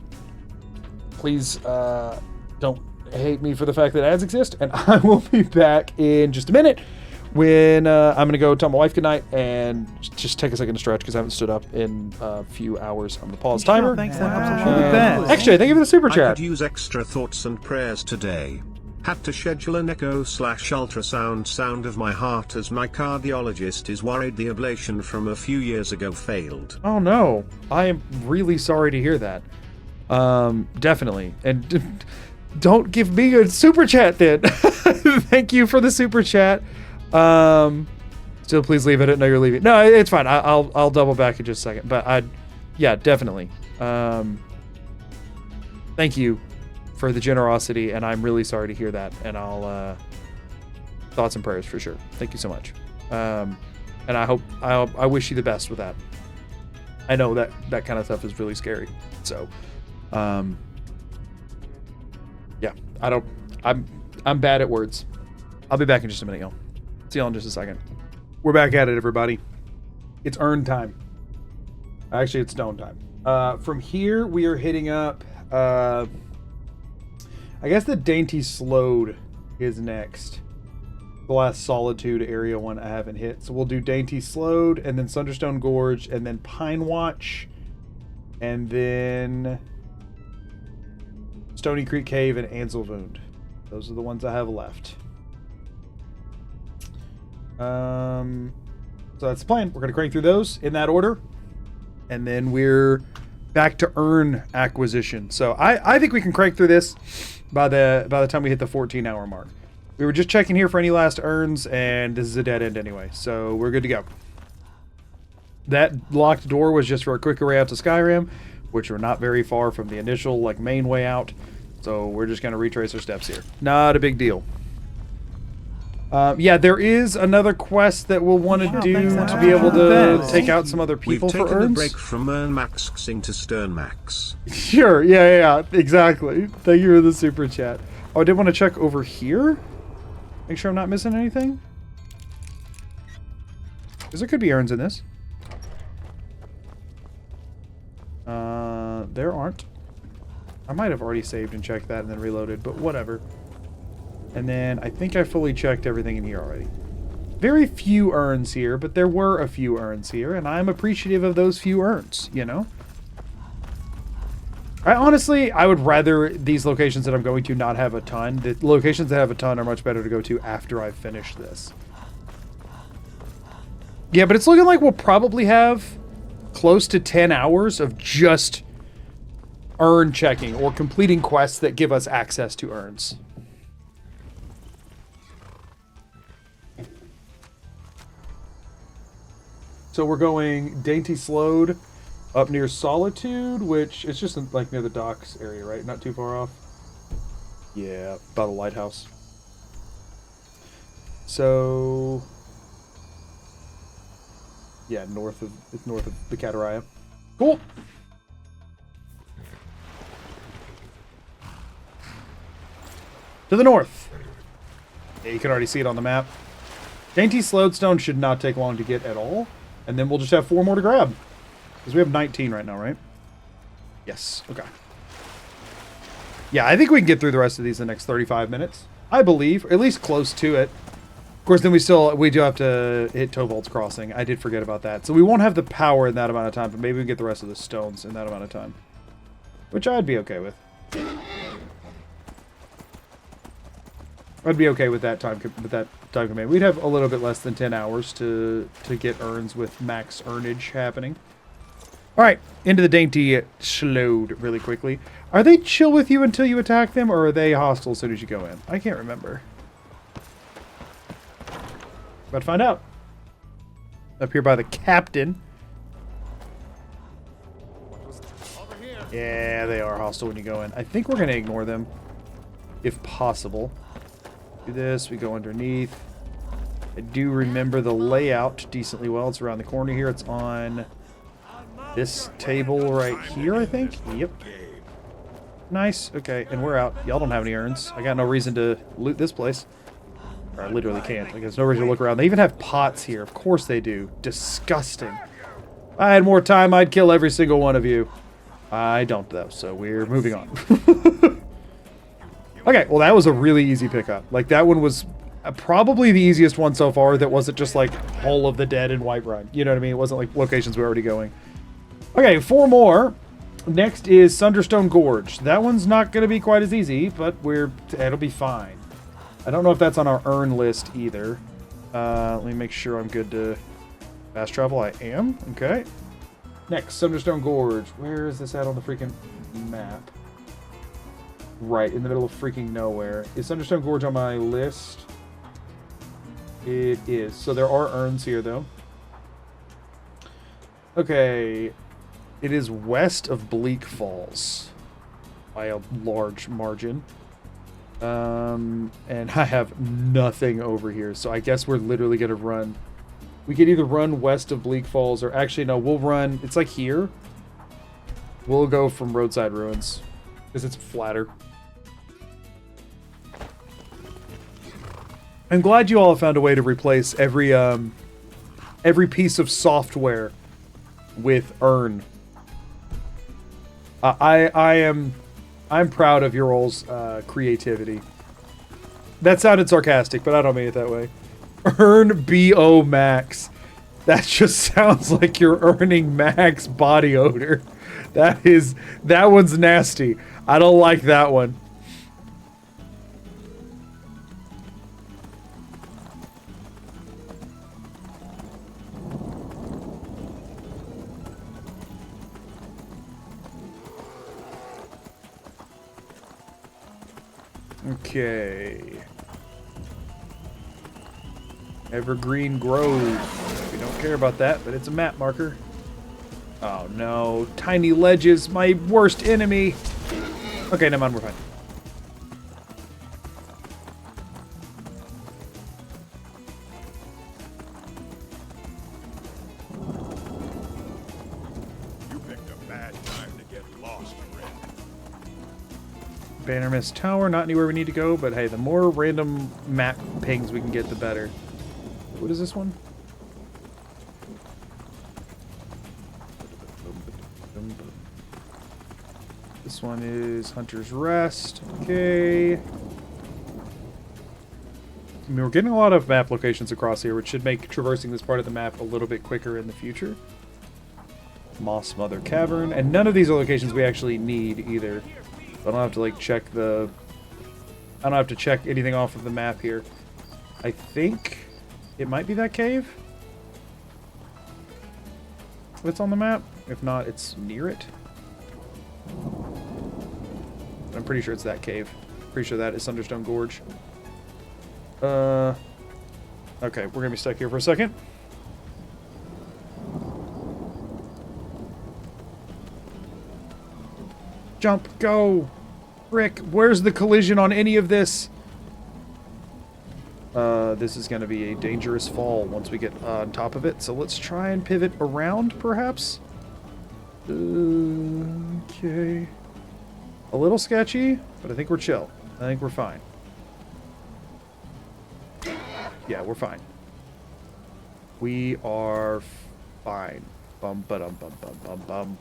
please don't hate me for the fact that ads exist, and I will be back in just a minute when I'm going to go tell my wife goodnight and just take a second to stretch because I haven't stood up in a few hours. I'm going to pause timer. Thanks, that Actually, thank you for the super chat. I could use extra thoughts and prayers today. Had to schedule an echo/ultrasound sound of my heart as my cardiologist is worried the ablation from a few years ago failed. Oh no, I am really sorry to hear that. Definitely. And don't give me a super chat then. Thank you for the super chat. Still please leave it. I know you're leaving. No, it's fine. I'll double back in just a second. But yeah, definitely. Thank you for the generosity, and I'm really sorry to hear that. And I'll thoughts and prayers for sure. Thank you so much. And I wish you the best with that. I know that kind of stuff is really scary. So, yeah, I'm bad at words. I'll be back in just a minute, y'all. See y'all in just a second. We're back at it, everybody. It's urn time. Actually, it's stone time. From here, we are hitting up, I guess the Dainty Slode is next. The last Solitude area one I haven't hit. So we'll do Dainty Slode, and then Sunderstone Gorge, and then Pine Watch, and then Stony Creek Cave and Anselvound. Those are the ones I have left. So that's the plan. We're going to crank through those in that order. And then we're back to urn acquisition. So I think we can crank through this by the time we hit the 14-hour mark. We were just checking here for any last urns, and this is a dead end anyway. So we're good to go. That locked door was just for a quicker way out to Skyrim, which we're not very far from the initial main way out. So we're just going to retrace our steps here. Not a big deal. Yeah, there is another quest that we'll want to do to be able to take out some other people for urns. We've taken a break from Urnmaxing to Sternmax. Sure, yeah, exactly. Thank you for the super chat. Oh, I did want to check over here. Make sure I'm not missing anything. Because there could be urns in this. There aren't. I might have already saved and checked that and then reloaded, but whatever. And then I think I fully checked everything in here already. Very few urns here, but there were a few urns here, and I'm appreciative of those few urns, you know? I would rather these locations that I'm going to not have a ton. The locations that have a ton are much better to go to after I've finished this. Yeah, but it's looking like we'll probably have close to 10 hours of just urn checking or completing quests that give us access to urns. So we're going Dainty Slode, Up near Solitude, which it's just like near the docks area, right? Not too far off. Yeah, by the lighthouse. So, yeah, it's north of the Cataraya. Cool. To the north. Yeah, you can already see it on the map. Dainty Slodestone should not take long to get at all. And then we'll just have 4 more to grab. Because we have 19 right now, right? Yes. Okay. Yeah, I think we can get through the rest of these in the next 35 minutes. I believe. Or at least close to it. Of course, then we do have to hit Tovold's Crossing. I did forget about that. So we won't have the power in that amount of time, but maybe we can get the rest of the stones in that amount of time. Which I'd be okay with. I'd be okay with that time command. We'd have a little bit less than 10 hours to get urns with max earnage happening. Alright, into the Dainty Slode really quickly. Are they chill with you until you attack them, or are they hostile as soon as you go in? I can't remember. About to find out. Up here by the captain. Yeah, they are hostile when you go in. I think we're going to ignore them, if possible. Do this, we go underneath. I do remember the layout decently well. It's around the corner here. It's on this table right here, I think. Yep. Nice. Okay, and we're out. Y'all don't have any urns. I got no reason to loot this place. Or I literally can't. Like, there's no reason to look around. They even have pots here. Of course they do. Disgusting. If I had more time, I'd kill every single one of you. I don't, though, so we're moving on. Okay, well, that was a really easy pickup. Like, that one was probably the easiest one so far that wasn't just, like, Hall of the Dead and Whiterun. You know what I mean? It wasn't, like, locations we were already going. Okay, 4 more. Next is Sunderstone Gorge. That one's not going to be quite as easy, but it'll be fine. I don't know if that's on our urn list either. Let me make sure I'm good to fast travel. I am. Okay. Next, Sunderstone Gorge. Where is this at on the freaking map? Right in the middle of freaking nowhere. Is Sunderstone Gorge on my list? It is. So there are urns here, though. Okay. It is west of Bleak Falls by a large margin. And I have nothing over here, so I guess we're literally going to run. We could either run west of Bleak Falls, or actually, no, we'll run. It's like here. We'll go from Roadside Ruins because it's flatter. I'm glad you all have found a way to replace every piece of software with urn. I'm proud of your all's creativity. That sounded sarcastic, but I don't mean it that way. Earn BO max. That just sounds like you're earning max body odor. That one's nasty. I don't like that one. Okay. Evergreen Grove. We don't care about that, but it's a map marker. Oh no. Tiny ledges, my worst enemy. Okay, never mind, we're fine. You picked a bad time to get lost, friend. Bannermist Tower, not anywhere we need to go, but hey, the more random map pings we can get, the better. What is this one? This one is Hunter's Rest. Okay. I mean, we're getting a lot of map locations across here, which should make traversing this part of the map a little bit quicker in the future. Moss Mother Cavern. And none of these are locations we actually need either. I don't have to like check the... I don't have to check anything off of the map here. I think it might be that cave that's on the map. If not, it's near it. I'm pretty sure it's that cave. Pretty sure that is Sunderstone Gorge. Okay, we're gonna be stuck here for a second. Jump. Go. Frick. Where's the collision on any of this? This is going to be a dangerous fall once we get on top of it. So let's try and pivot around, perhaps. Okay. A little sketchy, but I think we're chill. I think we're fine. Yeah, we're fine. We are fine. Bum, ba-dum, bum, bum, bum, bum.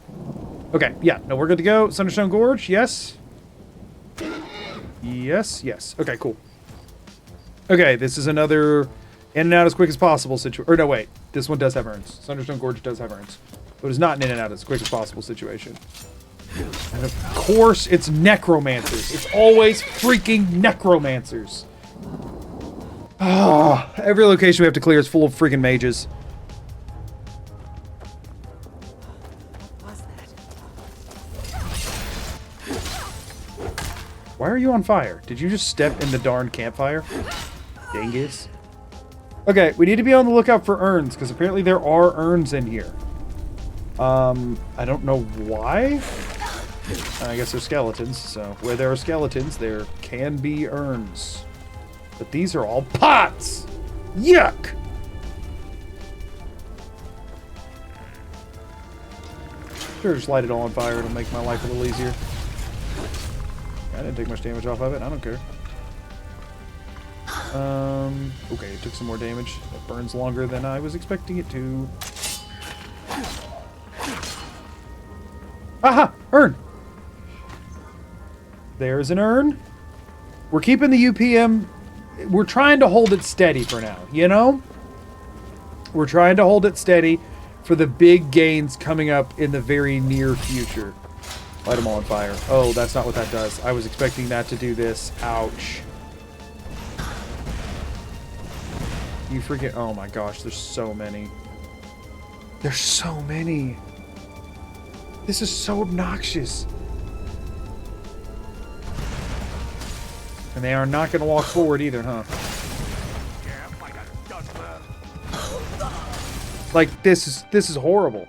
Okay, yeah, no, we're good to go. Thunderstone Gorge, yes. Yes, yes. Okay, cool. Okay, this is another in and out as quick as possible situation. Or no, wait. This one does have urns. Thunderstone Gorge does have urns. But it's not an in and out as quick as possible situation. And of course, it's necromancers. It's always freaking necromancers. Ah, every location we have to clear is full of freaking mages. Why are you on fire? Did you just step in the darn campfire? Dingus. Okay, we need to be on the lookout for urns, because apparently there are urns in here. I don't know why. I guess they're skeletons, so where there are skeletons, there can be urns. But these are all pots! Yuck! Sure, just light it all on fire. It'll make my life a little easier. I didn't take much damage off of it. I don't care. Okay, it took some more damage. That burns longer than I was expecting it to. Aha! Urn! There's an urn. We're keeping the UPM. We're trying to hold it steady for now, you know? We're trying to hold it steady for the big gains coming up in the very near future. Light them all on fire. Oh, that's not what that does. I was expecting that to do this. Ouch. You freaking... Oh my gosh, there's so many. There's so many. This is so obnoxious. And they are not going to walk forward either, huh? Like, this is horrible.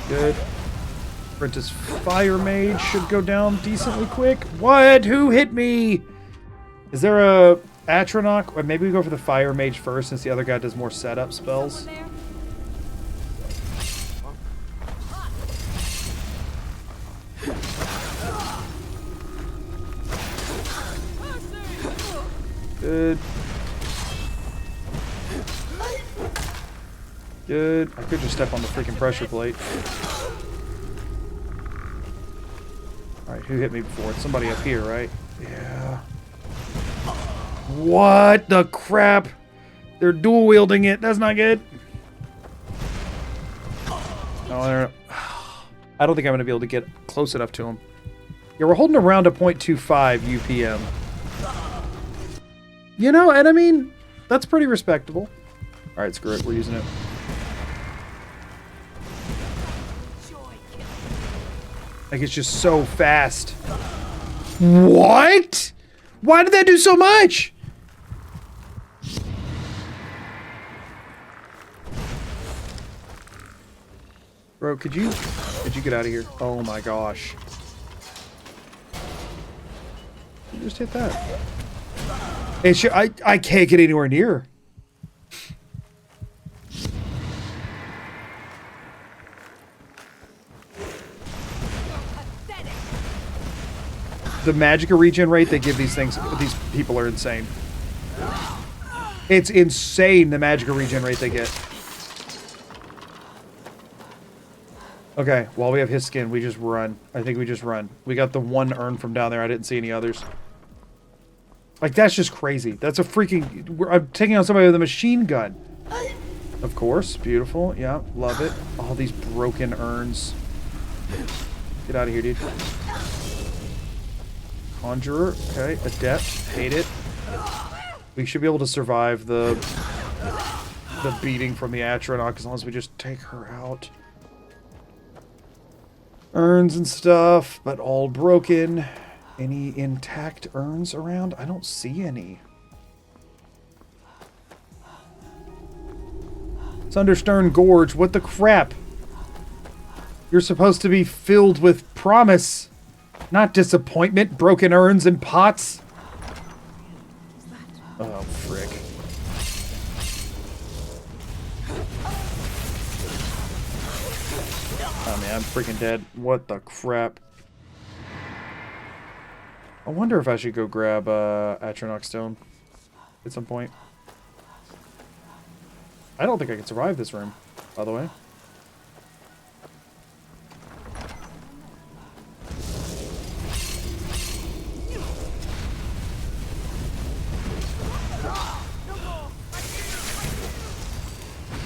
Good. Apprentice Fire Mage should go down decently quick. What? Who hit me? Is there a Atronach? Or maybe we go for the Fire Mage first since the other guy does more setup spells. Good. Good. I could just step on the freaking pressure plate. Alright, who hit me before? It's somebody up here, right? Yeah. What the crap? They're dual wielding it. That's not good. Oh, I don't think I'm going to be able to get close enough to him. Yeah, we're holding around a 0.25 UPM. You know, and I mean, that's pretty respectable. Alright, screw it. We're using it. Like, it's just so fast. What? Why did that do so much? Bro, could you get out of here? Oh my gosh. You just hit that. It's, I can't get anywhere near. The magicka regen rate they give these things, these people are insane. It's insane, the magicka regen rate they get. Okay, while we have his skin, we just run. I think we just run. We got the one urn from down there. I didn't see any others. Like, that's just crazy. That's a freaking... I'm taking on somebody with a machine gun. Of course. Beautiful. Yeah, love it. All these broken urns. Get out of here, dude. Conjurer. Okay. Adept. Hate it. We should be able to survive the beating from the Atronach as long as we just take her out. Urns and stuff, but all broken. Any intact urns around? I don't see any. Thunderstern Gorge, what the crap? You're supposed to be filled with promise, not disappointment, broken urns and pots. Oh, frick. Oh man, I'm freaking dead. What the crap? I wonder if I should go grab Atronach Stone at some point. I don't think I can survive this room, by the way.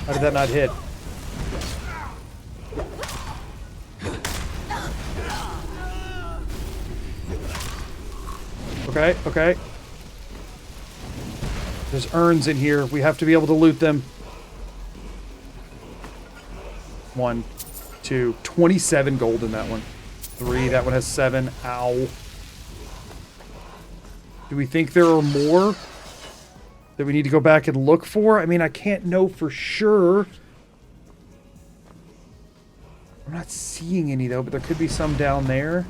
How did that not hit? Okay, okay. There's urns in here. We have to be able to loot them. 1, 2, 27 gold in that one. 3, that one has 7. Ow. Do we think there are more that we need to go back and look for? I mean, I can't know for sure. I'm not seeing any though, but there could be some down there.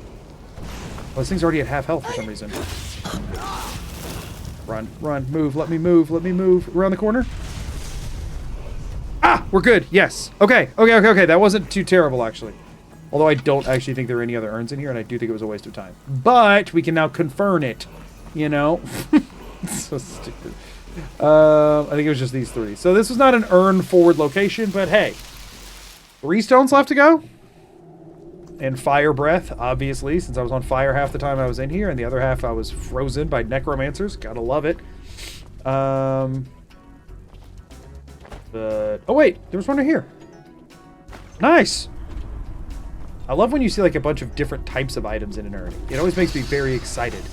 Oh, this thing's already at half health for some reason. Run, run, move, let me move, let me move. Around the corner. Ah, we're good, yes. Okay, okay, okay, okay. That wasn't too terrible, actually. Although I don't actually think there are any other urns in here, and I do think it was a waste of time. But we can now confirm it, you know? So stupid. I think it was just these 3. So this was not an urn forward location, but hey. 3 stones left to go. And fire breath, obviously, since I was on fire half the time I was in here, and the other half I was frozen by necromancers. Gotta love it. But oh wait, there was one right here. Nice. I love when you see like a bunch of different types of items in an urn. It always makes me very excited.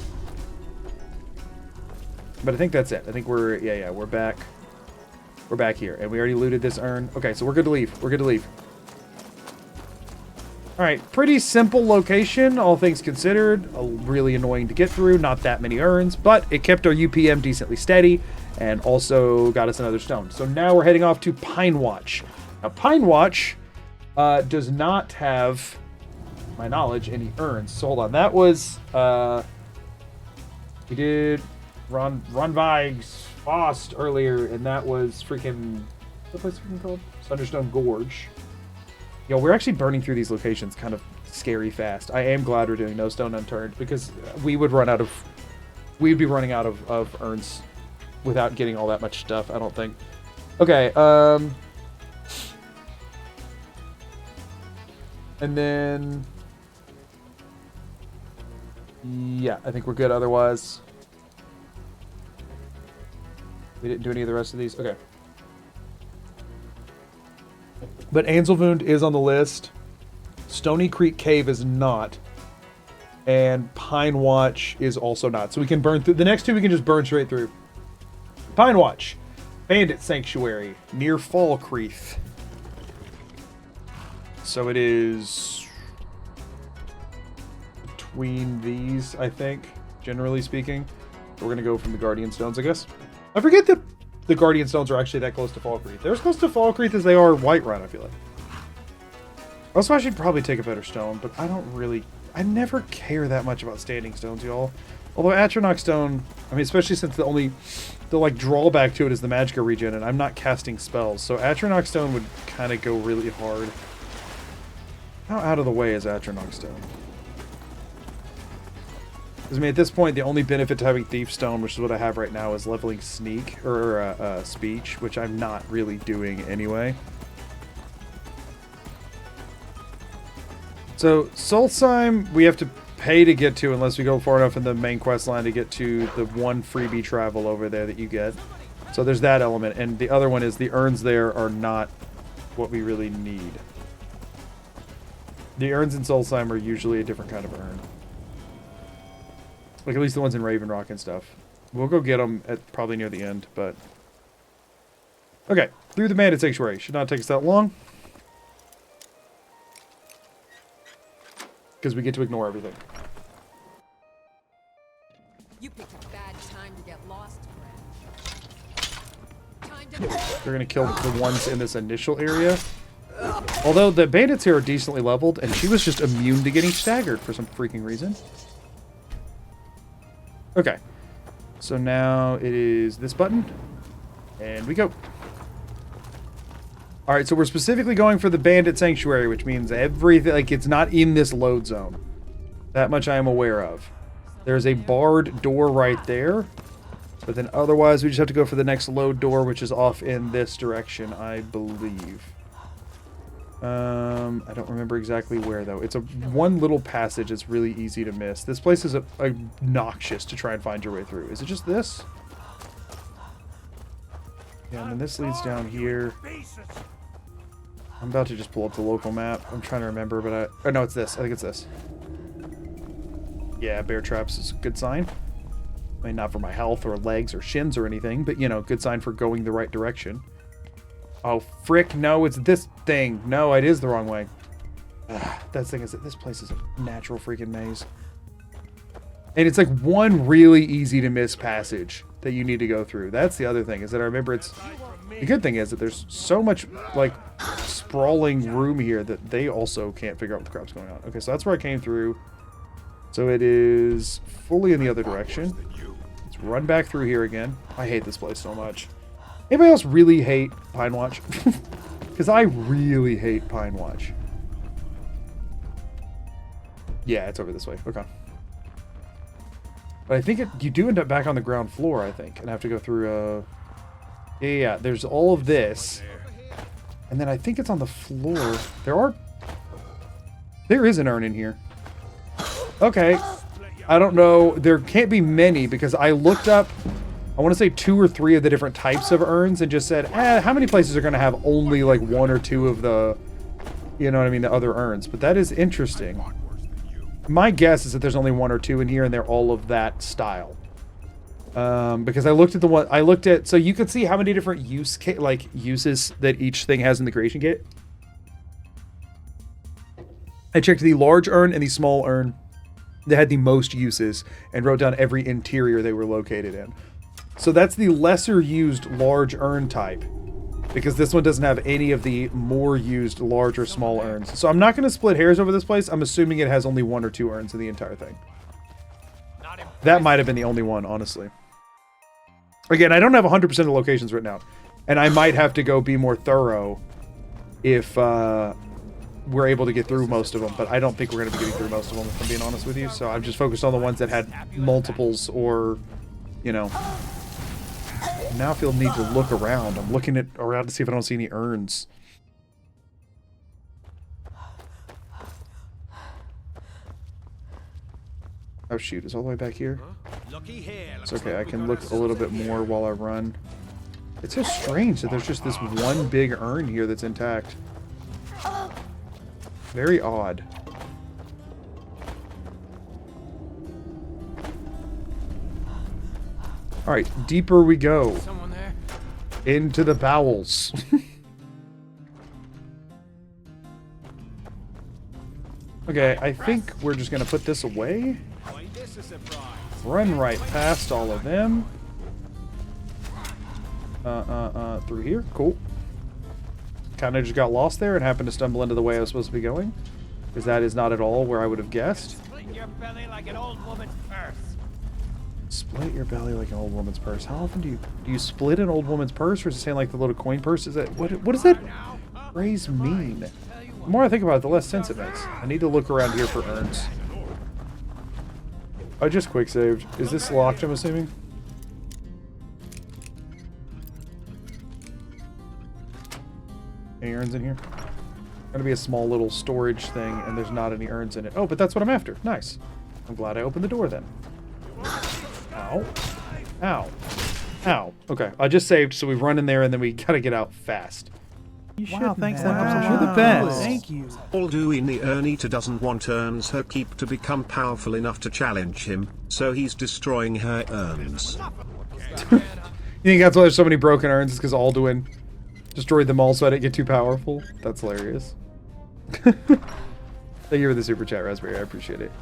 But I think that's it. I think we're yeah, we're back. We're back here, and we already looted this urn. Okay, so we're good to leave. We're good to leave. Alright, pretty simple location, all things considered. Really annoying to get through, not that many urns, but it kept our UPM decently steady, and also got us another stone. So now we're heading off to Pine Watch. Now, Pine Watch does not have, to my knowledge, any urns. So hold on, that was, we did Ronvig's Fost earlier, and that was freaking, what's the place freaking called? Thunderstone Gorge. Yo, we're actually burning through these locations kind of scary fast. I am glad we're doing No Stone Unturned, because we would run out of... We'd be running out of urns without getting all that much stuff, I don't think. Okay, and then... Yeah, I think we're good otherwise. We didn't do any of the rest of these? Okay. But Anselwound is on the list. Stony Creek Cave is not. And Pine Watch is also not. So we can burn through. The next 2 we can just burn straight through. Pine Watch. Bandit Sanctuary. Near Falkreath. So it is... between these, I think. Generally speaking. We're going to go from the Guardian Stones, I guess. I forget that the Guardian Stones are actually that close to Falkreath. They're as close to Falkreath as they are Whiterun, I feel like. Also, I should probably take a better stone, but I don't really... I never care that much about standing stones, y'all. Although Atronach Stone, I mean, especially since the like, drawback to it is the Magicka regen, and I'm not casting spells, so Atronach Stone would kind of go really hard. How out of the way is Atronach Stone? Because, I mean, at this point, the only benefit to having Thief Stone, which is what I have right now, is leveling Sneak, or Speech, which I'm not really doing anyway. So, Solstheim, we have to pay to get to, unless we go far enough in the main quest line to get to the one freebie travel over there that you get. So there's that element, and the other one is the urns there are not what we really need. The urns in Solstheim are usually a different kind of urn. Like, at least the ones in Raven Rock and stuff. We'll go get them at probably near the end, but... Okay, through the Bandit Sanctuary. Should not take us that long. Because we get to ignore everything. Picked a bad time to get lost, friend. We're gonna kill the ones in this initial area. Although the bandits here are decently leveled, and she was just immune to getting staggered for some freaking reason. Okay. So now it is this button. And we go. Alright, so we're specifically going for the bandit sanctuary, which means everything, like, it's not in this load zone. That much I am aware of. There's a barred door right there. But then otherwise, we just have to go for the next load door, which is off in this direction, I believe. I don't remember exactly where, though. It's a one little passage that's really easy to miss. This place is obnoxious to try and find your way through. Is it just this? Yeah, and then this leads down here. I'm about to just pull up the local map. I'm trying to remember, but oh, no, it's this. I think it's this. Yeah, bear traps is a good sign. I mean, not for my health or legs or shins or anything, but, you know, good sign for going the right direction. Oh, frick, no, it's this thing. No, it is the wrong way. That thing is that this place is a natural freaking maze. And it's like one really easy to miss passage that you need to go through. That's the other thing, is that I remember it's... The good thing is that there's so much, like, sprawling room here that they also can't figure out what the crap's going on. Okay, so that's where I came through. So it is fully in the other direction. Let's run back through here again. I hate this place so much. Anybody else really hate Pine Watch? Because I really hate Pine Watch. Yeah, it's over this way. Okay. But I think you do end up back on the ground floor, I think. And have to go through, yeah, there's all of this. And then I think it's on the floor. There is an urn in here. Okay. I don't know. There can't be many because I looked up, I want to say 2 or 3 of the different types of urns and just said, how many places are going to have only like 1 or 2 of the, you know what I mean, the other urns. But that is interesting. My guess is that there's only 1 or 2 in here and they're all of that style. Because I looked at so you could see how many different uses that each thing has in the creation kit. I checked the large urn and the small urn that had the most uses and wrote down every interior they were located in. So that's the lesser used large urn type, because this one doesn't have any of the more used large or small urns. So I'm not going to split hairs over this place. I'm assuming it has only 1 or 2 urns in the entire thing. That might have been the only one, honestly. Again, I don't have 100% of the locations written out, and I might have to go be more thorough if we're able to get through most of them, but I don't think we're going to be getting through most of them, if I'm being honest with you. So I'm just focused on the ones that had multiples or, you know... Now I feel the need to look around. I'm looking around to see if I don't see any urns. Oh shoot, it's all the way back here? It's okay, I can look a little bit more while I run. It's so strange that there's just this one big urn here that's intact. Very odd. Alright, deeper we go. Someone there? Into the bowels. Okay, I think we're just gonna put this away. Run right past all of them. Through here. Cool. Kinda just got lost there and happened to stumble into the way I was supposed to be going. Because that is not at all where I would have guessed. Split your belly like an old woman's purse. Split your belly like an old woman's purse. How often do you split an old woman's purse, or is it saying like the little coin purse? Is that what does that phrase mean? The more I think about it, the less sense it makes. I need to look around here for urns. I just quick saved. Is this locked, I'm assuming? Any urns in here? Gonna be a small little storage thing, and there's not any urns in it. Oh, but that's what I'm after. Nice. I'm glad I opened the door then. Ow. Ow. Ow. Okay, I just saved, so we run in there and then we gotta get out fast. Wow, thanks, Lepus. You're the best. Thank you. Alduin the Urn Eater doesn't want Urns her keep to become powerful enough to challenge him, so he's destroying her urns. You think that's why there's so many broken urns? It's because Alduin destroyed them all so I didn't get too powerful? That's hilarious. Thank you for the super chat, Raspberry. I appreciate it.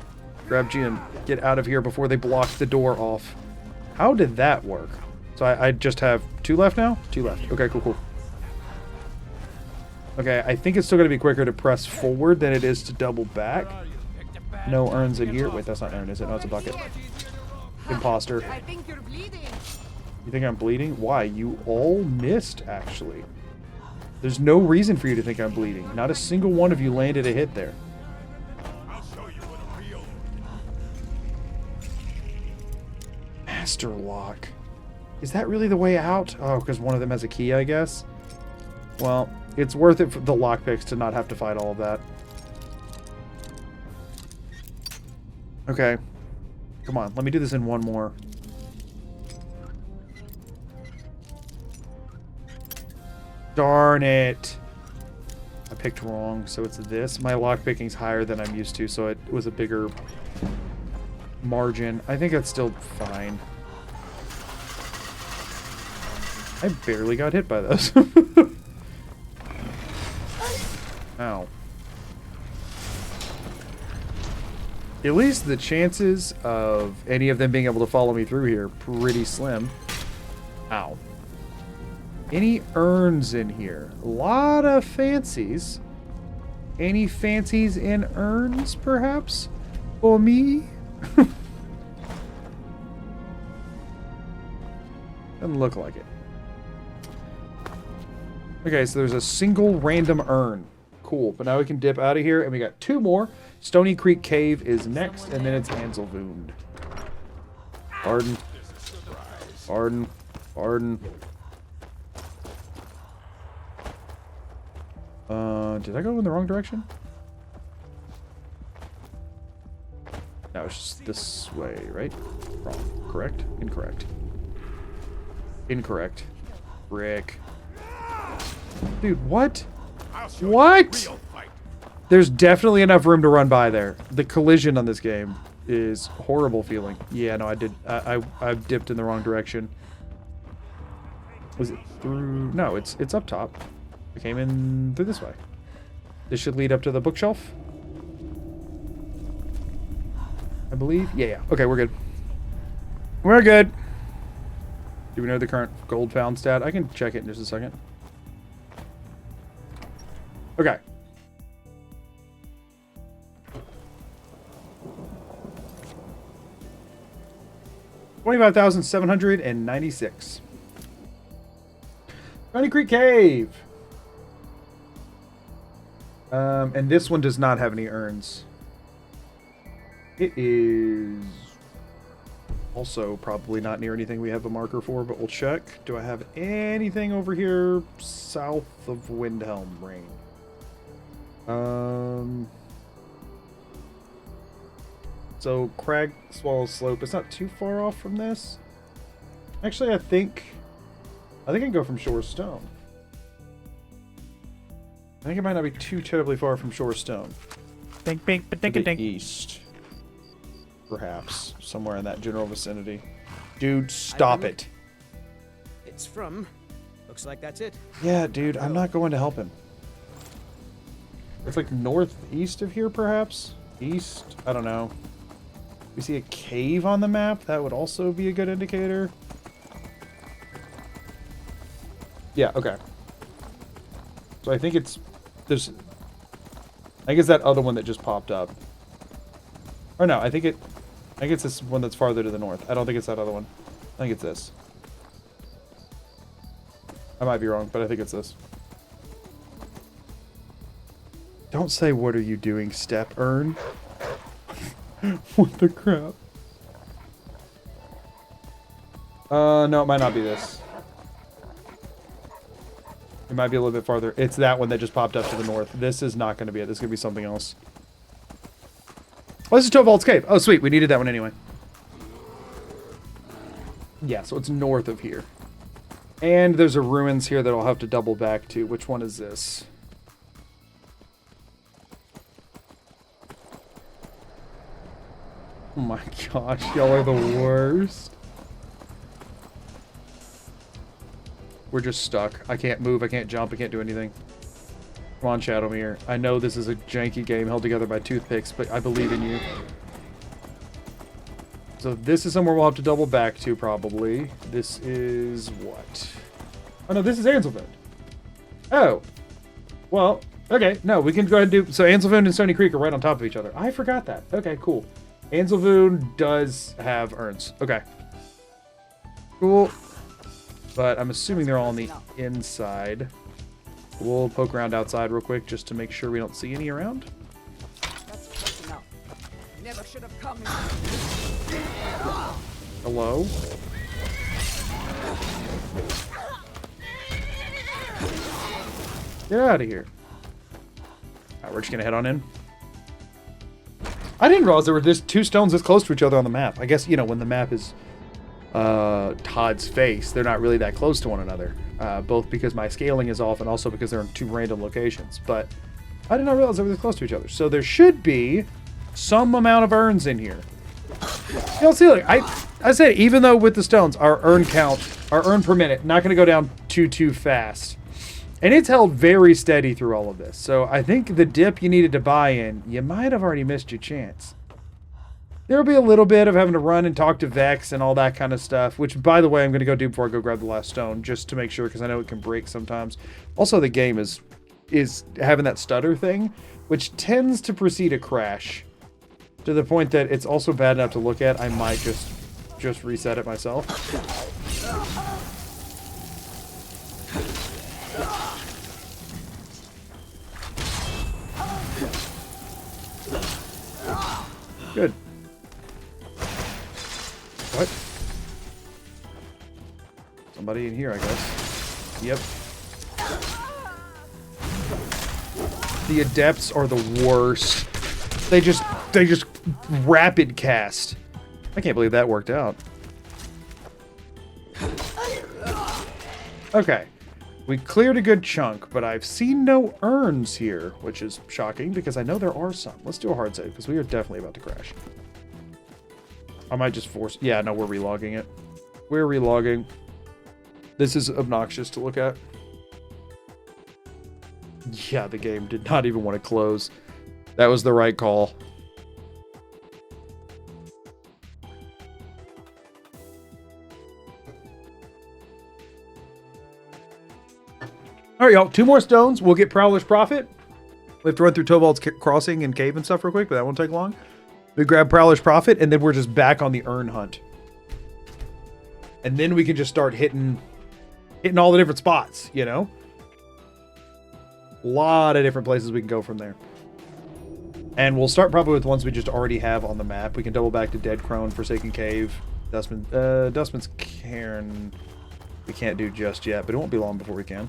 Grab G and get out of here before they block the door off. How did that work? So I just have 2 left now? 2 left. Okay, cool. Okay, I think it's still going to be quicker to press forward than it is to double back. No urns in here. Wait, that's not an urn, is it? No, it's a bucket. Imposter. I think you're bleeding. You think I'm bleeding? Why? You all missed, actually. There's no reason for you to think I'm bleeding. Not a single one of you landed a hit there. Master lock. Is that really the way out? Oh, because one of them has a key, I guess. Well, it's worth it for the lockpicks to not have to fight all of that. Okay. Come on, let me do this in one more. Darn it. I picked wrong, so it's this. My lockpicking's higher than I'm used to, so it was a bigger margin. I think that's still fine. I barely got hit by those. Ow. At least the chances of any of them being able to follow me through here pretty slim. Ow. Any urns in here? A lot of fancies. Any fancies in urns, perhaps? For me? Doesn't look like it. Okay, so there's a single random urn. Cool, but now we can dip out of here, and we got 2 more. Stony Creek Cave is next, and then it's Anselwound. Pardon. Pardon. Pardon. Did I go in the wrong direction? No, it's just this way, right? Wrong. Correct? Incorrect. Incorrect. Brick. Dude, what? What? There's definitely enough room to run by there. The collision on this game is horrible feeling. Yeah, no, I did. I dipped in the wrong direction. Was it through? No, it's up top. I came in through this way. This should lead up to the bookshelf, I believe. Yeah. Okay, we're good. We're good. Do we know the current gold found stat? I can check it in just a second. Okay. $25,796. Stony Creek Cave. And this one does not have any urns. It is also probably not near anything we have a marker for, but we'll check. Do I have anything over here south of Windhelm Ring? So Crag Swallow Slope, it's not too far off from this. Actually, I think I can go from Shore Stone. I think it might not be too terribly far from Shore Stone. Dink, dink, but dink, dink. East. Perhaps. Somewhere in that general vicinity. Dude, stop it. It's from... Looks like that's it. Yeah, dude, I'm not going to help him. It's like northeast of here, perhaps? East? I don't know. We see a cave on the map. That would also be a good indicator. Yeah, okay. So I think it's... I think it's that other one that just popped up. Or no, I think it's this one that's farther to the north. I don't think it's that other one. I think it's this. I might be wrong, but I think it's this. Don't say, "What are you doing, Step Urn?" What the crap? No, it might not be this. It might be a little bit farther. It's that one that just popped up to the north. This is not going to be it. This is going to be something else. Oh, this is Tovalt's Cave. Oh, sweet. We needed that one anyway. Yeah, so it's north of here. And there's a ruins here that I'll have to double back to. Which one is this? Oh my gosh, y'all are the worst. We're just stuck. I can't move, I can't jump, I can't do anything. Come on, Shadowmere. I know this is a janky game held together by toothpicks, but I believe in you. So this is somewhere we'll have to double back to, probably. This is what? Oh, no, this is Anselvoon. Oh. Well, okay. No, we can go ahead and do... So Anselvoon and Stony Creek are right on top of each other. I forgot that. Okay, cool. Anselvoon does have urns. Okay. Cool. But I'm assuming they're all on the inside. We'll poke around outside real quick just to make sure we don't see any around. That's close enough. Never should have come. Hello? Get out of here. Alright, we're just gonna head on in. I didn't realize there were just 2 stones this close to each other on the map. I guess, you know, when the map is Todd's face, they're not really that close to one another. Both because my scaling is off and also because they're in 2 random locations. But I did not realize they were this close to each other. So there should be some amount of urns in here. You know, see, like, I said, even though with the stones, our urn count, our urn per minute, not going to go down too fast. And it's held very steady through all of this. So I think the dip you needed to buy in, you might have already missed your chance. There will be a little bit of having to run and talk to Vex and all that kind of stuff, which, by the way, I'm going to go do before I go grab the last stone, just to make sure, because I know it can break sometimes. Also, the game is having that stutter thing, which tends to precede a crash, to the point that it's also bad enough to look at. I might just reset it myself. Good. What? Somebody in here, I guess. Yep. The adepts are the worst. They just rapid cast. I can't believe that worked out. Okay. We cleared a good chunk, but I've seen no urns here, which is shocking because I know there are some. Let's do a hard save because we are definitely about to crash. I might just force... Yeah, no, we're relogging it. We're relogging. This is obnoxious to look at. Yeah, the game did not even want to close. That was the right call. All right, y'all. 2 more stones. We'll get Prowler's Prophet. We have to run through Tovald's Crossing and Cave and stuff real quick, but that won't take long. We grab Prowler's Prophet, and then we're just back on the urn hunt. And then we can just start hitting all the different spots, you know? A lot of different places we can go from there. And we'll start probably with ones we just already have on the map. We can double back to Dead Crone, Forsaken Cave, Dustman's Cairn. We can't do just yet, but it won't be long before we can.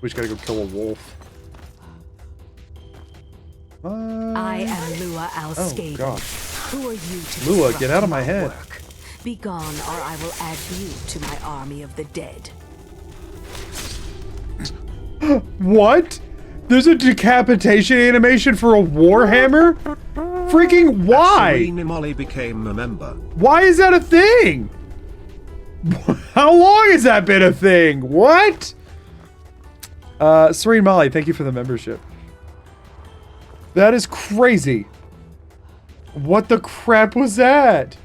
We just gotta go kill a wolf. I am Lua Alskaven. Oh, God. Who are you to Lua, get out of my head. Work? Be gone, or I will add you to my army of the dead. What? There's a decapitation animation for a Warhammer? Freaking why? Serena Molly became a member. Why is that a thing? How long has that been a thing? What? Serene Molly, thank you for the membership. That is crazy. What the crap was that?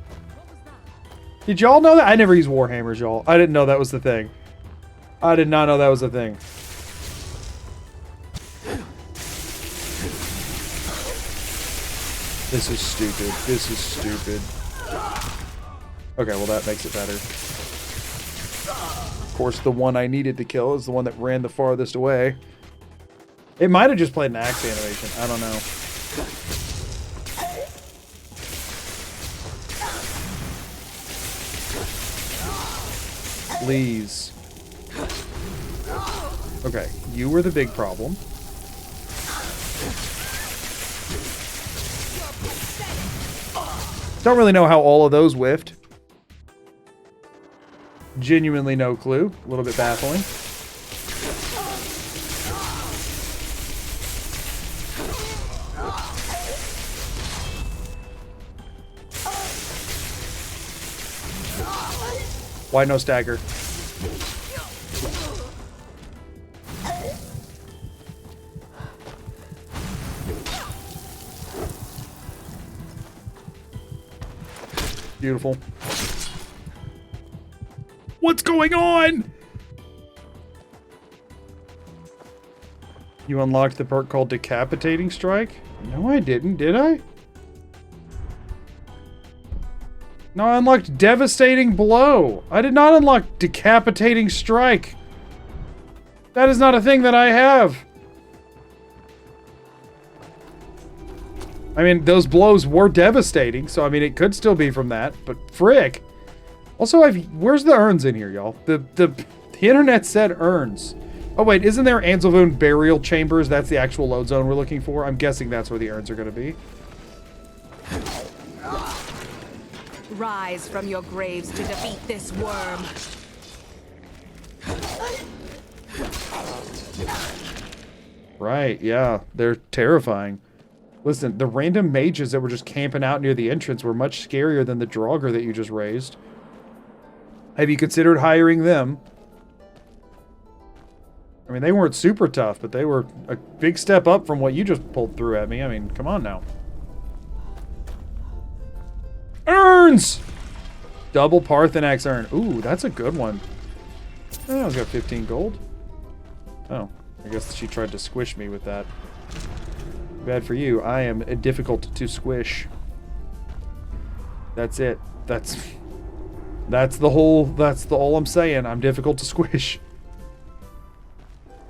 Did y'all know that? I never use Warhammers, y'all. I didn't know that was the thing. I did not know that was the thing. This is stupid. This is stupid. Okay, well that makes it better. Of course, the one I needed to kill is the one that ran the farthest away. It might have just played an axe animation. I don't know. Please. Okay, you were the big problem. Don't really know how all of those whiffed. Genuinely no clue. A little bit baffling. Why no stagger? Beautiful. What's going on? You unlocked the perk called Decapitating Strike? No, I didn't, did I? No, I unlocked Devastating Blow. I did not unlock Decapitating Strike. That is not a thing that I have. I mean, those blows were devastating, so I mean, it could still be from that, but frick. Also, where's the urns in here, y'all? The internet said urns. Oh wait, isn't there Anzelvoon burial chambers? That's the actual load zone we're looking for. I'm guessing that's where the urns are going to be. Rise from your graves to defeat this worm. Right, yeah, they're terrifying. Listen, the random mages that were just camping out near the entrance were much scarier than the Draugr that you just raised. Have you considered hiring them? I mean, they weren't super tough, but they were a big step up from what you just pulled through at me. I mean, come on now. Urns! Double Parthenax urn. Ooh, that's a good one. Oh, I've got 15 gold. Oh, I guess she tried to squish me with that. Bad for you. I am difficult to squish. That's it. That's all I'm saying. I'm difficult to squish.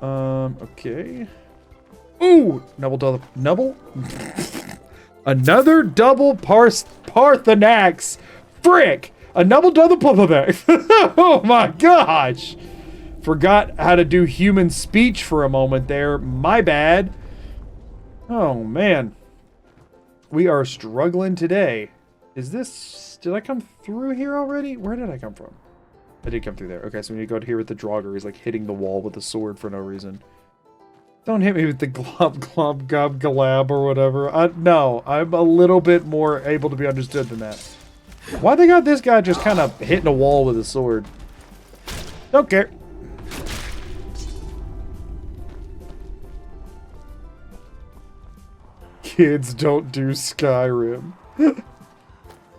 Okay. Ooh! Another double Parthenax! Frick! A double Parthenax! Oh my gosh! Forgot how to do human speech for a moment there. My bad. Oh man. We are struggling today. Is this... Did I come through here already? Where did I come from? I did come through there. Okay, so we need to go here with the Draugr. He's like hitting the wall with a sword for no reason. Don't hit me with the glob glob gob galab or whatever. No, I'm a little bit more able to be understood than that. Why they got this guy just kind of hitting a wall with a sword? Don't care. Kids don't do Skyrim.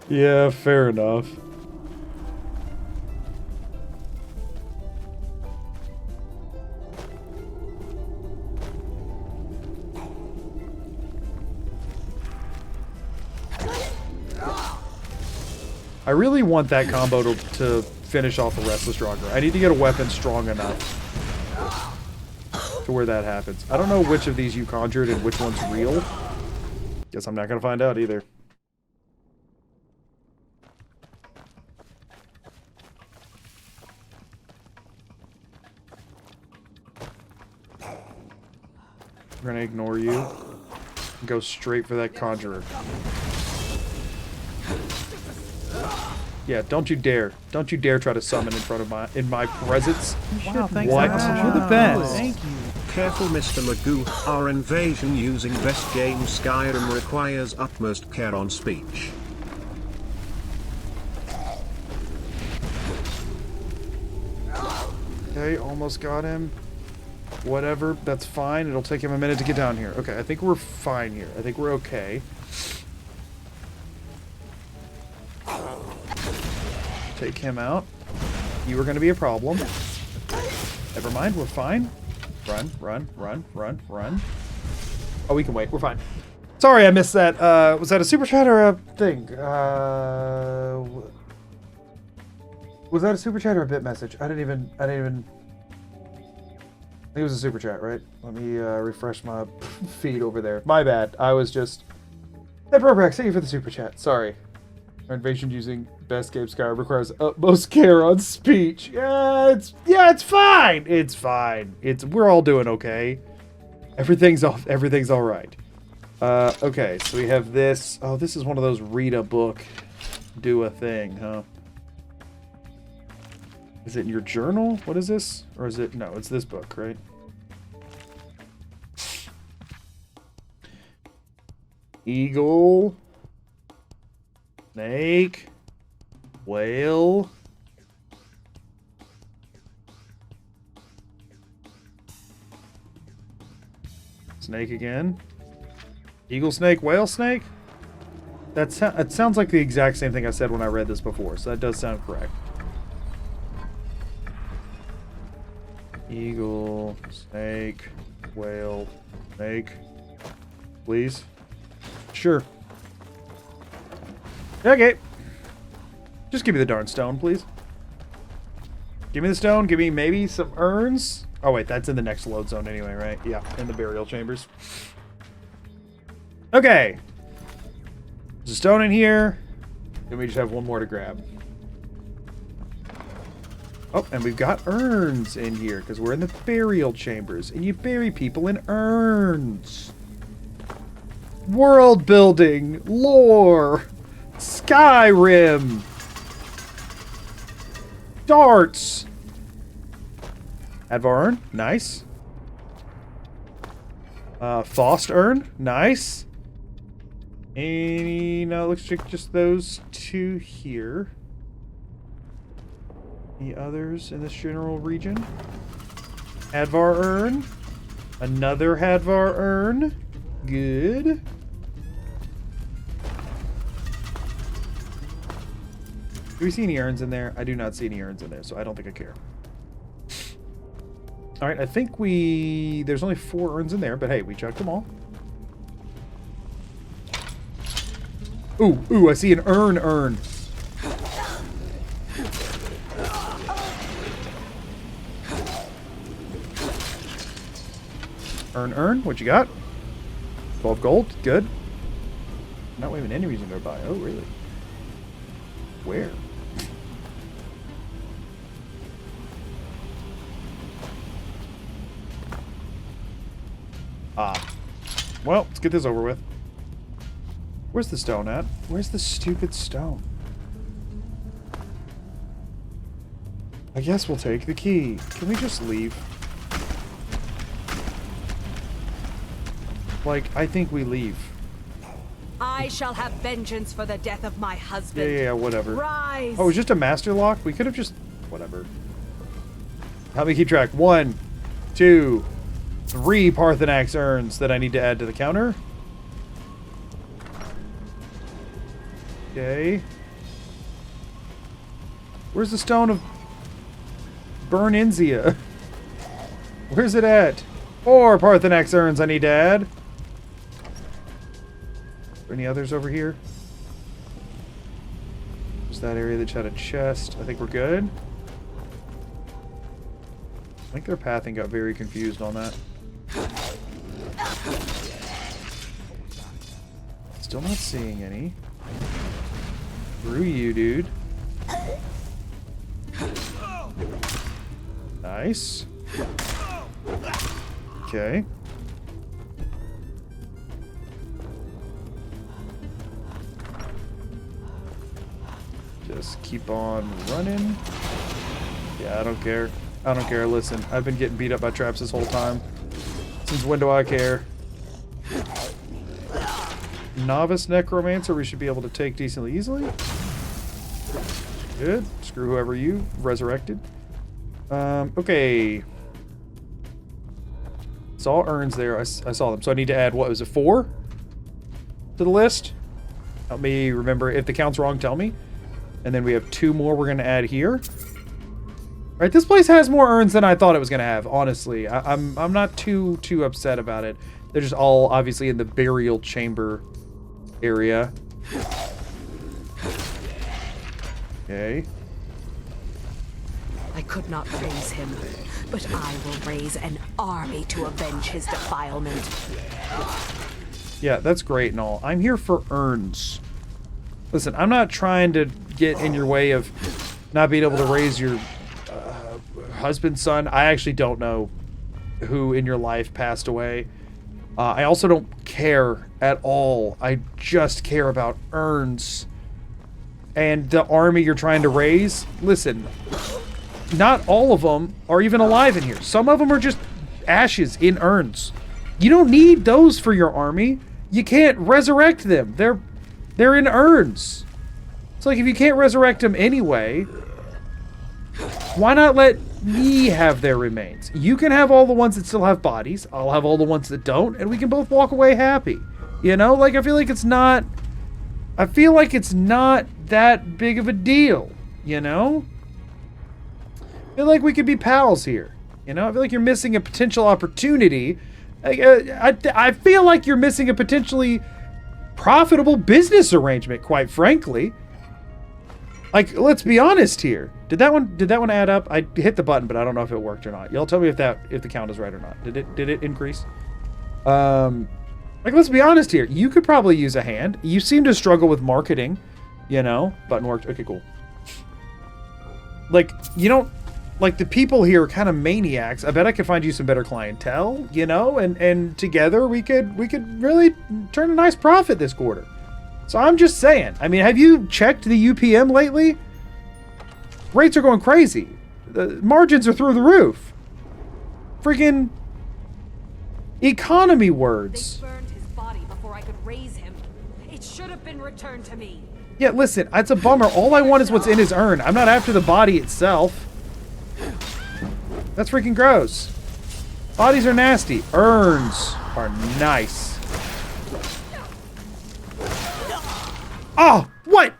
Yeah, fair enough. I really want that combo to finish off a Restless Draugr. I need to get a weapon strong enough to where that happens. I don't know which of these you conjured and which one's real. Guess I'm not gonna find out either. We're gonna ignore you. Go straight for that conjurer. Yeah, don't you dare. Don't you dare try to summon in my presence. Wow, thanks. What? You're the best. Thank you. Careful, Mr. Magoo. Our invasion using best game Skyrim requires utmost care on speech. Okay, almost got him. Whatever, that's fine. It'll take him a minute to get down here. Okay, I think we're fine here. I think we're okay. Take him out. You are going to be a problem. Never mind, we're fine. Run, run, run, run, run. Oh, we can wait. We're fine. Sorry, I missed that. Was that a super chat or a thing? Was that a super chat or a bit message? I didn't even... I think it was a super chat, right? Let me refresh my feed over there. My bad. I was just... Hey, Probrax, thank you for the super chat. Sorry. Our invasion using best game Skyrim requires utmost care on speech. Yeah, it's fine. It's fine. We're all doing okay. Everything's all right. Okay, so we have this. Oh, this is one of those read a book, do a thing, huh? Is it in your journal? What is this? Or is it... No, it's this book, right? Eagle. Snake. Whale. Snake again. Eagle snake, whale snake? It sounds like the exact same thing I said when I read this before, so that does sound correct. Eagle, snake, whale, snake. Please. Sure. Okay. Just give me the darn stone, please. Give me the stone. Give me maybe some urns. Oh, wait. That's in the next load zone anyway, right? Yeah, in the burial chambers. Okay. There's a stone in here. Then we just have one more to grab. Oh, and we've got urns in here because we're in the burial chambers. And you bury people in urns. World building. Lore. Skyrim. Darts. Advar urn. Nice. Faust urn. Nice. Any... No, it looks like just those two here. Any others in this general region? Hadvar urn. Another Hadvar urn. Good. Do we see any urns in there? I do not see any urns in there, so I don't think I care. Alright, I think we... There's only 4 urns in there, but hey, we checked them all. Ooh, I see an urn. Urn, what you got? 12 gold, good. Not even any reason to buy. Oh, really? Where? Well, let's get this over with. Where's the stone at? Where's the stupid stone? I guess we'll take the key. Can we just leave? Like, I think we leave. I shall have vengeance for the death of my husband. Yeah, whatever. Rise. Oh, it was just a master lock? We could have just... Whatever. Help me keep track. 1, 2, 3 Parthenax urns that I need to add to the counter. Okay. Where's the stone of Burn Inzia? Where's it at? 4 Parthenax urns I need to add. Are any others over here? There's that area that had a chest. I think we're good. I think their pathing got very confused on that. Still not seeing any. Screw you, dude. Nice. Okay. Just keep on running. Yeah, I don't care. I don't care. Listen, I've been getting beat up by traps this whole time. Since when do I care? Novice Necromancer we should be able to take decently easily. Good. Screw whoever you resurrected. Okay. Saw urns there. I saw them. So I need to add, what was it, 4 to the list? Help me remember. If the count's wrong, tell me. And then we have 2 more we're going to add here. Right, this place has more urns than I thought it was going to have, honestly. I'm not too upset about it. They're just all obviously in the burial chamber area. Okay. I could not raise him, but I will raise an army to avenge his defilement. Yeah, that's great and all. I'm here for urns. Listen, I'm not trying to get in your way of not being able to raise your husband, son. I actually don't know who in your life passed away. I also don't care at all. I just care about urns. And the army you're trying to raise, listen, not all of them are even alive in here. Some of them are just ashes in urns. You don't need those for your army. You can't resurrect them. They're in urns. It's like if you can't resurrect them anyway, why not let me have their remains? You can have all the ones that still have bodies. I'll have all the ones that don't, and we can both walk away happy. You know, like I feel like it's not I feel like it's not that big of a deal, you know? I feel like we could be pals here, you know? I feel like you're missing a potential opportunity. I feel like you're missing a potentially profitable business arrangement, quite frankly. Like, let's be honest here. Did that one add up? I hit the button, but I don't know if it worked or not. Y'all tell me if the count is right or not. Did it increase? Like, let's be honest here. You could probably use a hand. You seem to struggle with marketing, you know? Button worked. Okay, cool. Like, you don't... Like, the people here are kind of maniacs. I bet I could find you some better clientele, you know? And together we could really turn a nice profit this quarter. So I'm just saying. I mean, have you checked the UPM lately? Rates are going crazy. The margins are through the roof. Freaking economy words. They burned his body before I could raise him. It should have been returned to me. Yeah, listen, it's a bummer. All I want is what's in his urn. I'm not after the body itself. That's freaking gross. Bodies are nasty. Urns are nice. Oh, what?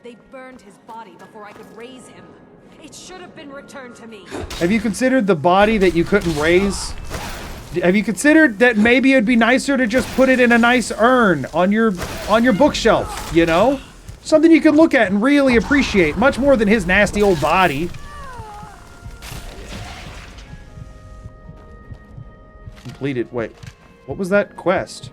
They burned his body before I could raise him. It should have been returned to me. Have you considered the body that you couldn't raise? Have you considered that maybe it'd be nicer to just put it in a nice urn on your bookshelf, you know? Something you can look at and really appreciate, much more than his nasty old body. Completed. Wait, what was that quest?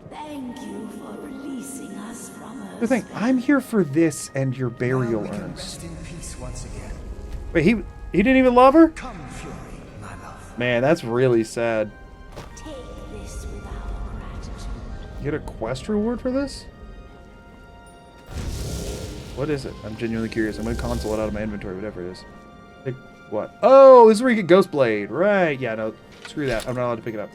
Thank you for releasing us from The thing, I'm here for this and your burial urns. rest in peace once again. Wait, he didn't even love her? Come, Fury, my love. Man, that's really sad. Take this with our gratitude. Get a quest reward for this? What is it? I'm genuinely curious. I'm gonna console it out of my inventory, whatever it is. Pick what? Oh, this is where you get Ghost Blade. Right. Yeah, no. Screw that. I'm not allowed to pick it up.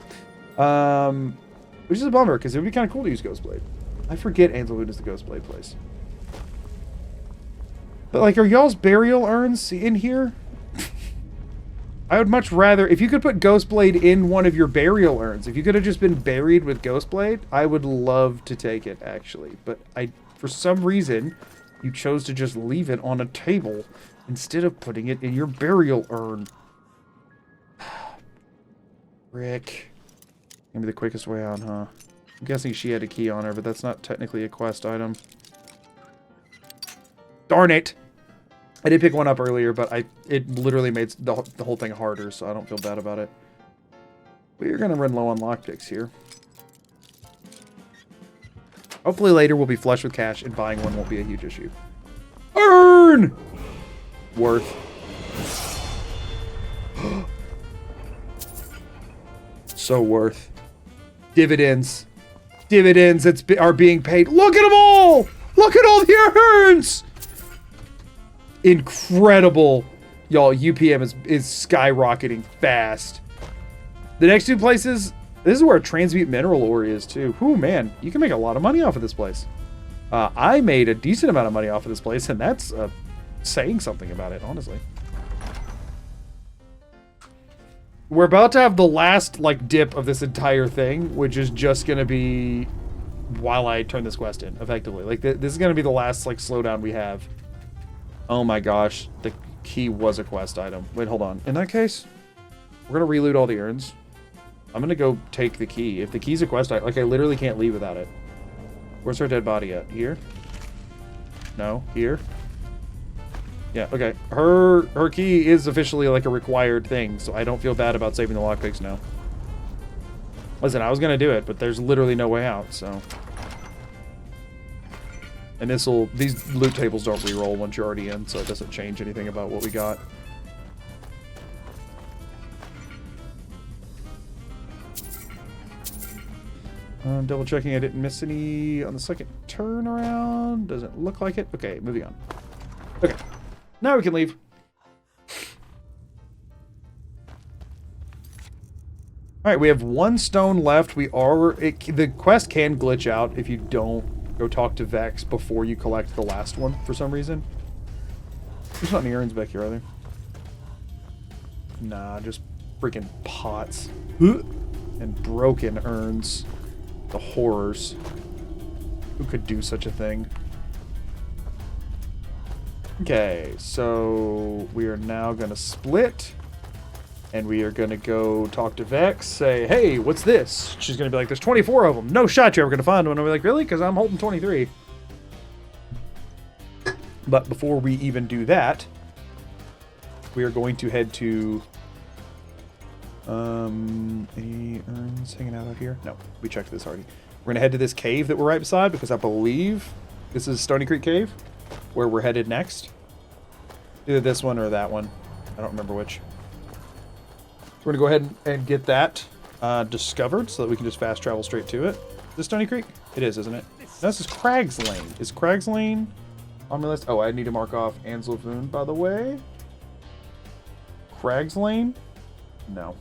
Which is a bummer, because it would be kind of cool to use Ghost Blade. I forget Anzelhood is the Ghost Blade place. But, like, are y'all's burial urns in here? I would much rather... If you could put Ghost Blade in one of your burial urns, if you could have just been buried with Ghost Blade, I would love to take it, actually. But for some reason, you chose to just leave it on a table instead of putting it in your burial urn. Rick. Maybe the quickest way out, huh? I'm guessing she had a key on her, but that's not technically a quest item. Darn it! I did pick one up earlier, but it literally made the whole thing harder, so I don't feel bad about it. We're gonna run low on lockpicks here. Hopefully later we'll be flush with cash and buying one won't be a huge issue. Earn! Worth. So worth. Dividends. Dividends are being paid. Look at them all! Look at all the urns! Incredible. Y'all, UPM is skyrocketing fast. The next two places, this is where a transmute mineral ore is too. Ooh, man, you can make a lot of money off of this place. I made a decent amount of money off of this place, and that's saying something about it, honestly. We're about to have the last, like, dip of this entire thing, which is just going to be while I turn this quest in, effectively. Like, this is going to be the last, like, slowdown we have. Oh my gosh, the key was a quest item. Wait, hold on. In that case, we're going to reloot all the urns. I'm going to go take the key. If the key's a quest item, like, I literally can't leave without it. Where's her dead body at? Here? No? Here? Yeah, okay. Her key is officially like a required thing, so I don't feel bad about saving the lockpicks now. Listen, I was gonna do it, but there's literally no way out, so. And these loot tables don't reroll once you're already in, so it doesn't change anything about what we got. Double checking I didn't miss any on the second turnaround. Doesn't look like it. Okay, moving on. Okay. Now we can leave. Alright, we have one stone left. The quest can glitch out if you don't go talk to Vex before you collect the last one for some reason. There's not any urns back here, are there? Nah, just freaking pots. And broken urns. The horrors. Who could do such a thing? Okay, so we are now going to split. And we are going to go talk to Vex, say, hey, what's this? She's going to be like, there's 24 of them. No shot you're ever going to find one. And we're like, really? Because I'm holding 23. But before we even do that, we are going to head to... any urns hanging out here? No, we checked this already. We're going to head to this cave that we're right beside, because I believe this is Stony Creek Cave, where we're headed next. Either this one or that one. I don't remember which. We're going to go ahead and get that discovered so that we can just fast travel straight to it. Is this Stony Creek? It is, isn't it? No, this is Craig's Lane. Is Craig's Lane on my list? Oh, I need to mark off Anselvoon, by the way. Craig's Lane? No.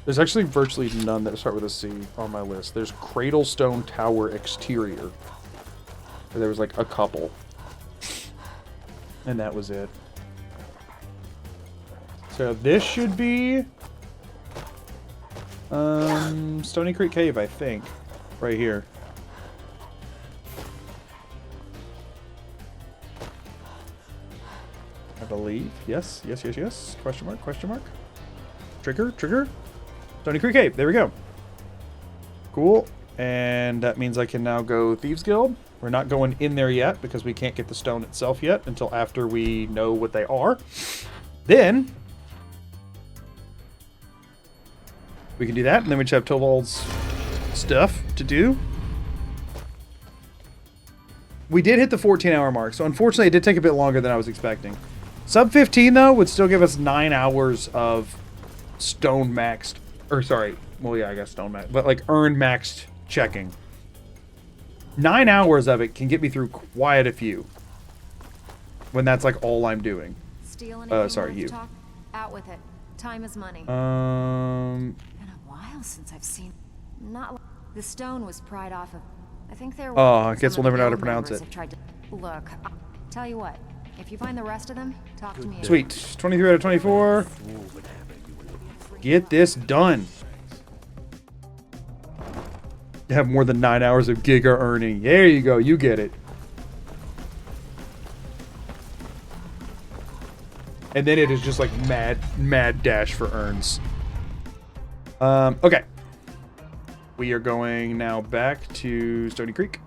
There's actually virtually none that start with a C on my list. There's Cradlestone Tower Exterior. There was like a couple. And that was it. So this should be Stony Creek Cave, I think. Right here. I believe. Yes, yes, yes, yes. Question mark, question mark. Trigger, trigger. Stony Creek Cave. There we go. Cool. And that means I can now go Thieves Guild. We're not going in there yet because we can't get the stone itself yet until after we know what they are. Then we can do that, and then we just have Tovald's stuff to do. We did hit the 14-hour mark, so unfortunately it did take a bit longer than I was expecting. Sub 15, though, would still give us 9 hours of stone maxed, or sorry, well, yeah, I guess stone maxed, but like earned maxed checking. 9 hours of it can get me through quite a few. When that's like all I'm doing. Sorry, you. Out with it. Time is money. Been a while since I've seen. Not. The stone was pried off of. I think there. Oh, I guess we'll never know how to pronounce it. Tried to, look, tell you what. If you find the rest of them, talk to me. Sweet. 23 out of 24. Get this done. You have more than 9 hours of giga earning. There you go. You get it. And then it is just like mad dash for earns. Okay. We are going now back to Stony Creek.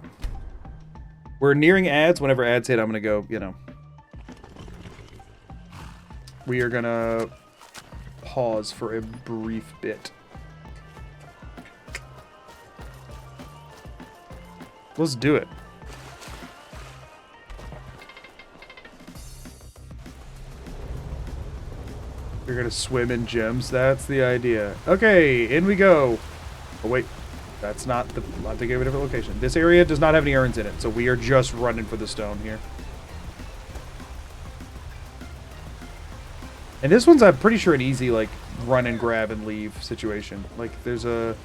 We're nearing ads. Whenever ads hit, I'm going to go, you know. We are going to pause for a brief bit. Let's do it. You're gonna swim in gems. That's the idea. Okay, in we go. Oh wait, that's not the. I have to give it a different location. This area does not have any urns in it, so we are just running for the stone here. And this one's, I'm pretty sure, an easy like run and grab and leave situation. Like there's a.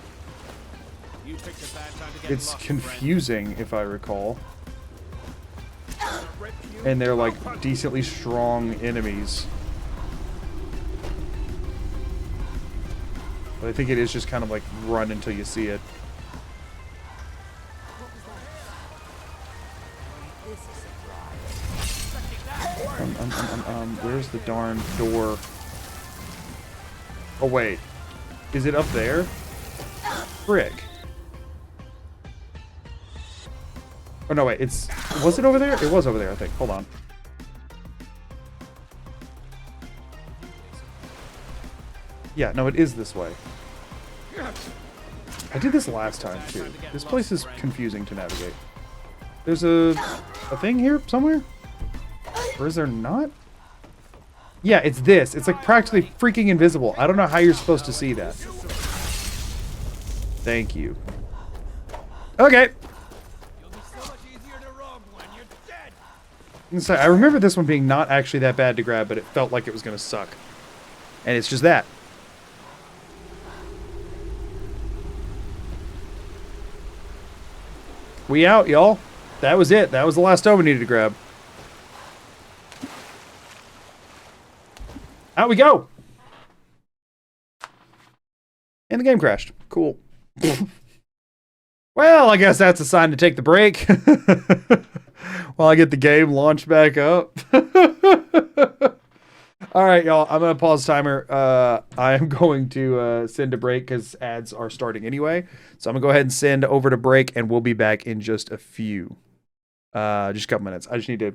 It's confusing, if I recall. And they're like decently strong enemies. But I think it is just kind of like run until you see it. Where's the darn door? Oh wait, is it up there? Frick. Oh no wait, was it over there? It was over there, I think. Hold on. Yeah, no, it is this way. I did this last time too. This place is confusing to navigate. There's a thing here somewhere? Or is there not? Yeah, it's this. It's like practically freaking invisible. I don't know how you're supposed to see that. Thank you. Okay. I remember this one being not actually that bad to grab, but it felt like it was going to suck. And it's just that. We out, y'all. That was it. That was the last stone we needed to grab. Out we go. the game crashed. Cool. Well, I guess that's a sign to take the break. While I get the game launched back up. All right, y'all. I'm going to pause timer. I am going to send a break because ads are starting anyway. So I'm going to go ahead and send over to break, and we'll be back in just a few. Just a couple minutes. I just need to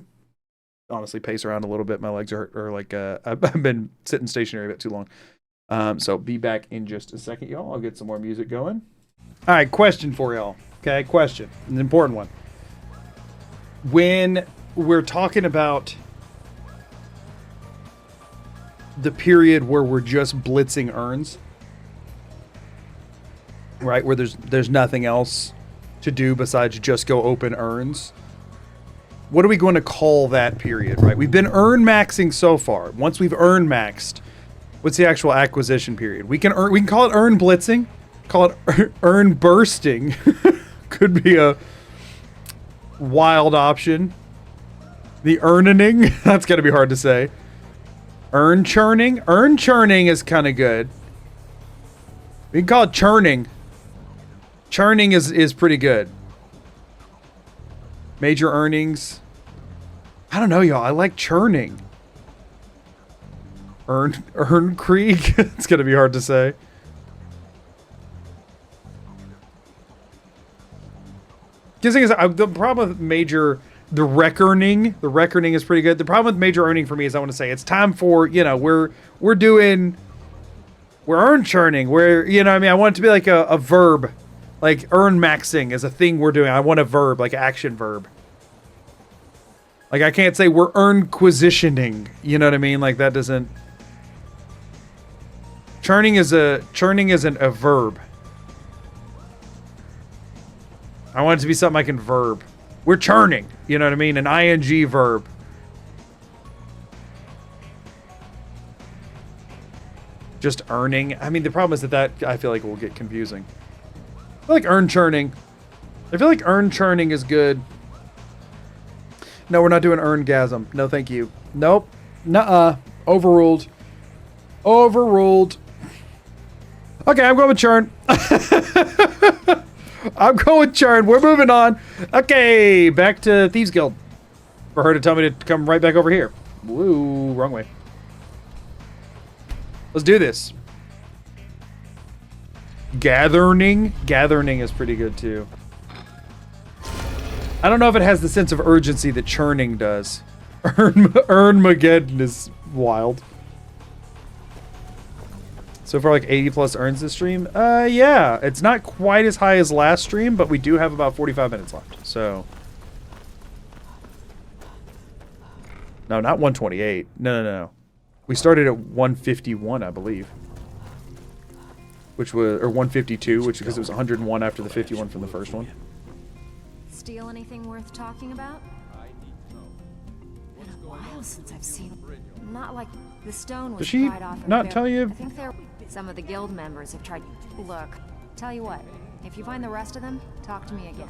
honestly pace around a little bit. My legs are like, I've been sitting stationary a bit too long. So be back in just a second, y'all. I'll get some more music going. All right, question for y'all. Okay, question. An important one. When we're talking about the period where we're just blitzing urns, right, where there's nothing else to do besides just go open urns, what are we going to call that period, right? We've been urn maxing so far. Once we've urn maxed, what's the actual acquisition period? We can call it urn blitzing, call it urn bursting. Could be a wild option. The earning, that's going to be hard to say. Urn churning. Urn churning is kind of good. We can call it churning. Churning is pretty good. Major earnings. I don't know, y'all. I like churning. Urn Krieg. It's going to be hard to say. The thing is, the problem with major, the reckoning is pretty good. The problem with major earning for me is I want to say it's time for, we're urn churning. I want it to be like a verb, like urn maxing is a thing we're doing. I want a verb, like action verb. Like I can't say we're earnquisitioning. You know what I mean? Like that doesn't. Churning isn't a verb. I want it to be something I can verb. We're churning. You know what I mean? An ing verb. Just earning. I mean, the problem is that I feel like will get confusing. I feel like urn churning. I feel like urn churning is good. No, we're not doing earngasm. No, thank you. Nope. Nuh-uh. Overruled. Overruled. Okay, I'm going with churn. I'm going with churn. We're moving on. Okay, back to Thieves Guild. For her to tell me to come right back over here. Woo, wrong way. Let's do this. Gathering. Gathering is pretty good too. I don't know if it has the sense of urgency that churning does. Earnmageddon is wild. So far, like 80 plus earns this stream. Yeah, it's not quite as high as last stream, but we do have about 45 minutes left. So, no, not 128. No. We started at 151, I believe, which was, or 152, which because it was 101 after the 51 from the first one. Steal anything worth talking about? Been a while since I've seen. Not like the stone was. Does she pried off not tell you? I think some of the guild members have tried. Look, tell you what. If you find the rest of them, talk to me again.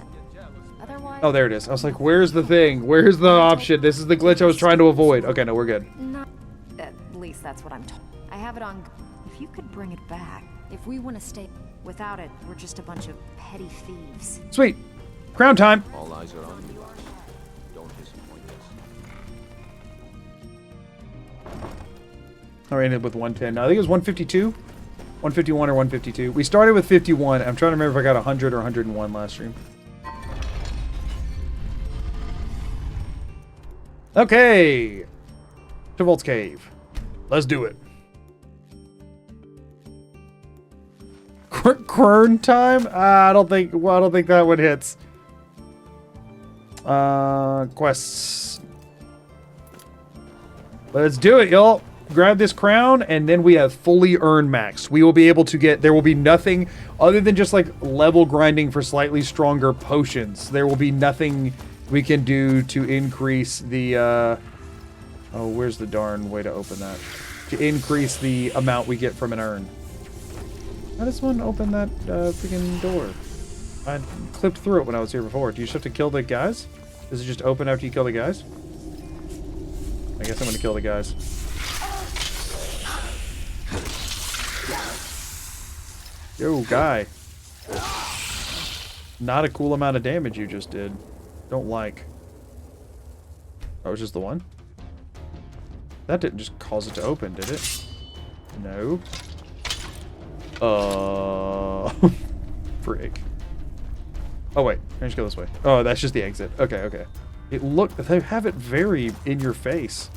Otherwise. Oh, there it is. I was like, "Where's the thing? Where's the option? This is the glitch I was trying to avoid." Okay, no, we're good. Not. At least that's what I'm told. I have it on. If you could bring it back. If we want to stay. Without it, we're just a bunch of petty thieves. Sweet. Crown time. All eyes are on you. Don't disappoint us. I ended with 110. No, I think it was 152, 151 or 152. We started with 51. I'm trying to remember if I got 100 or 101 last stream. Okay, to Volt's Cave. Let's do it. Quern time? I don't think that one hits. Quests. Let's do it, y'all. Grab this crown, and then we have fully earned max. We will be able to get, there will be nothing other than just like level grinding for slightly stronger potions. There will be nothing we can do to increase the, oh, where's the darn way to open that? To increase the amount we get from an urn. How does one open that freaking door? I clipped through it when I was here before. Do you just have to kill the guys? Does it just open after you kill the guys? I guess I'm gonna kill the guys. Yo, guy. Not a cool amount of damage you just did. Don't like. Oh, it was just the one? That didn't just cause it to open, did it? No. Frick. Oh, wait. I just go this way. Oh, that's just the exit. Okay, okay. They have it very in your face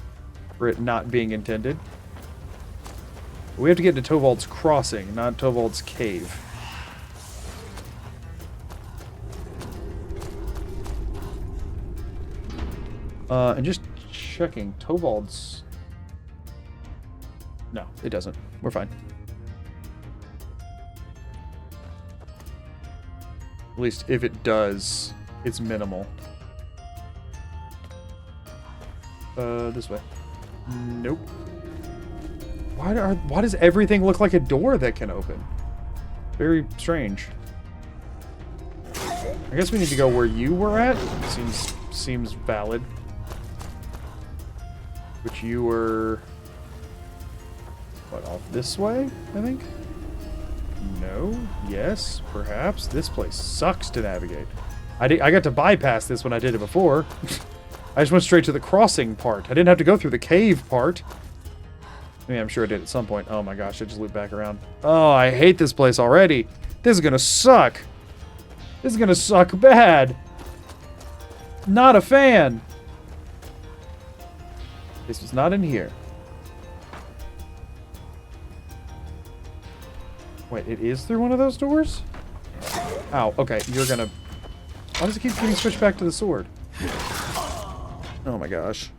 for it not being intended. We have to get to Tovald's Crossing, not Tovald's Cave. And just checking, Tovald's... No, it doesn't. We're fine. At least if it does, it's minimal. This way. Nope. Why does everything look like a door that can open? Very strange. I guess we need to go where you were at. Seems valid. Which you were... What, off this way, I think? No? Yes? Perhaps? This place sucks to navigate. I got to bypass this when I did it before. I just went straight to the crossing part. I didn't have to go through the cave part. I mean, I'm sure I did at some point. Oh my gosh, I just looped back around. Oh, I hate this place already. This is gonna suck. This is gonna suck bad. Not a fan. This was not in here. Wait, it is through one of those doors? Ow, okay, you're gonna... Why does it keep getting switched back to the sword? Oh my gosh.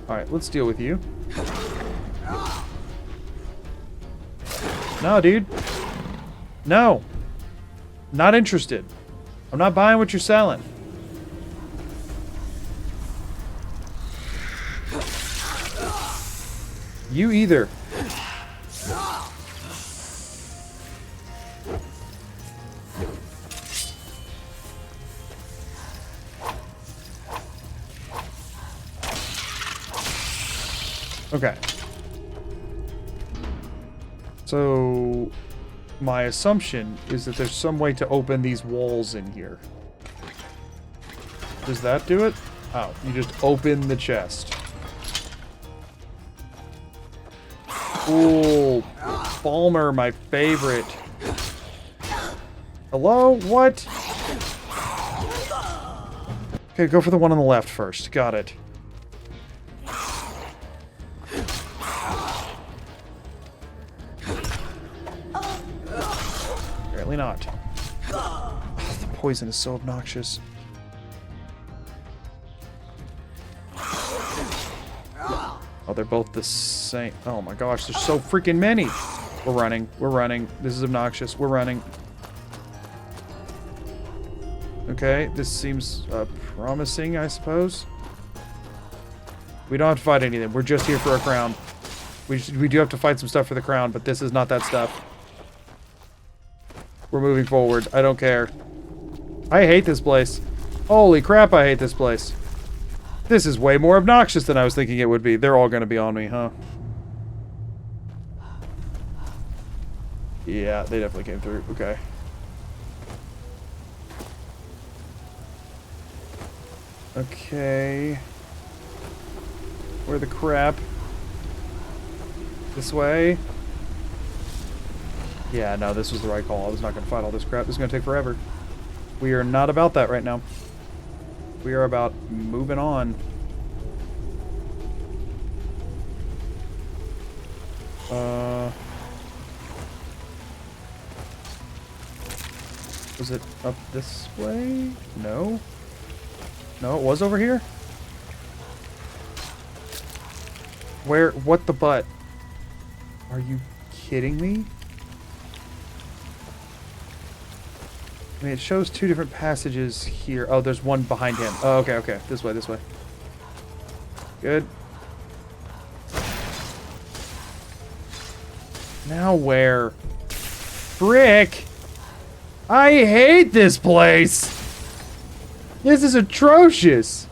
Alright, let's deal with you. No, dude. No. Not interested. I'm not buying what you're selling. You either. Okay. So, my assumption is that there's some way to open these walls in here. Does that do it? Oh, you just open the chest. Ooh, Balmer, my favorite. Hello? What? Okay, go for the one on the left first. Got it. Apparently not. Oh, the poison is so obnoxious. Oh, they're both the same. Oh my gosh, there's so freaking many. We're running. We're running. This is obnoxious. We're running. Okay, this seems promising, I suppose. We don't have to fight any of them. We're just here for a crown. We do have to fight some stuff for the crown, but this is not that stuff. We're moving forward. I don't care. I hate this place. Holy crap, I hate this place. This is way more obnoxious than I was thinking it would be. They're all going to be on me, huh? Yeah, they definitely came through. Okay. Okay. Where the crap? This way? Yeah, no, this was the right call. I was not going to fight all this crap. This is going to take forever. We are not about that right now. We are about moving on. Was it up this way? No. No, it was over here? Where? What the butt? Are you kidding me? I mean, it shows two different passages here. Oh, there's one behind him. Oh, okay, okay. This way, this way. Good. Now where? Frick! I hate this place! This is atrocious!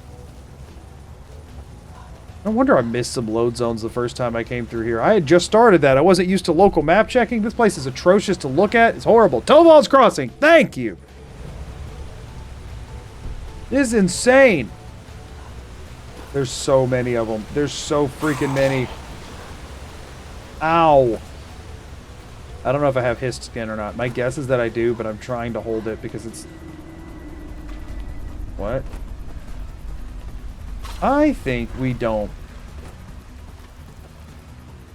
No wonder I missed some load zones the first time I came through here. I had just started that. I wasn't used to local map checking. This place is atrocious to look at. It's horrible. Toval's Crossing. Thank you. This is insane. There's so many of them. There's so freaking many. Ow. I don't know if I have hist skin or not. My guess is that I do, but I'm trying to hold it because it's... What? I think we don't.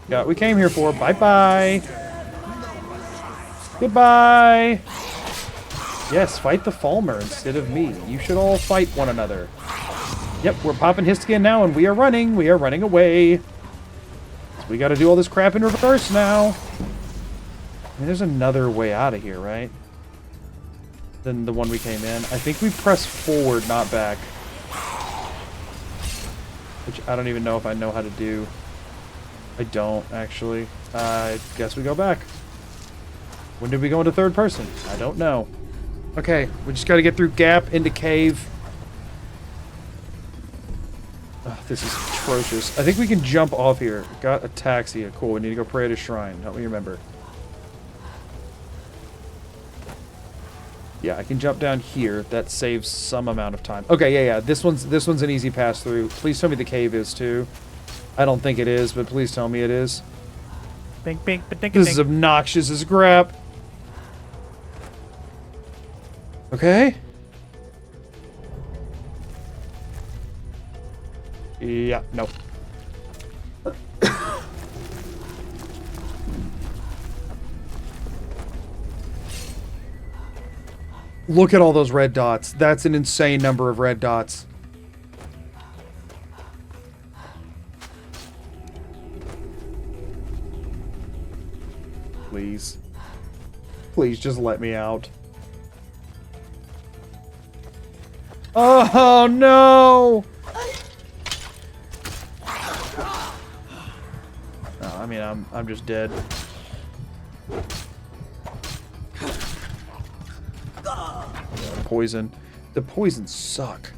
Yeah, we came here for. Bye-bye. Goodbye. Yes, fight the Falmer instead of me. You should all fight one another. Yep, we're popping his skin now, and we are running. We are running away. So we got to do all this crap in reverse now. I mean, there's another way out of here, right? Than the one we came in. I think we press forward, not back. Which I don't even know if I know how to do. I don't, actually. I guess we go back. When did we go into third person? I don't know. Okay, we just gotta get through gap into cave. Oh, this is atrocious. I think we can jump off here. Got ataxia. Cool, we need to go pray at a shrine. Help me remember. Yeah, I can jump down here. That saves some amount of time. Okay, yeah. This one's an easy pass through. Please tell me the cave is too. I don't think it is, but please tell me it is. Bink, bink, ba-dink, This is obnoxious as crap. Okay. Yeah, no. Look at all those red dots. That's an insane number of red dots. Please. Please just let me out. Oh no! Oh, I mean, I'm just dead. Poison. The poisons suck.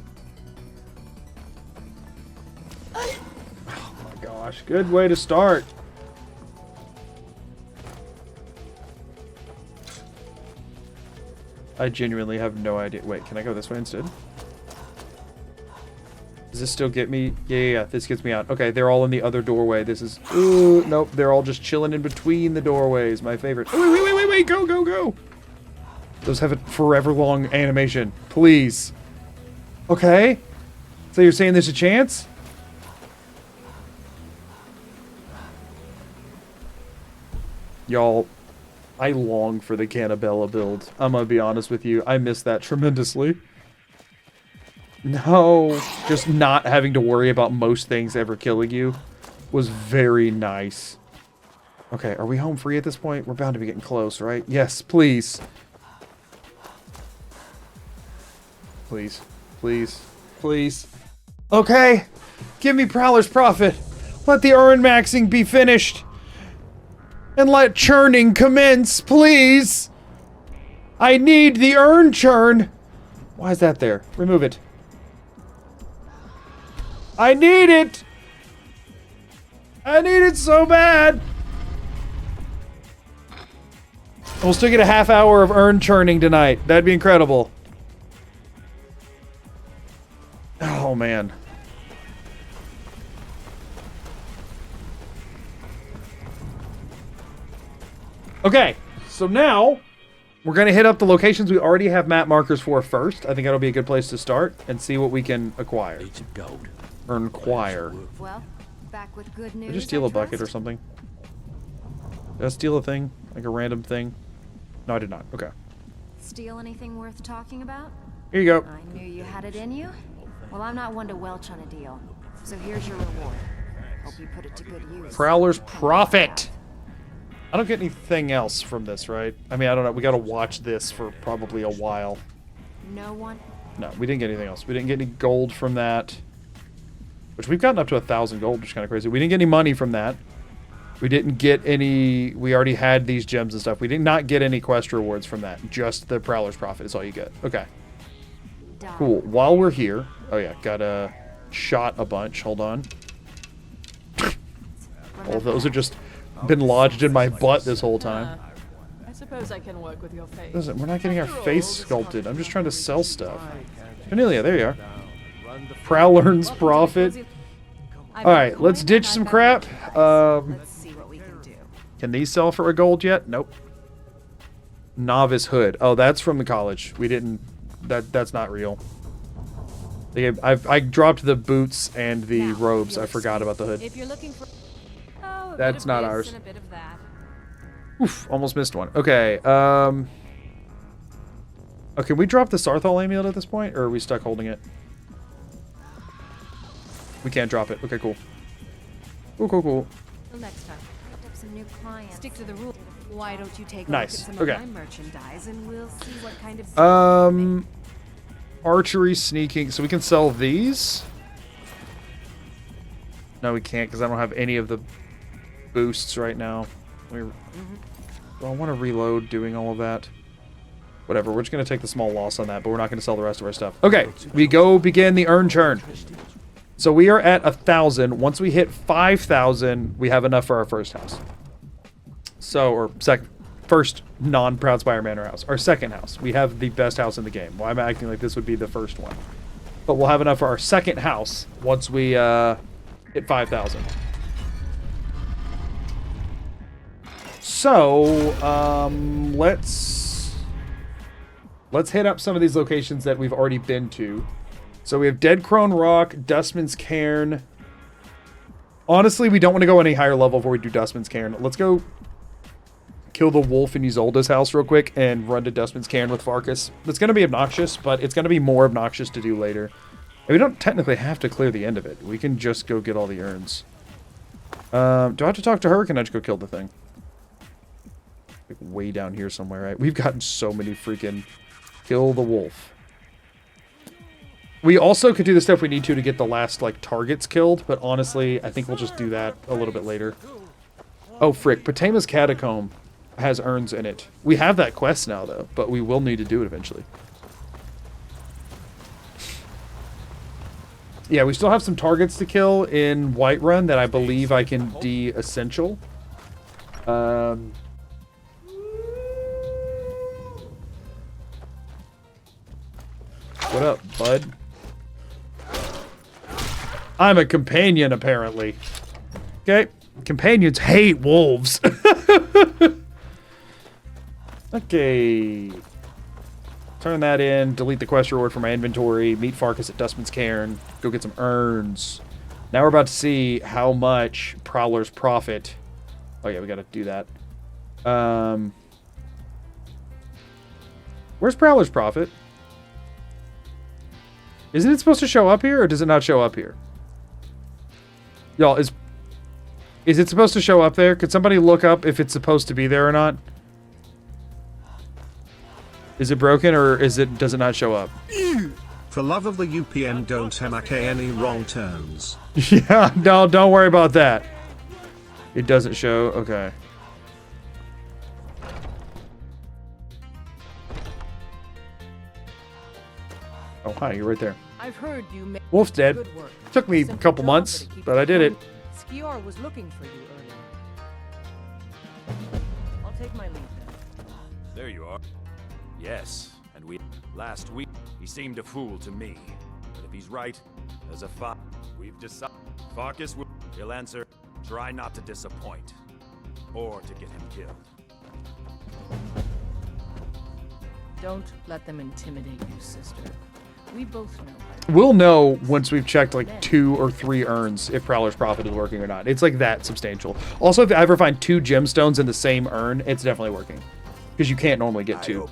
Oh my gosh. Good way to start. I genuinely have no idea. Wait, can I go this way instead? Does this still get me? Yeah, this gets me out. Okay, they're all in the other doorway. This is... Ooh, nope, they're all just chilling in between the doorways. My favorite. Oh, wait, go, go, go! Those have a forever long animation. Please. Okay. So you're saying there's a chance? Y'all, I long for the Cannabella build. I'm gonna be honest with you. I miss that tremendously. No. Just not having to worry about most things ever killing you was very nice. Okay, are we home free at this point? We're bound to be getting close, right? Yes, please. Please. Please. Please. Okay. Give me Prowler's Profit. Let the urn maxing be finished. And let churning commence, please. I need the urn churn. Why is that there? Remove it. I need it. I need it so bad. We'll still get a half hour of urn churning tonight. That'd be incredible. Oh, man. Okay, so now we're going to hit up the locations we already have map markers for first. I think that'll be a good place to start and see what we can acquire. Or inquire. Well, back with good news. Did I just steal a bucket or something? Did I steal a thing? Like a random thing? No, I did not. Okay. Steal anything worth talking about? Here you go. I knew you had it in you. Well, I'm not one to welch on a deal. So here's your reward. Hope you put it to good use. Prowler's Profit. I don't get anything else from this, right? I mean, I don't know. We got to watch this for probably a while. No one? No, we didn't get anything else. We didn't get any gold from that. Which we've gotten up to 1,000 gold, which is kind of crazy. We didn't get any money from that. We didn't get any... We already had these gems and stuff. We did not get any quest rewards from that. Just the Prowler's Profit is all you get. Okay. Cool. While we're here... Oh, yeah. Got shot a bunch. Hold on. All of those have just been lodged in my butt this whole time. I suppose I can work with your face. Listen, we're not getting our face sculpted. I'm just trying to sell stuff. Cornelia, there you are. Prowl earns profit. Alright, let's ditch some crap. Let's see what we can do. Can these sell for a gold yet? Nope. Novice hood. Oh, that's from the college. We didn't... That's not real. I dropped the boots and the robes. I forgot about the hood. If you're looking for That's not ours. and a bit of that. Oof, almost missed one. Okay, oh, can we drop the Sarthal amulet at this point, or are we stuck holding it? We can't drop it. Okay, cool. Cool. Till next time. Picked up some new clients. Stick to the rule. Why don't you take Nice. a look at some of my merchandise and we'll see what kind of Archery, sneaking. So we can sell these? No, we can't because I don't have any of the boosts right now. Do I want to reload doing all of that? Whatever, we're just going to take the small loss on that, but we're not going to sell the rest of our stuff. Okay, we go begin the earn churn. So we are at 1,000. Once we hit 5,000, we have enough for our first house. So, or first non-Proud Spire Manor house. Our second house. We have the best house in the game. Well, I'm acting like this would be the first one. But we'll have enough for our second house once we hit 5,000. So, let's hit up some of these locations that we've already been to. So we have Dead Crone Rock, Dustman's Cairn. Honestly, we don't want to go any higher level before we do Dustman's Cairn. Let's go kill the wolf in Isolde's house real quick and run to Dustman's Cairn with Farkas. It's going to be obnoxious, but it's going to be more obnoxious to do later. And we don't technically have to clear the end of it. We can just go get all the urns. Do I have to talk to her, or can I just go kill the thing? Like way down here somewhere, right? We've gotten so many freaking... Kill the wolf. We also could do the stuff we need to get the last, like, targets killed, but honestly, I think we'll just do that a little bit later. Oh, frick. Potama's Catacomb has urns in it. We have that quest now, though, but we will need to do it eventually. Yeah, we still have some targets to kill in Whiterun that I believe I can de-essential. What up, bud? I'm a companion, apparently. Okay. Companions hate wolves. Okay. Turn that in. Delete the quest reward from my inventory. Meet Farkas at Dustman's Cairn. Go get some urns. Now we're about to see how much Prowler's profit. Oh, yeah, we gotta do that. Where's Prowler's profit? Isn't it supposed to show up here, or does it not show up here? Y'all, is it supposed to show up there? Could somebody look up if it's supposed to be there or not? Is it broken, or does it not show up? For love of the UPN, don't make any wrong turns. Yeah, no, don't worry about that. It doesn't show. Okay. Oh, hi, you're right there. I've heard you make Wolf's dead. good work. Took me a Simple couple job, months, it keeps but I did it. Skior was looking for you earlier. I'll take my leave then. There you are. Yes, and last week, he seemed a fool to me. But if he's right, as a we've decided. Farkas will answer, try not to disappoint. Or to get him killed. Don't let them intimidate you, sister. We both know. We'll know once we've checked like 2 or 3 urns if Prowler's Profit is working or not. It's like that substantial. Also, if I ever find 2 gemstones in the same urn, it's definitely working. Because you can't normally get 2.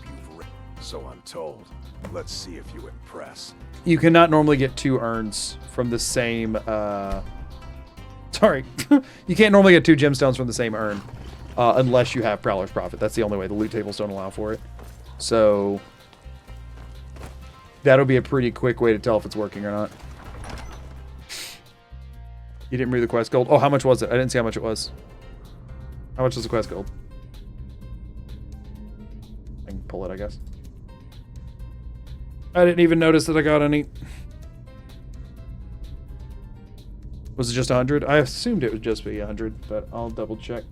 So I'm told. Let's see if you impress. You cannot normally get 2 urns from the same, Sorry. You can't normally get 2 gemstones from the same urn. Unless you have Prowler's Profit. That's the only way. The loot tables don't allow for it. So... that'll be a pretty quick way to tell if it's working or not. You didn't read the quest gold? Oh, how much was it? I didn't see how much it was. How much was the quest gold? I can pull it, I guess. I didn't even notice that I got any. Was it just 100? I assumed it would just be 100, but I'll double check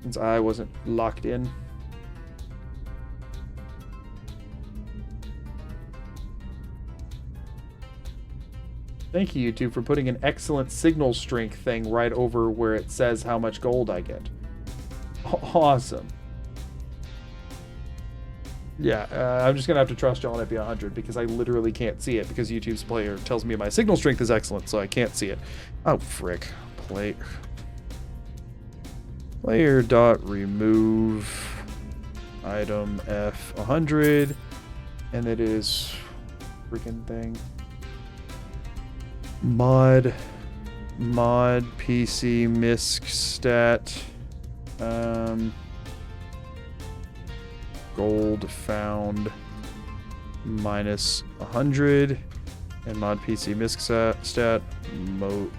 since I wasn't locked in. Thank you, YouTube, for putting an excellent signal strength thing right over where it says how much gold I get. Awesome. Yeah, I'm just going to have to trust y'all and it be 100 because I literally can't see it because YouTube's player tells me my signal strength is excellent, so I can't see it. Oh, frick. Player dot remove item F100, and it is freaking thing. Mod PC misc stat gold found minus 100 and mod PC misc stat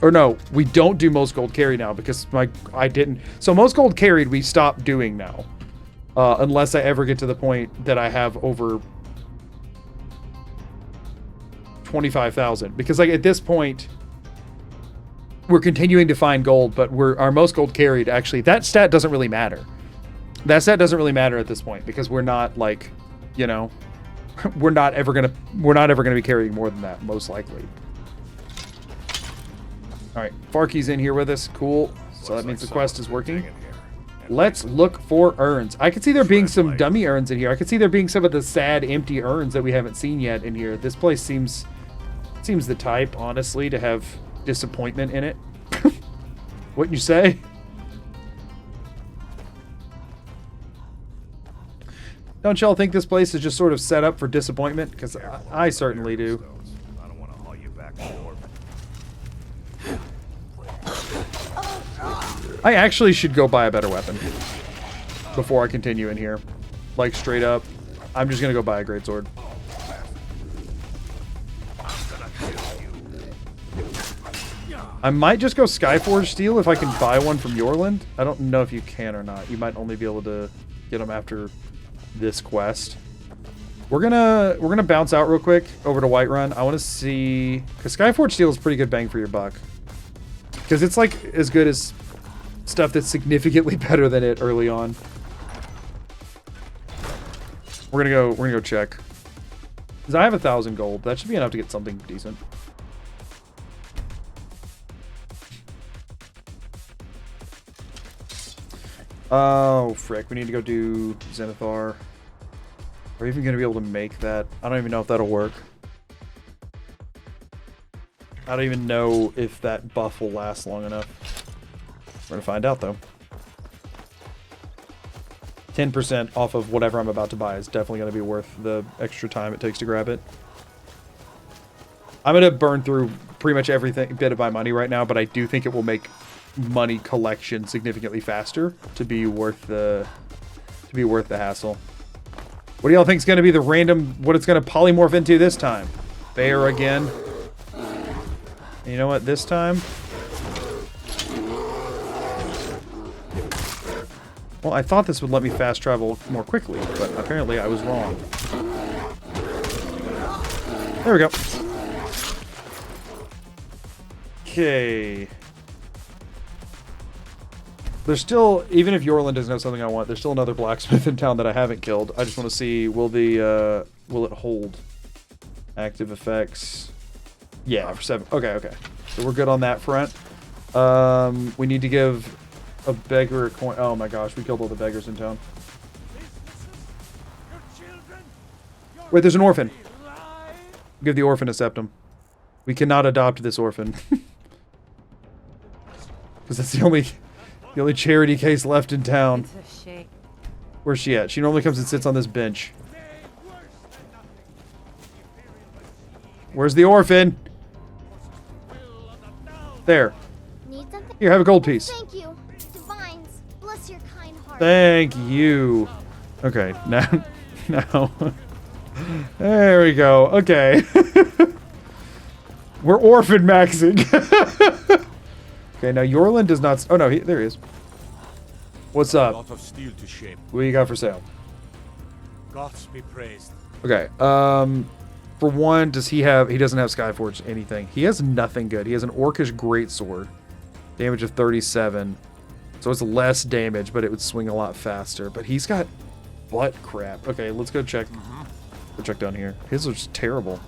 or no, we don't do most gold carry now because I didn't. So most gold carried we stopped doing now unless I ever get to the point that I have over 25,000, because like at this point we're continuing to find gold, but our most gold carried, actually that stat doesn't really matter. That stat doesn't really matter at this point because we're not like, you know, we're not ever gonna be carrying more than that, most likely. All right, Farky's in here with us. Cool. So that means the quest is working. Let's look for urns. I could see there being some dummy urns in here. I could see there being some of the sad, empty urns that we haven't seen yet in here. This place seems the type, honestly, to have disappointment in it. Wouldn't you say? Don't y'all think this place is just sort of set up for disappointment? Because I certainly do. I don't want to haul you back short. I actually should go buy a better weapon before I continue in here. Like, straight up, I'm just going to go buy a greatsword. I might just go Skyforge Steel if I can buy one from Yorland. I don't know if you can or not. You might only be able to get them after this quest. We're gonna bounce out real quick over to Whiterun. I want to see, because Skyforge Steel is pretty good bang for your buck, because it's like as good as stuff that's significantly better than it early on. We're gonna go check, because I have 1,000 gold. That should be enough to get something decent. Oh, frick. We need to go do Zenithar. Are we even going to be able to make that? I don't even know if that'll work. I don't even know if that buff will last long enough. We're going to find out, though. 10% off of whatever I'm about to buy is definitely going to be worth the extra time it takes to grab it. I'm going to burn through pretty much everything bit of my money right now, but I do think it will make money collection significantly faster to be worth the hassle. What do y'all think is going to be the random, what it's going to polymorph into this time? Bear again. And you know what, this time? Well, I thought this would let me fast travel more quickly, but apparently I was wrong. There we go. Okay. There's still, even if Yorland doesn't have something I want, there's still another blacksmith in town that I haven't killed. I just want to see, will it hold active effects? Yeah, for 7. Okay. So we're good on that front. We need to give a beggar a coin. Oh my gosh, we killed all the beggars in town. Wait, there's an orphan. Give the orphan a septum. We cannot adopt this orphan. Because that's the only charity case left in town. It's a shame. Where's she at? She normally comes and sits on this bench. Where's the orphan? There. Need something? Here, have a gold piece. Thank you. Divines, bless your kind heart. Thank you. Okay, now. There we go. Okay. We're orphan maxing. Okay, now Yorland does not. Oh no, there he is. What's up? A lot of steel to shape. What you got for sale? Gods be praised. Okay. For one, does he have... He doesn't have Skyforge anything. He has nothing good. He has an Orcish Greatsword. Damage of 37. So it's less damage, but it would swing a lot faster. But he's got butt crap. Okay, let's go check. Go check down here. His was terrible.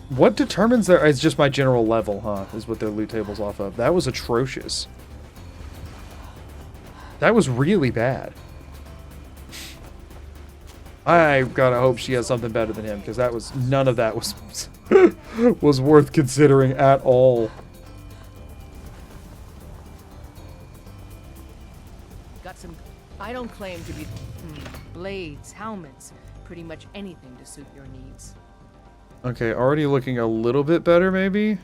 What determines their... It's just my general level, huh? Is what their loot table's off of. That was atrocious. That was really bad. I gotta hope she has something better than him, because that was... None of that was... was worth considering at all. Got some... I don't claim to be... blades, helmets, pretty much anything to suit your needs. Okay, already looking a little bit better, maybe?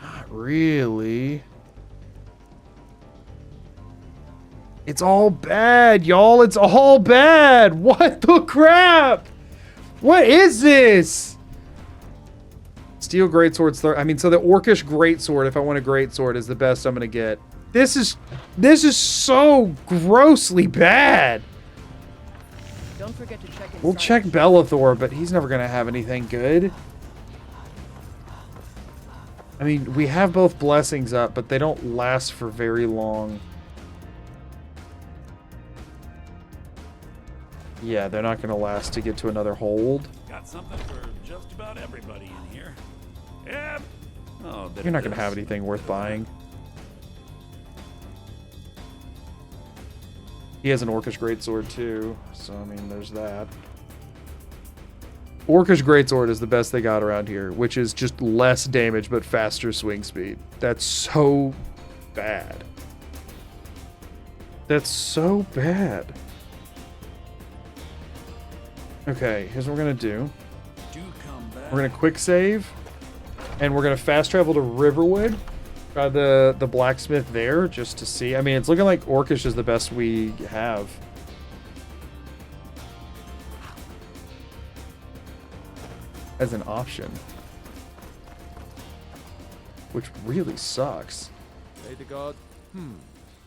Not really. It's all bad, y'all. It's all bad. What the crap? What is this? Steel Greatsword's I mean, so the Orcish Greatsword, if I want a Greatsword, is the best I'm gonna get. This is so grossly bad. Don't forget to check We'll check Bellathor, but he's never gonna have anything good. I mean, we have both blessings up, but they don't last for very long. Yeah, they're not gonna last to get to another hold. Got something for just about everybody in here. Yep. Oh, You're not gonna have anything worth buying. He has an Orcish Greatsword too, so I mean, there's that. Orcish Greatsword is the best they got around here, which is just less damage but faster swing speed. That's so bad. That's so bad. Okay, here's what we're gonna do. We're gonna quick save, and we're gonna fast travel to Riverwood. Try the blacksmith there just to see. I mean, it's looking like Orcish is the best we have. As an option. Which really sucks. Pray to God.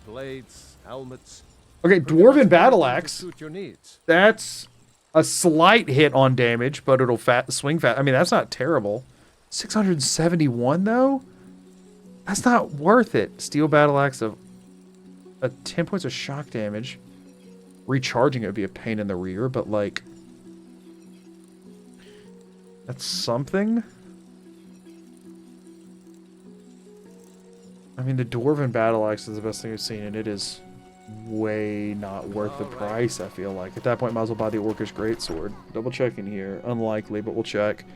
Blades, helmets. Okay, Dwarven Battle Axe. Suit your needs. That's a slight hit on damage, but it'll swing fast. I mean, that's not terrible. 671 though? That's not worth it. Steel Battle Axe of 10 points of shock damage. Recharging it would be a pain in the rear, but like... That's something? I mean, the Dwarven Battle Axe is the best thing I've seen, and it is way not worth the price, I feel like. At that point, might as well buy the Orcish Greatsword. Double checking here. Unlikely, but we'll check.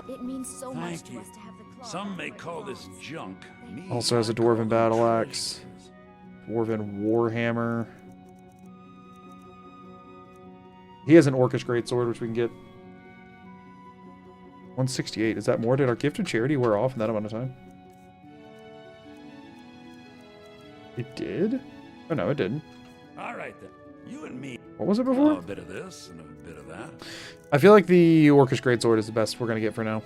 It means so much Thank to you. us to have the claw. Some may call this junk. Me, Also has a Dwarven Battle Axe. Dwarven Warhammer. He has an Orcish Greatsword, which we can get. 168. Is that more? Did our gift of charity wear off in that amount of time? It did? Oh no, it didn't. All right then. You and me. What was it before? A bit of this and a bit of that. I feel like the Orcish Greatsword is the best we're going to get for now.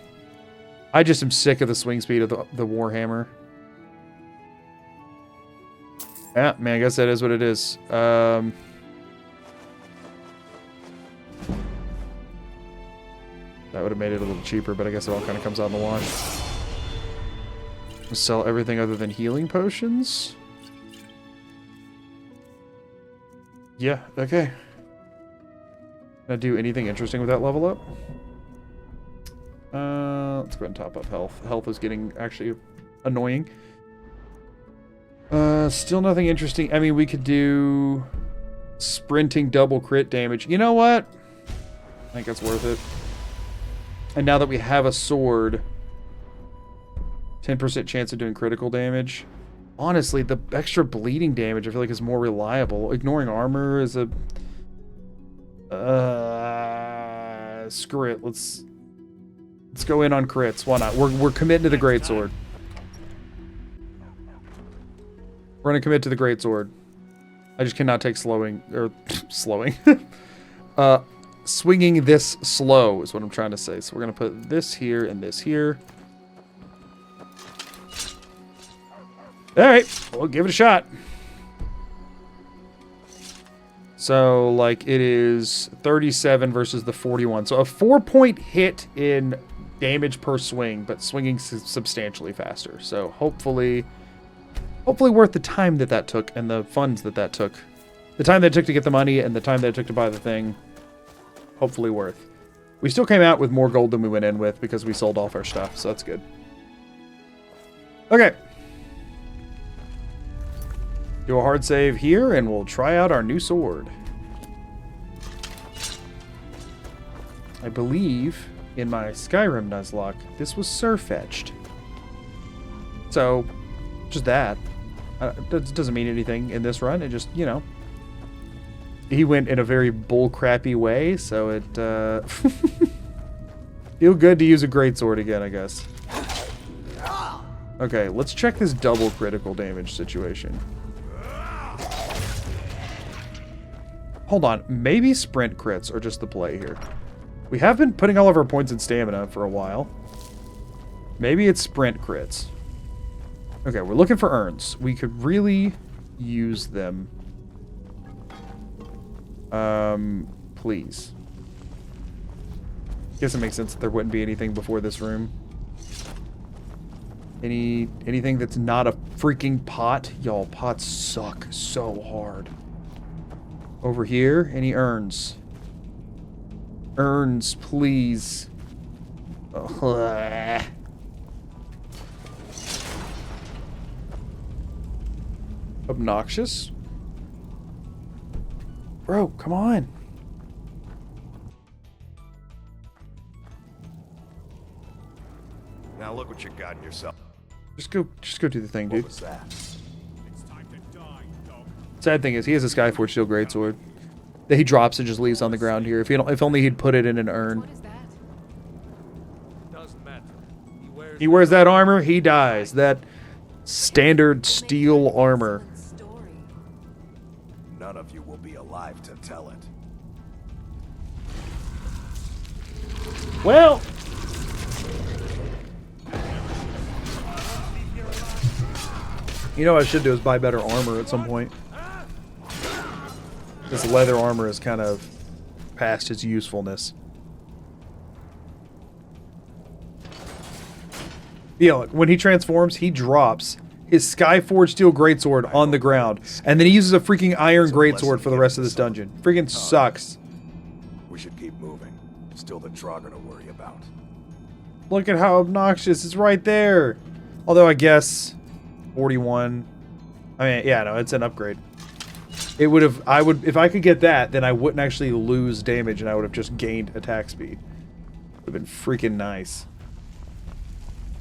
I just am sick of the swing speed of the Warhammer. Yeah, man, I guess that is what it is. That would have made it a little cheaper, but I guess it all kind of comes out in the wash. We'll sell everything other than healing potions. Yeah, okay. Can I do anything interesting with that level up? Let's go ahead and top up health. Health is getting actually annoying. Still nothing interesting. I mean, we could do sprinting double crit damage. You know what? I think that's worth it. And now that we have a sword, 10% chance of doing critical damage. Honestly, the extra bleeding damage I feel like is more reliable. Ignoring armor is a... screw it. Let's go in on crits. Why not? We're committing to the greatsword. We're gonna commit to the greatsword. I just cannot take slowing or slowing. Swinging this slow is what I'm trying to say. So we're gonna put this here and this here. All right, we'll give it a shot. So, like, it is 37 versus the 41. So a 4-point hit in damage per swing, but swinging substantially faster. So hopefully worth the time that took and the funds that took. The time that it took to get the money and the time that it took to buy the thing. Hopefully worth. We still came out with more gold than we went in with because we sold off our stuff, so that's good. Okay. Do a hard save here, and we'll try out our new sword. I believe in my Skyrim Nuzlocke, this was Sir-fetched. So, just that. That doesn't mean anything in this run. It just, you know. He went in a very bullcrappy way, so it, feel good to use a greatsword again, I guess. Okay, let's check this double critical damage situation. Hold on, maybe sprint crits are just the play here. We have been putting all of our points in stamina for a while. Maybe it's sprint crits. Okay, we're looking for urns. We could really use them. Please. Guess it makes sense that there wouldn't be anything before this room. Anything that's not a freaking pot? Y'all, pots suck so hard. Over here, any urns? Urns, please. Ugh. Obnoxious? Bro, come on. Now look what you got in yourself. Just go do the thing, dude. What was that? Sad thing is, he has a Skyforge Steel Greatsword that he drops and just leaves on the ground here. If only he'd put it in an urn. Doesn't matter. He wears that armor, he dies. That standard steel armor. None of you will be alive to tell it. Well, you know what I should do is buy better armor at some point. This leather armor is kind of past its usefulness. Yeah, look, when he transforms, he drops his Skyforged Steel Greatsword on the ground, and then he uses a freaking Iron Greatsword for the rest of this dungeon. Freaking sucks. We should keep moving. Still the Draugr to worry about. Look at how obnoxious. It's right there. Although I guess 41. I mean, yeah, no, it's an upgrade. It would have, if I could get that, then I wouldn't actually lose damage and I would have just gained attack speed. Would have been freaking nice.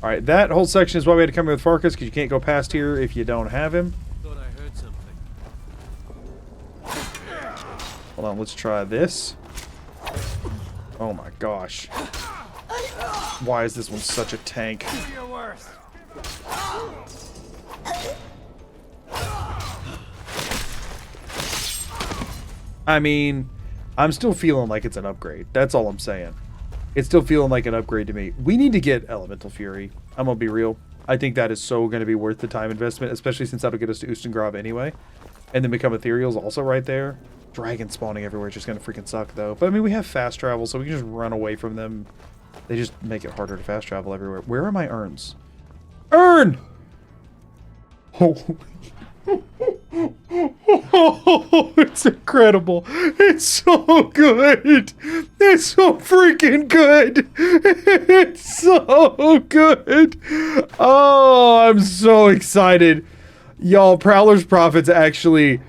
Alright, that whole section is why we had to come in with Farkas, because you can't go past here if you don't have him. Thought I heard something. Hold on, let's try this. Oh my gosh. Why is this one such a tank? I mean, I'm still feeling like it's an upgrade. That's all I'm saying. It's still feeling like an upgrade to me. We need to get Elemental Fury. I'm gonna be real. I think that is so gonna be worth the time investment, especially since that'll get us to Ustengrav anyway. And then become Ethereal's also right there. Dragon spawning everywhere is just gonna freaking suck though. But I mean, we have fast travel, so we can just run away from them. They just make it harder to fast travel everywhere. Where are my urns? Urn! Holy. Oh, it's incredible. It's so good. It's so freaking good. It's so good. Oh, I'm so excited. Y'all, Prowler's Prophets actually...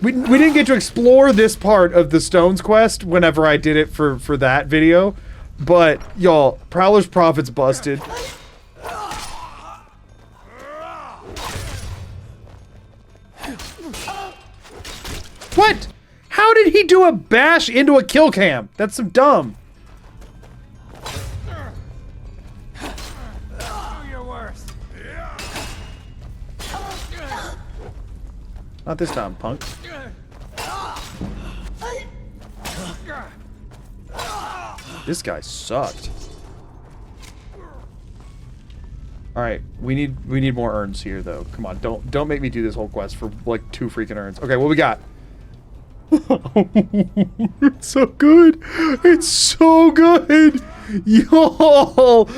We didn't get to explore this part of the Stones quest whenever I did it for that video. But, y'all, Prowler's Prophets busted. What? How did he do a bash into a kill cam? That's some dumb. Not this time, punk. This guy sucked. All right, we need more urns here though. Come on, don't make me do this whole quest for like 2 freaking urns. Okay, what we got? It's so good. It's so good. Y'all,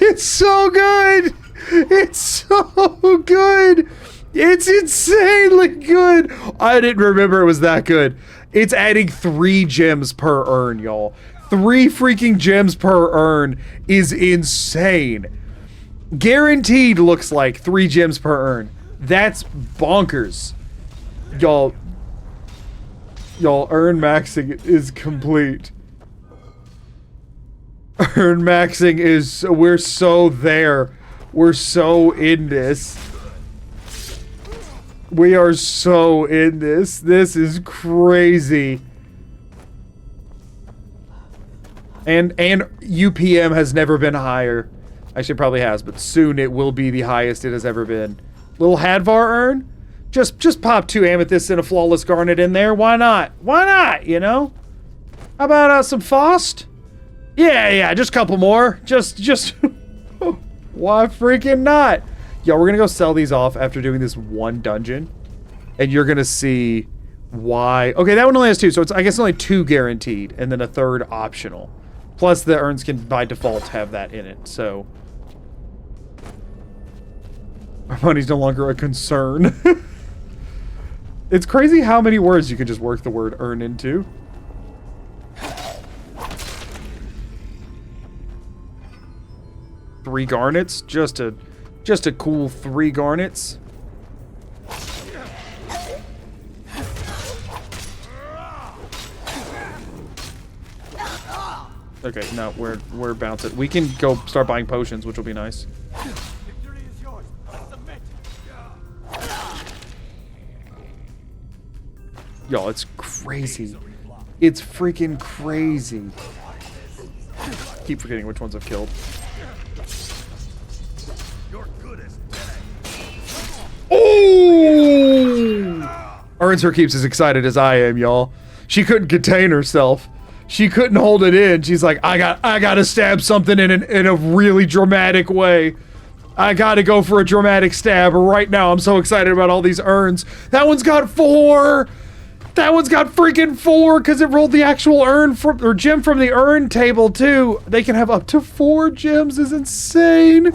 it's so good. It's so good. It's insanely good. I didn't remember it was that good. It's adding 3 gems per urn, y'all. 3 freaking gems per urn is insane. Guaranteed looks like 3 gems per urn. That's bonkers. Y'all, urn maxing is complete. Urn maxing is, we're so there. We're so in this. We are so in this. This is crazy. And UPM has never been higher. Actually, it probably has, but soon it will be the highest it has ever been. Little Hadvar urn? Just pop 2 amethysts and a flawless garnet in there. Why not? Why not, you know? How about some Faust? Yeah, just a couple more. Just why freaking not? Yo, we're gonna go sell these off after doing this 1 dungeon. And you're gonna see why. Okay, that one only has 2, so it's, I guess, only 2 guaranteed, and then a 3rd optional. Plus, the urns can, by default, have that in it, so... Our money's no longer a concern. It's crazy how many words you can just work the word earn into. Three garnets? Just a cool 3 garnets. Okay, no, we're bouncing. We can go start buying potions, which will be nice. Y'all, it's crazy. It's freaking crazy. Keep forgetting which ones I've killed. Oh! Earns her keeps as excited as I am, y'all. She couldn't contain herself. She couldn't hold it in. She's like, I gotta stab something in a really dramatic way. I gotta go for a dramatic stab right now. I'm so excited about all these urns. That one's got 4. That one's got freaking 4 because it rolled the actual urn or gem from the urn table too. They can have up to 4 gems. Is insane.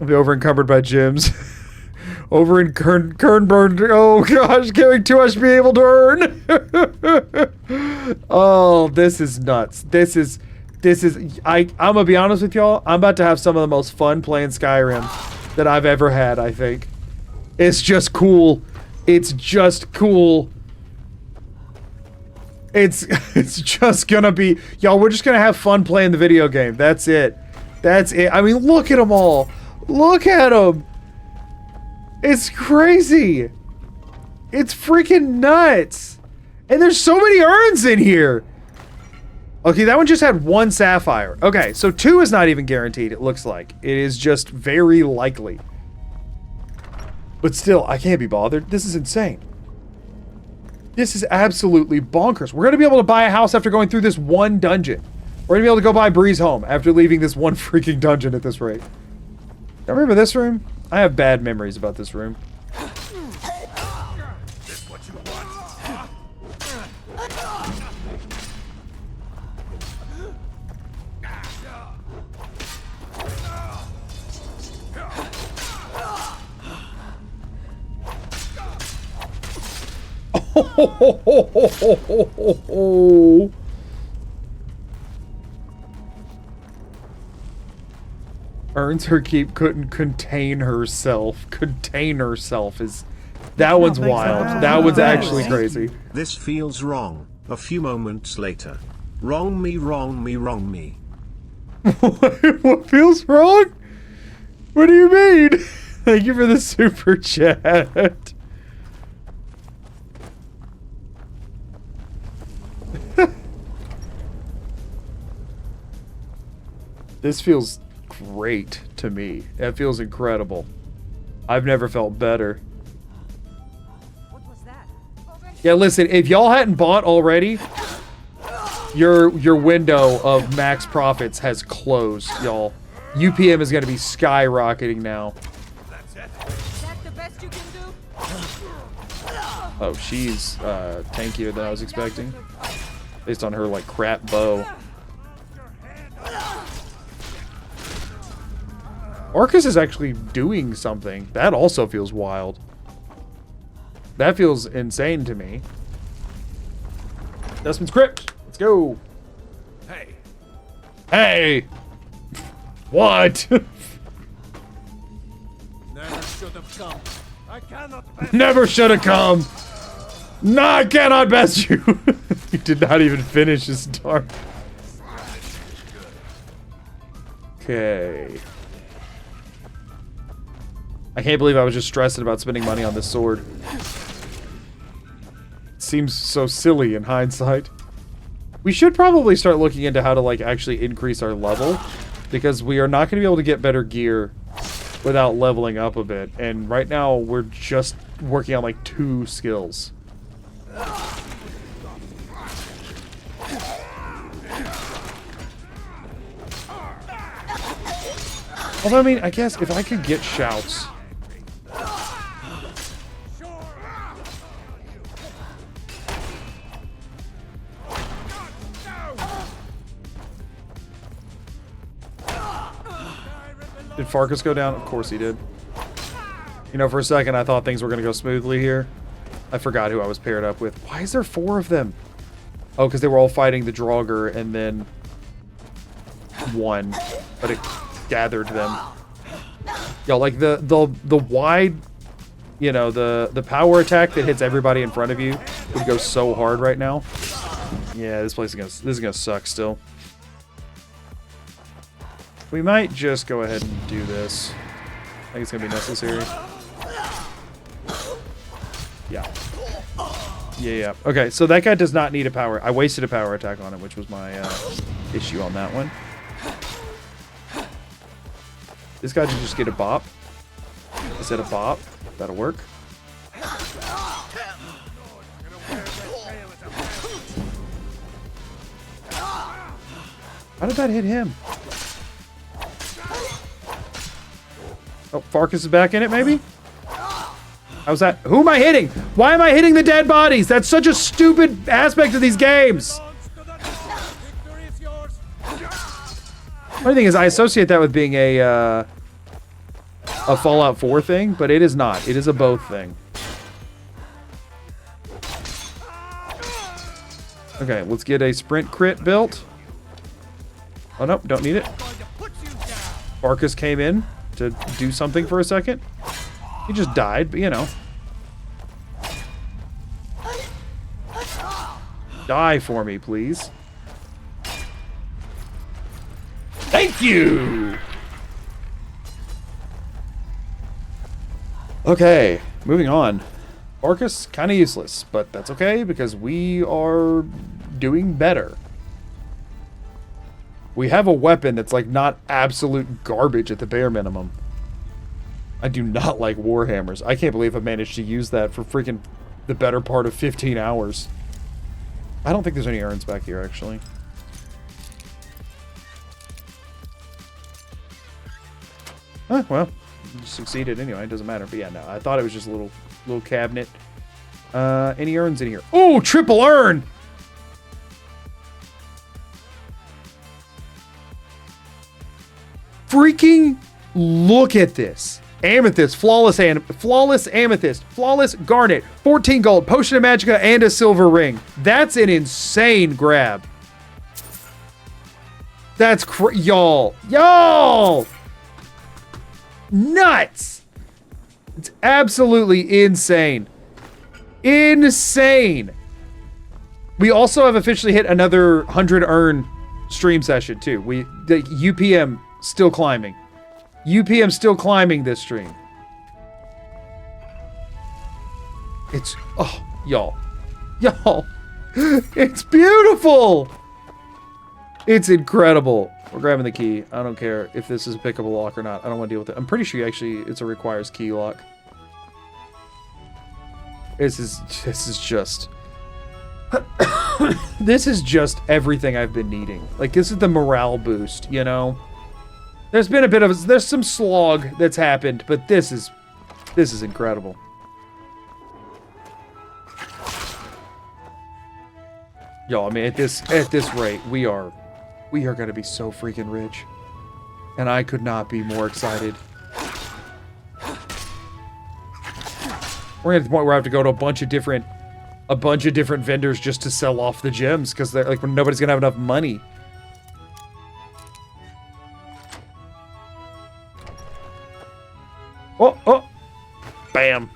I'll be over encumbered by gems. Over in Kernburn. Oh gosh, can't too much to be able to earn. Oh, this is nuts. This is I'm gonna be honest with y'all. I'm about to have some of the most fun playing Skyrim that I've ever had, I think. It's just cool. It's just cool. It's just gonna be, y'all, we're just gonna have fun playing the video game. That's it. That's it. I mean, look at them all. Look at them. It's crazy. It's freaking nuts. And there's so many urns in here. Okay, that one just had 1 sapphire. Okay, so 2 is not even guaranteed, it looks like. It is just very likely. But still, I can't be bothered. This is insane. This is absolutely bonkers. We're going to be able to buy a house after going through this 1 dungeon. We're going to be able to go buy Breeze home after leaving this 1 freaking dungeon at this rate. Y'all remember this room? I have bad memories about this room. Earns her keep couldn't contain herself. Contain herself is... That one's wild. That one's actually crazy. This feels wrong. A few moments later. Wrong me, wrong me, wrong me. What feels wrong? What do you mean? Thank you for the super chat. This feels great to me. That feels incredible. I've never felt better. What was that? Yeah, listen, if y'all hadn't bought already, your window of max profits has closed, y'all. UPM is going to be skyrocketing now. Is that the best you can do? Oh, she's tankier than I was expecting. Based on her, like, crap bow. Arcus is actually doing something. That also feels wild. That feels insane to me. Desmond's crypt. Let's go. Hey. Hey. What? Never should have come. I cannot. Never should have come. No, I cannot best you. He did not even finish his dart. Okay. I can't believe I was just stressing about spending money on this sword. It seems so silly in hindsight. We should probably start looking into how to, like, actually increase our level, because we are not going to be able to get better gear without leveling up a bit. And right now, we're just working on, like, 2 skills. Although, I mean, I guess if I could get shouts... Did Farkas go down? Of course he did. You know, for a second I thought things were going to go smoothly here. I forgot who I was paired up with. Why is there 4 of them? Oh, because they were all fighting the Draugr and then one, but it gathered them. Yo, like the wide, you know, the power attack that hits everybody in front of you would go so hard right now. Yeah, this is gonna suck still. We might just go ahead and do this. I think it's gonna be necessary. Yeah. Yeah. Okay, so that guy does not need a power. I wasted a power attack on him, which was my issue on that one. This guy should just get a bop. Instead of bop. That'll work. How did that hit him? Oh, Farkas is back in it, maybe? How's that? Who am I hitting? Why am I hitting the dead bodies? That's such a stupid aspect of these games. Funny thing is, I associate that with being a Fallout 4 thing, but it is not. It is a both thing. Okay, let's get a sprint crit built. Oh, no, don't need it. Farkas came in to do something for a second. He just died, but you know. Die for me, please. Thank you! Okay, moving on. Farkas, kind of useless, but that's okay because we are doing better. We have a weapon that's like not absolute garbage at the bare minimum. I do not like Warhammers. I can't believe I managed to use that for freaking the better part of 15 hours. I don't think there's any urns back here, actually. Well, succeeded anyway. It doesn't matter. But yeah, no, I thought it was just a little cabinet. Any urns in here? Oh, triple urn! Freaking look at this. Amethyst, flawless amethyst, flawless garnet, 14 gold, potion of magicka, and a silver ring. That's an insane grab. That's y'all. Nuts. It's absolutely insane. Insane. We also have officially hit another 100 urn stream session too. The UPM still climbing. UPM still climbing this stream. It's, oh, y'all, it's beautiful. It's incredible. We're grabbing the key. I don't care if this is a pickable lock or not. I don't want to deal with it. I'm pretty sure actually it's a requires key lock. This is just this is just everything I've been needing. Like, this is the morale boost, you know? There's been a bit of, there's some slog that's happened, but this is incredible. Yo, I mean, at this rate, we are gonna be so freaking rich, and I could not be more excited. We're at the point where I have to go to a bunch of different vendors just to sell off the gems because they're like nobody's gonna have enough money. Oh, bam.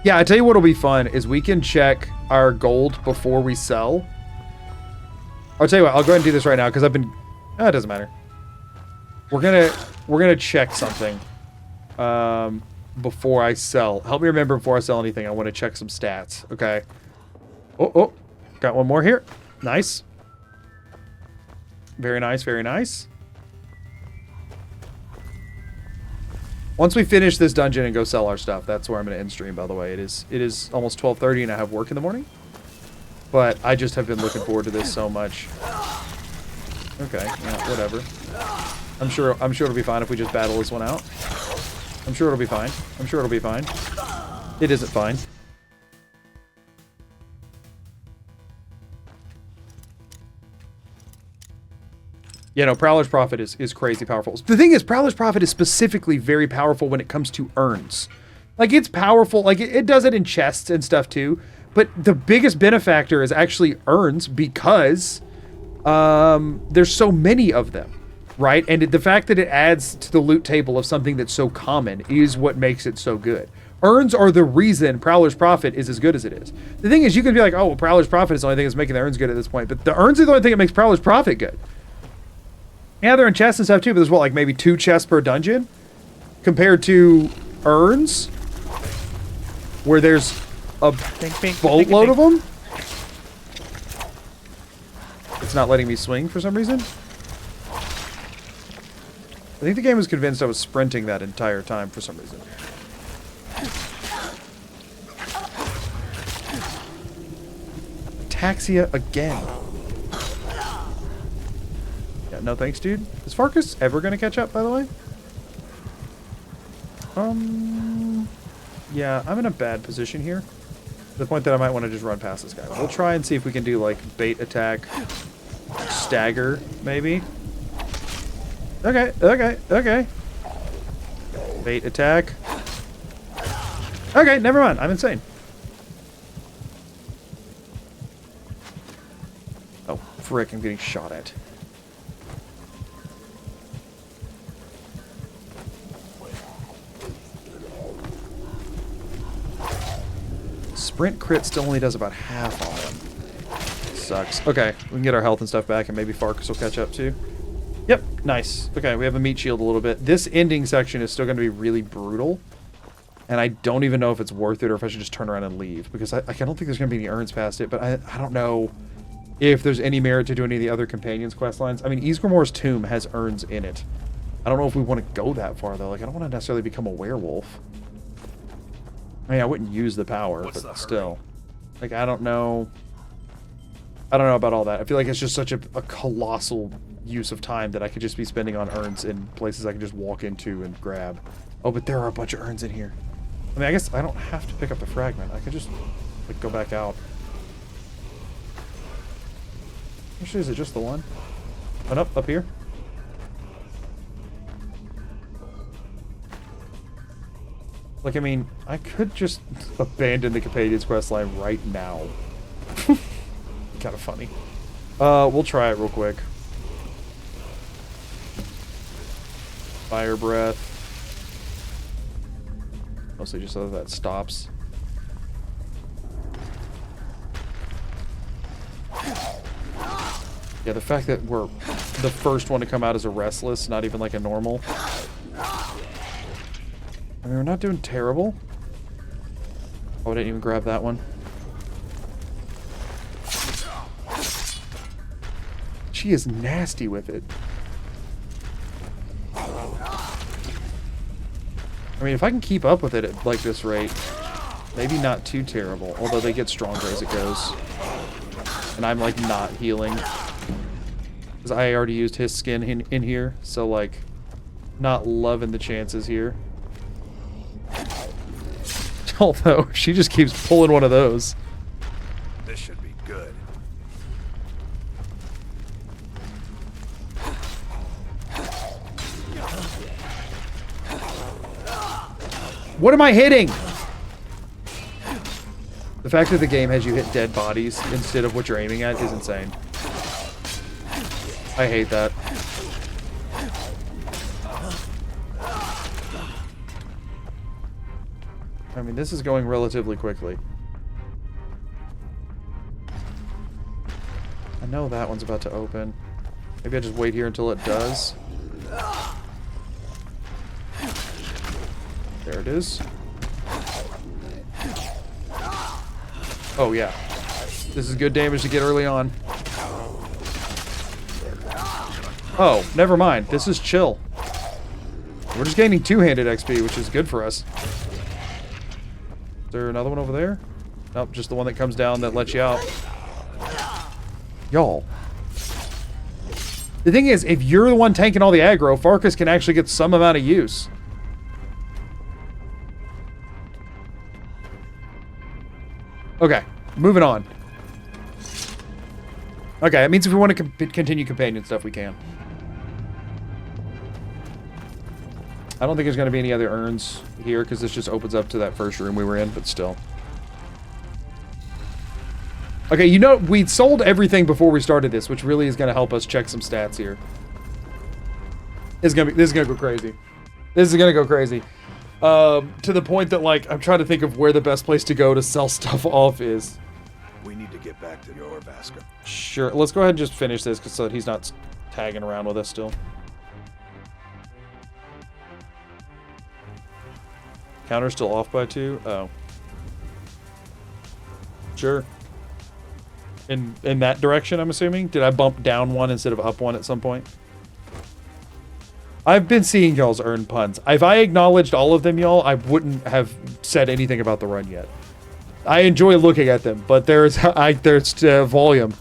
Yeah, I tell you what'll be fun is we can check our gold before we sell. I'll tell you what, I'll go ahead and do this right now because I've been. Oh, it doesn't matter. We're gonna check something. Before I sell. Help me remember before I sell anything. I want to check some stats. Okay. Oh, got one more here. Nice. Very nice, very nice. Once we finish this dungeon and go sell our stuff, that's where I'm going to end stream, by the way. It is almost 12:30 and I have work in the morning. But I just have been looking forward to this so much. Okay, yeah, whatever. I'm sure it'll be fine if we just battle this one out. I'm sure it'll be fine. I'm sure it'll be fine. It isn't fine. Yeah, no, Prowler's Prophet is crazy powerful. The thing is, Prowler's Prophet is specifically very powerful when it comes to urns. Like, it's powerful. Like, it does it in chests and stuff, too. But the biggest benefactor is actually urns because there's so many of them. Right? And the fact that it adds to the loot table of something that's so common is what makes it so good. Urns are the reason Prowler's Prophet is as good as it is. The thing is, you can be like, oh, well, Prowler's Prophet is the only thing that's making the urns good at this point. But the urns are the only thing that makes Prowler's Prophet good. Yeah, they're in chests and stuff too, but there's what, like maybe 2 chests per dungeon? Compared to urns, where there's a boatload of them? It's not letting me swing for some reason. I think the game was convinced I was sprinting that entire time for some reason. Ataxia again. Yeah, no thanks, dude. Is Farkas ever gonna catch up, by the way? Yeah, I'm in a bad position here. To the point that I might want to just run past this guy. We'll try and see if we can do, like, bait attack, stagger, maybe. Okay. Bait attack. Okay, never mind. I'm insane. Oh, frick, I'm getting shot at. Sprint crit still only does about half on him. Sucks. Okay, we can get our health and stuff back and maybe Farkas will catch up too. Yep, nice. Okay, we have a meat shield a little bit. This ending section is still going to be really brutal. And I don't even know if it's worth it or if I should just turn around and leave. Because I don't think there's going to be any urns past it. But I don't know if there's any merit to do any of the other companions' quest lines. I mean, Ysgrimmor's tomb has urns in it. I don't know if we want to go that far, though. Like, I don't want to necessarily become a werewolf. I mean, I wouldn't use the power, but still. Like, I don't know. I don't know about all that. I feel like it's just such a colossal use of time that I could just be spending on urns in places I can just walk into and grab. Oh, but there are a bunch of urns in here. I mean, I guess I don't have to pick up the fragment. I could just, like, go back out. Actually, is it just the one? Oh, no, up here. Like, I mean, I could just abandon the Companion's questline right now. Kind of funny. We'll try it real quick. Fire breath. Mostly just so that stops. Yeah, the fact that we're the first one to come out as a restless, not even like a normal. I mean, we're not doing terrible. Oh, I didn't even grab that one. She is nasty with it. I mean, if I can keep up with it at like this rate, maybe not too terrible. Although they get stronger as it goes. And I'm like not healing. Because I already used his skin in here. So like, not loving the chances here. Although, she just keeps pulling one of those. This should be What am I hitting? The fact that the game has you hit dead bodies instead of what you're aiming at is insane. I hate that. I mean, this is going relatively quickly. I know that one's about to open. Maybe I just wait here until it does. There it is. Oh, yeah. This is good damage to get early on. Oh, never mind. This is chill. We're just gaining two-handed XP, which is good for us. Is there another one over there? Nope, just the one that comes down that lets you out. Y'all. The thing is, if you're the one tanking all the aggro, Farkas can actually get some amount of use. Okay, moving on. Okay, it means if we want to continue companion stuff, we can. I don't think there's going to be any other urns here, because this just opens up to that first room we were in, but still. Okay, you know, we sold everything before we started this, which really is going to help us check some stats here. This is going to go crazy. This is going to go crazy. To the point that, like, I'm trying to think of where the best place to go to sell stuff off is. We need to get back to your Vaska. Sure, let's go ahead and just finish this so that he's not tagging around with us still. Counter's still off by 2? Oh. Sure. In that direction, I'm assuming? Did I bump down 1 instead of up 1 at some point? I've been seeing y'all's earned puns. If I acknowledged all of them, y'all, I wouldn't have said anything about the run yet. I enjoy looking at them, but there's volume.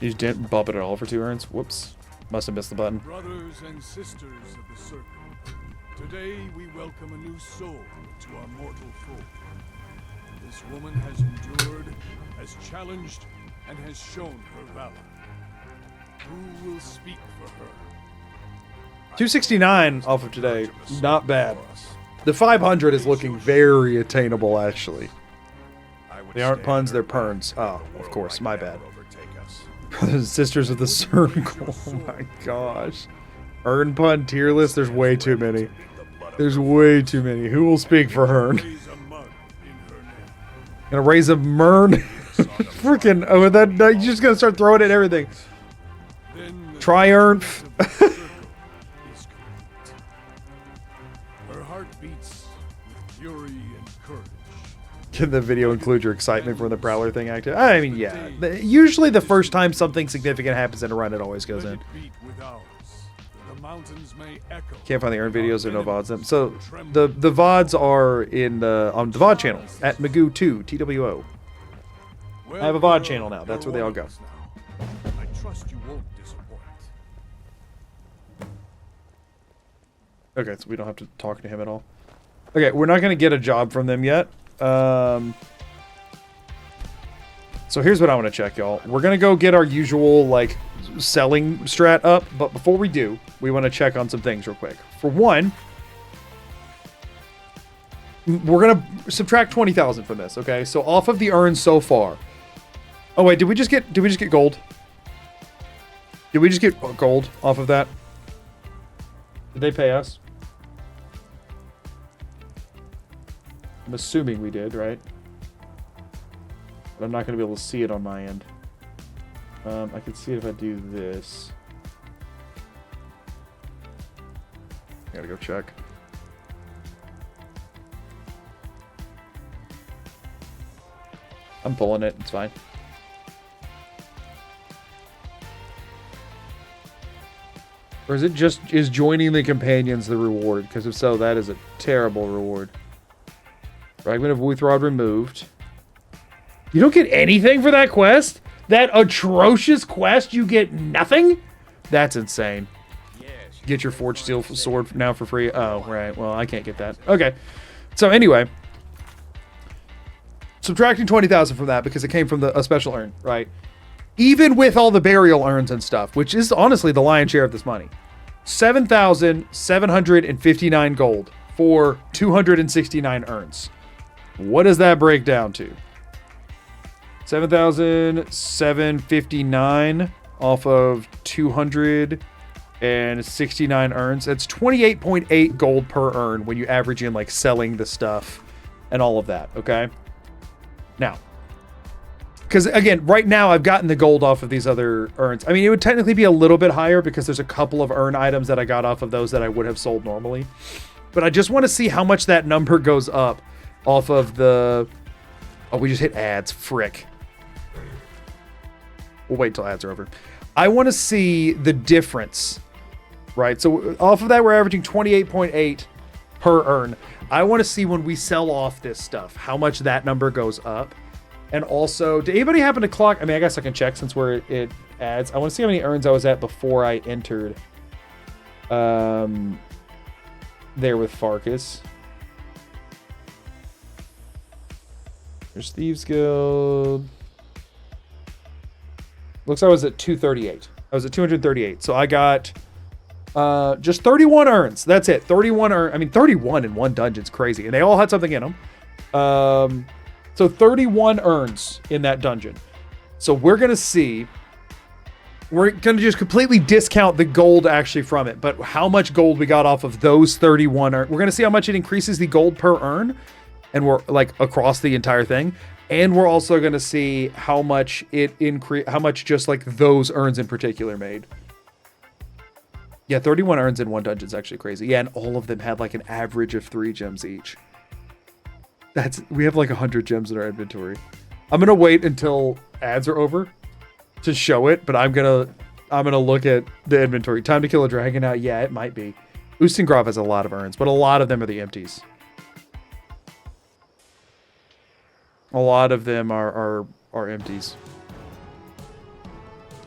You didn't bump it at all for 2 earns? Whoops. Must have missed the button. Brothers and sisters of the circle, today we welcome a new soul to our mortal fold. This woman has endured, has challenged, and has shown her valor. Who will speak for her? 269 off of today. Not bad. The 500 is looking very attainable, actually. They aren't puns, they're perns. Oh, of course, my bad. Brothers and sisters of the circle. Oh my gosh. Earn pun tier list, there's way too many. There's way too many. Who will speak for Hearn? Gonna raise a Mern? Freaking, oh, that, you're just gonna start throwing it at everything. Triumph. Her heart beats with fury and courage. Can the video include your excitement from the Prowler thing active? I mean, yeah. Usually the first time something significant happens in a run, it always goes in. Can't find the earned videos or no VODs them. So the VODs are in on the VOD channel at Magoo2 TWO. I have a VOD channel now. That's where they all go. I trust you won't disappoint. Okay, so we don't have to talk to him at all. Okay, we're not going to get a job from them yet. So here's what I want to check, y'all. We're going to go get our usual, like, selling strat up. But before we do, we want to check on some things real quick. For one, we're going to subtract 20,000 from this, okay? So off of the earns so far. Oh, wait, did we just get gold? Did we just get gold off of that? Did they pay us? I'm assuming we did, right? But I'm not going to be able to see it on my end. I can see it if I do this. Gotta go check. I'm pulling it, it's fine. Or is it just, is joining the companions the reward? Because if so, that is a terrible reward. Fragment of Wuthrod removed. You don't get anything for that quest? That atrocious quest, you get nothing? That's insane. Get your Forged Steel sword now for free. Oh, right. Well, I can't get that. Okay. So anyway. Subtracting 20,000 from that because it came from a special urn, right? Even with all the burial urns and stuff, which is honestly the lion's share of this money. 7,759 gold for 269 urns. What does that break down to? 7,759 off of 269 urns. That's 28.8 gold per urn when you average in like selling the stuff and all of that, okay? Now, because again, right now I've gotten the gold off of these other urns. I mean, it would technically be a little bit higher because there's a couple of urn items that I got off of those that I would have sold normally. But I just want to see how much that number goes up off of the... Oh, we just hit ads. Frick. We'll wait till ads are over. I want to see the difference, right? So off of that, we're averaging 28.8 per urn. I want to see when we sell off this stuff, how much that number goes up. And also, did anybody happen to clock? I mean, I guess I can check since it adds. I want to see how many urns I was at before I entered there with Farkas. There's Thieves Guild. Looks like I was at 238. I was at 238. So I got just 31 urns. That's it. 31 urns. I mean, 31 in one dungeon's crazy. And they all had something in them. So 31 urns in that dungeon. So we're going to see. We're going to just completely discount the gold actually from it. But how much gold we got off of those 31 urns. We're going to see how much it increases the gold per urn. And we're like across the entire thing. And we're also going to see how much how much just like those urns in particular made. Yeah, 31 urns in one dungeon is actually crazy. Yeah, and all of them had like an average of 3 gems each. We have like 100 gems in our inventory. I'm going to wait until ads are over to show it, but I'm going to look at the inventory. Time to kill a dragon out. Yeah, it might be. Ustengrav has a lot of urns, but a lot of them are the empties. A lot of them are empties.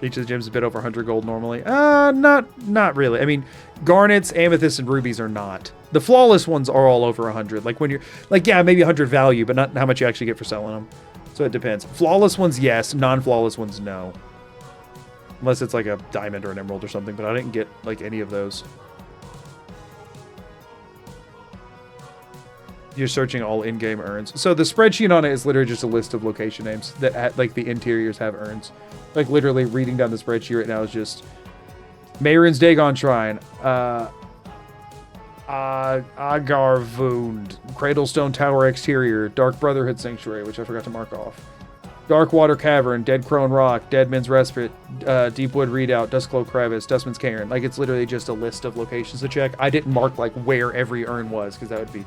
Each of the gems is a bit over 100 gold normally. Not really. I mean, garnets, amethysts, and rubies are not. The flawless ones are all over 100. Like when you're like, yeah, maybe 100 value, but not how much you actually get for selling them. So it depends. Flawless ones, yes. Non-flawless ones, no. Unless it's like a diamond or an emerald or something, but I didn't get like any of those. You're searching all in-game urns. So the spreadsheet on it is literally just a list of location names that at, like the interiors have urns. Like literally reading down the spreadsheet right now is just Mayron's Dagon Shrine, Agarvund, Cradlestone Tower Exterior, Dark Brotherhood Sanctuary, which I forgot to mark off, Darkwater Cavern, Dead Crone Rock, Dead Men's Respite, Deepwood Redoubt, Duskcloak Crevice, Dustman's Cairn. Like it's literally just a list of locations to check. I didn't mark like where every urn was because that would be...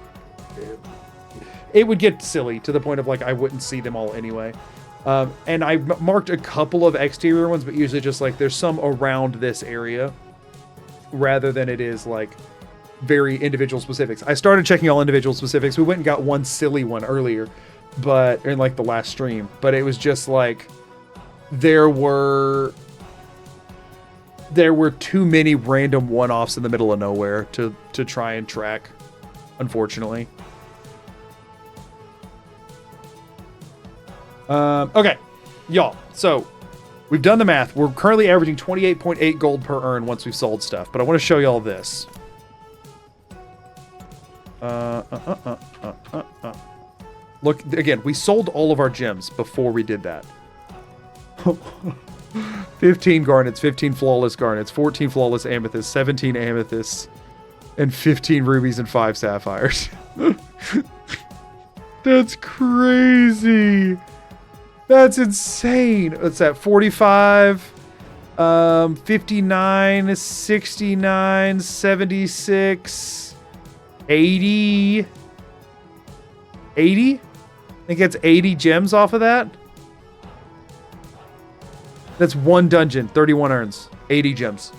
It would get silly to the point of like I wouldn't see them all anyway. And I marked a couple of exterior ones, but usually just like there's some around this area rather than it is like very individual specifics. I started checking all individual specifics. We went and got one silly one earlier, but in like the last stream, but it was just like there were too many random one-offs in the middle of nowhere to try and track, unfortunately. Okay, y'all, so we've done the math. We're currently averaging 28.8 gold per urn once we've sold stuff, but I want to show y'all this. Look, again, we sold all of our gems before we did that. 15 garnets, 15 flawless garnets, 14 flawless amethysts, 17 amethysts, and 15 rubies and 5 sapphires. That's crazy. That's insane. What's that? 45, 59, 69, 76, 80. 80? I think that's 80 gems off of that. That's one dungeon, 31 urns, 80 gems.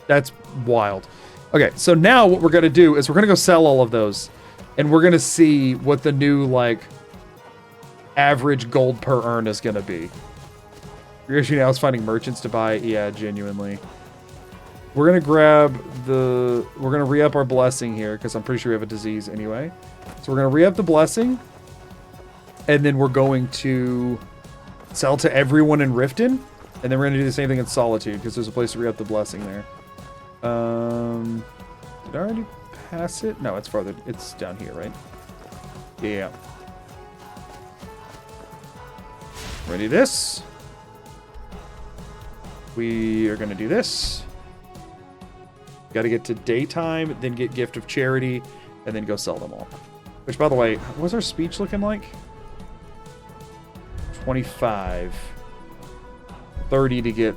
That's wild. Okay, so now what we're going to do is we're going to go sell all of those. And we're going to see what the new, like, average gold per urn is going to be. Your issue now is finding merchants to buy. Yeah, genuinely. We're going to grab the... We're going to re-up our blessing here, because I'm pretty sure we have a disease anyway. So we're going to re-up the blessing. And then we're going to sell to everyone in Riften. And then we're going to do the same thing in Solitude, because there's a place to re-up the blessing there. Did I already pass it? No, it's farther. It's down here, right? Yeah. Ready this. We are going to do this. Got to get to daytime, then get Gift of Charity, and then go sell them all. Which, by the way, what's our speech looking like? 25. 30 to get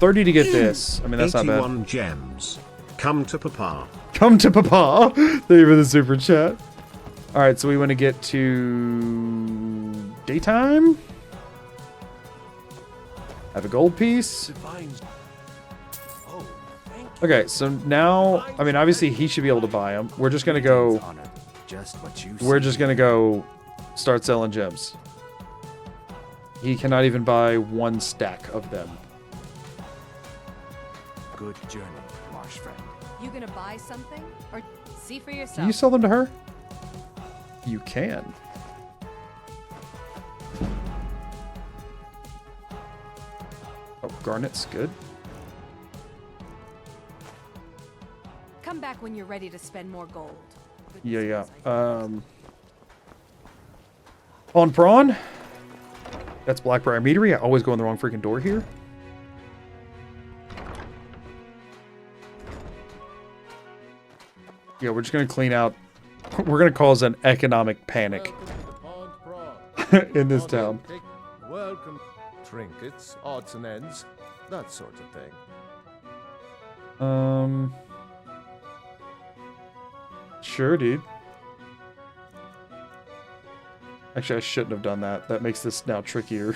this. I mean, that's not bad. 81 gems. Come to Papa. Come to Papa. Thank you for the super chat. All right, so we want to get to daytime. Have a gold piece. Okay, so now, I mean, obviously he should be able to buy them. We're just gonna go. We're just gonna go start selling gems. He cannot even buy one stack of them. Good journey, marsh friend. You gonna buy something? Or see for yourself? Can you sell them to her? You can. Oh, garnet's good. Come back when you're ready to spend more gold. Yeah. On prawn. That's Blackbriar Meadery. I always go in the wrong freaking door here. Yeah, we're just gonna clean out. We're gonna cause an economic panic in this town. Welcome. Trinkets, odds and ends, that sort of thing. Sure, dude. Actually, I shouldn't have done that. That makes this now trickier.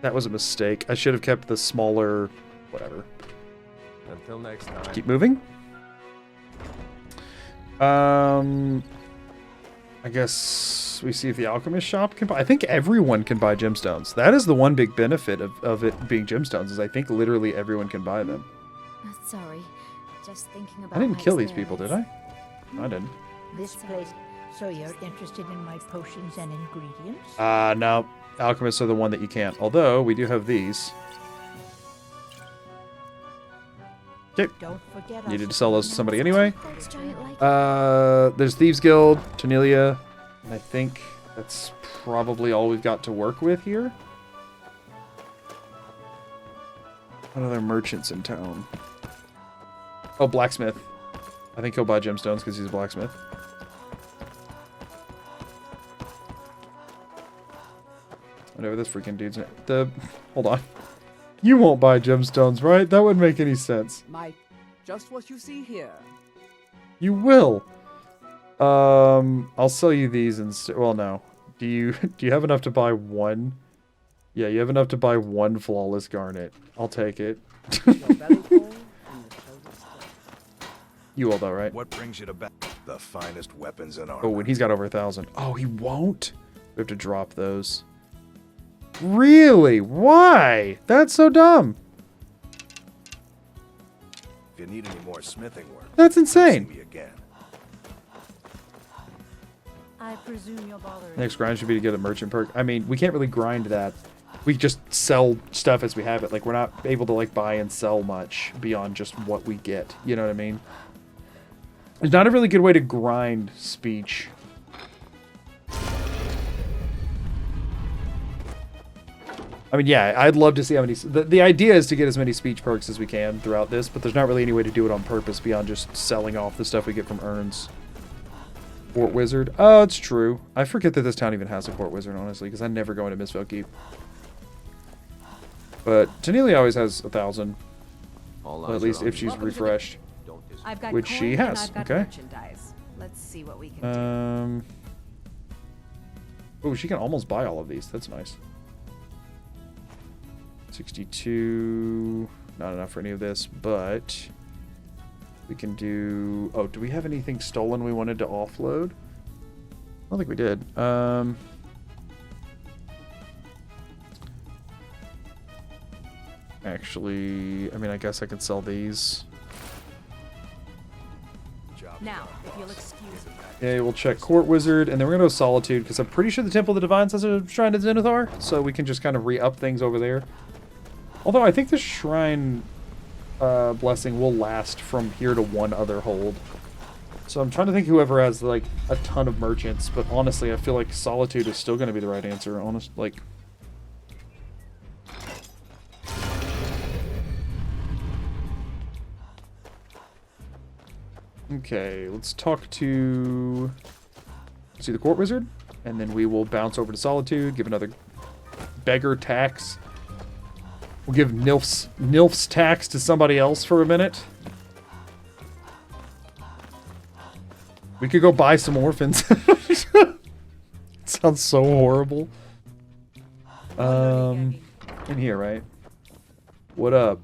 That was a mistake. I should have kept the smaller... whatever. Until next time. Keep moving. I guess we see if the alchemist shop can buy... I think everyone can buy gemstones. That is the one big benefit of it being gemstones, is I think literally everyone can buy them. Sorry. Just thinking about I didn't my kill these people, did experience. I? I didn't. This place. So you're interested in my potions and ingredients? No. Alchemists are the one that you can't. Although, we do have these. Okay. Don't forget Needed to sell those to somebody anyway. Thanks, giant like There's Thieves Guild, Ternelia, and I think that's probably all we've got to work with here. What other merchants in town? Oh, blacksmith. I think he'll buy gemstones because he's a blacksmith. Whatever this freaking dude's name. Hold on. You won't buy gemstones, right? That wouldn't make any sense. Mike, just what you see here. You will. I'll sell you these instead. Well, no. Do you have enough to buy one? Yeah, you have enough to buy one flawless garnet. I'll take it. You will though, right? What brings you to back? The finest weapons in armor. Oh, and he's got over 1,000. Oh, he won't? We have to drop those. Really? Why? That's so dumb. If you need any more smithing work, that's insane. See me again. I presume you're bothering. Next grind should be to get a merchant perk. I mean, we can't really grind that. We just sell stuff as we have it. Like, we're not able to, like, buy and sell much beyond just what we get. You know what I mean? It's not a really good way to grind speech. I mean, yeah, I'd love to see how many... The idea is to get as many speech perks as we can throughout this, but there's not really any way to do it on purpose beyond just selling off the stuff we get from urns. Fort Wizard. Oh, it's true. I forget that this town even has a Fort Wizard, honestly, because I never go into Mistvale Keep. But Tanelia always has 1,000. Well, at least if she's refreshed. I've got Which coin she and has. I've got Okay. merchandise. Let's see what we can do. Oh, she can almost buy all of these. That's nice. 62. Not enough for any of this, but we can do... Oh, do we have anything stolen we wanted to offload? I don't think we did. Actually, I mean, I guess I could sell these. Job Now, if you'll excuse me. Yeah, we'll check Court Wizard, and then we're gonna go Solitude, because I'm pretty sure the Temple of the Divines has a Shrine to Zenithar, so we can just kind of re-up things over there. Although I think the Shrine blessing will last from here to one other hold. So I'm trying to think whoever has, like, a ton of merchants, but honestly, I feel like Solitude is still gonna be the right answer, like... Okay, let's talk to... see the Court Wizard, and then we will bounce over to Solitude, give another beggar tax. We'll give Nilf's tax to somebody else for a minute. We could go buy some orphans. It sounds so horrible. In here, right? What up?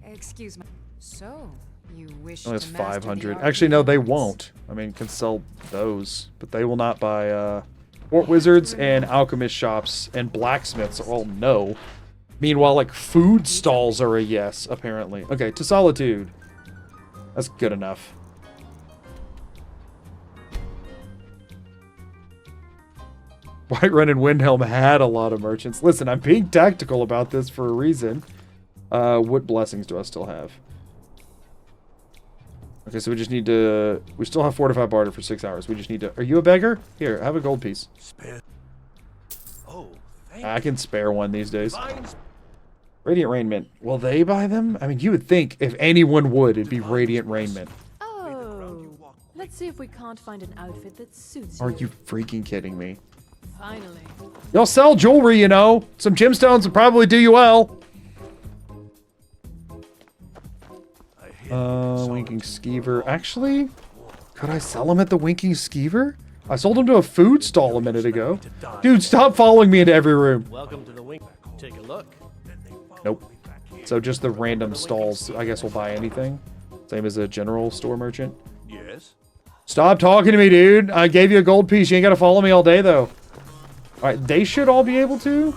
Excuse me. So, you wish Oh, it's to master the 500. art Actually, of no, they weapons? won't. I mean, can sell those, but they will not buy, Court Wizards and alchemist shops and blacksmiths are all no. Meanwhile, like, food stalls are a yes, apparently. Okay, to Solitude. That's good enough. Whiterun and Windhelm had a lot of merchants. Listen, I'm being tactical about this for a reason. What blessings do I still have? Okay, so we just need to... we still have Fortified Barter for 6 hours. We just need to... Are you a beggar? Here, have a gold piece. Spare. Oh, I can spare one these days. Radiant Raiment. Will they buy them? I mean, you would think if anyone would, it'd be Radiant Raiment. Oh, let's see if we can't find an outfit that suits Are you freaking kidding me? Finally. Y'all sell jewelry, you know. Some gemstones would probably do you well. Winking Skeever. Actually, could I sell him at the Winking Skeever? I sold him to a food stall a minute ago. Dude, stop following me into every room. Welcome to the wing. Take a look. Nope. So just the random stalls, I guess, will buy anything. Same as a general store merchant. Yes. Stop talking to me, dude. I gave you a gold piece. You ain't got to follow me all day, though. Alright, they should all be able to.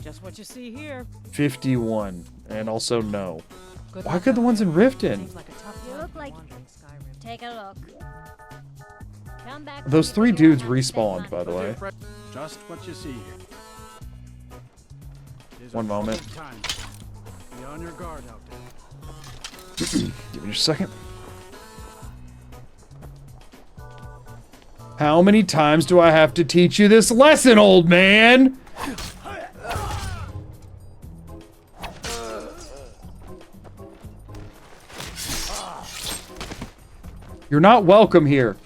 Just what you see here. 51. And also no. Good Why luck could the out ones in there. Riften? Seems like a tough You road look like... wandering Skyrim. Take a look. Come back Those when you 3 figure out dudes how to spend respawned, money. by the way. Just what you see here. These One are moment. troubled times. Be on your guard out there. Give me just a second. How many times do I have to teach you this lesson, old man? You're not welcome here.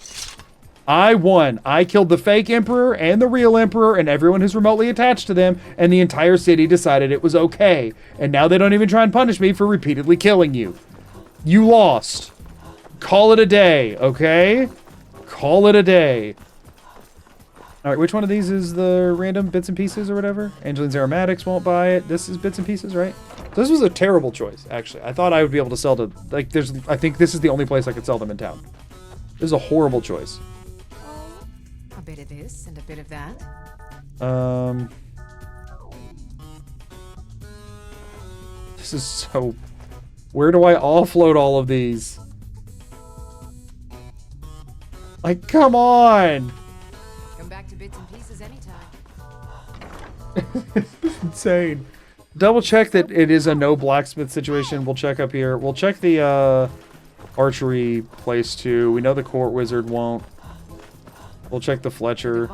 I won. I killed the fake emperor and the real emperor and everyone who's remotely attached to them, and the entire city decided it was okay. And now they don't even try and punish me for repeatedly killing you. You lost. Call it a day, okay? Call it a day. Alright, which one of these is the random bits and pieces or whatever? Angeline's Aromatics won't buy it. This is bits and pieces, right? This was a terrible choice, actually. I thought I would be able to sell to... like, I think this is the only place I could sell them in town. This is a horrible choice. A bit of this and a bit of that. This is so... where do I offload all of these? Like, come on! Come back to bits and pieces anytime. It's insane. Double check that it is a no blacksmith situation. We'll check up here. We'll check the archery place too. We know the court wizard won't. We'll check the Fletcher.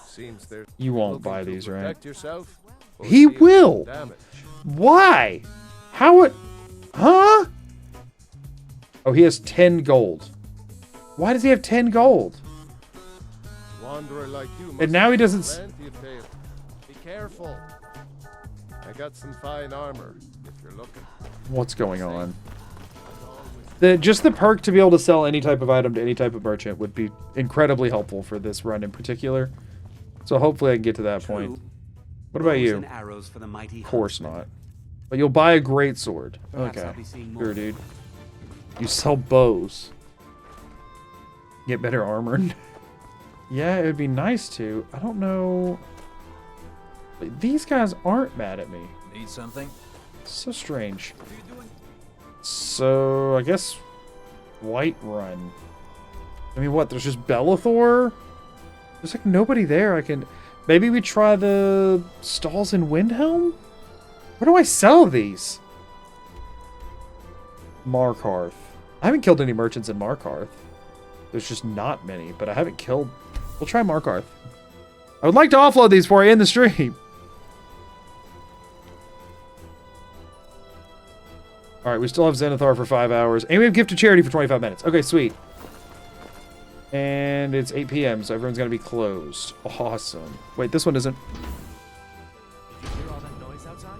Seems there's You won't looking buy to these, right? protect yourself or He deal will. damage. Why? How it? Huh? Oh, he has 10 gold. Why does he have 10 gold? Wanderer like you And must now he have doesn't plenty of tail. Be careful. I got some fine armor if you're looking. What's going on? Just the perk to be able to sell any type of item to any type of merchant would be incredibly helpful for this run in particular. So hopefully I can get to that point. What about you? And arrows for the mighty Of course not. But you'll buy a great sword. Perhaps Okay. I'll be seeing more. Sure, dude. You sell bows. Get better armor. Yeah, it would be nice to. I don't know. These guys aren't mad at me. Need something? So strange. So, I guess Whiterun. I mean, what? There's just Bellathor? There's like nobody there. I can... Maybe we try the stalls in Windhelm? Where do I sell these? Markarth. I haven't killed any merchants in Markarth. There's just not many, but I haven't killed... We'll try Markarth. I would like to offload these for you in the stream. Alright, we still have Zenithar for 5 hours. And we have Gift of Charity for 25 minutes. Okay, sweet. And it's 8 p.m., so everyone's going to be closed. Awesome. Wait, this one isn't... Did you hear all that noise outside?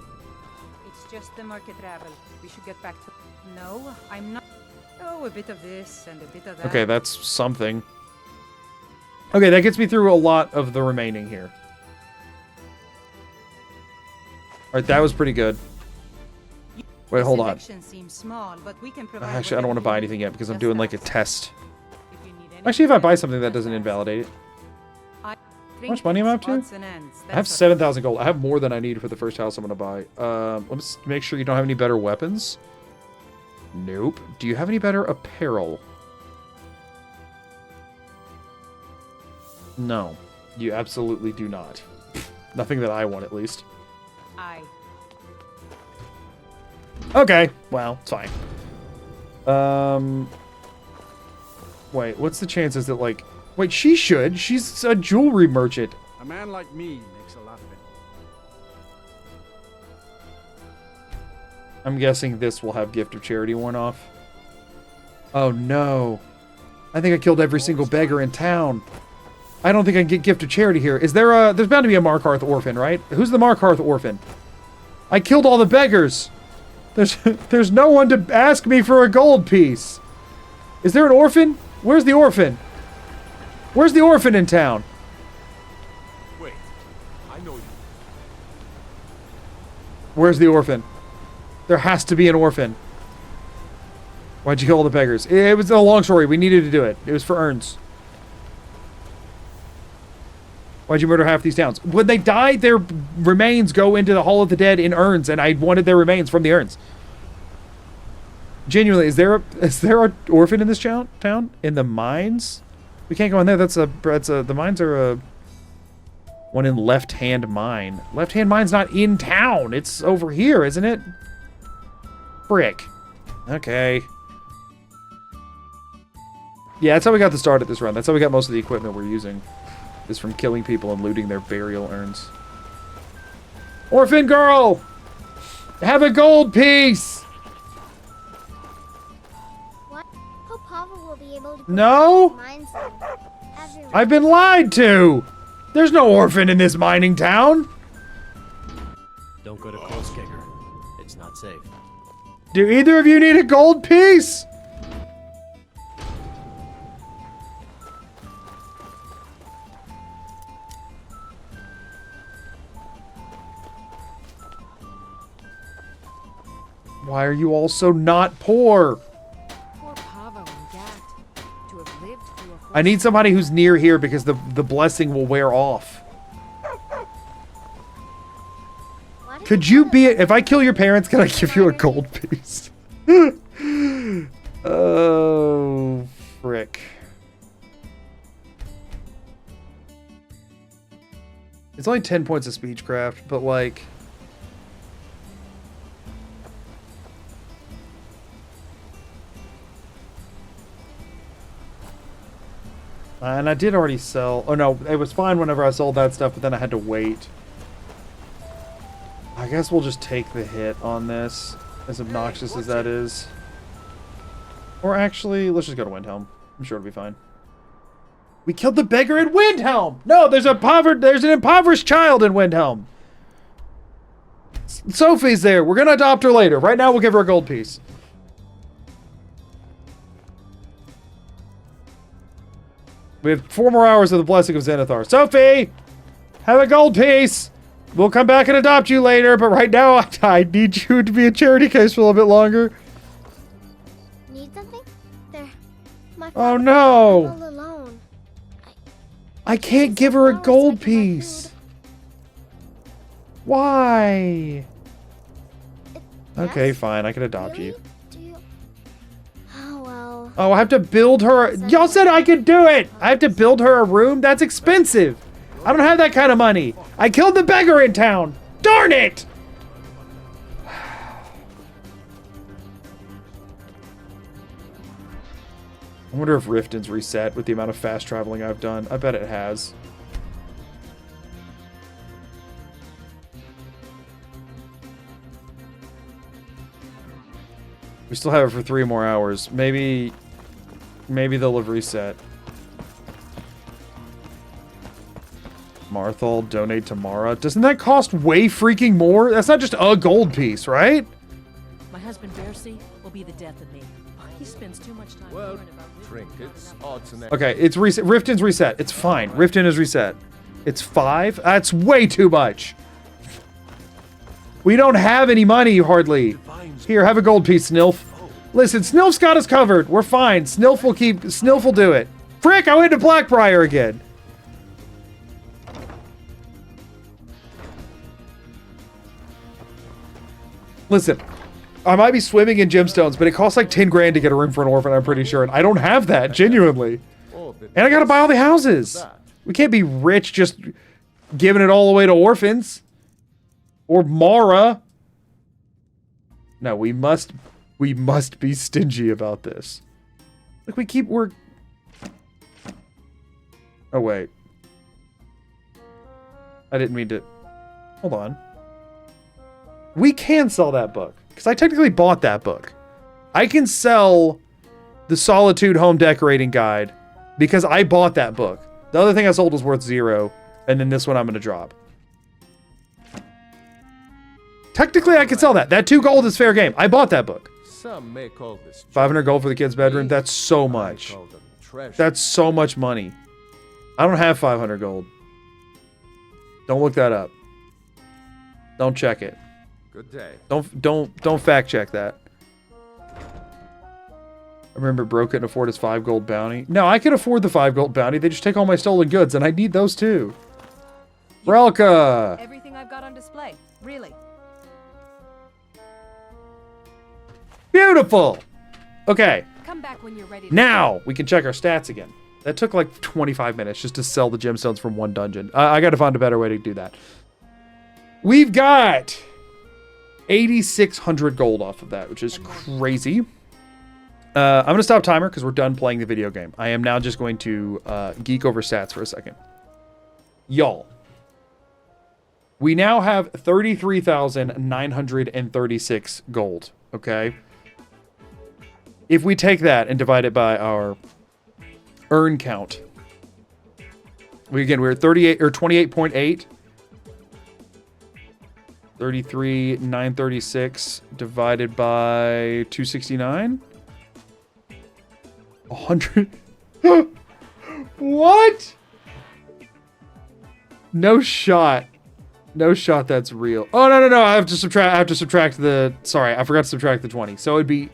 It's just the market travel. We should get back to... No, I'm not... Oh, a bit of this and a bit of that. Okay, that's something. Okay, that gets me through a lot of the remaining here. Alright, that was pretty good. Wait, hold on. Seems small, but we can provide Actually, I don't want to buy anything yet because I'm doing like a test. Actually, if I buy something, that doesn't invalidate it. How much money am I up to? I have 7,000 gold. I have more than I need for the first house I'm going to buy. Let's make sure you don't have any better weapons. Nope. Do you have any better apparel? No. You absolutely do not. Nothing that I want, at least. Okay. Well, it's fine. Wait, what's the chances that, like... Wait, she should. She's a jewelry merchant. A man like me makes a lot of it. I'm guessing this will have Gift of Charity worn off. Oh, no. I think I killed every single beggar in town. I don't think I can get Gift of Charity here. Is there a... There's bound to be a Markarth orphan, right? Who's the Markarth orphan? I killed all the beggars. There's no one to ask me for a gold piece. Is there an orphan? Where's the orphan? Where's the orphan in town? Wait, I know you. Where's the orphan? There has to be an orphan. Why'd you kill all the beggars? It was a long story. We needed to do it. It was for urns. Why'd you murder half these towns? When they die, their remains go into the Hall of the Dead in urns, and I wanted their remains from the urns. Genuinely, is there a orphan in this town? In the mines? We can't go in there. The mines are a one in Left Hand Mine. Left Hand Mine's not in town. It's over here, isn't it? Frick. Okay. Yeah, that's how we got the start at this run. That's how we got most of the equipment we're using. Is from killing people and looting their burial urns. Orphan girl! Have a gold piece! What? Hope Pavel will be able to No? I've been lied to! There's no orphan in this mining town! Don't go to close, Kicker. It's not safe. Do either of you need a gold piece? Why are you all so not poor? Poor Pavo and Gat. To have lived through a I need somebody who's near here because the blessing will wear off. Could you be... If I kill your parents, can I give you a gold piece? Oh, frick. It's only 10 points of speechcraft, but like... And I did already sell... Oh no, it was fine whenever I sold that stuff, but then I had to wait. I guess we'll just take the hit on this, as obnoxious as that is. Or actually, let's just go to Windhelm. I'm sure it'll be fine. We killed the beggar in Windhelm! No, there's an impoverished child in Windhelm! Sophie's there. We're gonna adopt her later. Right now, we'll give her a gold piece. We have 4 more hours of the Blessing of Zenithar. Sophie! Have a gold piece! We'll come back and adopt you later, but right now I need you to be a charity case for a little bit longer. Need something? There. My Oh no! all alone. I can't give her a gold piece. Why? Okay, fine. I can adopt you. Do you Oh, I have to build her. Y'all said I could do it. I have to build her a room? That's expensive. I don't have that kind of money. I killed the beggar in town. Darn it! I wonder if Riften's reset with the amount of fast traveling I've done. I bet it has. We still have it for 3 more hours. Maybe they'll have reset. Marthal, donate to Mara. Doesn't that cost way freaking more? That's not just a gold piece, right? My husband Bercy will be the death of me. He spends too much time Well, learning about trinkets, odds and Okay, it's reset. Riften's reset. It's fine. Riften is reset. It's 5? That's way too much. We don't have any money, hardly. Here, have a gold piece, Snilf. Listen, Snilf's got us covered. We're fine. Snilf will do it. Frick, I went to Blackbriar again. Listen, I might be swimming in gemstones, but it costs like 10 grand to get a room for an orphan, I'm pretty sure. And I don't have that, genuinely. And I gotta buy all the houses. We can't be rich just giving it all away to orphans. Or Mara. No, we must be stingy about this. Like, we're... Oh, wait. I didn't mean to... Hold on. We can sell that book. Because I technically bought that book. I can sell the Solitude Home Decorating Guide because I bought that book. The other thing I sold was worth 0. And then this one I'm going to drop. Technically, I could sell that. That 2 gold is fair game. I bought that book. Some may call this 500 gold for the kid's bedroom. That's so much. That's so much money. I don't have 500 gold. Don't look that up. Don't check it. Good day. Don't fact check that. I remember Bro couldn't afford his 5 gold bounty. No, I can afford the 5 gold bounty. They just take all my stolen goods, and I need those too. Relka! Everything I've got on display, really. Beautiful! Okay. Come back when you're ready. Now we can check our stats again. That took like 25 minutes just to sell the gemstones from one dungeon. I gotta find a better way to do that. We've got 8,600 gold off of that, which is crazy. I'm gonna stop timer because we're done playing the video game. I am now just going to geek over stats for a second. Y'all. We now have 33,936 gold, okay? If we take that and divide it by our earn count, we're at 38 or 28.8. 33,936 divided by 269. 100. What? No shot. No shot that's real. Oh, no. I have to subtract the... Sorry, I forgot to subtract the 20. So it'd be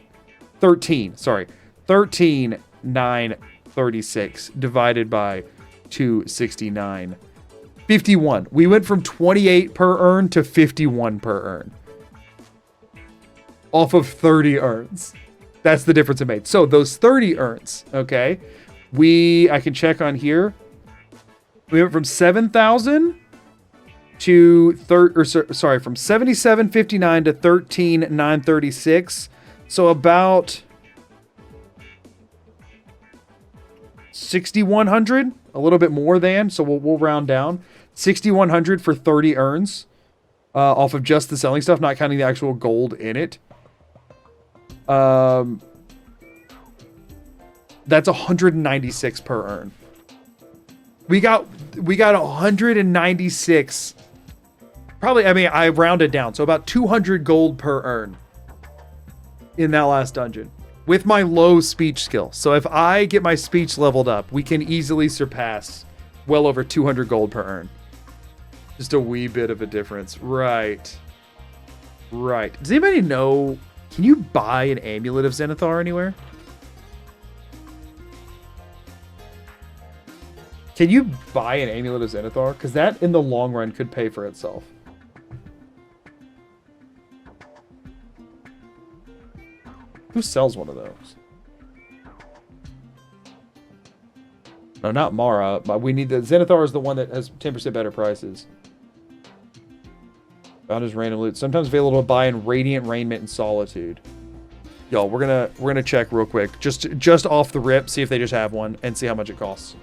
13. Sorry. 13,936 divided by 269. 51. We went from 28 per urn to 51 per urn. Off of 30 urns. That's the difference it made. So those 30 urns, okay? I can check on here. We went from 7,000 to from 77.59 to 13,936. So about 6,100, a little bit more than. So we'll round down 6,100 for 30 urns off of just the selling stuff, not counting the actual gold in it. That's 196 per urn. We got 196. Probably, I mean, I rounded down. So about 200 gold per urn in that last dungeon with my low speech skill. So if I get my speech leveled up, we can easily surpass well over 200 gold per urn. Just a wee bit of a difference. Right. Does anybody know, can you buy an Amulet of Zenithar anywhere? Can you buy an Amulet of Zenithar? Because that, in the long run, could pay for itself. Who sells one of those? No, not Mara, but we need the Zenithar is the one that has 10% better prices. Found his random loot. Sometimes available to buy in Radiant Raiment and Solitude. Y'all, we're gonna check real quick. Just off the rip, see if they just have one and see how much it costs.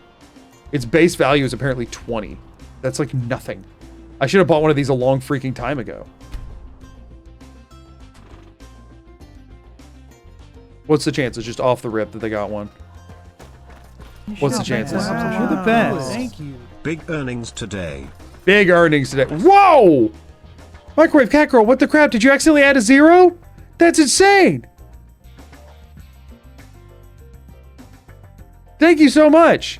Its base value is apparently 20. That's like nothing. I should have bought one of these a long freaking time ago. What's the chances just off the rip that they got one? What's the chances? Wow. You're the best. Thank you. Big earnings today. Big earnings today. Whoa! Microwave Cat Girl, what the crap? Did you accidentally add a 0? That's insane! Thank you so much.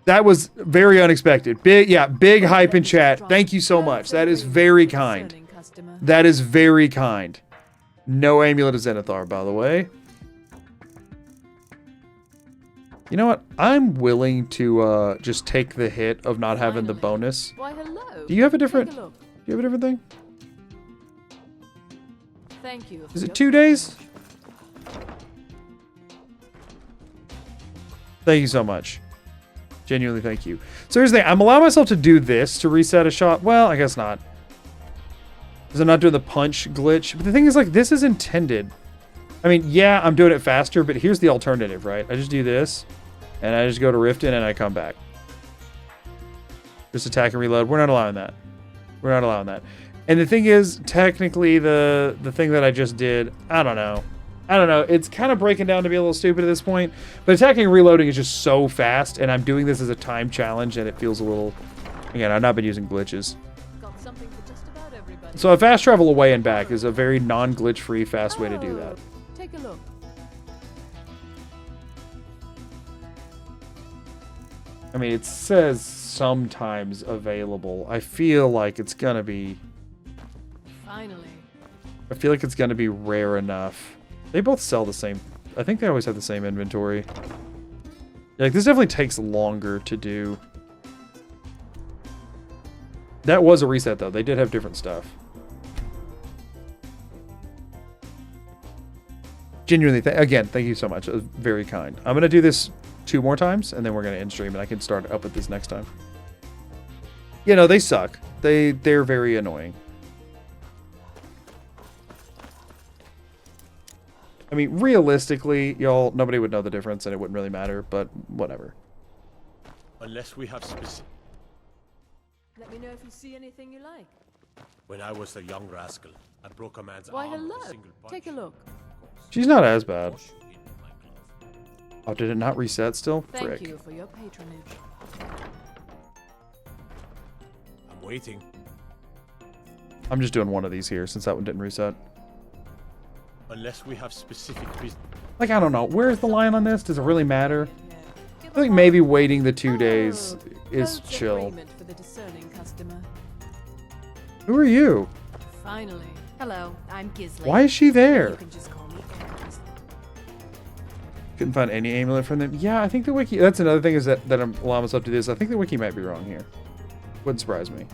That was very unexpected. Big hype in chat. Thank you so much. That is very kind. That is very kind. No Amulet of Zenithar, by the way. You know what? I'm willing to just take the hit of not having the bonus. Why, hello. Do you have a different... Do you have a different thing? Thank you. Is it 2 days? Thank you so much. Genuinely, thank you. So here's the thing. I'm allowing myself to do this to reset a shot. Well, I guess not. Because I'm not doing the punch glitch. But the thing is, like, this is intended. I mean, yeah, I'm doing it faster, but here's the alternative, right? I just do this, and I just go to Riften, and I come back. Just attack and reload. We're not allowing that. We're not allowing that. And the thing is, technically, the thing that I just did, I don't know. It's kind of breaking down to be a little stupid at this point. But attacking and reloading is just so fast, and I'm doing this as a time challenge, and it feels a little... Again, I've not been using glitches. So a fast travel away and back is a very non-glitch-free, fast way to do that. Take a look. I mean, it says sometimes available. I feel like it's gonna be... Finally. I feel like it's gonna be rare enough. They both sell the same. I think they always have the same inventory. Like, this definitely takes longer to do. That was a reset, though. They did have different stuff. Genuinely, again, thank you so much. It was very kind. I'm going to do this 2 more times, and then we're going to end stream, and I can start up with this next time. You know, they suck. They're very annoying. I mean, realistically, y'all, nobody would know the difference, and it wouldn't really matter, but whatever. Unless we have specific... Let me know if you see anything you like. When I was a young rascal, I broke a man's Why, arm with hello. a single punch. Take a look. She's not as bad. Oh, did it not reset still? Thank Frick. you for your patronage. I'm waiting. I'm just doing one of these here, since that one didn't reset. Unless we have specific business. Like, I don't know. Where's the line on this? Does it really matter? I think maybe waiting the 2 days is chill. For the discerning customer. Who are you? Finally. Hello, I'm Gisley. Why is she there? You can just call me Aries. Couldn't find any amulet from them. Yeah, I think the wiki... That's another thing is that I'm allowing myself to do this. I think the wiki might be wrong here. Wouldn't surprise me.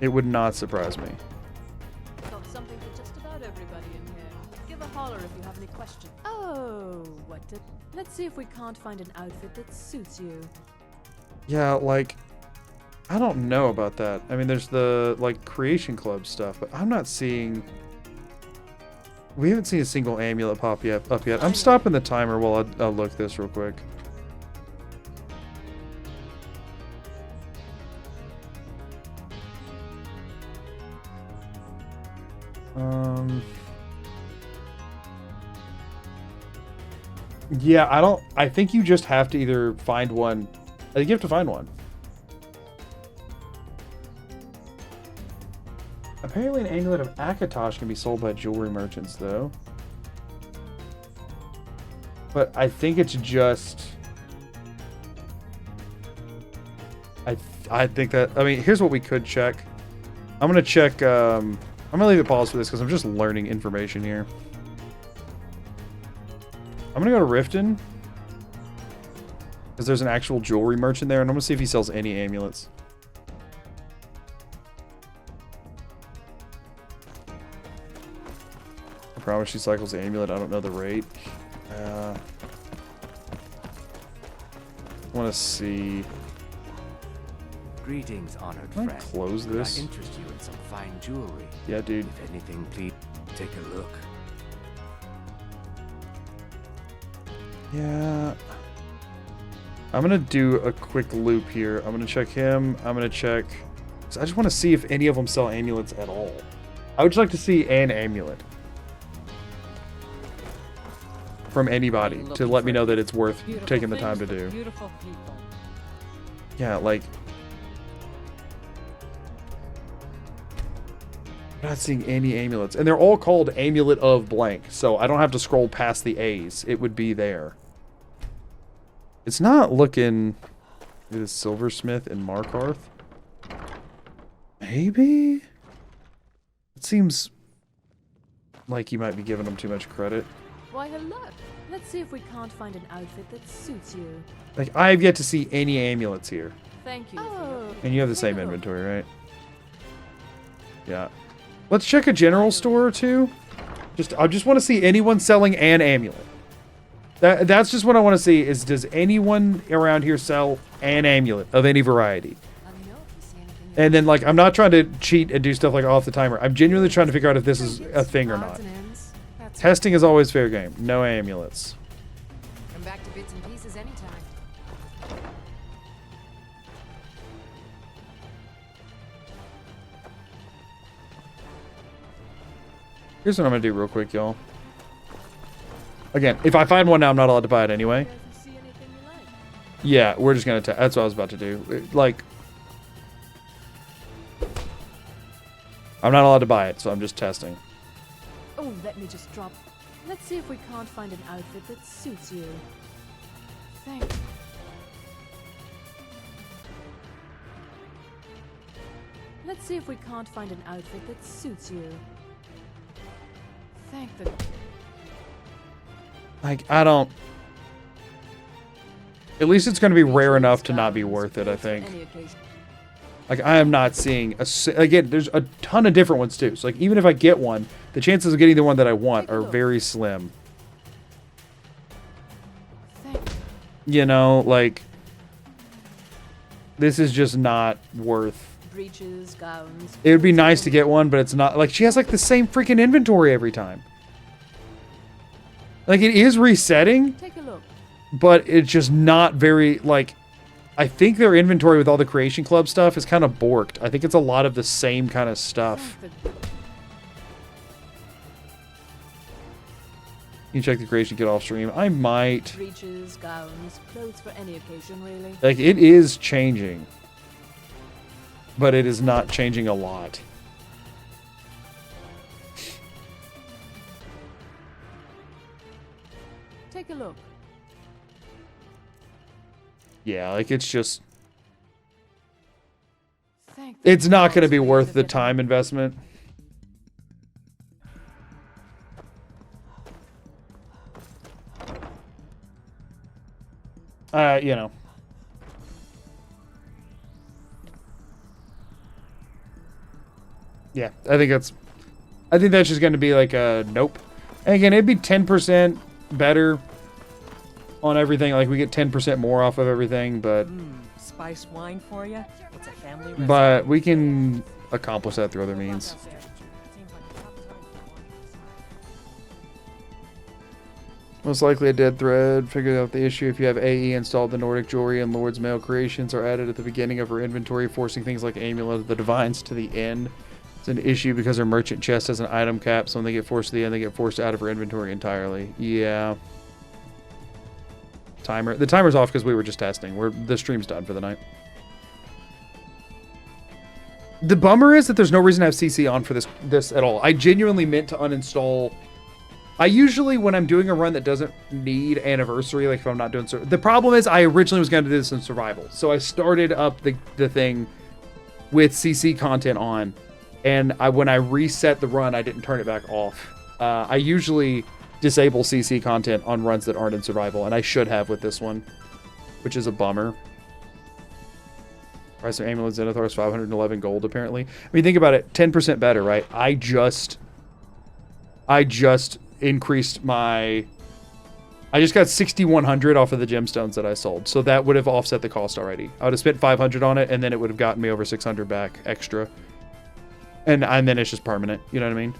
It would not surprise me. Got something for just about everybody in here. Give a holler if you have any questions. Oh, what did... Let's see if we can't find an outfit that suits you. Yeah, like... I don't know about that. I mean, there's the, like, Creation Club stuff, but I'm not seeing... We haven't seen a single amulet pop up yet. I'm stopping the timer while I'll look this real quick. Yeah, I think you just have to either find one. I think you have to find one. Apparently an amulet of Akatosh can be sold by jewelry merchants, though. But I think it's just... I think that... I mean, here's what we could check. I'm going to check... I'm going to leave it paused for this because I'm just learning information here. I'm going to go to Riften. Because there's an actual jewelry merchant there, and I'm going to see if he sells any amulets. I promise she cycles the amulet. I don't know the rate. I want to see. Greetings, honored Can I friend. close Could this? I interest you in some fine jewelry? Yeah, dude. If anything, please take a look. Yeah. I'm gonna do a quick loop here. I'm gonna check him. I'm gonna check. I just want to see if any of them sell amulets at all. I would just like to see an amulet from anybody to let me know that it's worth taking the time to do. Beautiful people. Yeah, like. I'm not seeing any amulets. And they're all called Amulet of Blank, so I don't have to scroll past the A's. It would be there. It's not looking... It is Silversmith in Markarth. Maybe? It seems like you might be giving them too much credit. Why, hello. Let's see if we can't find an outfit that suits you. Like, I have yet to see any amulets here. Thank you. And you have the same inventory, right? Yeah. Let's check a general store or two. I just want to see anyone selling an amulet. That's just what I want to see is, does anyone around here sell an amulet of any variety? And then, like, I'm not trying to cheat and do stuff like off the timer. I'm genuinely trying to figure out if this is a thing or not. Testing is always fair game. No amulets. Come back to bits and pieces anytime. Here's what I'm going to do real quick, y'all. Again, if I find one now, I'm not allowed to buy it anyway. Yeah, we're just going to... That's what I was about to do. Like... I'm not allowed to buy it, so I'm just testing. Oh, let me just drop. Let's see if we can't find an outfit that suits you. Thank you. Let's see if we can't find an outfit that suits you. Thank the... Like, I don't... At least it's going to be rare enough to not be worth it, I think. Like, I am not seeing... Again, there's a ton of different ones, too. So, like, even if I get one, the chances of getting the one that I want are very slim. You know, like... This is just not worth... Breeches, gowns... It would be nice to get one, but it's not... Like, she has, like, the same freaking inventory every time. Like, it is resetting. Take a look. But it's just not very, like... I think their inventory with all the Creation Club stuff is kind of borked. I think it's a lot of the same kind of stuff. You check the Creation Kit off stream. I might. Breeches, gowns, clothes for any occasion, really. Like, it is changing. But it is not changing a lot. Take a look. Yeah, like, it's just... It's not going to be worth the time investment. You know. Yeah, I think that's just going to be like a nope. And again, it'd be 10% better on everything. Like, we get 10% more off of everything, but... Spice wine for you? It's a family recipe. But we can accomplish that through other means. Most likely a dead thread. Figured out the issue. If you have AE installed, the Nordic jewelry and Lord's Mail creations are added at the beginning of her inventory, forcing things like Amulet of the Divines to the end. It's an issue because her merchant chest has an item cap, so when they get forced to the end, they get forced out of her inventory entirely. Yeah. The timer's off because we were just testing. The stream's done for the night. The bummer is that there's no reason to have CC on for this at all. I genuinely meant to uninstall. I usually, when I'm doing a run that doesn't need anniversary, like if I'm not doing... The problem is I originally was going to do this in survival. So I started up the thing with CC content on. And when I reset the run, I didn't turn it back off. I usually disable CC content on runs that aren't in survival, and I should have with this one, which is a bummer. Price of Amulet Zenithar is 511 gold, apparently. I mean, think about it, 10% better, right? I just increased my I just got 6,100 off of the gemstones that I sold. So that would have offset the cost already. I would have spent 500 on it, and then it would have gotten me over 600 back extra. And then it's just permanent. You know what I mean?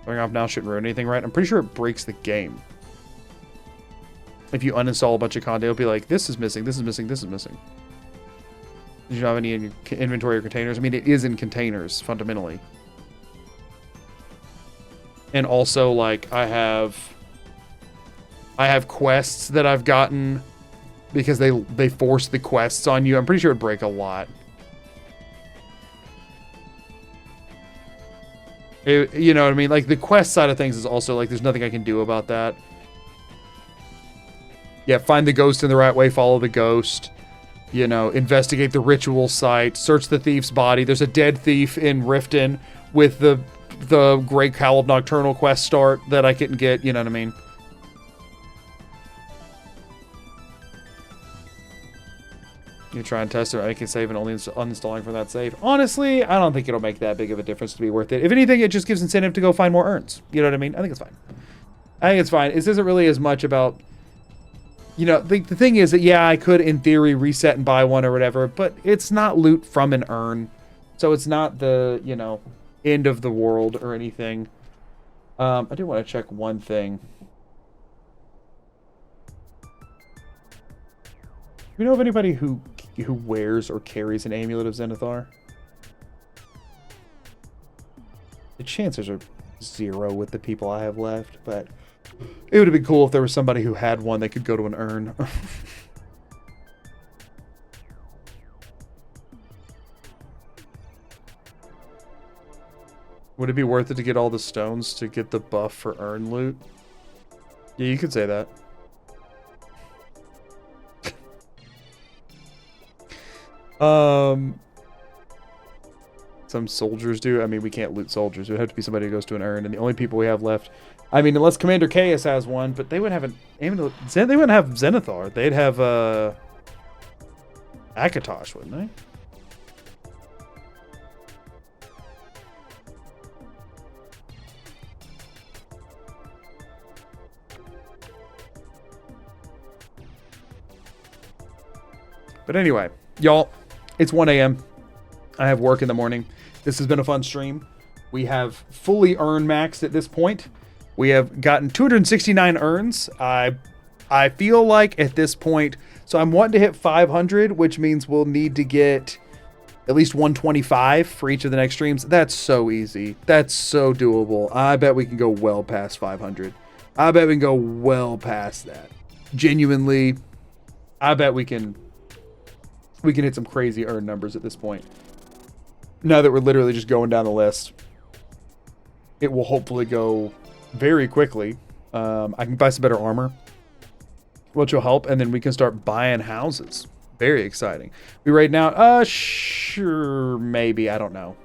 Going off now shouldn't ruin anything, right? I'm pretty sure it breaks the game. If you uninstall a bunch of content, it'll be like, this is missing, this is missing, this is missing. Did you have any in your inventory or containers? I mean, it is in containers, fundamentally. And also, like, I have quests that I've gotten because they force the quests on you. I'm pretty sure it'd break a lot. You know what I mean? Like, the quest side of things is also, like, there's nothing I can do about that. Yeah, find the ghost in the right way, follow the ghost. You know, investigate the ritual site, search the thief's body. There's a dead thief in Riften with the Great Cowl of Nocturnal quest start that I couldn't get, you know what I mean? You try and test it, I can save and only uninstalling from that save. Honestly, I don't think it'll make that big of a difference to be worth it. If anything, it just gives incentive to go find more urns. You know what I mean? I think it's fine. I think it's fine. This isn't really as much about, you know, the thing is that, yeah, I could, in theory, reset and buy one or whatever, but it's not loot from an urn. So it's not the, you know, end of the world or anything. I do want to check one thing. Do we know of anybody who wears or carries an amulet of Zenithar? The chances are 0 with the people I have left, but it would have been cool if there was somebody who had one that could go to an urn. Would it be worth it to get all the stones to get the buff for urn loot? Yeah, you could say that. Some soldiers do. I mean, we can't loot soldiers. It would have to be somebody who goes to an urn, and the only people we have left, I mean, unless Commander Chaos has one, but they wouldn't have they wouldn't have Zenithar. They'd have Akatosh, wouldn't they? But anyway, y'all, it's 1 a.m. I have work in the morning. This has been a fun stream. We have fully urn maxed at this point. We have gotten 269 urns. I feel like at this point, so I'm wanting to hit 500, which means we'll need to get at least 125 for each of the next streams. That's so easy. That's so doable. I bet we can go well past 500. I bet we can go well past that. Genuinely, I bet we can hit some crazy urn numbers at this point. Now that we're literally just going down the list, it will hopefully go very quickly. I can buy some better armor, which will help, and then we can start buying houses. Very exciting. We right now, sure, maybe, I don't know.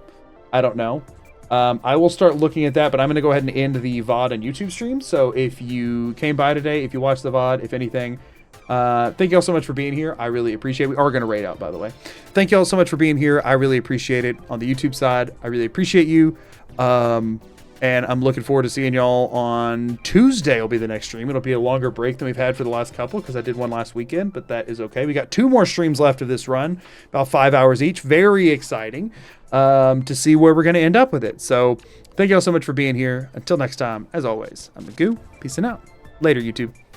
I will start looking at that, but I'm going to go ahead and end the VOD and YouTube stream. So if you came by today, if you watched the VOD, if anything, thank you all so much for being here. I really appreciate it. We are going to raid out, by the way. Thank you all so much for being here. I really appreciate it. On the YouTube side, I really appreciate you. And I'm looking forward to seeing y'all on Tuesday will be the next stream. It'll be a longer break than we've had for the last couple because I did one last weekend, but that is okay. We got 2 more streams left of this run, about 5 hours each. Very exciting to see where we're going to end up with it. So thank you all so much for being here. Until next time, as always, I'm the Goo. Peace and out. Later, YouTube.